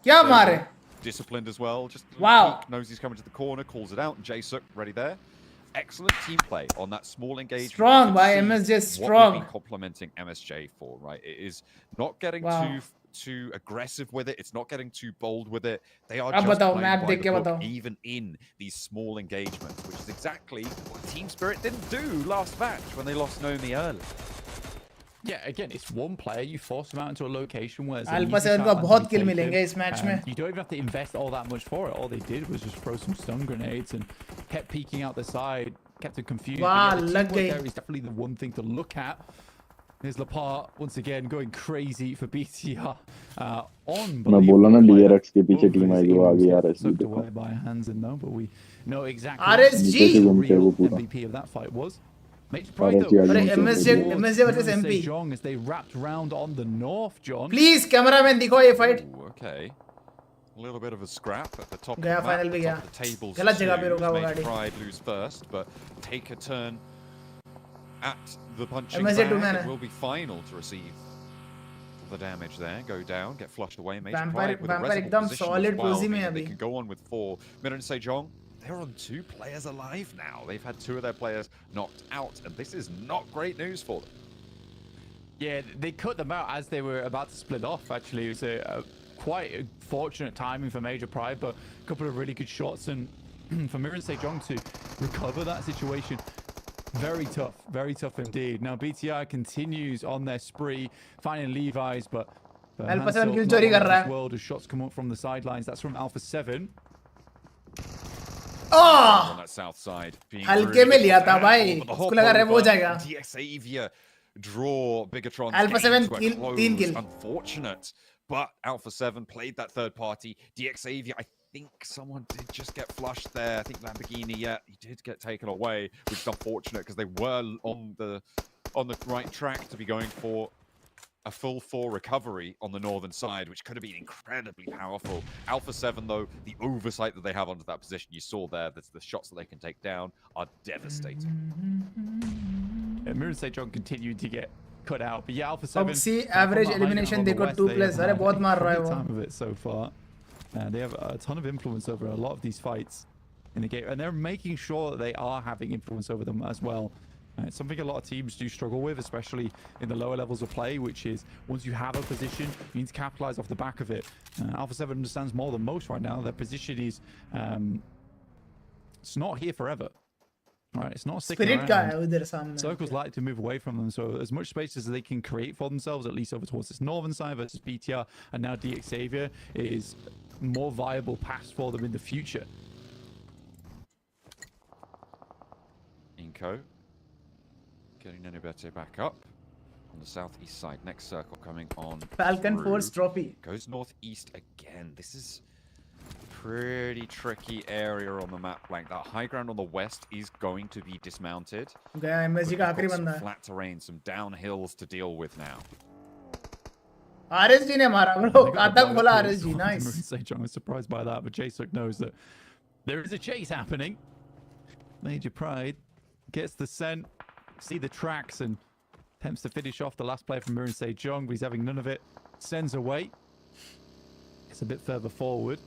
क्या मारे. Disciplined as well. Just Wow. knows he's coming to the corner, calls it out, and Jaesuk ready there. Excellent team play on that small engagement. Strong by See MSJ, what strong. we've been complimenting MSJ for, right? It is not getting Wow. too aggressive with it. It's not getting too bold with it. They are अब just बताओ, playing map by देख the के book, बताओ. even in these small engagements, which is exactly what Team Spirit didn't do last match when they lost Nomi early. Yeah, again, it's one player. You force them out into a location where alpha seven को बहुत किल मिलेंगे इस match में. you don't even have to invest all that much for it. All they did was just throw some stun grenades and kept peeking out the side, kept them confused. Wow, But yeah, the लग teamwork गई. there is definitely the one thing to look at. Here's Lapart once again going crazy for BTR. मैं बोला ना DRX के पीछे team है जो आगे आ रही है. Sucked away by hands and no, but we know exactly RSG. what the real MVP of that fight was. Makes pride though. अरे MSJ versus MP. Sejong as they wrapped round on the north, John. Please cameraman दिखाओ ये fight. Ooh, okay. A little bit of a scrap at the top गया of the, final भी गया. top of the tables. गलत जगह पे रुका वो Make गाड़ी. Pride lose first, but take a turn at the punching MSJ bag. two man It है. will be final to receive the damage there. Go down, get flushed away. Make Vampire- Pride with a Vampire reservoir एकदम position solid as well, posi में meaning है they अभी. can go on with 4. Mirin Sejong, they're on 2 players alive now. They've had 2 of their players knocked out, and this is not great news for them. Yeah, they cut them out as they were about to split off, actually. It was a quite a fortunate timing for Major Pride, but a couple of really good shots, and for Mirin Sejong to recover that situation, very tough indeed. Now BTI continues on their spree, finding Levi's, but Alpha 7 kill चोरी कर रहा है. world as shots come up from the sidelines. That's from Alpha 7. On that south side, being हल्के में लिया था भाई. over the उसको hop लगा over. हो जाएगा. DXavier draw Bigatron's Alpha game 7 to a kill, close. 3 kill. Unfortunate, but Alpha 7 played that third party. DXavier, I think someone did just get flushed there. I think Lamborghini, yeah, he did get taken away, which is unfortunate because they were on the right track to be going for a full 4 recovery on the northern side, which could have been incredibly powerful. Alpha 7, though, the oversight that they have onto that position, you saw there, that the shots that they can take down are devastating. Mirror State John continued to get cut out, but yeah, Alpha 7. See, average elimination, they got 2 players. Arey, bahut maar raha hai wo. Time of it so far. They have a ton of influence over a lot of these fights in the game, and they're making sure that they are having influence over them as well. It's something a lot of teams do struggle with, especially in the lower levels of play, which is once you have a position, you need to capitalize off the back of it. Alpha 7 understands more than most right now. Their position is it's not here forever. Right, it's not sticking around. Circles like to move away from them, so as much space as they can create for themselves, at least over towards this northern side versus BTR, and now DX Xavier is more viable pass for them in the future. Inko getting Nenubete back up on the southeast side. Next circle coming on. Falcon through. Force Trophy. Goes northeast again. This is pretty tricky area on the map blank. That high ground on the west is going to be dismounted. Gaya MSG ka aakhri banda hai. Flat terrain, some downhills to deal with now. RSG ne mara bro. खाता खोला RSG. Nice. I was surprised by that, but Jason knows that there is a chase happening. Major Pride gets the scent, see the tracks, and attempts to finish off the last player from Mirror Sejong, but he's having none of it. Sends away. It's a bit further forward.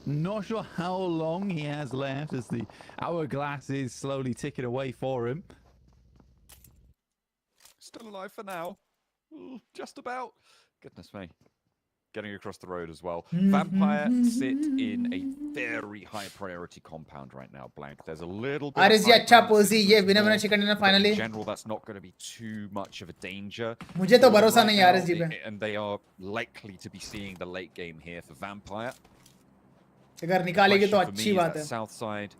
Not sure how long he has left as the hourglass is slowly ticking away for him. Still alive for now. Ooh, just about. Goodness me. Getting across the road as well. Vampire sit in a very high priority compound right now, blank. There's a little bit RSG अच्छा पोजी ये winner chicken dinner finally. In general, that's not going to be too much of a danger. मुझे तो भरोसा नहीं है RSG पे. And they are likely to be seeing the late game here for Vampire. अगर निकालेगी तो अच्छी बात है. South side,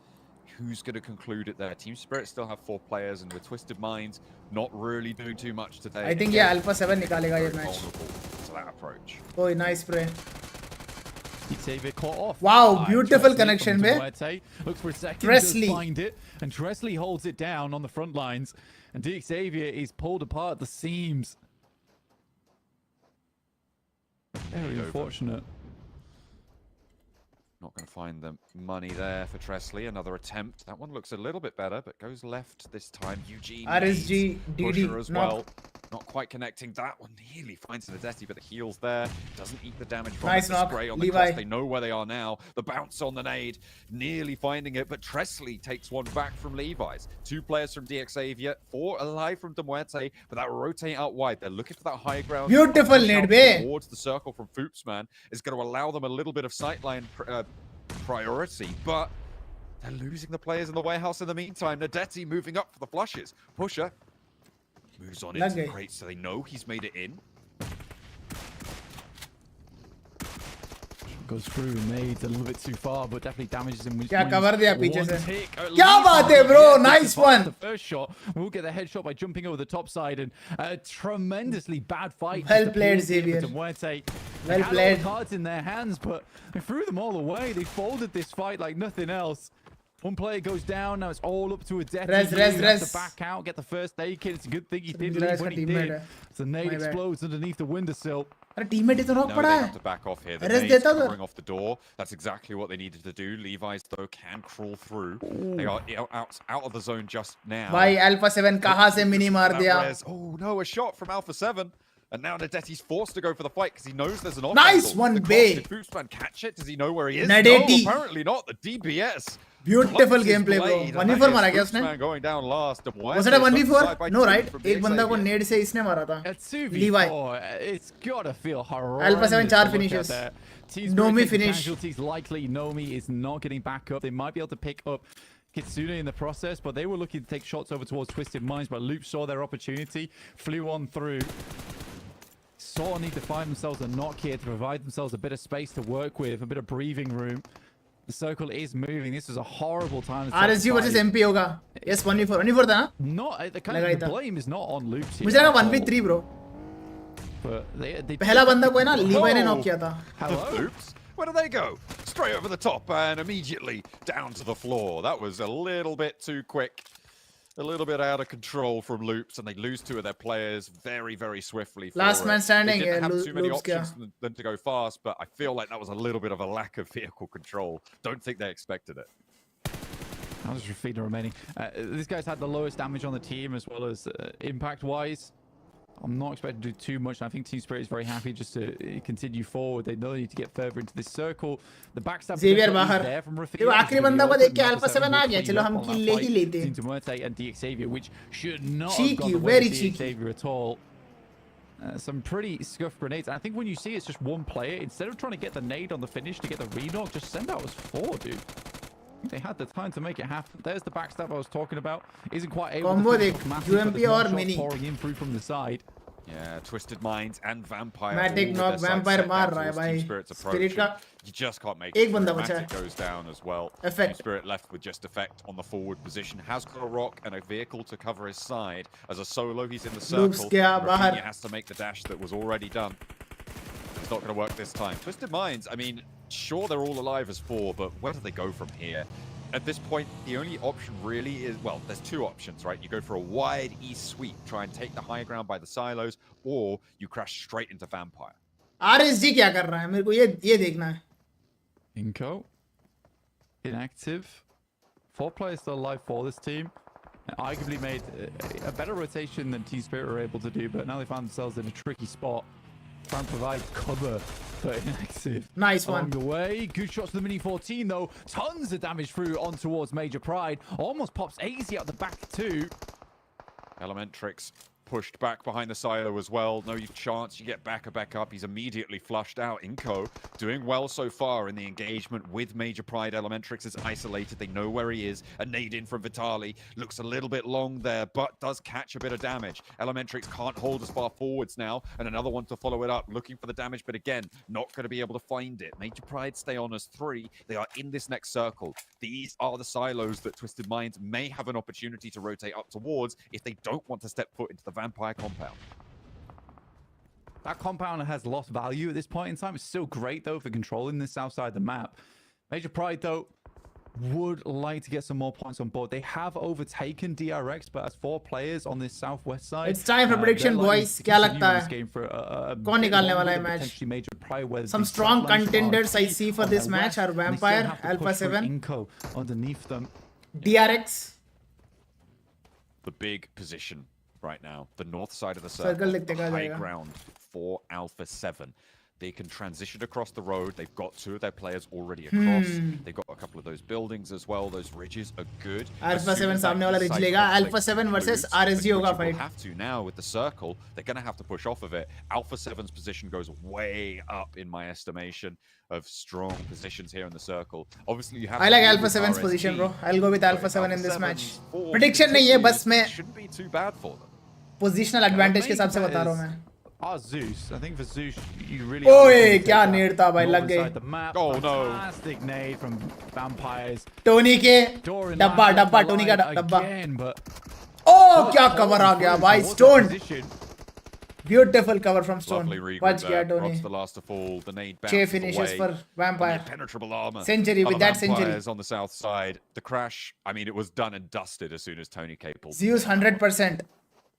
who's going to conclude it there? Team Spirit still have 4 players, and with Twisted Minds, not really doing too much today. I think yeah, Alpha 7 निकालेगा ये match. To that approach. Oh, nice spray. Xavier caught off. Wow, beautiful connection, man. Looks for a second, Presley. does find it, and Presley holds it down on the front lines, and DX Xavier is pulled apart at the seams. Very unfortunate. Not going to find the money there for Tresley. Another attempt. That one looks a little bit better, but goes left this time. Eugene RSG, DD, as well. Not quite connecting. That one nearly finds an Adeti, but the heal's there. Doesn't eat the damage from nice it. knock. Spray on the Levi. cost. They know where they are now. The bounce on the nade. Nearly finding it, but Tresley takes one back from Levi's. 2 players from DX Xavier. 4 alive from Demuerte, but that rotate out wide. They're looking for that high ground. Beautiful nade, be. Towards the circle from Foops, man, is going to allow them a little bit of sightline priority, but they're losing the players in the warehouse in the meantime. Nadeti moving up for the flushes. Pusher moves on into the crate, so they know he's made it in. Goes through nades a little bit too far, but definitely damages him. क्या cover दिया पीछे से? क्या बात है, bro? Nice one. The first shot, we'll get the headshot by jumping over the top side, and a tremendously bad fight. Well played, Xavier. Well played. All the cards in their hands, but they threw them all away. They folded this fight like nothing else. One player goes down. Now it's all up to a death. Res. To back out, get the first aid kit. It's a good thing he did leave when he did. The nade explodes underneath the windowsill. अरे teammate ही तो knock पड़ा They है. have to back off here. The Res nade's देता covering off the door. That's exactly what they needed to do. Levi's though can crawl through. They are out of the zone just now. भाई Alpha 7 कहाँ से mini मार दिया? Oh no, a shot from Alpha 7. And now Nadeti's forced to go for the fight because he knows there's an Nice one, Bay. Did Boostman catch it? Does he know where he is? Nadeti. No, apparently not. The DBS. Beautiful gameplay, bro. 1v4 मारा क्या उसने? Going down last. Was it a 1v4? No, right? एक बंदा को नेड से इसने मारा था. Levi. It's gotta feel horrible. Alpha 7 4 finishes. Nomi finish. Likely Nomi is not getting back up. They might be able to pick up Kitsune in the process, but they were looking to take shots over towards Twisted Minds, but Loop saw their opportunity, flew on through. Sort of need to find themselves a knock here to provide themselves a bit of space to work with, a bit of breathing room. The circle is moving. This is a horrible time. RSG versus MP होगा. Yes, 1v4 था ना? Not the kind of the blame is not on Loops here. मुझे लगा 1v3 bro. But they पहला बंदा को है ना Levi ने knock किया था. Loops. Where do they go? Straight over the top and immediately down to the floor. That was a little bit too quick. a little bit out of control from Loops, and they lose 2 of their players very, very swiftly. Last man standing. They didn't have too many Loops options than to go fast, but I feel like that was a little bit of a lack of vehicle control. Don't think they expected it. How does Rafina remaining? This guy's had the lowest damage on the team as well as impact-wise. I'm not expecting to do too much. I think Team Spirit is very happy just to continue forward. They know they need to get further into this circle. The backstab Xavier बाहर. there from Rafina. ये आखिरी बंदा को देख के Alpha 7 आ गया. चलो हम kill ले ही लेते हैं. Into and DXavier, which should not cheeky, have gone the very way of cheeky. DXavier at all. Some pretty scuffed grenades. I think when you see it's just one player, instead of trying to get the nade on the finish to get the re-knock, just send out as 4, dude. They had the time to make it happen. There's the backstab I was talking about. Isn't quite able Combo to देख, UMP और mini. pouring in through from the side. Yeah, Twisted Minds and Vampire. Matic knock, Vampire मार रहा है भाई. Spirit का you just can't make एक it. बंदा बचा Matic goes down as well. Effect. Spirit left with just effect on the forward position. Has got a rock and a vehicle to cover his side. As a solo, he's in the circle. Loops गया बाहर. Rafinha has to make the dash that was already done. It's not going to work this time. Twisted Minds, I mean, sure, they're all alive as 4, but where do they go from here? At this point, the only option really is, well, there's 2 options, right? You go for a wide east sweep, try and take the high ground by the silos, or you crash straight into Vampire. RSG क्या कर रहा है? मेरे को ये देखना है. Inco. Inactive. 4 players still alive for this team. Arguably made a better rotation than Team Spirit were able to do, but now they found themselves in a tricky spot. Trying to provide cover for Inactive. Nice one. Along the way, good shots to the Mini 14 though. Tons of damage through on towards Major Pride. Almost pops AZ out the back too. Elementrix pushed back behind the silo as well. No chance you get back up. He's immediately flushed out. Inco doing well so far in the engagement with Major Pride. Elementrix is isolated. They know where he is. A nade in from Vitali. Looks a little bit long there, but does catch a bit of damage. Elementrix can't hold as far forwards now. And another one to follow it up. Looking for the damage, but again, not going to be able to find it. Major Pride stay on as 3. They are in this next circle. These are the silos that Twisted Minds may have an opportunity to rotate up towards if they don't want to step foot into the Vampire compound. That compound has lost value at this point in time. It's still great, though, for controlling the south side of the map. Major Pride, though, would like to get some more points on board. They have overtaken DRX, but as 4 players on this southwest side... It's time for prediction, boys. क्या लगता है? कौन निकालने वाला है match? Some strong contenders I see for this match are Vampire, Alpha 7, Inco underneath them. DRX. The big position right now, the north side of the circle, high ground for Alpha 7. They can transition across the road. They've got 2 of their players already across. They've got a couple of those buildings as well. Those ridges are good. Alpha 7 सामने वाला ridge लेगा. Alpha 7 versus RSG होगा fight. Have to now with the circle. They're going to have to push off of it. Alpha 7's position goes way up in my estimation of strong positions here in the circle. Obviously, you have. I like Alpha 7's position, bro. I'll go with Alpha 7 in this match. Prediction नहीं है, बस मैं shouldn't be too bad for them. Positional advantage के हिसाब से बता रहा हूँ मैं. Zeus. I think for Zeus, you really. ओए क्या nade था भाई, लग गए. Oh no! Fantastic nade from Vampires. Tony के डब्बा Tony का डब्बा. Oh क्या cover आ गया भाई, Stone. Beautiful cover from Stone. Watch गया Tony. The last to fall. The nade 6 finishes for Vampire. Impenetrable armor. Century with that century. On the south side. The crash. I mean, it was done and dusted as soon as Tony K pulled. Zeus 100%.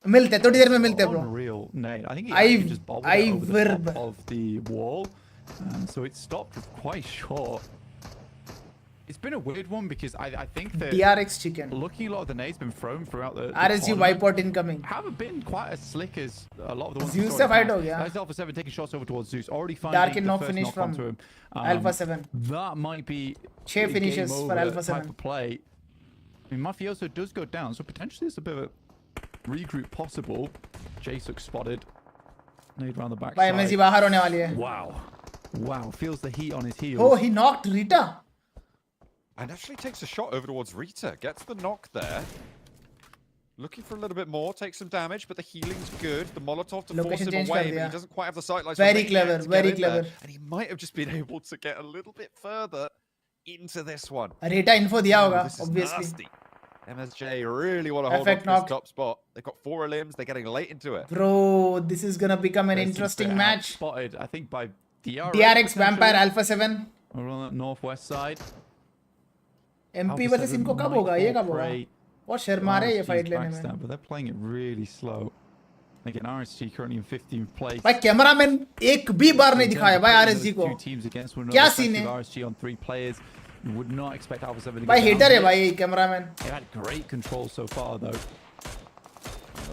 मिलते थोड़ी देर में मिलते bro. Real nade. I think he just bobbled it over the top of the wall, so it stopped quite short. It's been a weird one because I think that DRX chicken. Looking, a lot of the nades been thrown throughout the RSG wipeout incoming. Haven't been quite as slick as a lot of the ones. Zeus se fight ho gaya. That's Alpha 7 taking shots over towards Zeus. Already finding Dark and the knock first finish knock from onto him. Alpha 7. That might be 6 finishes for Alpha 7. Type of play. I mean, Mafioso does go down, so potentially it's a bit of a regroup possible. Jasuk spotted. Nade around the back. भाई MSG बाहर होने वाली है. Wow, feels the heat on his heels. Oh, he knocked Rita. And actually takes a shot over towards Rita. Gets the knock there. Looking for a little bit more. Takes some damage, but the healing's good. The Molotov to force him away, but he doesn't quite have the sight lines. Very clever, very clever. And he might have just been able to get a little bit further into this one. Rita info दिया होगा, This is obviously. nasty. MSJ really want to hold on to this top spot. They've got 4 limbs. They're getting late into it. Bro, this is gonna become an interesting match. Spotted, I think, by DRX Vampire Alpha 7. We're on the northwest side. MP versus इनको कब होगा? ये कब होगा? बहुत शर्मा रहे हैं ये फाइट लेने में. But they're playing it really slow. Again, RSG currently in 15th place. भाई कैमरामैन एक भी बार नहीं दिखाया भाई RSG को. क्या सीन है? RSG on 3 players. You would not expect Alpha 7 to भाई get hater down है भाई cameraman. They had great control so far though.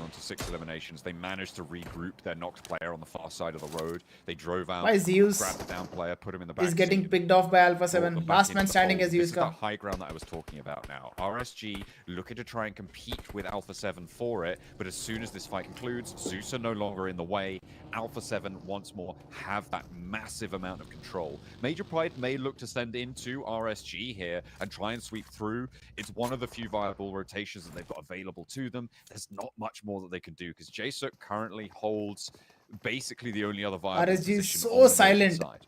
On to 6 eliminations. They managed to regroup their knocked player on the far side of the road. They drove out, By Zeus grabbed the down player, put him in the back. Is getting picked off by Alpha 7. Last man standing as Zeus. This is the high ground that I was talking about now. RSG looking to try and compete with Alpha 7 for it, but as soon as this fight concludes, Zeus are no longer in the way. Alpha 7 once more have that massive amount of control. Major Pride may look to send into RSG here and try and sweep through. It's one of the few viable rotations that they've got available to them. There's not much more that they can do because Jaesuk currently holds basically the only other viable RSG is position so on the silent. side.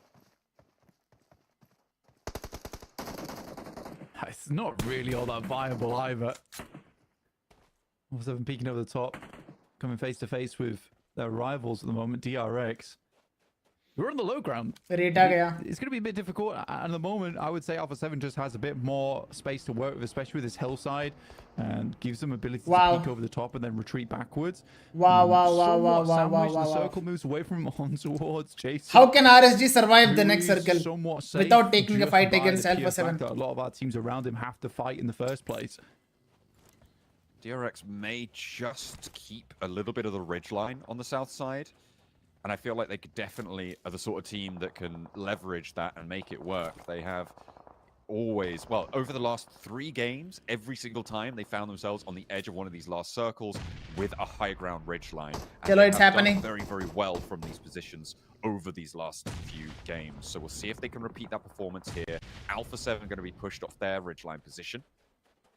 It's not really all that viable either. Alpha 7 peeking over the top, coming face to face with their rivals at the moment, DRX. We're on the low ground. Rate आ गया. It's going to be a bit difficult. At the moment, I would say Alpha 7 just has a bit more space to work with, especially with this hillside, and gives them ability to peek over the top and then retreat backwards. Wow. The circle moves away from him on towards Jason. How can RSG survive the next circle without taking a fight against Alpha 7? A lot of our teams around him have to fight in the first place. DRX may just keep a little bit of the ridge line on the south side. And I feel like they could definitely are the sort of team that can leverage that and make it work. They have always, well, over the last 3 games, every single time they found themselves on the edge of one of these last circles with a high ground ridge line. And Chalo, it's happening. Very, very well from these positions over these last few games. So we'll see if they can repeat that performance here. Alpha 7 going to be pushed off their ridge line position.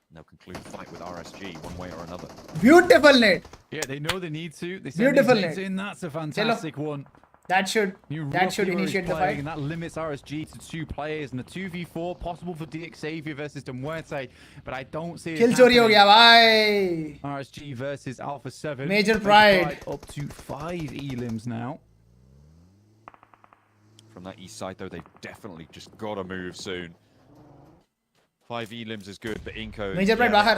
And they'll conclude the fight with RSG one way or another. Beautiful, Nate. Yeah, they know they need to. They Beautiful, Nate. In. That's a fantastic one. That should initiate the fight. And that limits RSG to 2 players and a 2v4 possible for DXavier versus Demuerte, but I don't see it. Kill chori ho gaya, bhai. RSG versus Alpha 7. Major Pride. Up to 5 elims now. From that east side, though, they've definitely just got to move soon. 5 elims is good, but Inko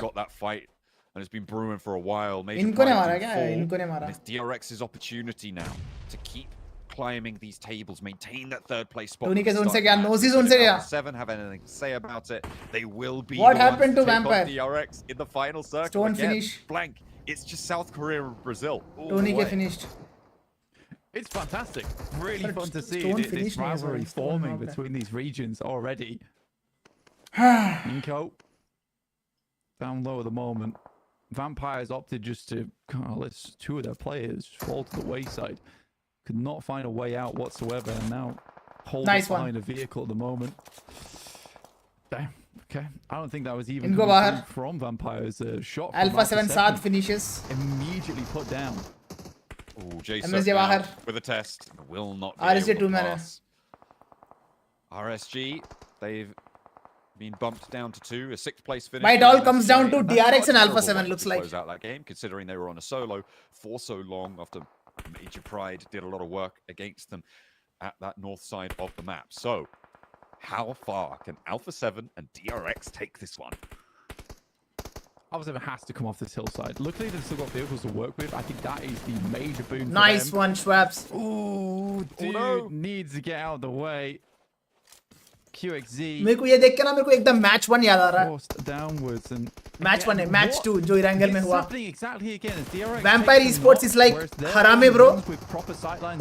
got that fight, and it's been brewing for a while. Major Pride it's DRX's opportunity now to keep climbing these tables, maintain that 3rd place spot. If 7 have anything to say about it, they will be. What happened to Vampire? DRX in the final circle. Stone again. finish. Blank. It's just South Korea and Brazil. Tony ke finished. It's fantastic. Really fun to see this rivalry forming between these regions already. Inko down low at the moment. Vampires opted just to let 2 of their players fall to the wayside. Could not find a way out whatsoever, and now hold behind a vehicle at the moment. Damn. Okay. I don't think that was even from Vampires. A shot. Alpha 7 7 finishes. Immediately put down. Oh, Jason with a test will not be RSG able 2 to mana. pass. RSG, they've been bumped down to 2, a 6th place finish. It all comes down to DRX and Alpha 7 looks like. Close out that game, considering they were on a solo for so long after Major Pride did a lot of work against them at that north side of the map. So, how far can Alpha 7 and DRX take this one? Alpha 7 has to come off this hillside. Luckily, they've still got vehicles to work with. I think that is the major boon. Nice one, Schwabs. Ooh, dude needs to get out of the way. QXZ. मेरे को ये देख के ना मेरे को एकदम match 1 याद आ रहा है. Forced downwards and मैच 1 है, मैच 2 जो इरंगल में हुआ. Exactly again. Vampire Esports is like Harame, bro.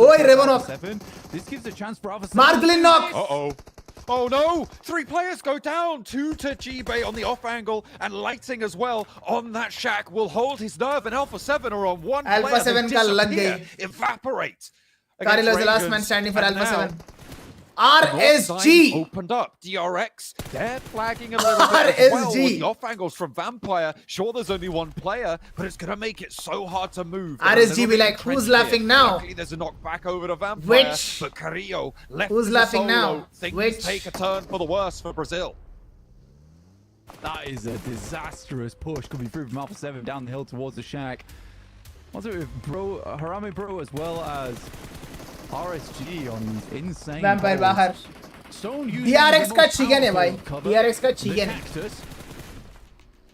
Oi, Revanok. This gives a chance for Alpha 7. Marglin knock. Uh-oh. Oh no! 3 players go down! 2 to G-Bay on the off angle, and Lighting as well on that shack will hold his nerve, and Alpha 7 are on 1 Alpha player. 7 ka lag gayi. Evaporate. Carilo is the last man standing for Alpha 7. RSG opened up. DRX, they're flagging a little bit as well with the off angles from Vampire. Sure, there's only 1 player, but it's gonna make it so hard to move. RSG be like, who's laughing now? Luckily, there's a knockback over to Vampire, but Carrillo left. Who's laughing now? Things take a turn for the worse for Brazil. That is a disastrous push coming through from Alpha 7 down the hill towards the shack. Also with Harame Bro as well as RSG on these insane Vampire बाहर. DRX का chicken है भाई. DRX का chicken.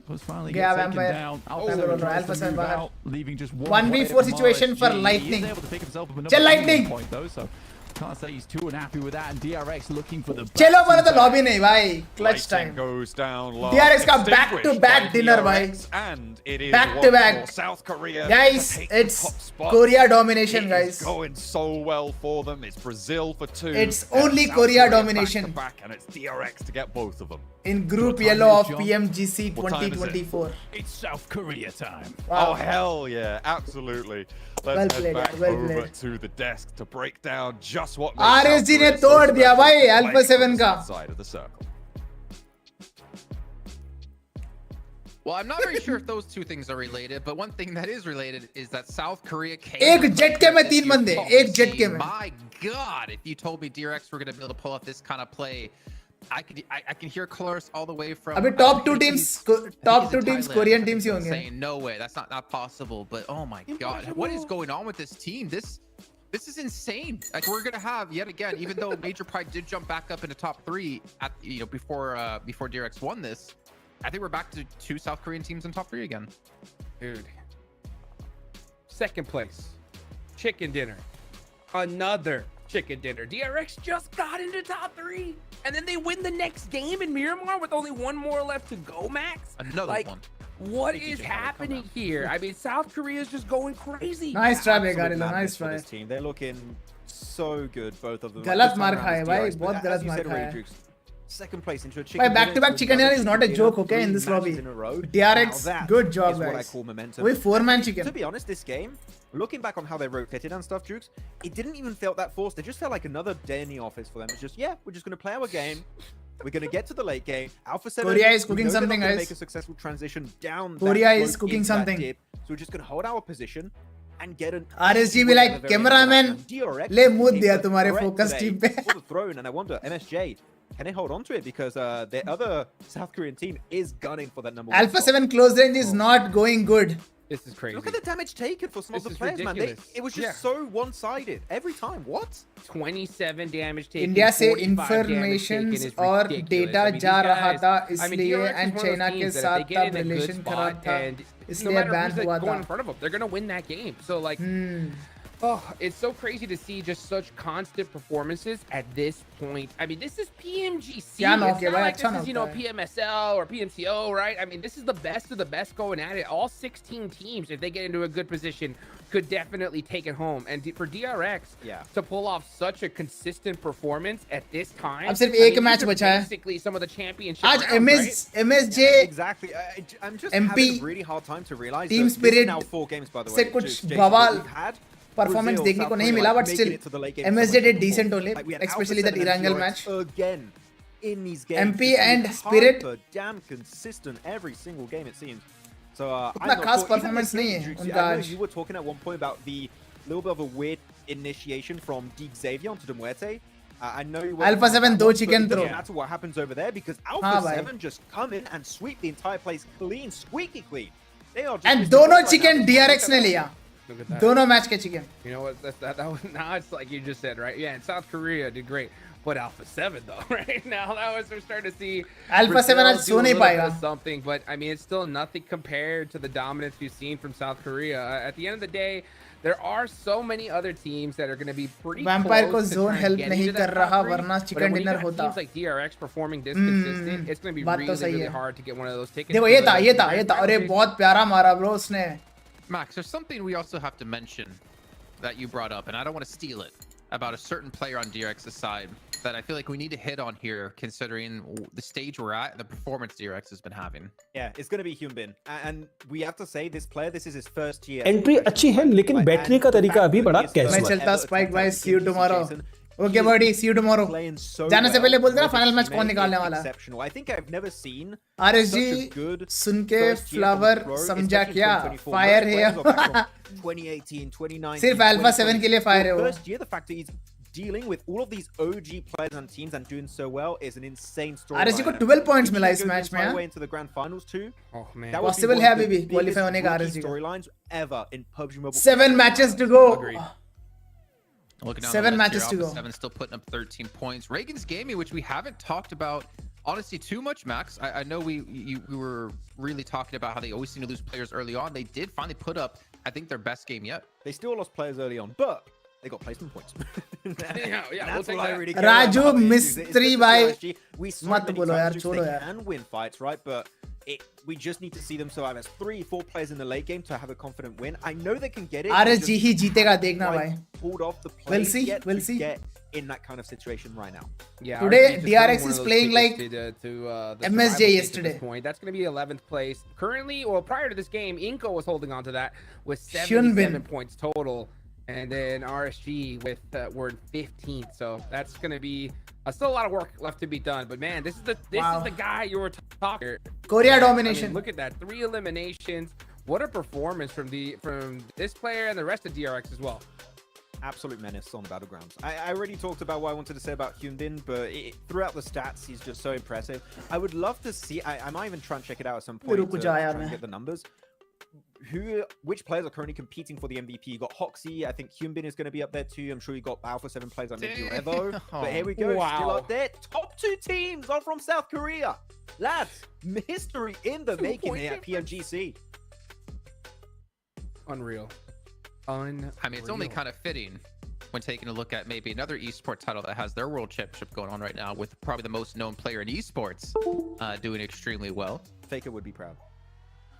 was finally Yeah, get taken Vampire. down. Vampire tries Alpha to 7 move बाहर. out, leaving just 1v4 situation for Lightning. He's able to pick himself up another Chal Lightning. point though, so can't say he's too unhappy with that. And DRX looking for the चलो बोले तो back-to-back. lobby नहीं भाई. Clutch Lightning time. goes down last. DRX का Extinguished back-to-back by dinner, DRX, and it is Back-to-back. once more South Korea. Guys, to take the it's top spot. Korea domination, It is guys. going so well for them. It's Brazil for 2. It's and only South Korea back to domination. back, and it's DRX to get both of them. In group What time yellow is of it, John? PMGC What time is it? 2024. It's South Korea time. Wow. Oh hell yeah, absolutely. Let's Well head played, back well over played. to the desk to break down just what RSG ने तोड़ दिया भाई Alpha 7 का. side of the circle. Well, I'm not very sure if those two things are related, but one thing that is related is that South Korea came. एक jet के में 3 बंदे, एक jet के में. My God, if you told me DRX were going to be able to pull off this kind of play, I can hear colors all the way from. अभी top 2 teams Korean teams ही होंगे. Saying no way, that's not possible. But oh my God, what is going on with this team? This is insane. Like we're gonna have yet again, even though Major Pride did jump back up into top 3 at before DRX won this. I think we're back to 2 South Korean teams in top 3 again. Dude. Second place. Chicken dinner. Another chicken dinner. DRX just got into top 3. And then they win the next game in Miramar with only 1 more left to go, Max. Another one. What is happening here? I mean, South Korea is just going crazy. Nice try Absolute Begarilla, madness nice for try. this team. They're looking so good, both of them. गलत This time मार around खाए it's भाई, DRX, बहुत but गलत as you मार said already, खाया. Jukes, second place into a भाई chicken back to back chicken dinner is not a joke, okay, in 3 this lobby. matches in a row. DRX, Now that good job, is what I guys. call momentum. वही 4-man chicken. To be honest, this game, looking back on how they rotated and stuff, Jukes, it didn't even feel that forced. It just felt like another day in the office for them. It's just, yeah, we're just going to play our game. We're going to get to the late game. Alpha 7, Korea is cooking we know they're something, not gonna guys. make a successful transition down Korea that is slope cooking into that something. dip. So we're just going to hold our position and get an RSG be like, cameraman, ले mood दिया तुम्हारे focus team पे. For the throne, and I wonder, MSJ, can they hold on to it? Because their other South Korean team is gunning for that number 1 Alpha spot. 7 close range is not going good. This is crazy. Look at the damage taken for some of This the is players, man. ridiculous. It was just so one-sided every time. What? 27 damage taken. India से 45 damage information taken is और ridiculous. Data I mean, जा these रहा guys- था I mean, इसलिए DRX is and one of China those के teams that if साथ they get तब in a good relation spot खराब था and no इसलिए matter बैन who's like हुआ going in था. front of them, they're gonna win that game. So like, oh, it's so crazy to see just such constant performances at this point. I mean, this is PMGC. क्या It's knock है not भाई, like अच्छा this is, knock है. PMSL or PMCO, right? I mean, this is the best of the best going at it. All 16 teams, if they get into a good position, could definitely take it home. And for DRX to pull off such a consistent performance at this time, अब सिर्फ I एक mean, match these are बचा है. basically some of the championship आज rounds, right? MSJ Exactly. I'm just MP having a really hard time to realize Team that this Spirit is now 4 games, by the से way. कुछ Jason, बवाल we've had performance Brazil, देखने South को नहीं Korea, मिला, like, but making still it to the late game MSJ so did much decent before. only, Like, we had especially Alpha that 7 and Erangel DRX match. again in these games. MP It's been and Spirit hyper damn consistent every single game, it seems. So I'm उतना not खास sure. Even performance this नहीं game, है Jukes, उनका I know आज. you were talking at one point about the little bit of a weird initiation from Deep Xavier onto De Muerte. I know you were Alpha 7 दो chicken it doesn't throw. matter what happens over there because हाँ Alpha भाई. 7 just come in and sweep the entire place clean, squeaky clean. They are just And missing दोनों shots right chicken now. DRX ने लिया. Look at that. दोनों match के chicken. You know what? That was now it's like you just said, right? Yeah, and South Korea did great, but Alpha 7 though, right now that was we're starting to see Alpha 7 आज Brazil so do a नहीं little bit पाएगा. of something, but I mean it's still nothing compared to the dominance we've seen from South Korea. At the end of the day, there are so many other teams that are going to be pretty Vampire close को to zone trying to help get नहीं into कर that रहा, top three, वरना but chicken when you dinner got होता. teams like DRX performing this consistent, it's going to be बात तो really, सही really है. hard to get one of those tickets. देखो for ये the था ये था grand ये था final अरे stage. बहुत प्यारा मारा ब्रो उसने. Max, there's something we also have to mention that you brought up, and I don't want to steal it, about a certain player on DRX's side that I feel like we need to hit on here, considering the stage we're at and the performance DRX has been having. Yeah, it's going to be Hyunbin. And we have to say, this player, this is his first year. Entry अच्छी है लेकिन बैठने का तरीका अभी बड़ा मैं casual है. चलता स्पाइक भाई, see you tomorrow. Okay buddy, see you tomorrow. जाने से पहले बोल देना फाइनल मैच कौन निकालने वाला है. Exceptional. I think I've never seen RSG सुन के फ्लावर समझा क्या? फायर है. 2018, 2019. सिर्फ Alpha 7 के लिए फायर है वो. First year, the fact that he's dealing with all of these OG players and teams and doing so well is an insane story. RSG को 12 points मिला इस मैच में. Way into the grand finals too. Oh man, That would be Possible one है of the अभी भी qualify होने का biggest RSG का. storylines ever in PUBG Mobile. 7 matches to go. Agreed. Looking down 7 the list matches here, to Alpha go. 7 still putting up 13 points. Reagan's Gaming, which we haven't talked about Honestly, too much, Max. I know we were really talking about how they always seem to lose players early on. They did finally put up, I think, their best game yet. They still lost players early on, but they got placement points. yeah, that's what I really care Raju about. Mistri bhai. We saw Mat many bolo yaar, times chodo they yaar. can win fights, right? But we just need to see them survive as 3-4 players in the late game to have a confident win. I know they can get it. RSG ही जीतेगा देखना भाई. Pulled off the play. We'll see. We'll see. Get in that kind of situation right now. Yeah. Today RSG DRX one is of those playing like tickets to the MSJ survival stage yesterday. at this point. That's going to be 11th place. Currently, well, prior to this game, Inko was holding on to that with 77 points total. And then RSG with we're in 15th. So that's going to be still a lot of work left to be done. But man, this is the guy you were talking. Korea domination. I mean, look at that, 3 eliminations. What a performance from this player and the rest of DRX as well. Absolute menace on Battlegrounds. I already talked about what I wanted to say about Hyundin, but throughout the stats, he's just so impressive. I would love to see, I might even try and check it out at some point to try and get the numbers. Which players are currently competing for the MVP? You got Hoxie, I think Hyundin is going to be up there too. I'm sure you got Alpha 7 players like maybe Revo. But here we go, still up there. Top 2 teams are from South Korea. Lads, history in the making here at PMGC. Unreal. I mean, it's only kind of fitting when taking a look at maybe another esport title that has their world championship going on right now with probably the most known player in esports doing extremely well. Faker would be proud.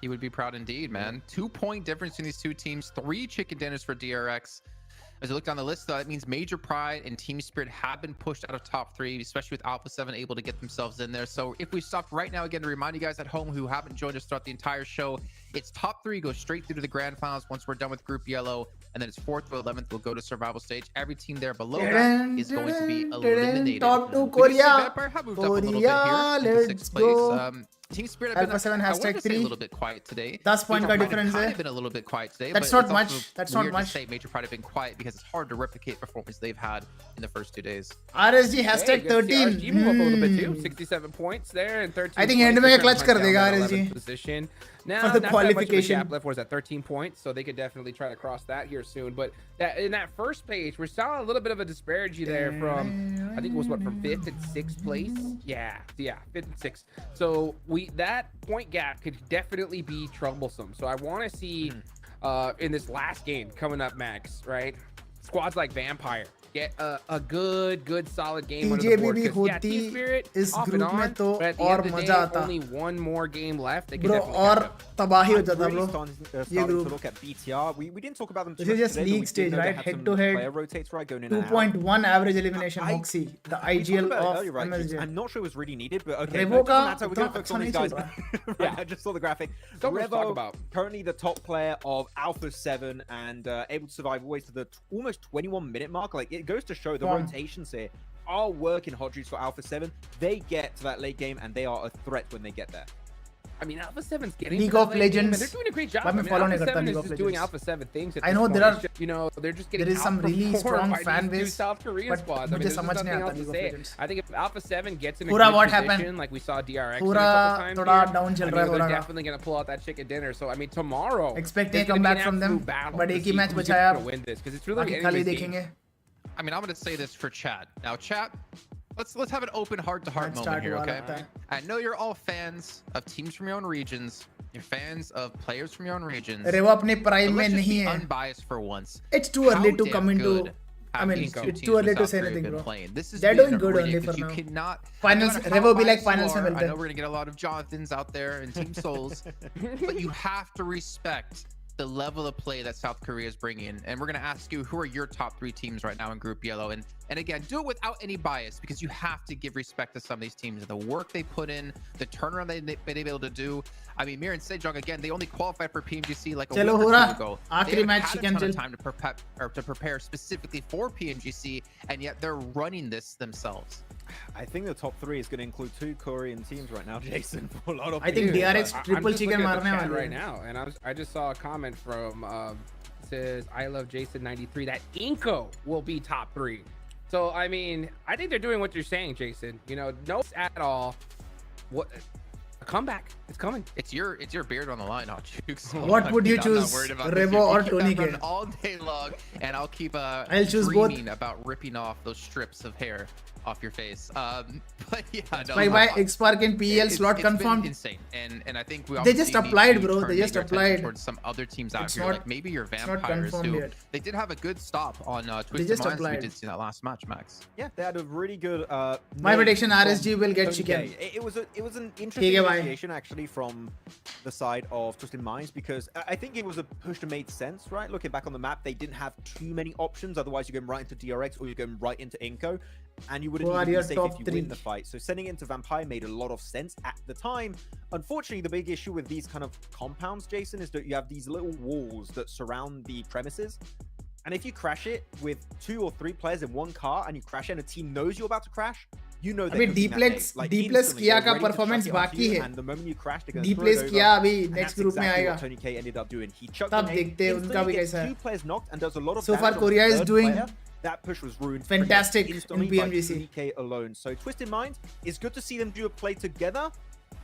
He would be proud indeed, man. 2-point difference in these two teams, 3 chicken dinners for DRX. As you look down the list, though, that means Major Pride and Team Spirit have been pushed out of top 3, especially with Alpha 7 able to get themselves in there. So if we stopped right now, again, to remind you guys at home who haven't joined us throughout the entire show, it's top 3 goes straight through to the grand finals once we're done with Group Yellow, and then it's 4th to 11th will go to survival stage. Every team there below that is going to be eliminated. Top 2 Korea. Korea, let's go. Team Spirit Alpha 7 hashtag 3 a little bit quiet today. 10 point का difference है. Been a little bit quiet today. That's but not much. That's not much. To say Major Pride have been quiet because it's hard to replicate performance they've had in the first 2 days. RSG hashtag 13. RSG move up a little bit too. 67 points there and 13. I think end में clutch कर देगा RSG. Position. Now, for the qualification. Gap left was at 13 points, so they could definitely try to cross that here soon. But in that first page, we saw a little bit of a disparity there from, I think it was what, from 5th and 6th place. Yeah, 5th and 6th. So that point gap could definitely be troublesome. So I want to see in this last game coming up, Max, right? Squads like Vampire get a good solid game under the board. Yeah, Team Spirit off and on, but at the end of the day, only one more game left. They bro, और तबाही हो जाता bro. ये group. To look at BTR. We didn't talk about them too much. This is just today, league stage, right? Head to head. Rotates, right? Going in 2.1 average elimination Hoxie. The IGL of right? MSJ. I'm not sure it was really needed, but okay. Revo We're going to focus on these guys. Yeah, I just saw the graphic. Revo, currently the top player of Alpha 7 and able to survive always to the almost 21-minute mark. Like, it goes to show the rotations here are working hot juice for Alpha 7. They get to that late game and they are a threat when they get there. I mean, Alpha 7's getting League of Legends. They're doing a great job. I mean, Alpha 7 is just doing Alpha 7 things. I know there are, you know, they're just getting there is some really strong fan base. South Korean squads. I mean, there's nothing else to say. I think if Alpha 7 gets in a good position, like we saw DRX a couple times here, they're definitely going to pull out that chicken dinner. So, I mean, tomorrow, expect a comeback from them. But एक ही match बचा यार. Win this because it's really खाली देखेंगे. I mean, I'm going to say this for chat. Now, chat, let's have an open heart-to-heart moment here, okay? I know you're all fans of teams from your own regions. You're fans of players from your own regions. अरे वो अपने prime में नहीं है. Unbiased for once. It's too early to come into. I mean, it's too early to say anything, bro. They're doing good only for now. Cannot, finals, Revo be like finals में मिलते हैं. I know we're gonna get a lot of Jonathans out there and Team Souls, but you have to respect the level of play that South Korea is bringing. And we're going to ask you, who are your top 3 teams right now in Group Yellow? And again, do it without any bias, because you have to give respect to some of these teams, the work they put in, the turnaround they've been able to do. I mean, Mir and Sejong, again, they only qualified for PMGC like a week or 2 ago. They haven't had a ton of time to prepare specifically for PMGC, and yet they're running this themselves. I think the top 3 is going to include 2 Korean teams right now, Jason. For a lot of I think DRX triple chicken marne wale right now, and I just saw a comment from says I love Jason 93 that Inko will be top 3. So I mean, I think they're doing what you're saying, Jason. You know, no at all. What a comeback. It's coming. It's your beard on the line, Hot Jukes. So What would you choose, Rebo or Tony K? All day long, and I'll keep I'll choose dreaming both. about ripping off those strips of hair off your face. But yeah, no, Bye Xpark and PL slot it's confirmed. been insane, and I think we They just obviously need applied, to bro. turn They just bigger attention applied. towards some other teams out It's here, not- like maybe your not Vampires, confirmed who yet. they did have a good stop on Twisted just Minds. We applied. did see that last match, Max. Yeah, they had a really good. My name prediction, from RSG will get Tony chicken. K. It was an interesting है भाई. initiation actually from the side of Twisted Minds, because I think it was a push that made sense, right? Looking back on the map, they didn't have too many options. Otherwise, you're going right into DRX or you're going right into Inco, and you wouldn't Who are even your be safe top if you three? win the fight. So sending it into Vampire made a lot of sense at the time. Unfortunately, the big issue with these kind of compounds, Jason, is that you have these little walls that surround the premises. And if you crash it with 2 or 3 players in one car and you crash it and a team knows you're about to crash, you know अभी D-Plus किया का performance बाकी है. And the moment you crash, they're going to D-Plus किया अभी next group में exactly आएगा. what Tony K ended up doing. He chucked तब the nade, देखते हैं उनका भी instantly gets कैसा है. 2 players knocked and does a lot of So far, damage on the Korea is third doing player. That push was ruined fantastic instantly in by PMGC. Tony K alone. So Twisted Minds, it's good to see them do a play together.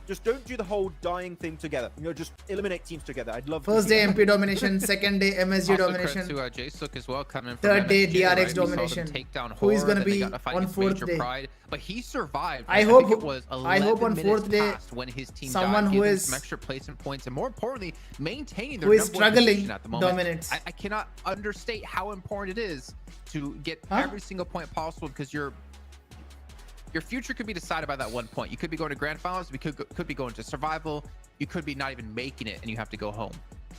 Just don't do the whole dying thing together. You know, just eliminate teams together. I'd love to First see day that. MP domination, second day MSG Also domination, credit to J-Sook as well, coming from third day MSG, DRX right? We saw them domination. take down Who is Horror, gonna then they be got a fight on against fourth Major day? Pride, but he survived. I think hope- it was I hope 11 on minutes fourth day, past when his team someone died, who giving is- some extra placement points, and more importantly, maintaining their who is number one struggling position at the moment. dominates. I cannot understate how important it is to get Huh? every single point possible, because your future could be decided by that one point. You could be going to grand finals, we could be going to survival, you could be not even making it and you have to go home.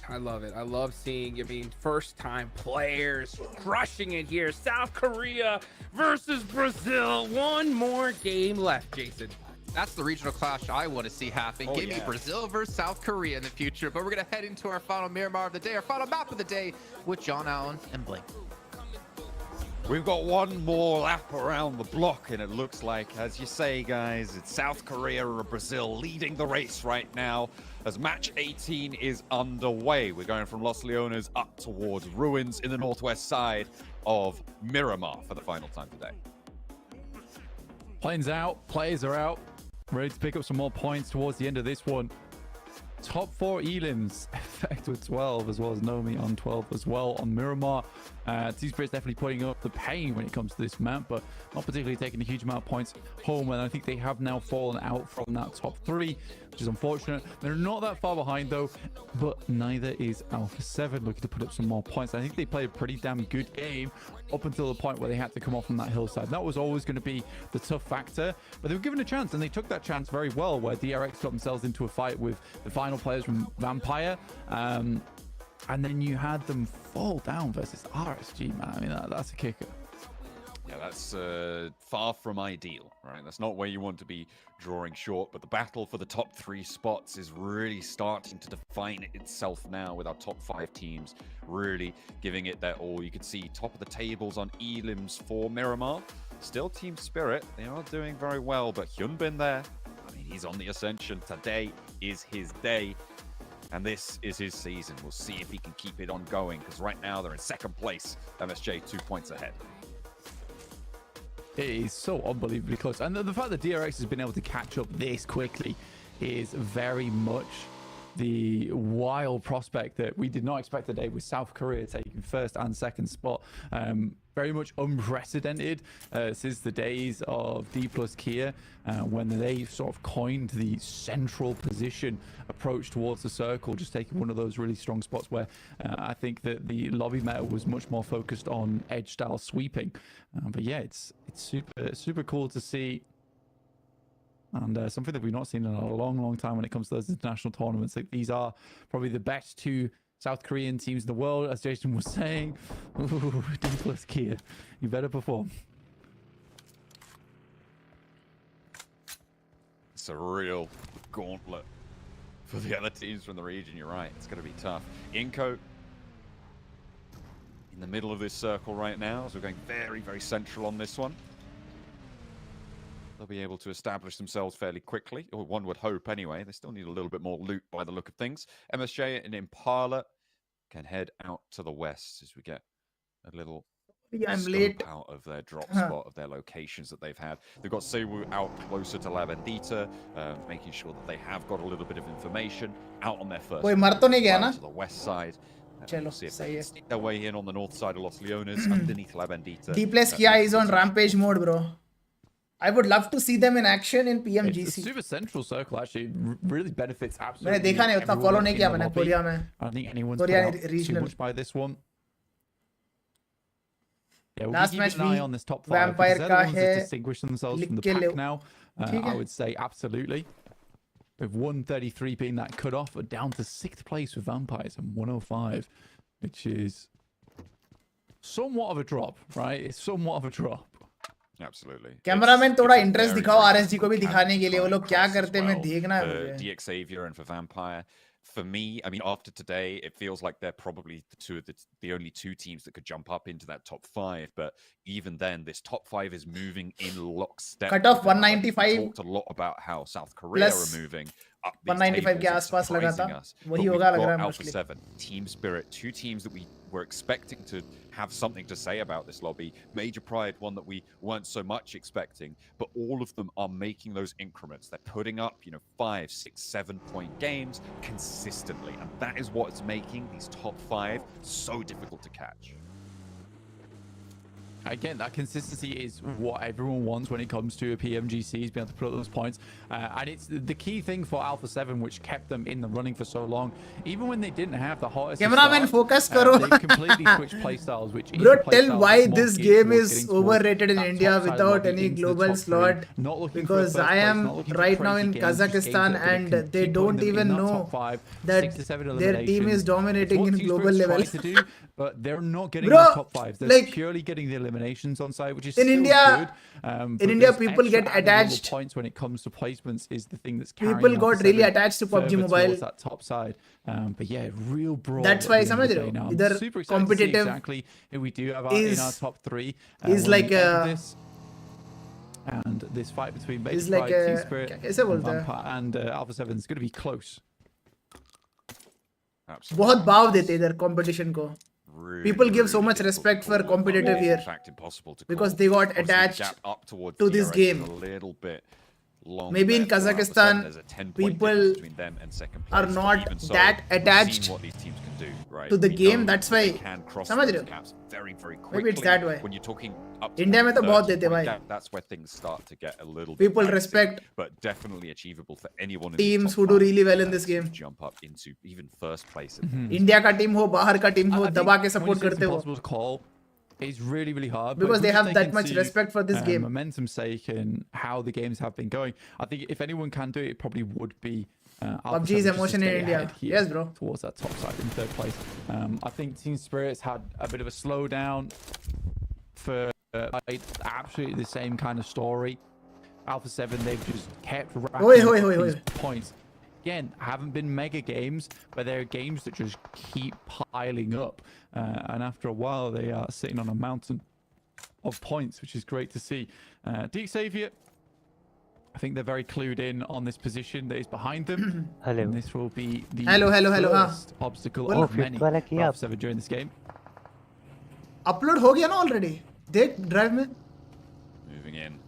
I love it. I love seeing, first time players crushing it here. South Korea versus Brazil. One more game left, Jason. That's the regional clash I want to see happen. Oh, Give me yeah. Brazil versus South Korea in the future. But we're going to head into our final Miramar of the day, our final map of the day with John Allen and Blake. We've got one more lap around the block, and it looks like, as you say, guys, it's South Korea or Brazil leading the race right now as match 18 is underway. We're going from Los Leones up towards Ruins in the northwest side of Miramar for the final time today. Planes out, players are out, ready to pick up some more points towards the end of this one. Top 4 elims, Effect with 12, as well as Nomi on 12 as well on Miramar. Two Spirits definitely putting up the pain when it comes to this map, but not particularly taking a huge amount of points home, and I think they have now fallen out from that top 3, which is unfortunate. They're not that far behind though, but neither is Alpha 7 looking to put up some more points. I think they played a pretty damn good game up until the point where they had to come off from that hillside. That was always going to be the tough factor, but they were given a chance, and they took that chance very well, where DRX got themselves into a fight with the final players from Vampire, and then you had them fall down versus RSG, man. I mean, that's a kicker. Yeah, that's far from ideal, right? That's not where you want to be drawing short, but the battle for the top 3 spots is really starting to define itself now, with our top 5 teams really giving it their all. You can see top of the tables on elims for Miramar. Still Team Spirit, they are doing very well, but Hyunbin there, I mean, he's on the ascension. Today is his day, and this is his season. We'll see if he can keep it on going, because right now they're in second place. MSJ 2 points ahead. It is so unbelievably close, and the fact that DRX has been able to catch up this quickly is very much the wild prospect that we did not expect today, with South Korea taking first and second spot. Very much unprecedented since the days of D plus Kia, when they sort of coined the central position approach towards the circle, just taking one of those really strong spots where I think that the lobby meta was much more focused on edge style sweeping. But yeah, it's super cool to see. And something that we've not seen in a long time when it comes to those international tournaments. Like, these are probably the best 2 South Korean teams in the world, as Jason was saying. Ooh, D plus Kia, you better perform. It's a real gauntlet for the other teams from the region. You're right, it's going to be tough. Inco in the middle of this circle right now, as we're going very central on this one. They'll be able to establish themselves fairly quickly, or one would hope anyway. They still need a little bit more loot by the look of things. MSJ and Impala can head out to the west as we get a little I'm scope late. out of their drop spot, of their locations that they've had. They've got Sewu out closer to La Bendita, making sure that they have got a little bit of information out on their first. कोई मर तो नहीं गया ना? To the west side. चलो See if सही they है. can sneak their way in on the north side of Los Leones, underneath La Bendita. D-Place Kia is on rampage mode, bro. I would love to see them in action in PMGC. It's the super central circle actually really benefits absolutely. मैंने देखा नहीं उतना follow नहीं किया मैंने Korea में. I don't think anyone's Korea put out too regional. much by this one. Yeah, we'll Last keep match an eye भी on this top 5 Vampire because they're का the ones है. that distinguish themselves from the लिख के pack now. ठीक I है. would say absolutely. With 133 being that cut-off, but down to 6th place with Vampires and 105, which is somewhat of a drop, right? It's somewhat of a drop. Absolutely. Cameraman थोड़ा It's a interest very, दिखाओ very RSG को भी difficult दिखाने के लिए. वो लोग क्या cross as करते हैं मैं well देखना है for मुझे. DXavier and for Vampire. For me, I mean, after today, it feels like they're probably the only two teams that could jump up into that top 5. But even then, this top 5 is moving in lockstep. Cut off with them. 195 We talked a lot about how South Korea plus are moving up these 195 के tables and आसपास लगा था. surprising us. वही But we've होगा लग रहा got है Alpha mostly. 7, Team Spirit, two teams that we were expecting to have something to say about this lobby. Major Pride, one that we weren't so much expecting, but all of them are making those increments. They're putting up, 5, 6, 7-point games consistently, and that is what is making these top 5 so difficult to catch. Again, that consistency is what everyone wants when it comes to a PMGC, is being able to put up those points. And it's the key thing for Alpha 7, which kept them in the running for so long. Even when they didn't have the hottest Cameraman, start, focus karo. they've completely switched playstyles, which Bro, is the tell playstyle why that's this more game geared is towards getting towards overrated in that India top side without lobby any into the global top 3. slot. Not looking for Because first I place, am not looking for right now crazy in games, just games Kazakhstan that are gonna and keep they putting don't them in even that know top 5, that 6 to 7 their team is eliminations. dominating It's in what Team global Spirit's level. trying to do, but they're not getting Bro, those top 5s. They're like, purely getting the eliminations on site, which is in still India, good. But in India, those people extra get added little attached. points when it comes to placements is the thing that's carrying People Alpha got really 7 attached to PUBG further Mobile. towards that top side. But yeah, real brawl. That's at why the end of the समझ रहे day हो, now. I'm इधर super excited to see competitive exactly who we do have in is- our top 3. is when like we end a- this. And this fight between Major is like Pride, Team a- Spirit, कैसे बोलते हैं? and Alpha 7 is going to be close. Absolutely. बहुत भाव देते इधर competition को. Really, People give so really much difficult respect to for call, but competitive it's here in fact impossible to because call. they got Obviously, the attached gap up towards to this DRX game. is a little bit long Maybe in there for Alpha Kazakhstan, 7. There's a 10-point people difference between them and second place, are but not even so, that we've attached seen what these teams can do, right? to the We game. know That's that they why- can cross समझ those रहे हो? gaps very, very quickly. Maybe it's that way. When you're talking up to India में तो बहुत देते 30-point भाई. gap, that's where things start to get a little People bit dicey, respect but definitely achievable for anyone in teams the who top do 5 really well in this to game. jump up into even first place. in there. India का team हो, बाहर का team हो, I think दबा के when you support say it's करते हो. impossible to call, it's really, really hard. but Because if they we have take that much into, respect for this game. Momentum's sake and how the games have been going, I think if anyone can do it, it probably would be Alpha PUBG 7 is just to emotion in stay India. ahead here Yes, bro. towards that top side in 3rd place. I think Team Spirit's had a bit of a slowdown for absolutely the same kind of story. Alpha 7, they've just kept racking Oi, up oi, oi, these oi. points. Again, haven't been mega games, but they're games that just keep piling up. And after a while, they are sitting on a mountain of points, which is great to see. DXavier, I think they're very clued in on this position that is behind them. Hello. And this will be the Hello, हाँ. first obstacle Well, of many वाला for किया Alpha 7 during this game. Upload हो गया ना already. देख drive में. Moving in.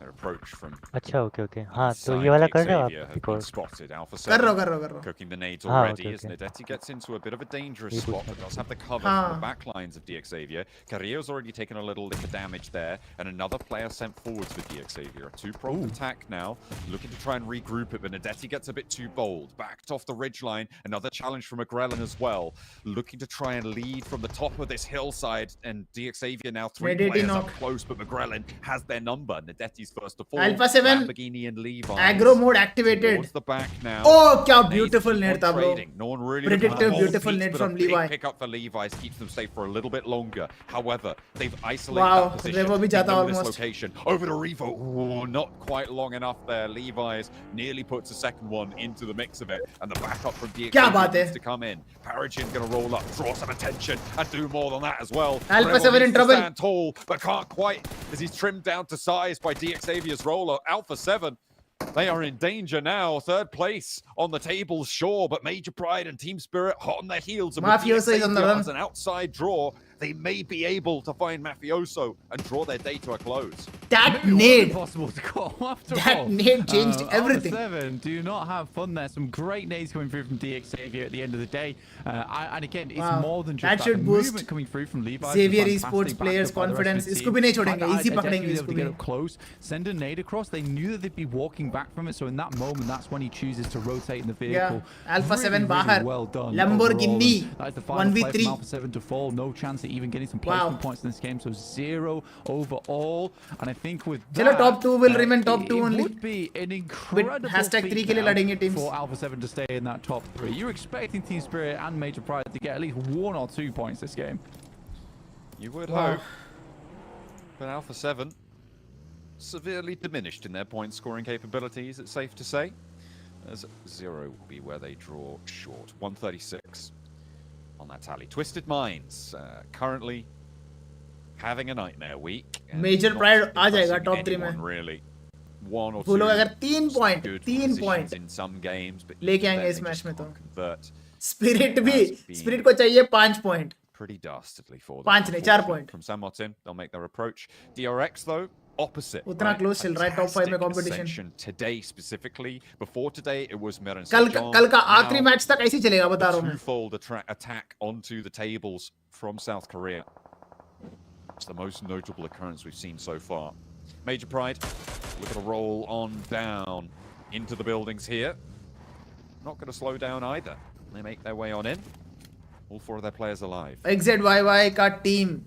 Their approach from अच्छा okay okay हाँ तो inside ये वाला कर रहे हो Xavier आप have एक been और spotted. Alpha कर 7 रहा हूँ. cooking the nades Ah, already okay, as okay. Nedetti gets into a bit of a dangerous He spot, pushed but does have the cover Ah. from the back lines of DXavier. Carrillo's already taken a little lick of damage there, and another player sent forwards with DXavier. A two-pronged attack now, looking to try and regroup it, but Nedetti gets a bit too bold. Backed off the ridgeline, another challenge from McGrellan as well. Looking to try and lead from the top of this hillside, and DXavier now 3 Nedetti players knock. up close, but McGrellan has their number. Nedetti's first to fall. Alpha 7 Lamborghini and Levi. Aggro mode activated. Towards the back now. Oh, क्या Nades beautiful keep net on था bro. trading. No one really Predictive, looking to hold beautiful peaks, net but from a big Levi. pick up for Levi's keeps them safe for a little bit longer. However, they've isolated Wow, that position. Revo भी They जाता know this almost. location. Over to Revo. Ooh, not quite long enough there. Levi's nearly puts a second one into the mix of it, and the backup from क्या बात DXavier है? needs to come in. Paragin gonna roll up, draw some attention, and do more than that as well. Alpha Revo 7 in needs to trouble. stand tall, but can't quite as he's trimmed down to size by DXavier's roller. Alpha 7. They are in danger now. 3rd place on the table, sure, but Major Pride and Team Spirit hot on their heels. And with Mafioso is on the DXavier run. as an outside draw, they may be able to find Mafioso and draw their day to a close. That Maybe it nade, wasn't possible to call after that all. nade changed everything. Alpha 7 do not have fun there. Some great nades coming through from DX Xavier at the end of the day. And again, it's more than just that should the boost movement coming through from Levi. Xavier esports players' confidence. Isko bhi nahi chhodenge, easy pakdenge isko get bhi. up close, send a nade across. They knew that they'd be walking back from it, so in that moment, that's when he chooses to rotate in the vehicle. Yeah, Alpha 7 really bahar. well done. Lamborghini. Overall. That is the final play 1v3. from Alpha 7 to fall. No chance at even getting some placement points in this game. So 0 overall. And I think with that, Chalo, top 2 will remain top 2 only. It would be an incredible hashtag 3 feat ke liye now ladenge teams. for Alpha 7 to stay in that top 3. You're expecting Team Spirit and Major Pride to get at least 1 or 2 points this game. You would hope. But Alpha 7 severely diminished in their point scoring capabilities, it's safe to say. As 0 will be where they draw short. 136 on that tally. Twisted Minds currently having a nightmare week. Major Pride aa jayega top 3 mein. Really. 1 or 2 वो लोग अगर 3 point in some games, but लेके आएंगे इस match में तो. convert. Spirit को चाहिए 5 point. Pretty dastardly for them. 5 नहीं 4 point. From San Martin, they'll make their approach. DRX though, opposite. उतना close चल रहा है top 5 में competition. Today specifically, before today it was Meron. कल का आखिरी मैच तक ऐसे ही चलेगा बता रहा हूँ मैं. Twofold attack onto the tables from South Korea. It's the most notable occurrence we've seen so far. Major Pride, look at a roll on down into the buildings here. Not going to slow down either. They make their way on in. All 4 of their players alive. XZYY का team.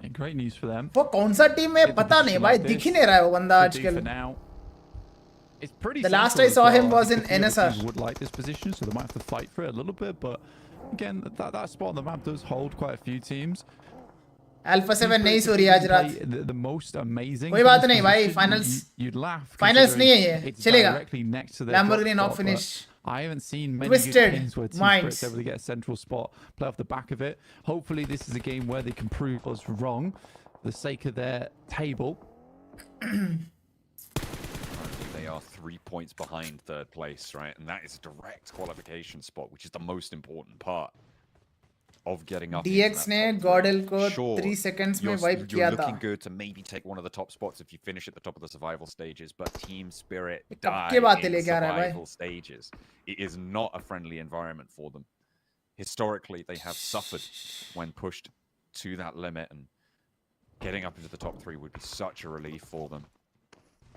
And great news for them. वो कौन सा team है पता नहीं भाई, दिख ही नहीं रहा है वो बंदा आजकल. It's pretty The last I saw him was in NSR. Would like this position, so they might have to fight for it a little bit. But again, that spot on the map does hold quite a few teams. Alpha 7 नहीं सो रही आज रात. The most amazing. कोई बात नहीं भाई, finals. You'd laugh. Finals नहीं है ये, चलेगा. Lamborghini knock spot, finish. I haven't seen many Twisted good games where Team Minds. Spirit's able to get a central spot, play off the back of it. Hopefully this is a game where they can prove us wrong for the sake of their table. They are 3 points behind third place, right? And that is a direct qualification spot, which is the most important part of getting up. DX ने Gordel को 3 seconds में wipe किया You're था. looking good to maybe take one of the top spots if you finish at the top of the survival stages, but Team Spirit die के बातें in लेके आ रहा है भाई. survival stages. It is not a friendly environment for them. Historically, they have suffered when pushed to that limit, and getting up into the top 3 would be such a relief for them.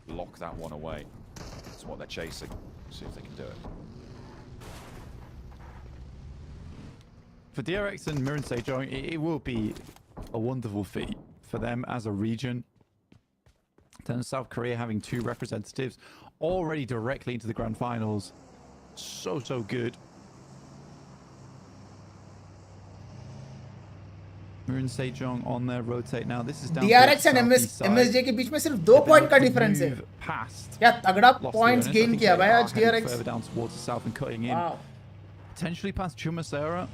Lock that one away. That's what they're chasing. See if they can do it. For DRX and Mirren Sejong, it will be a wonderful feat for them as a region. Then South Korea having 2 representatives already directly into the grand finals. So good. Mirren Sejong on their rotate now. This is down DRX and MSJ के बीच में सिर्फ 2 point का difference है. क्या तगड़ा points gain किया भाई आज DRX. Further down towards the south and cutting in. Wow. Potentially past Chumasera.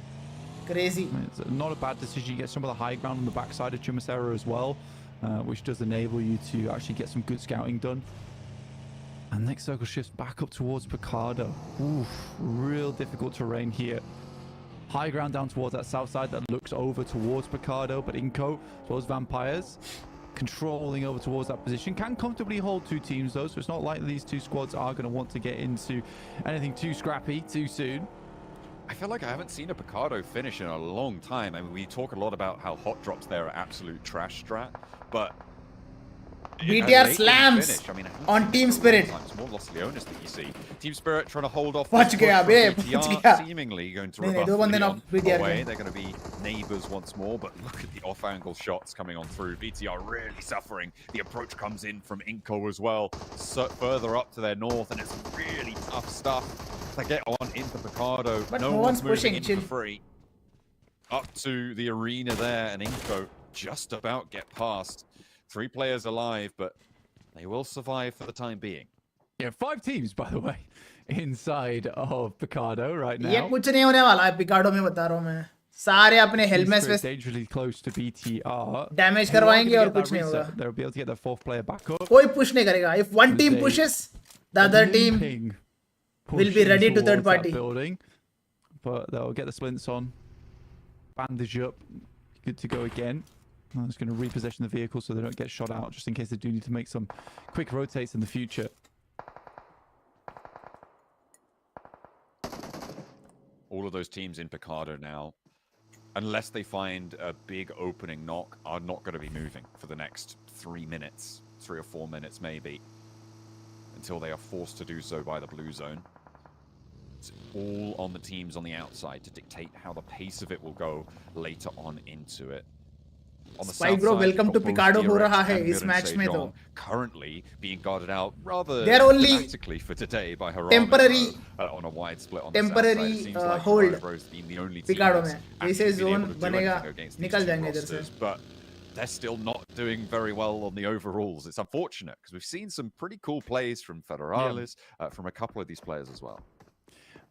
Crazy. It's not a bad decision. You get some of the high ground on the backside of Chumasera as well, which does enable you to actually get some good scouting done. And next circle shifts back up towards Picardo. Oof, real difficult terrain here. High ground down towards that south side that looks over towards Picardo, but Inco, towards Vampires, controlling over towards that position. Can comfortably hold 2 teams though, so it's not like these 2 squads are going to want to get into anything too scrappy too soon. I feel like I haven't seen a Picardo finish in a long time. I mean, we talk a lot about how hot drops there are absolute trash strat, but BTR slams on Team Spirit. It's more Los Leones that you see. Team Spirit trying to hold off. Watch seemingly going to rebuff Leon BTR away. They're going to be neighbors once more, but look at the off-angle shots coming on through. BTR really suffering. The approach comes in from Inco as well, so further up to their north, and it's really tough stuff to get on into Picardo. But no one's moving pushing, in for free. Up to the arena there, and Inco just about get past. 3 players alive, but they will survive for the time being. Yeah, 5 teams, by the way, inside of Picardo right now. ये कुछ नहीं होने वाला है Picardo में बता रहा हूँ मैं. सारे अपने helmets में dangerously close to BTR. Damage करवाएंगे और कुछ नहीं होगा. They'll be able to get their 4th player back up. कोई push नहीं करेगा. If one team pushes, the other team will be ready to third party. Building, but they'll get the splints on, bandage up, good to go again. I'm just going to reposition the vehicle so they don't get shot out, just in case they do need to make some quick rotates in the future. All of those teams in Picardo now, unless they find a big opening knock, are not going to be moving for the next 3 minutes, 3 or 4 minutes maybe, until they are forced to do so by the blue zone. It's all on the teams on the outside to dictate how the pace of it will go later on into it. On the Spike south bro, side, welcome to you've got both Picardo हो DRX रहा है and इस match में तो. currently being guarded out rather They are only dramatically for today by Harame temporary on a wide split on temporary the south side. It seems like hold Harame been the only team Picardo that's में. actually जैसे been zone able to do बनेगा anything against these निकल two जाएंगे इधर से. rosters, but they're still not doing very well on the overalls. It's unfortunate because we've seen some pretty cool plays from Federales, from a couple of these players as well.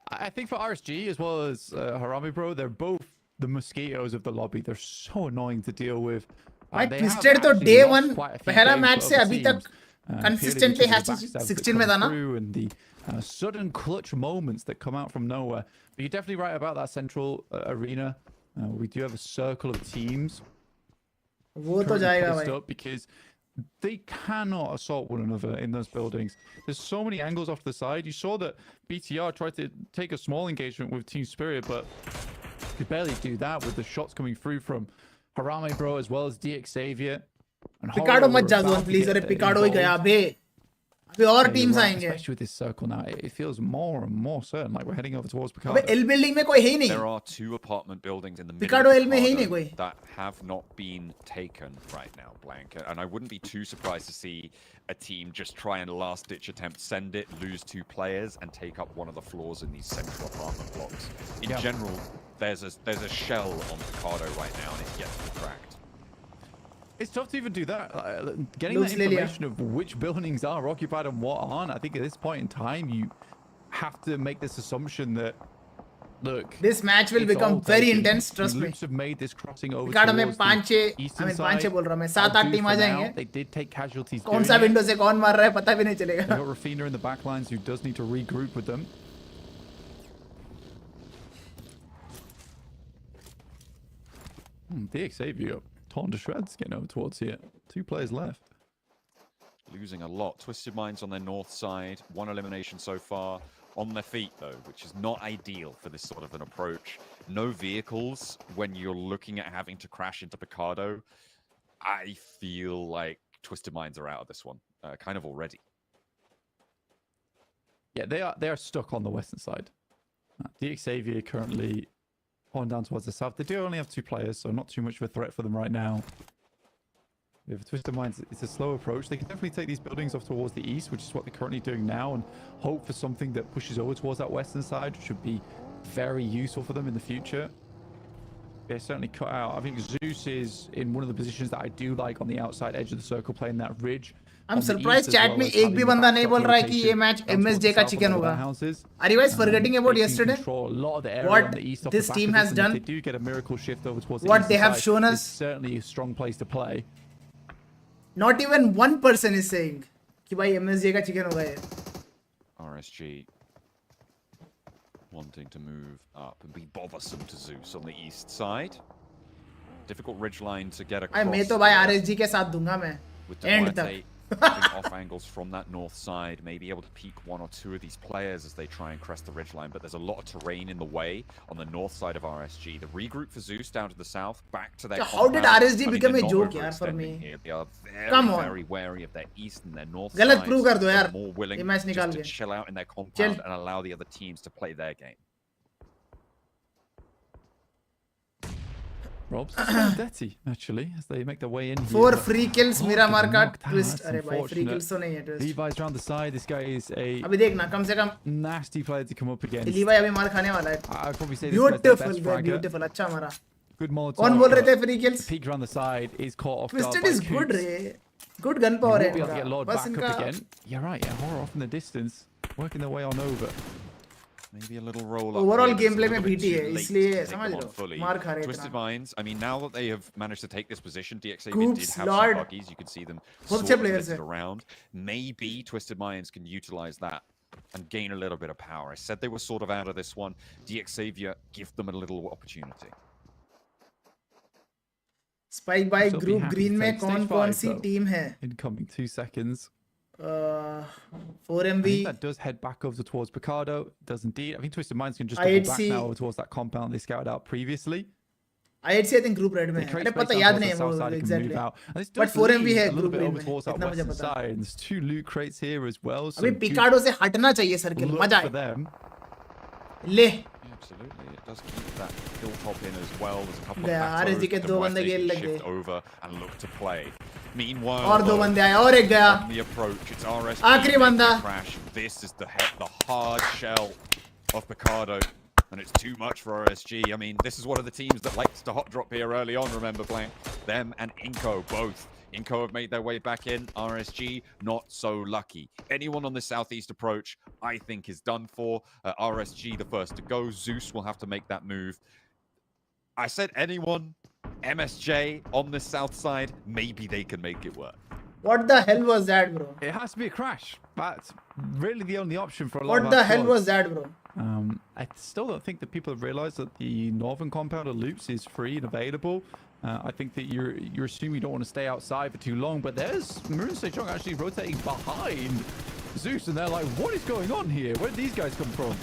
I think for RSG as well as Harame, bro, they're both the mosquitoes of the lobby. They're so annoying to deal with. भाई They twisted have तो actually day lost one quite a few पहला games match to से other अभी teams, तक purely consistently because of has the backstabs that 16 come में था ना. through and the sudden clutch moments that come out from nowhere. But you're definitely right about that central arena. We do have a circle of teams वो तो currently जाएगा placed भाई. up because they cannot assault one another in those buildings. There's so many angles off the side. You saw that BTR tried to take a small engagement with Team Spirit, but could barely do that with the shots coming through from Harame, bro, as well as DX Xavier. Picardo मत जा zone please. अरे Picardo ही गया अबे. अभी और teams आएंगे. Especially with this circle now, it feels more and more certain like we're heading over towards Picardo. अबे L building में कोई है ही नहीं. There are 2 apartment buildings in the middle Picardo of L में है ही नहीं Picardo कोई. that have not been taken right now, Blank. And I wouldn't be too surprised to see a team just try and last-ditch attempt, send it, lose 2 players, and take up one of the floors in these central apartment blocks. In general, there's a shell on Picardo right now, and it's yet to be cracked. It's tough to even do that. Getting Looks that information of which buildings are occupied and what aren't, I think at this point in time, you have to make this assumption that, look, this match will it's become all very taken. intense, trust The me. Loops have made this crossing over Picardo में towards the 5-6 eastern I mean side. 5-6 बोल रहा मैं I'll 7-8 do team for आ now. जाएंगे. They did take casualties. कौन सा window से कौन मार रहा है पता भी नहीं चलेगा. You've got Rafina in the backlines who does need to regroup with them. DX Xavier torn to shreds getting over towards here. 2 players left. Losing a lot. Twisted Minds on their north side. 1 elimination so far. On their feet, though, which is not ideal for this sort of an approach. No vehicles when you're looking at having to crash into Picardo. I feel like Twisted Minds are out of this one, kind of already. Yeah, they are stuck on the western side. DX Xavier currently on down towards the south. They do only have 2 players, so not too much of a threat for them right now. With Twisted Minds, it's a slow approach. They can definitely take these buildings off towards the east, which is what they're currently doing now, and hope for something that pushes over towards that western side, which would be very useful for them in the future. They're certainly cut out. I think Zeus is in one of the positions that I do like on the outside edge of the circle, playing that ridge. I'm surprised chat में एक भी बंदा नहीं बोल रहा है कि ये मैच MSJ का चिकन होगा. Are you guys forgetting about yesterday? What this team has done? They do get a miracle shift over towards the What they have shown us? It's certainly a strong place to play. Not even one person is saying कि भाई MSJ का chicken होगा ये. RSG wanting to move up and be bothersome to Zeus on the east side. Difficult ridgeline to get across. मैं तो भाई RSG के साथ दूंगा मैं. End तक. Off angles from that north side, maybe able to peek 1 or 2 of these players as they try and crest the ridgeline, but there's a lot of terrain in the way on the north side of RSG. The regroup for Zeus down to the south, back to their How did RSG become a joke यार for me? Here. They are very wary of their east and their north गलत sides. prove कर दो यार. More willing ये match निकाल just to के. chill out in their compound and allow the other teams to play their game. Rob's dirty, actually, as they make their way in here. 4 free kills Miramar का twist. That's अरे भाई free kills तो नहीं है twist. Levi's around the side. This guy is a अभी देखना कम से कम nasty player to come up against. Levi अभी मार खाने वाला है. I'd probably say this guy's their best Beautiful, fragger. beautiful. अच्छा मारा. Good Molotov. कौन बोल रहे थे free kills? Peek around the side is caught off guard Twisted by is good Coops. रे. Good gun power है Be able to get इनका. Lord बस back इनका up again. You're right, yeah, horror off in the distance, working their way on over. Maybe a little roll up. Overall here, gameplay but में it's a BT little है bit too इसलिए late to take समझ them low on fully. मार खा रहे Twisted थे. Minds, I mean, now that they have managed to take this position, DX did Coops, have Lord. some buggies. You can see them बहुत sort अच्छे of players littered हैं. around. Maybe Twisted Minds can utilize that and gain a little bit of power. I said they were sort of out of this one. DX Xavier, give them a little opportunity. स्पाइक बाय Still be group happy green to में take stage कौन 5, सी though. Team है? Incoming 2 seconds. 4MV. I think that does head back over towards Picardo. It does indeed. I think Twisted Minds can just double back IHC. now over towards that compound they scouted out previously. IHC I think group red में They है. create अरे space पता down याद towards नहीं the है south वो side, it can exactly. move out. And this But does 4MV lead है a little group bit green over में. towards that इतना मुझे western पता है. side. And there's 2 loot crates here as well. So अभी good पिकाडो से हटना चाहिए सर्किल. look मजा for आए. them. ले. Absolutely, it does keep that hilltop in as well. There's a couple गया. of plateaus RSG के that दो the बंदे Muerte गेल can लग shift गए. over and look to play. Meanwhile, और दो बंदे आए और एक गया. on the approach, it's RSG आखिरी making बंदा. a crash. This is the hard shell of Picardo, and it's too much for RSG. I mean, this is one of the teams that likes to hot drop here early on. Remember playing them and Inco both. Inco have made their way back in. RSG not so lucky. Anyone on the southeast approach, I think, is done for. RSG the first to go. Zeus will have to make that move. I said anyone. MSJ on the south side, maybe they can make it work. What the hell was that, bro? It has to be a crash. That's really the only option for a lot What of the our hell squads. was that, bro? I still don't think that people have realized that the northern compound of loops is free and available. I think that you're assuming you don't want to stay outside for too long, but there's Maroon Sejong actually rotating behind Zeus, and they're like, what is going on here? Where did these guys come from?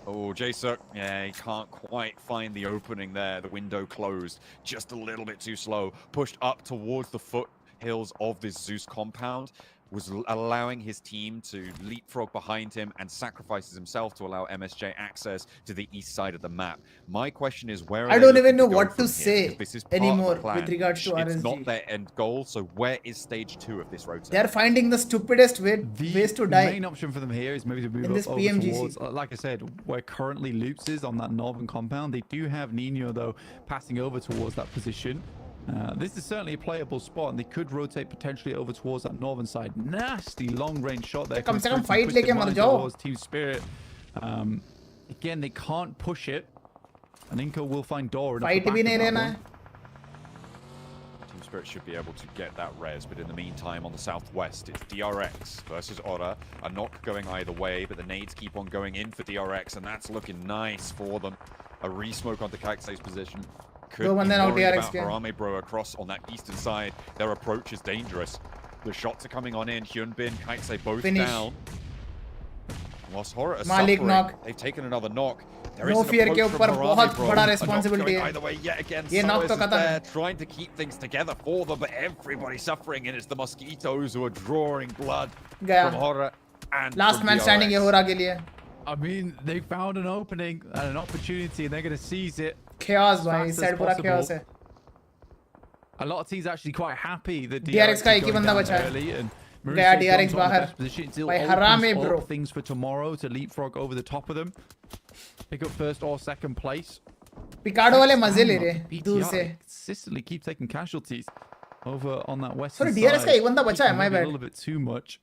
Oh, Jason, yeah, he can't quite find the opening there. The window closed just a little bit too slow. Pushed up towards the foothills of this Zeus compound. Was allowing his team to leapfrog behind him and sacrifices himself to allow MSJ access to the east side of the map. My question is, where are I they don't even looking know to go what to from here? say Because this is part of the anymore plan. with regards to It's not RSG. their end goal, so where is stage 2 of this rotation? They are finding the stupidest ways to die. The main option for them here is maybe to move in this up over PMGC. towards, like I said, where currently Loops is on that northern compound. They do have Nino, though, passing over towards that position. This is certainly a playable spot, and they could rotate potentially over towards that northern side. Nasty long-range shot there. कम से कम coming through from fight Twisted लेके मर Minds जाओ. towards Team Spirit. Again, they can't push it. And Inco will find door. in Fight the भी back नहीं of that लेना one. है. Team Spirit should be able to get that res, but in the meantime, on the southwest, it's DRX versus Aura. A knock going either way, but the nades keep on going in for DRX, and that's looking nice for them. A re-smoke onto Kakse's position. Could be बंदे now worried DRX about के. Harame Bro across on that eastern side. Their approach is dangerous. The shots are coming on in. Hyunbin, Kakse both Finish. down. Lost Horror are Malik suffering. knock. They've taken another knock. There No is an fear के approach ऊपर from Harame बहुत Bro. बड़ा A knock responsibility going है. either way yet again. ये knock Solis तो is खत्म there है. trying to keep things together for them, but everybody's suffering, and it's the mosquitoes who are drawing blood गया. from Horror and Last from man standing है DRX. होरा के लिए. I mean, they found an opening and an opportunity, and they're going to seize it. Chaos भाई. Fast इस as side पूरा chaos possible. है. A lot of teams are actually quite happy that DRX का एक ही is going बंदा down बचा है. early, and Maroon गया State's DRX not in the बाहर. best position. It still भाई opens हरामे up bro. things for tomorrow to leapfrog over the top of them. Pick up first or second place. पिकाडो वाले मजे ले Damn, रहे BTR, दूर से. they consistently keep taking casualties over on that western Sorry, side. DRX का एक बंदा बचा है, my Maybe a bad. little bit too much.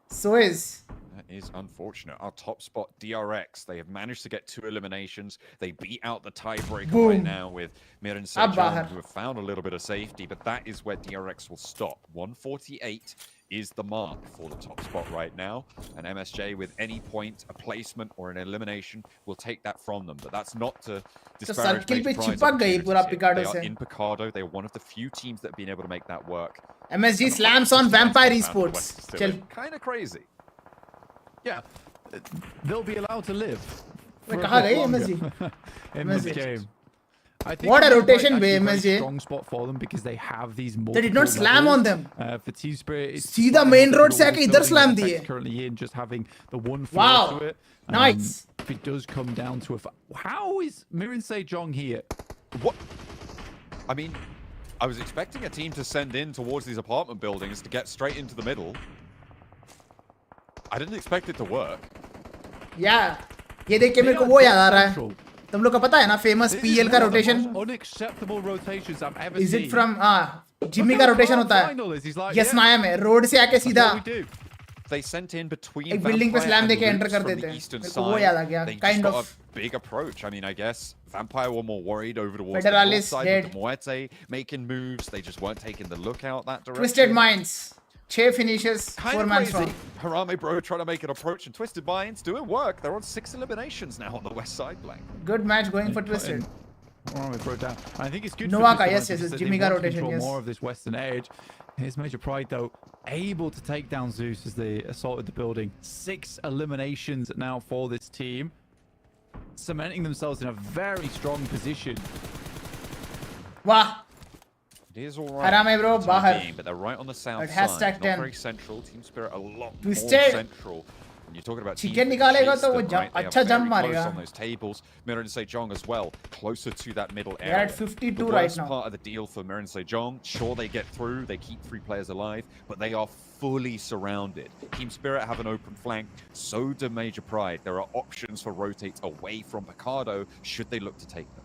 So is. That is unfortunate. Our top spot, DRX, they have managed to get 2 eliminations. They beat out the tiebreaker Boom. right now with Mir and Ab Sejong, bahar. who have found a little bit of safety, but that is where DRX will stop. 148 is the mark for the top spot right now. And MSJ, with any point, a placement, or an elimination, will take that from them. But that's not to disparage circle पे major prize चिपक गई पूरा opportunities here. Picardo They are से. in Picardo. They are one of the few teams that have been able to make that work. MSG slams on Vampire Esports. चल. Kind of crazy. Yeah, they'll be allowed to live. Wait, for a कहाँ bit गई longer MSG? in this MSG. game. I think What a it feels rotation actually by a very MSG. strong spot for them because they have these They did not multiple slam on levels. them. For Team Spirit, it's सीधा slightly main more road से difficult आके with इधर building slam the दिए. effects currently in, just having the one floor Wow. to it. Nice. If it does come down to how is Mirin Sejong here? What? I mean, I was expecting a team to send in towards these apartment buildings to get straight into the middle. I didn't expect it to work. Yeah. ये देख के मेरे को वो याद आ रहा है. तुम लोग को पता है ना famous PL का rotation? Unacceptable rotations I've ever Is seen. it from Jimmy का rotation होता है? Yes नाया में road से आके सीधा. They sent in between एक building पे Vampire slam and देके enter Loops कर from देते the हैं. eastern मेरे को वो side. याद आ गया. They Kind just got of. a big approach. I mean, I guess Vampire were more worried over towards the Federalis north side dead. with the Muerte making moves. They just weren't taking the lookout that direction. Twisted Minds. 6 finishes, Kind 4 of man crazy. strong. Harame Bro trying to make an approach, and Twisted Minds doing work. They're on 6 eliminations now on the west side, Blank. Good match going for Twisted. Broke down. I think it's good Noah for ka, yes, because Jimmy they ka want to rotation, control yes. more of this western edge. Here's Major Pride, though, able to take down Zeus as they assaulted the building. 6 eliminations now for this team, cementing themselves in a very strong position. Wow. It is all right. Haram hai bro, for the time bahar. being, but they're right on the south But side. hashtag Not 10. very central. Team Spirit a lot Twisted. more central. When you're talking about Chicken teams that निकालेगा chase तो वो them, right, they are अच्छा jump very close मारेगा. on those tables. Mirror and Sejong as well, closer to that middle They're area. at 52 the right worst now. part of the deal for Mirror and Sejong, sure they get through, they keep 3 players alive, but they are fully surrounded. Team Spirit have an open flank, so do Major Pride. There are options for rotates away from Picardo should they look to take them.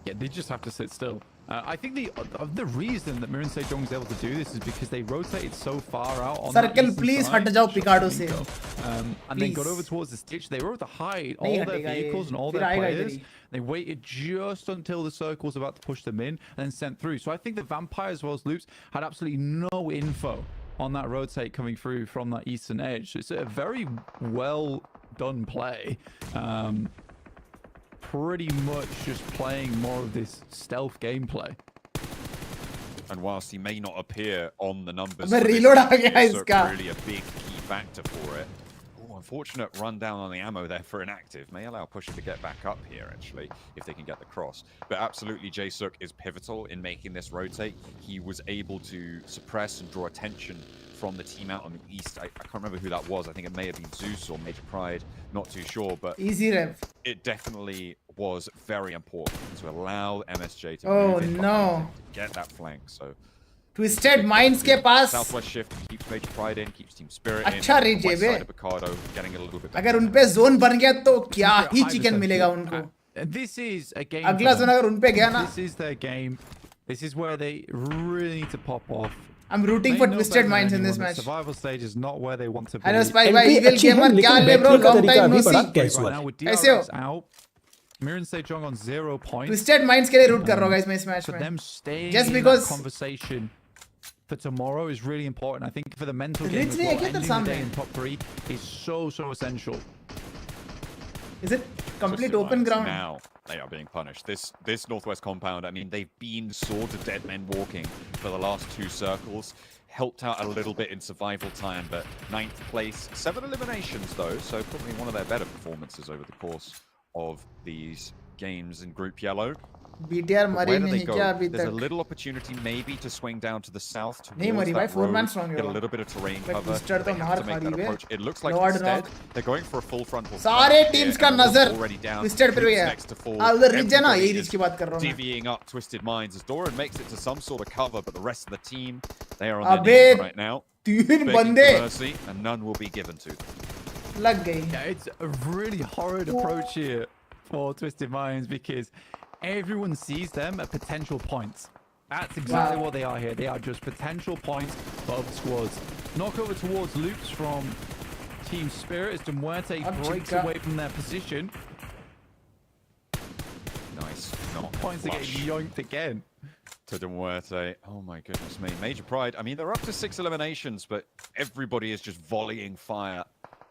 Yeah, they just have to sit still. I think the reason that Mirren Sejong is able to do this is because they rotated so far out on Circle, that please, side, हट जाओ Picardo से. and then got over towards the stitch. They were able to hide all नहीं their हटेगा ये. vehicles and all फिर their आएगा players. इधर ही. They waited just until the circle was about to push them in and then sent through. So I think the Vampire as well as Loops had absolutely no info on that rotate coming through from that eastern edge. So it's a very well done play. Pretty much just playing more of this stealth gameplay. And whilst he may not appear on the numbers, अबे for this reload uh game, गया it's इसका. really a big key factor for it. Oh, unfortunate rundown on the ammo there for inactive. May allow Pusher to get back up here, actually, if they can get the cross. But absolutely, Jaesuk is pivotal in making this rotate. He was able to suppress and draw attention from the team out on the east. I can't remember who that was. I think it may have been Zeus or Major Pride. Not too sure, but Easy rev. it definitely was very important to allow MSJ to Oh, move in no. behind him, get that flank. So Twisted Minds के पास Southwest shift keeps Major Pride in, keeps Team Spirit अच्छा in. reach है West bay. side of Picardo getting a little bit better. अगर उन पे zone बन गया तो क्या ही चिकन मिलेगा उनको. This is a game. अगला जोन अगर उन पे गया ना. This is their game. This is where they really need to pop off. I'm rooting for Twisted Minds in this match. Survival stage is not where they want to be. Hello Spike भाई, Evil Gamer क्या ले bro, long time no see. Right now with ऐसे हो. DRX out, Mirren Sejong on 0 points. Twisted Minds के लिए root कर रहा हूँ guys मैं इस match For में. them staying Just in because that conversation for tomorrow is really important. I think for the mental game Rich as नहीं well, है क्या ending तेरे the सामने? day in top 3 is so essential. Is it complete Twisted open Minds ground? Now they are being punished. This Northwest compound, I mean, they've been sort of dead men walking for the last 2 circles. Helped out a little bit in survival time, but 9th place. 7 eliminations though, so probably one of their better performances over the course of these games in Group Yellow. BTR But मरी where do they नहीं go? क्या अभी There's a तक. little opportunity maybe to swing down to the south नहीं towards मरी भाई, that 4 man road, strong get a है. little bit of terrain But cover. Twister They तो have मार to make खा that रही है. approach. It looks like Lord instead knock. they're going for a full frontal. सारे flank teams here, का and the wall's नजर already down. Twisted पे भी Troops है. next to fall. उधर reach है ना, Everybody यही reach is की बात कर रहा हूँ मैं. divvying up Twisted Minds as Doran makes it to some sort of cover, but the rest of the team, they are on अबे their knees right now. 3 Begging बंदे for mercy, and none will be given to them. लग गई. Yeah, it's a really horrid approach here for Twisted Minds because everyone sees them at potential points. That's exactly what they are here. They are just potential points of squads. Knock over towards Loops from Team Spirit as Demuerte breaks away from their position. Nice. Not Points to get yoinked again. To Demuerte. Oh my goodness me. Major Pride. I mean, they're up to 6 eliminations, but everybody is just volleying fire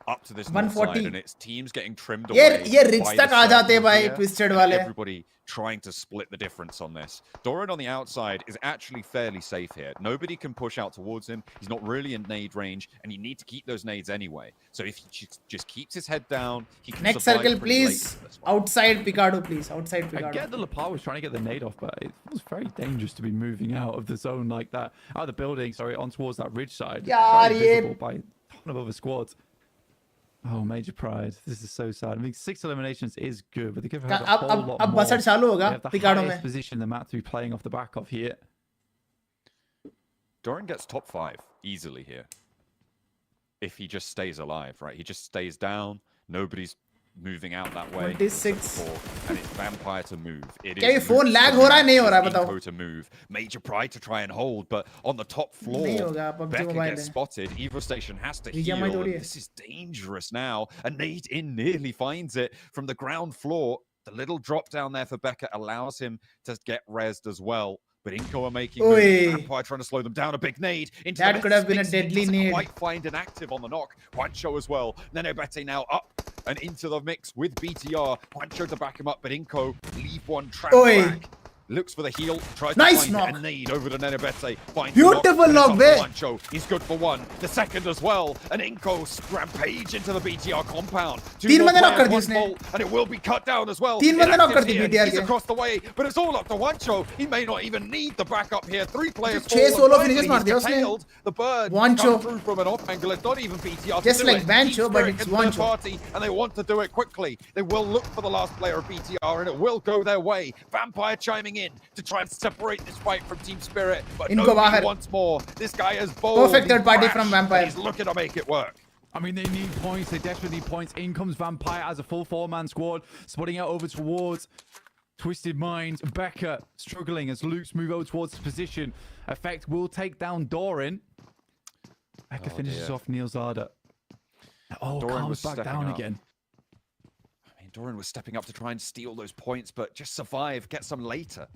up to this north 140. side, and it's teams getting trimmed away. ये rich by तक the आ जाते circle भाई here, Twisted and वाले. Everybody trying to split the difference on this. Doran on the outside is actually fairly safe here. Nobody can push out towards him. He's not really in nade range, and you need to keep those nades anyway. So if he just keeps his head down, he can Next survive circle pretty late please. into this one. Outside Picardo please. Outside I Picardo. get the Lapar was trying to get the nade off, but it was very dangerous to be moving out of the zone like that. Out of the building, sorry, on towards that ridge side. यार Very ये visible by a ton of other squads. Oh, Major Pride. This is so sad. I mean, 6 eliminations is good, but they could have had a whole lot अब more. बसट चालू होगा They have the Picardo highest में. position the map to be playing off the back of here. Doran gets top 5 easily here. If he just stays alive, right? He just stays down. Nobody's moving out that way. 26. And it's Vampire to move. It क्या ये is phone Luke's lag to हो रहा है, move, नहीं हो रहा है, it's बताओ? Inco to move. Major Pride to try and hold, but on the top floor, नहीं होगा, PUBG Becca Mobile gets है. spotted. Evo Station has to BGMI heal. थोड़ी And है. this is dangerous now. And Nate in nearly finds it from the ground floor. The little drop down there for Becca allows him to get rezzed as well. But Inco are making moves. Oi. Vampire trying to slow them down. A big nade. Into That the could have been a space. deadly Doesn't nade. quite find an active on the knock. Juancho as well. Nenobete now up and into the mix with BTR. Juancho to back him up, but Inko leave one trap Oi. back. Looks for the heal, tries Nice to find knock. it, and nade over to Nenebete. Finds Beautiful knock, babe. Juancho. He's good for one. The second as well. And Inko rampage into the BTR compound. तीन बंदे knock कर दिए one उसने. bolt, and it will be cut down as well. तीन बंदे knock कर Inactive दिए here. BTR He's के. across the way, but it's all up to Juancho. He may not even need the backup here. 3 players. छह forward. solo Finally, finishes मार he's दिया उसने. curtailed. The bird Juancho. come through from an off angle. It's not even BTR. to Just do like it. Bancho, Team but Spirit it's can third Juancho. party, and they want to do it quickly. They will look for the last player of BTR, and it will go their way. Vampire chiming in to try and separate this fight from Team Spirit, but Inko nobody बाहर. wants more. This guy is bold. Perfect third he's party brash, from and Vampire. He's looking to make it work. I mean, they need points. They desperately need points. In comes Vampire as a full 4-man squad, spotting out over towards Twisted Minds. Becca struggling as Luke's move over towards his position. Effect will take down Doran. Becca finishes off Neil Zada. Oh, Doran calms was back stepping down up. again. I mean, Doran was stepping up to try and steal those points, but just survive, get some later.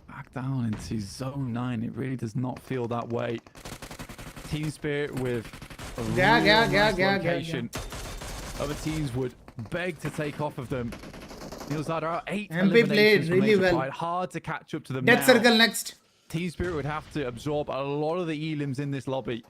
Back down into zone 9. It really does not feel that way. Team Spirit with a nice location. Other teams would beg to take off of them. Neil Zada are 8 MP played eliminations from really Major well. Pride. Hard to catch up to them Death now. circle next. Team Spirit would have to absorb a lot of the elims in this lobby.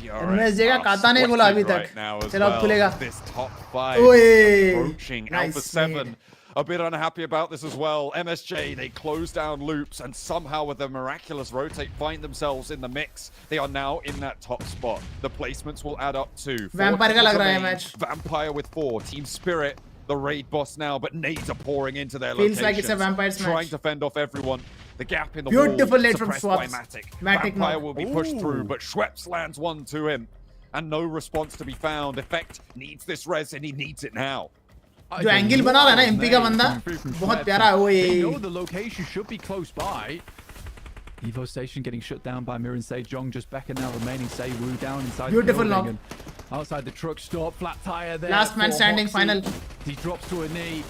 MSJ का खाता नहीं बोला अभी तक. चलो अब खुलेगा. This top 5 Oi. approaching Nice Alpha 7. made. A bit unhappy about this as well. MSJ, they close down loops and somehow with a miraculous rotate find themselves in the mix. They are now in that top spot. The placements will add up to Vampire का लग रहा है match. Vampire with 4. Team Spirit, the raid boss now, but nades are pouring into their Feels locations. like it's a Vampire's Trying match. to fend off everyone. The gap in the Beautiful wall late from suppressed by Swaps. Matic. Matic Vampire knock. will be pushed through, but Schweppes lands one to him. And no response to be found. Effect needs this res and he needs it now. जो angle बना रहा है ना MP का बंदा बहुत प्यारा है. They know ओए. the location should be close by. Evo Station getting shut down by Mirren Sejong. Just Becca now remaining. Say Wu down inside Beautiful the building. knock. And outside the truck stop. Flat tire there. Last man for standing, Hoxie. final. He drops to a knee.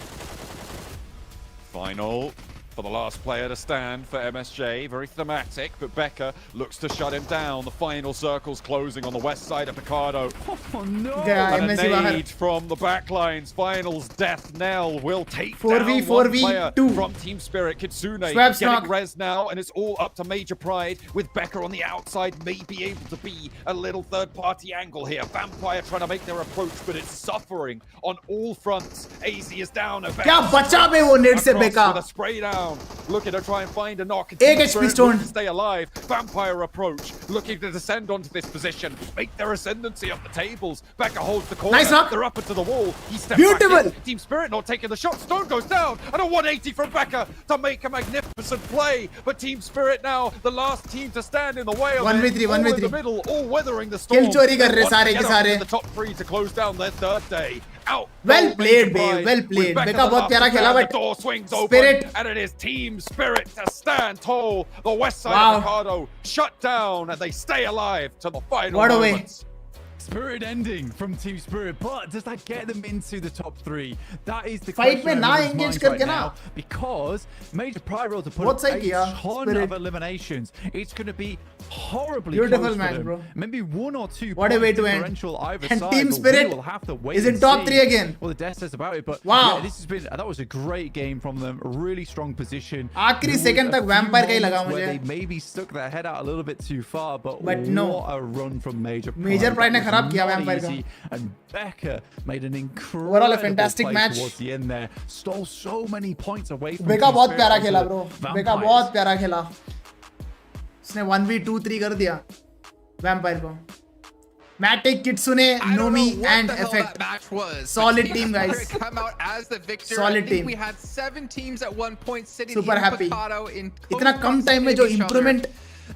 Final for the last player to stand for MSJ. Very thematic, but Becca looks to shut him down. The final circle's closing on the west side of Picardo. Oh no! Yeah, And a MSC बाहर. nade from the backlines. Finals death knell will take 4v, down one 4v, player 2. from Team Spirit. Kitsune Swaps getting knock. res now, and it's all up to Major Pride with Becca on the outside. May be able to be a little third-party angle here. Vampire trying to make their approach, but it's suffering on all fronts. AZ is down. क्या बचा बे वो net से बेका. With a spray down, looking to try and find a knock. एक Team HP Spirit stone. looking to stay alive. Vampire approach, looking to descend onto this position, make their ascendancy up the tables. Becca holds the corner. Nice knock. They're up into the wall. He steps Beautiful. back in. Team Spirit not taking the shot. Stone goes down, and a 180 from Becca to make a magnificent play. But Team Spirit now the last team to stand in the way of 1v3, it. All in 1v3. the middle, all weathering the storm. Kill चोरी कर रहे They want to सारे get के up सारे. into the top 3 to close down their third day. Out. Well goal, played, Major babe. Pride, Well with played. Becca Becca the बहुत last प्यारा to खेला, stand. but The door swings Spirit. open, and it is Team Spirit to stand tall. The west side Wow. of Ricardo shut down, and they stay alive to the final What a way. moments. Spirit ending from Team Spirit, but does that get them into the top 3? That is the Fight question में on ना everyone's engage minds right करके ना. now, because Major Pride rolled to put बहुत up सही a किया, ton Spirit. of eliminations. It's going to be horribly Beautiful close for match, them. bro. Maybe 1 or 2 What a points way to end. differential either And side, Team but Spirit we will have to wait is in and top see 3 again. what the death says about it. But Wow. yeah, this has been that was a great game from them. A really strong position. आखिरी There was second a तक few Vampire का ही लगा moments where मुझे. they maybe stuck their head out a little bit too far, but no. what a run from Major Pride. Major Pride ने That was खराब किया not Vampire का. easy. And Becca made an incredible Overall a fantastic play match. towards the end there. Stole so many points away from बेका Team बहुत Spirit प्यारा onto खेला the bro. Vampires. बेका बहुत प्यारा खेला. उसने 1v2-3 कर दिया वैम्पायर को. Matic, Kitsune, Nomi, and Effect. Match was. Solid Team team, guys. Spirit come out as the victor. Solid I think team. We had 7 teams at one point sitting Super in happy. Picado in इतना कम time में जो improvement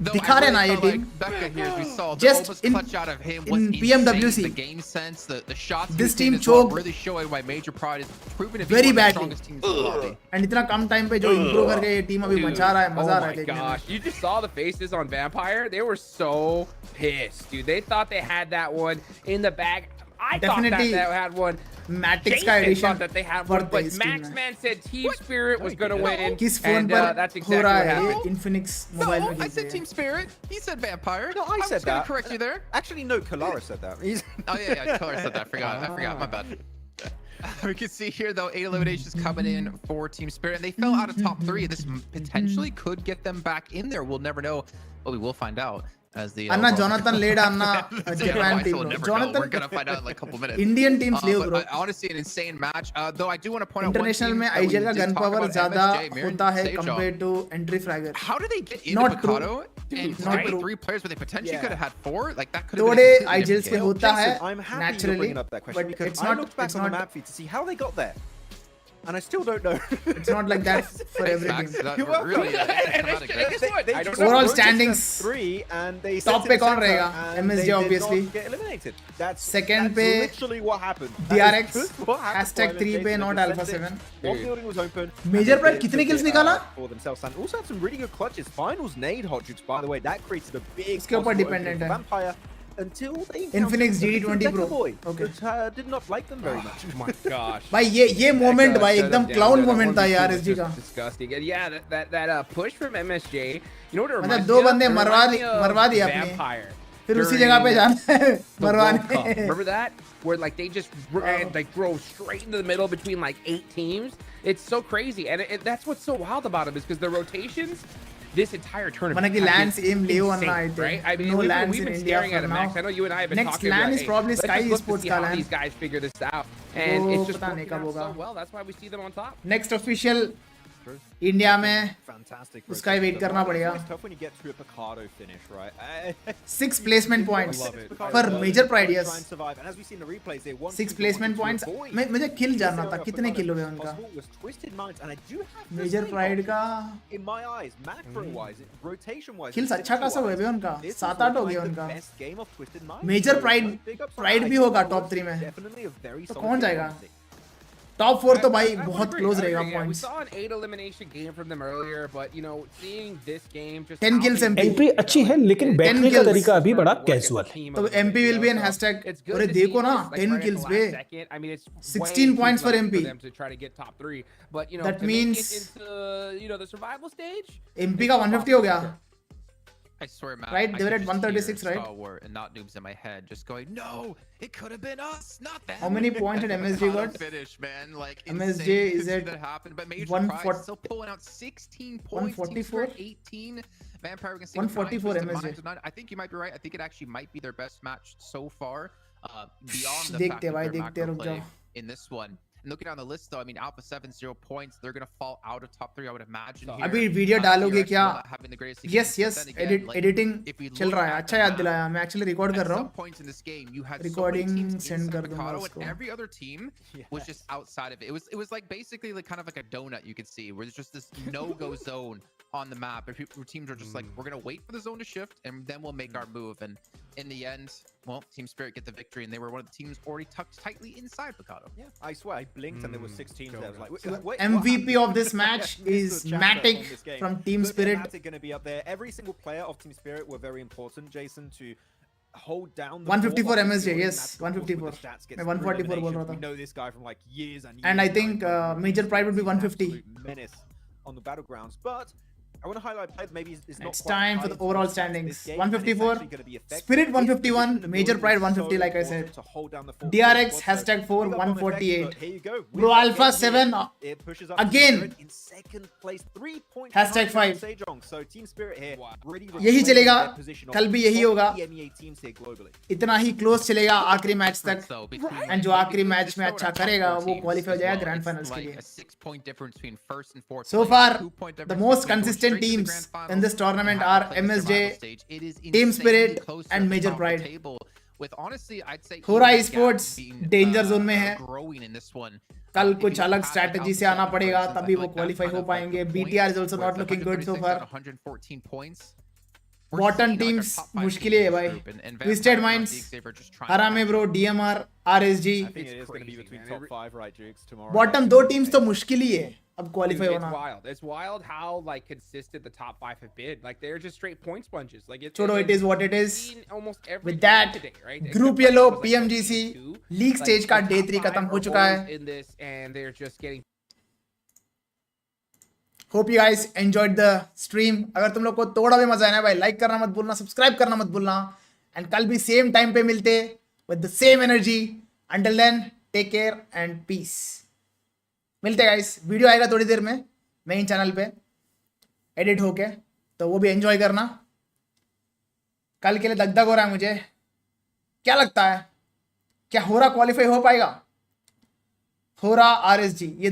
दिखा रहे ना ये team. Becca here, as we saw, Just the in clutch out of him was in insane. PMWC. The game sense, the shots. This he was team seeing as well, choked really showing why Major Pride is proven to be very one of the badly. strongest teams in the lobby. And इतना कम time पे जो improve करके ये team अभी Dude, मचा रहा है, मजा आ oh रहा है my देखने में. gosh, you just saw the faces on Vampire. They were so pissed, dude. They thought they had that one in the bag. I Definitely thought that had one. Matrix Jason का edition thought that they had one, worth but is team Max में. Man said Team Spirit was going to win. किस phone And पर that's हो exactly रहा what है ये happened. Infinix mobile No, में I खेल said रहे Team हैं. Spirit. He said Vampire. No, I said was gonna that. correct you there. Actually, no, Kalara said that. Oh yeah, Color said that. I forgot. My bad. We can see here though, 8 eliminations coming in for Team Spirit, and they fell out of top 3. This potentially could get them back in there. We'll never know. Well, we will find out as the. Anna Jonathan led Anna Japan team. We'll never Jonathan, know. We're gonna find out in like a couple minutes. Indian teams ले But, bro. honestly, an insane match. Though I do want to point out International में IGL का gun power ज़्यादा होता है compared to entry fragger. How did they get into Not true. Picado and Not fight true. 3 players, but they potentially could have had 4? Like that could have थोड़े been a IGLs पे game. होता है I'm happy you're naturally, bringing up that question but because it's I not. looked back It's on the not. map feed to see how they got there, and I still don't know. It's not like that for every team. You're welcome. Really, They just Overall rotated standings, three and they top set पे in the कौन center रहेगा? and MSJ they did obviously. not get eliminated. Second that's पे literally what happened. That DRX, is just what happened hashtag for 3 MSJ. पे They not just Alpha set it. 7. One building was open. Major and Pride they कितने took kills it, निकाला? for themselves and also had some really good clutches. Finals nade hot jukes, by the way. That created a big इसके ऊपर possible dependent opening for है. Vampire until they Infinix encountered GD20 Pro. Boy, Okay. which did not like them very much. Oh my gosh. भाई ये moment भाई एकदम clown moment था यार SG का. Disgusting. And yeah, that push from MSJ. You know what it मतलब reminds दो me of? बंदे It मरवा reminds me of मरवा दिए अपने. Vampire फिर उसी during जगह पे जाना है the World Cup. मरवाने. Remember that? Where like they just like drove straight into the middle between like 8 teams. It's so crazy, and that's what's so wild about it is because the rotations. This entire tournament. Mana ki have lands been aim Leo insane, on night. right? I mean, No we've lands been in India staring for at it, now. Max. I know you and I have been Next talking. LAN Like, is hey, probably let's Sky just look to Esports see ka how LAN. these guys figure this out, and वो it's just पता नहीं working कब out होगा. so well. That's why we see them on top. Next official India में Fantastic. उसका ही wait करना पड़ेगा. It's tough when you get to a Picado finish, right? 6 placement points for Major Pride, yes. 6 placement points. मुझे kill जानना था कितने kill हुए उनका. Major Pride का in my eyes, macro wise, rotation wise, kills अच्छा खासा हुए भी उनका. 7-8 हो गया उनका. Major Pride भी होगा top 3 में. तो कौन जाएगा? Top 4 तो भाई बहुत close रहेगा We points. saw an 8 elimination game from them earlier, but you know, seeing this game just 10 kills MP. Entry अच्छी है लेकिन बैठने का तरीका अभी बड़ा कैजुअल है. तो MP will be in hashtag. अरे देखो ना 10 kills पे. 16 points for MP. But you know, That to means make it into the survival stage. MP का 150 हो गया. I swear, Matt. Right, they were I at could just 136, hear right? Stalwart and not noobs in my head, just going, "No, it could have been us, not them." How many points did MSJ got? Finish, man. Like MSJ insane is to see at that happen, but Major 140 Pride still pulling out 16 points. 144? 18. Vampire, we can see 144 MSJ. I think you might be right. I think it actually might be their best match so far. Beyond the देखते fact that भाई, they're देखते, macro रुक play जाओ. in this one. And looking down the list, though, I mean, Alpha 7 0 points. They're gonna fall out of top 3, I would imagine. Here. अभी video डालोगे DRX क्या? not having the greatest Yes, season, yes. but then again, like, Editing if we चल look रहा है. at अच्छा the याद map, दिलाया. मैं actually record कर at रहा some हूँ. points in this game, you had Recording so many teams send inside कर दूंगा Picado, उसको. and every other team was just outside of it. It was like basically like kind of like a donut you could see, where there's just this no-go zone on the map. If teams are just like, we're gonna wait for the zone to shift, and then we'll make our move. And in the end, well, Team Spirit get the victory, and they were one of the teams already tucked tightly inside Picado. Yeah, I swear, I blinked and there were 6 teams there. I was like, wait, MVP of this match is Matic from Team Spirit. Matic going to be up there. Every single player of Team Spirit were very important, Jason, to hold down the 154 ball. MSJ, yes, Matic, of course, with 154. the stats, gets मैं 144 बोल रहा elimination. We था. know this guy from like years and years. And I think Major Pride would be 150. Absolute menace on the battlegrounds, but I want to highlight players maybe is not It's quite time for high the in overall this standings. game, 154, and it's actually gonna be effective. Spirit It's 151, the Major building Pride is 150 so like I important said. to hold down the fort. DRX hashtag 4 Big up on effects, 148. but here you go. Bro Alpha 7 It pushes up again. Spirit in second place, 3 points Hashtag behind 5. Sejong. So Team Spirit here really यही reclaimed चलेगा. their position of कल भी यही top होगा. EMEA teams here globally. इतना ही close चलेगा आखिरी match तक. एंड जो आखिरी मैच में अच्छा करेगा वो क्वालिफाई हो जाएगा ग्रैंड फाइनल्स के लिए. So far, the most consistent teams in this tournament are MSJ, Team Spirit, and Major Pride. Hora Esports danger zone में है. कल कुछ अलग स्ट्रैटेजी से आना पड़ेगा तभी वो क्वालिफाई हो पाएंगे. BTR is also not looking good so far. Bottom teams मुश्किल है भाई. Twisted Minds, Harame bro, DMR, RSG. I think it is going to be between top 5, right, Jukes, tomorrow. Bottom दो टीम्स तो मुश्किल ही है अब क्वालिफाई Dude, होना. it's wild how like consistent the top 5 have been. Like they're just straight point sponges. Like छोड़ो, it is what it is. seen almost every With game that, today, right? group Except yellow, for, like, PMGC, two. league Like, stage का the day top 3 five खत्म हो are चुका है. always in this, and they're just getting. Hope you guys enjoyed the stream. अगर तुम लोग को थोड़ा भी मजा आया ना भाई, लाइक करना मत भूलना, सब्सक्राइब करना मत भूलना. एंड कल भी सेम टाइम पे मिलते with the same energy. Until then, take care and peace. मिलते गाइस. वीडियो आएगा थोड़ी देर में मेन चैनल पे एडिट होके, तो वो भी एंजॉय करना. कल के लिए दगदग हो रहा है मुझे. क्या लगता है, क्या होरा क्वालिफाई हो पाएगा? होरा, RSG, ये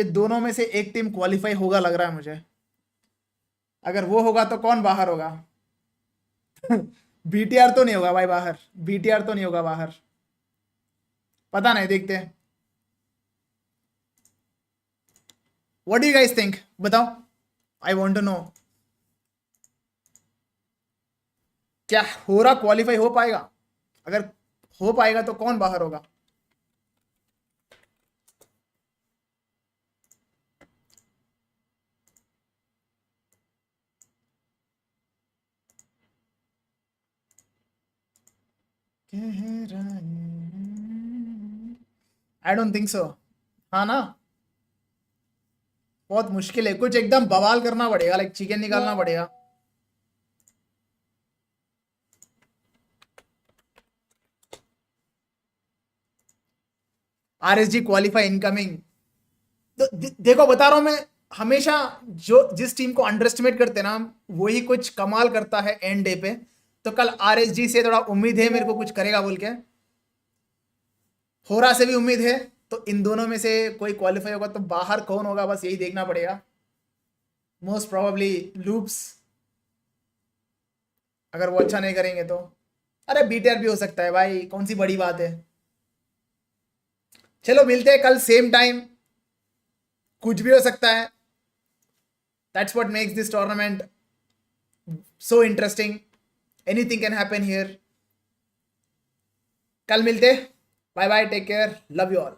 दोनों में से एक टीम क्वालिफाई होगा लग रहा है मुझे. अगर वो होगा तो कौन बाहर होगा? BTR तो नहीं होगा भाई बाहर. BTR तो नहीं होगा बाहर. पता नहीं, देखते हैं. What do you guys think? बताओ. I want to know. क्या होरा क्वालिफाई हो पाएगा? अगर हो पाएगा तो कौन बाहर होगा? I don't think so. हाँ ना, बहुत मुश्किल है. कुछ एकदम बवाल करना पड़ेगा, लाइक चिकन निकालना पड़ेगा. RSG qualify incoming. देखो बता रहा हूं मैं, हमेशा जिस टीम को अंडर एस्टिमेट करते ना हम, वही कुछ कमाल करता है एंड डे पे. तो कल RSG से थोड़ा उम्मीद है मेरे को कुछ करेगा बोल के. होरा से भी उम्मीद है. तो इन दोनों में से कोई क्वालिफाई होगा, तो बाहर कौन होगा बस यही देखना पड़ेगा. मोस्ट प्रोबेबली लूप्स, अगर वो अच्छा नहीं करेंगे तो. अरे BTR भी हो सकता है भाई, कौन सी बड़ी बात है. चलो मिलते हैं कल सेम टाइम. कुछ भी हो सकता है. That's what makes this tournament so interesting. Anything can happen here. कल मिलते. Bye bye, take care, love you all.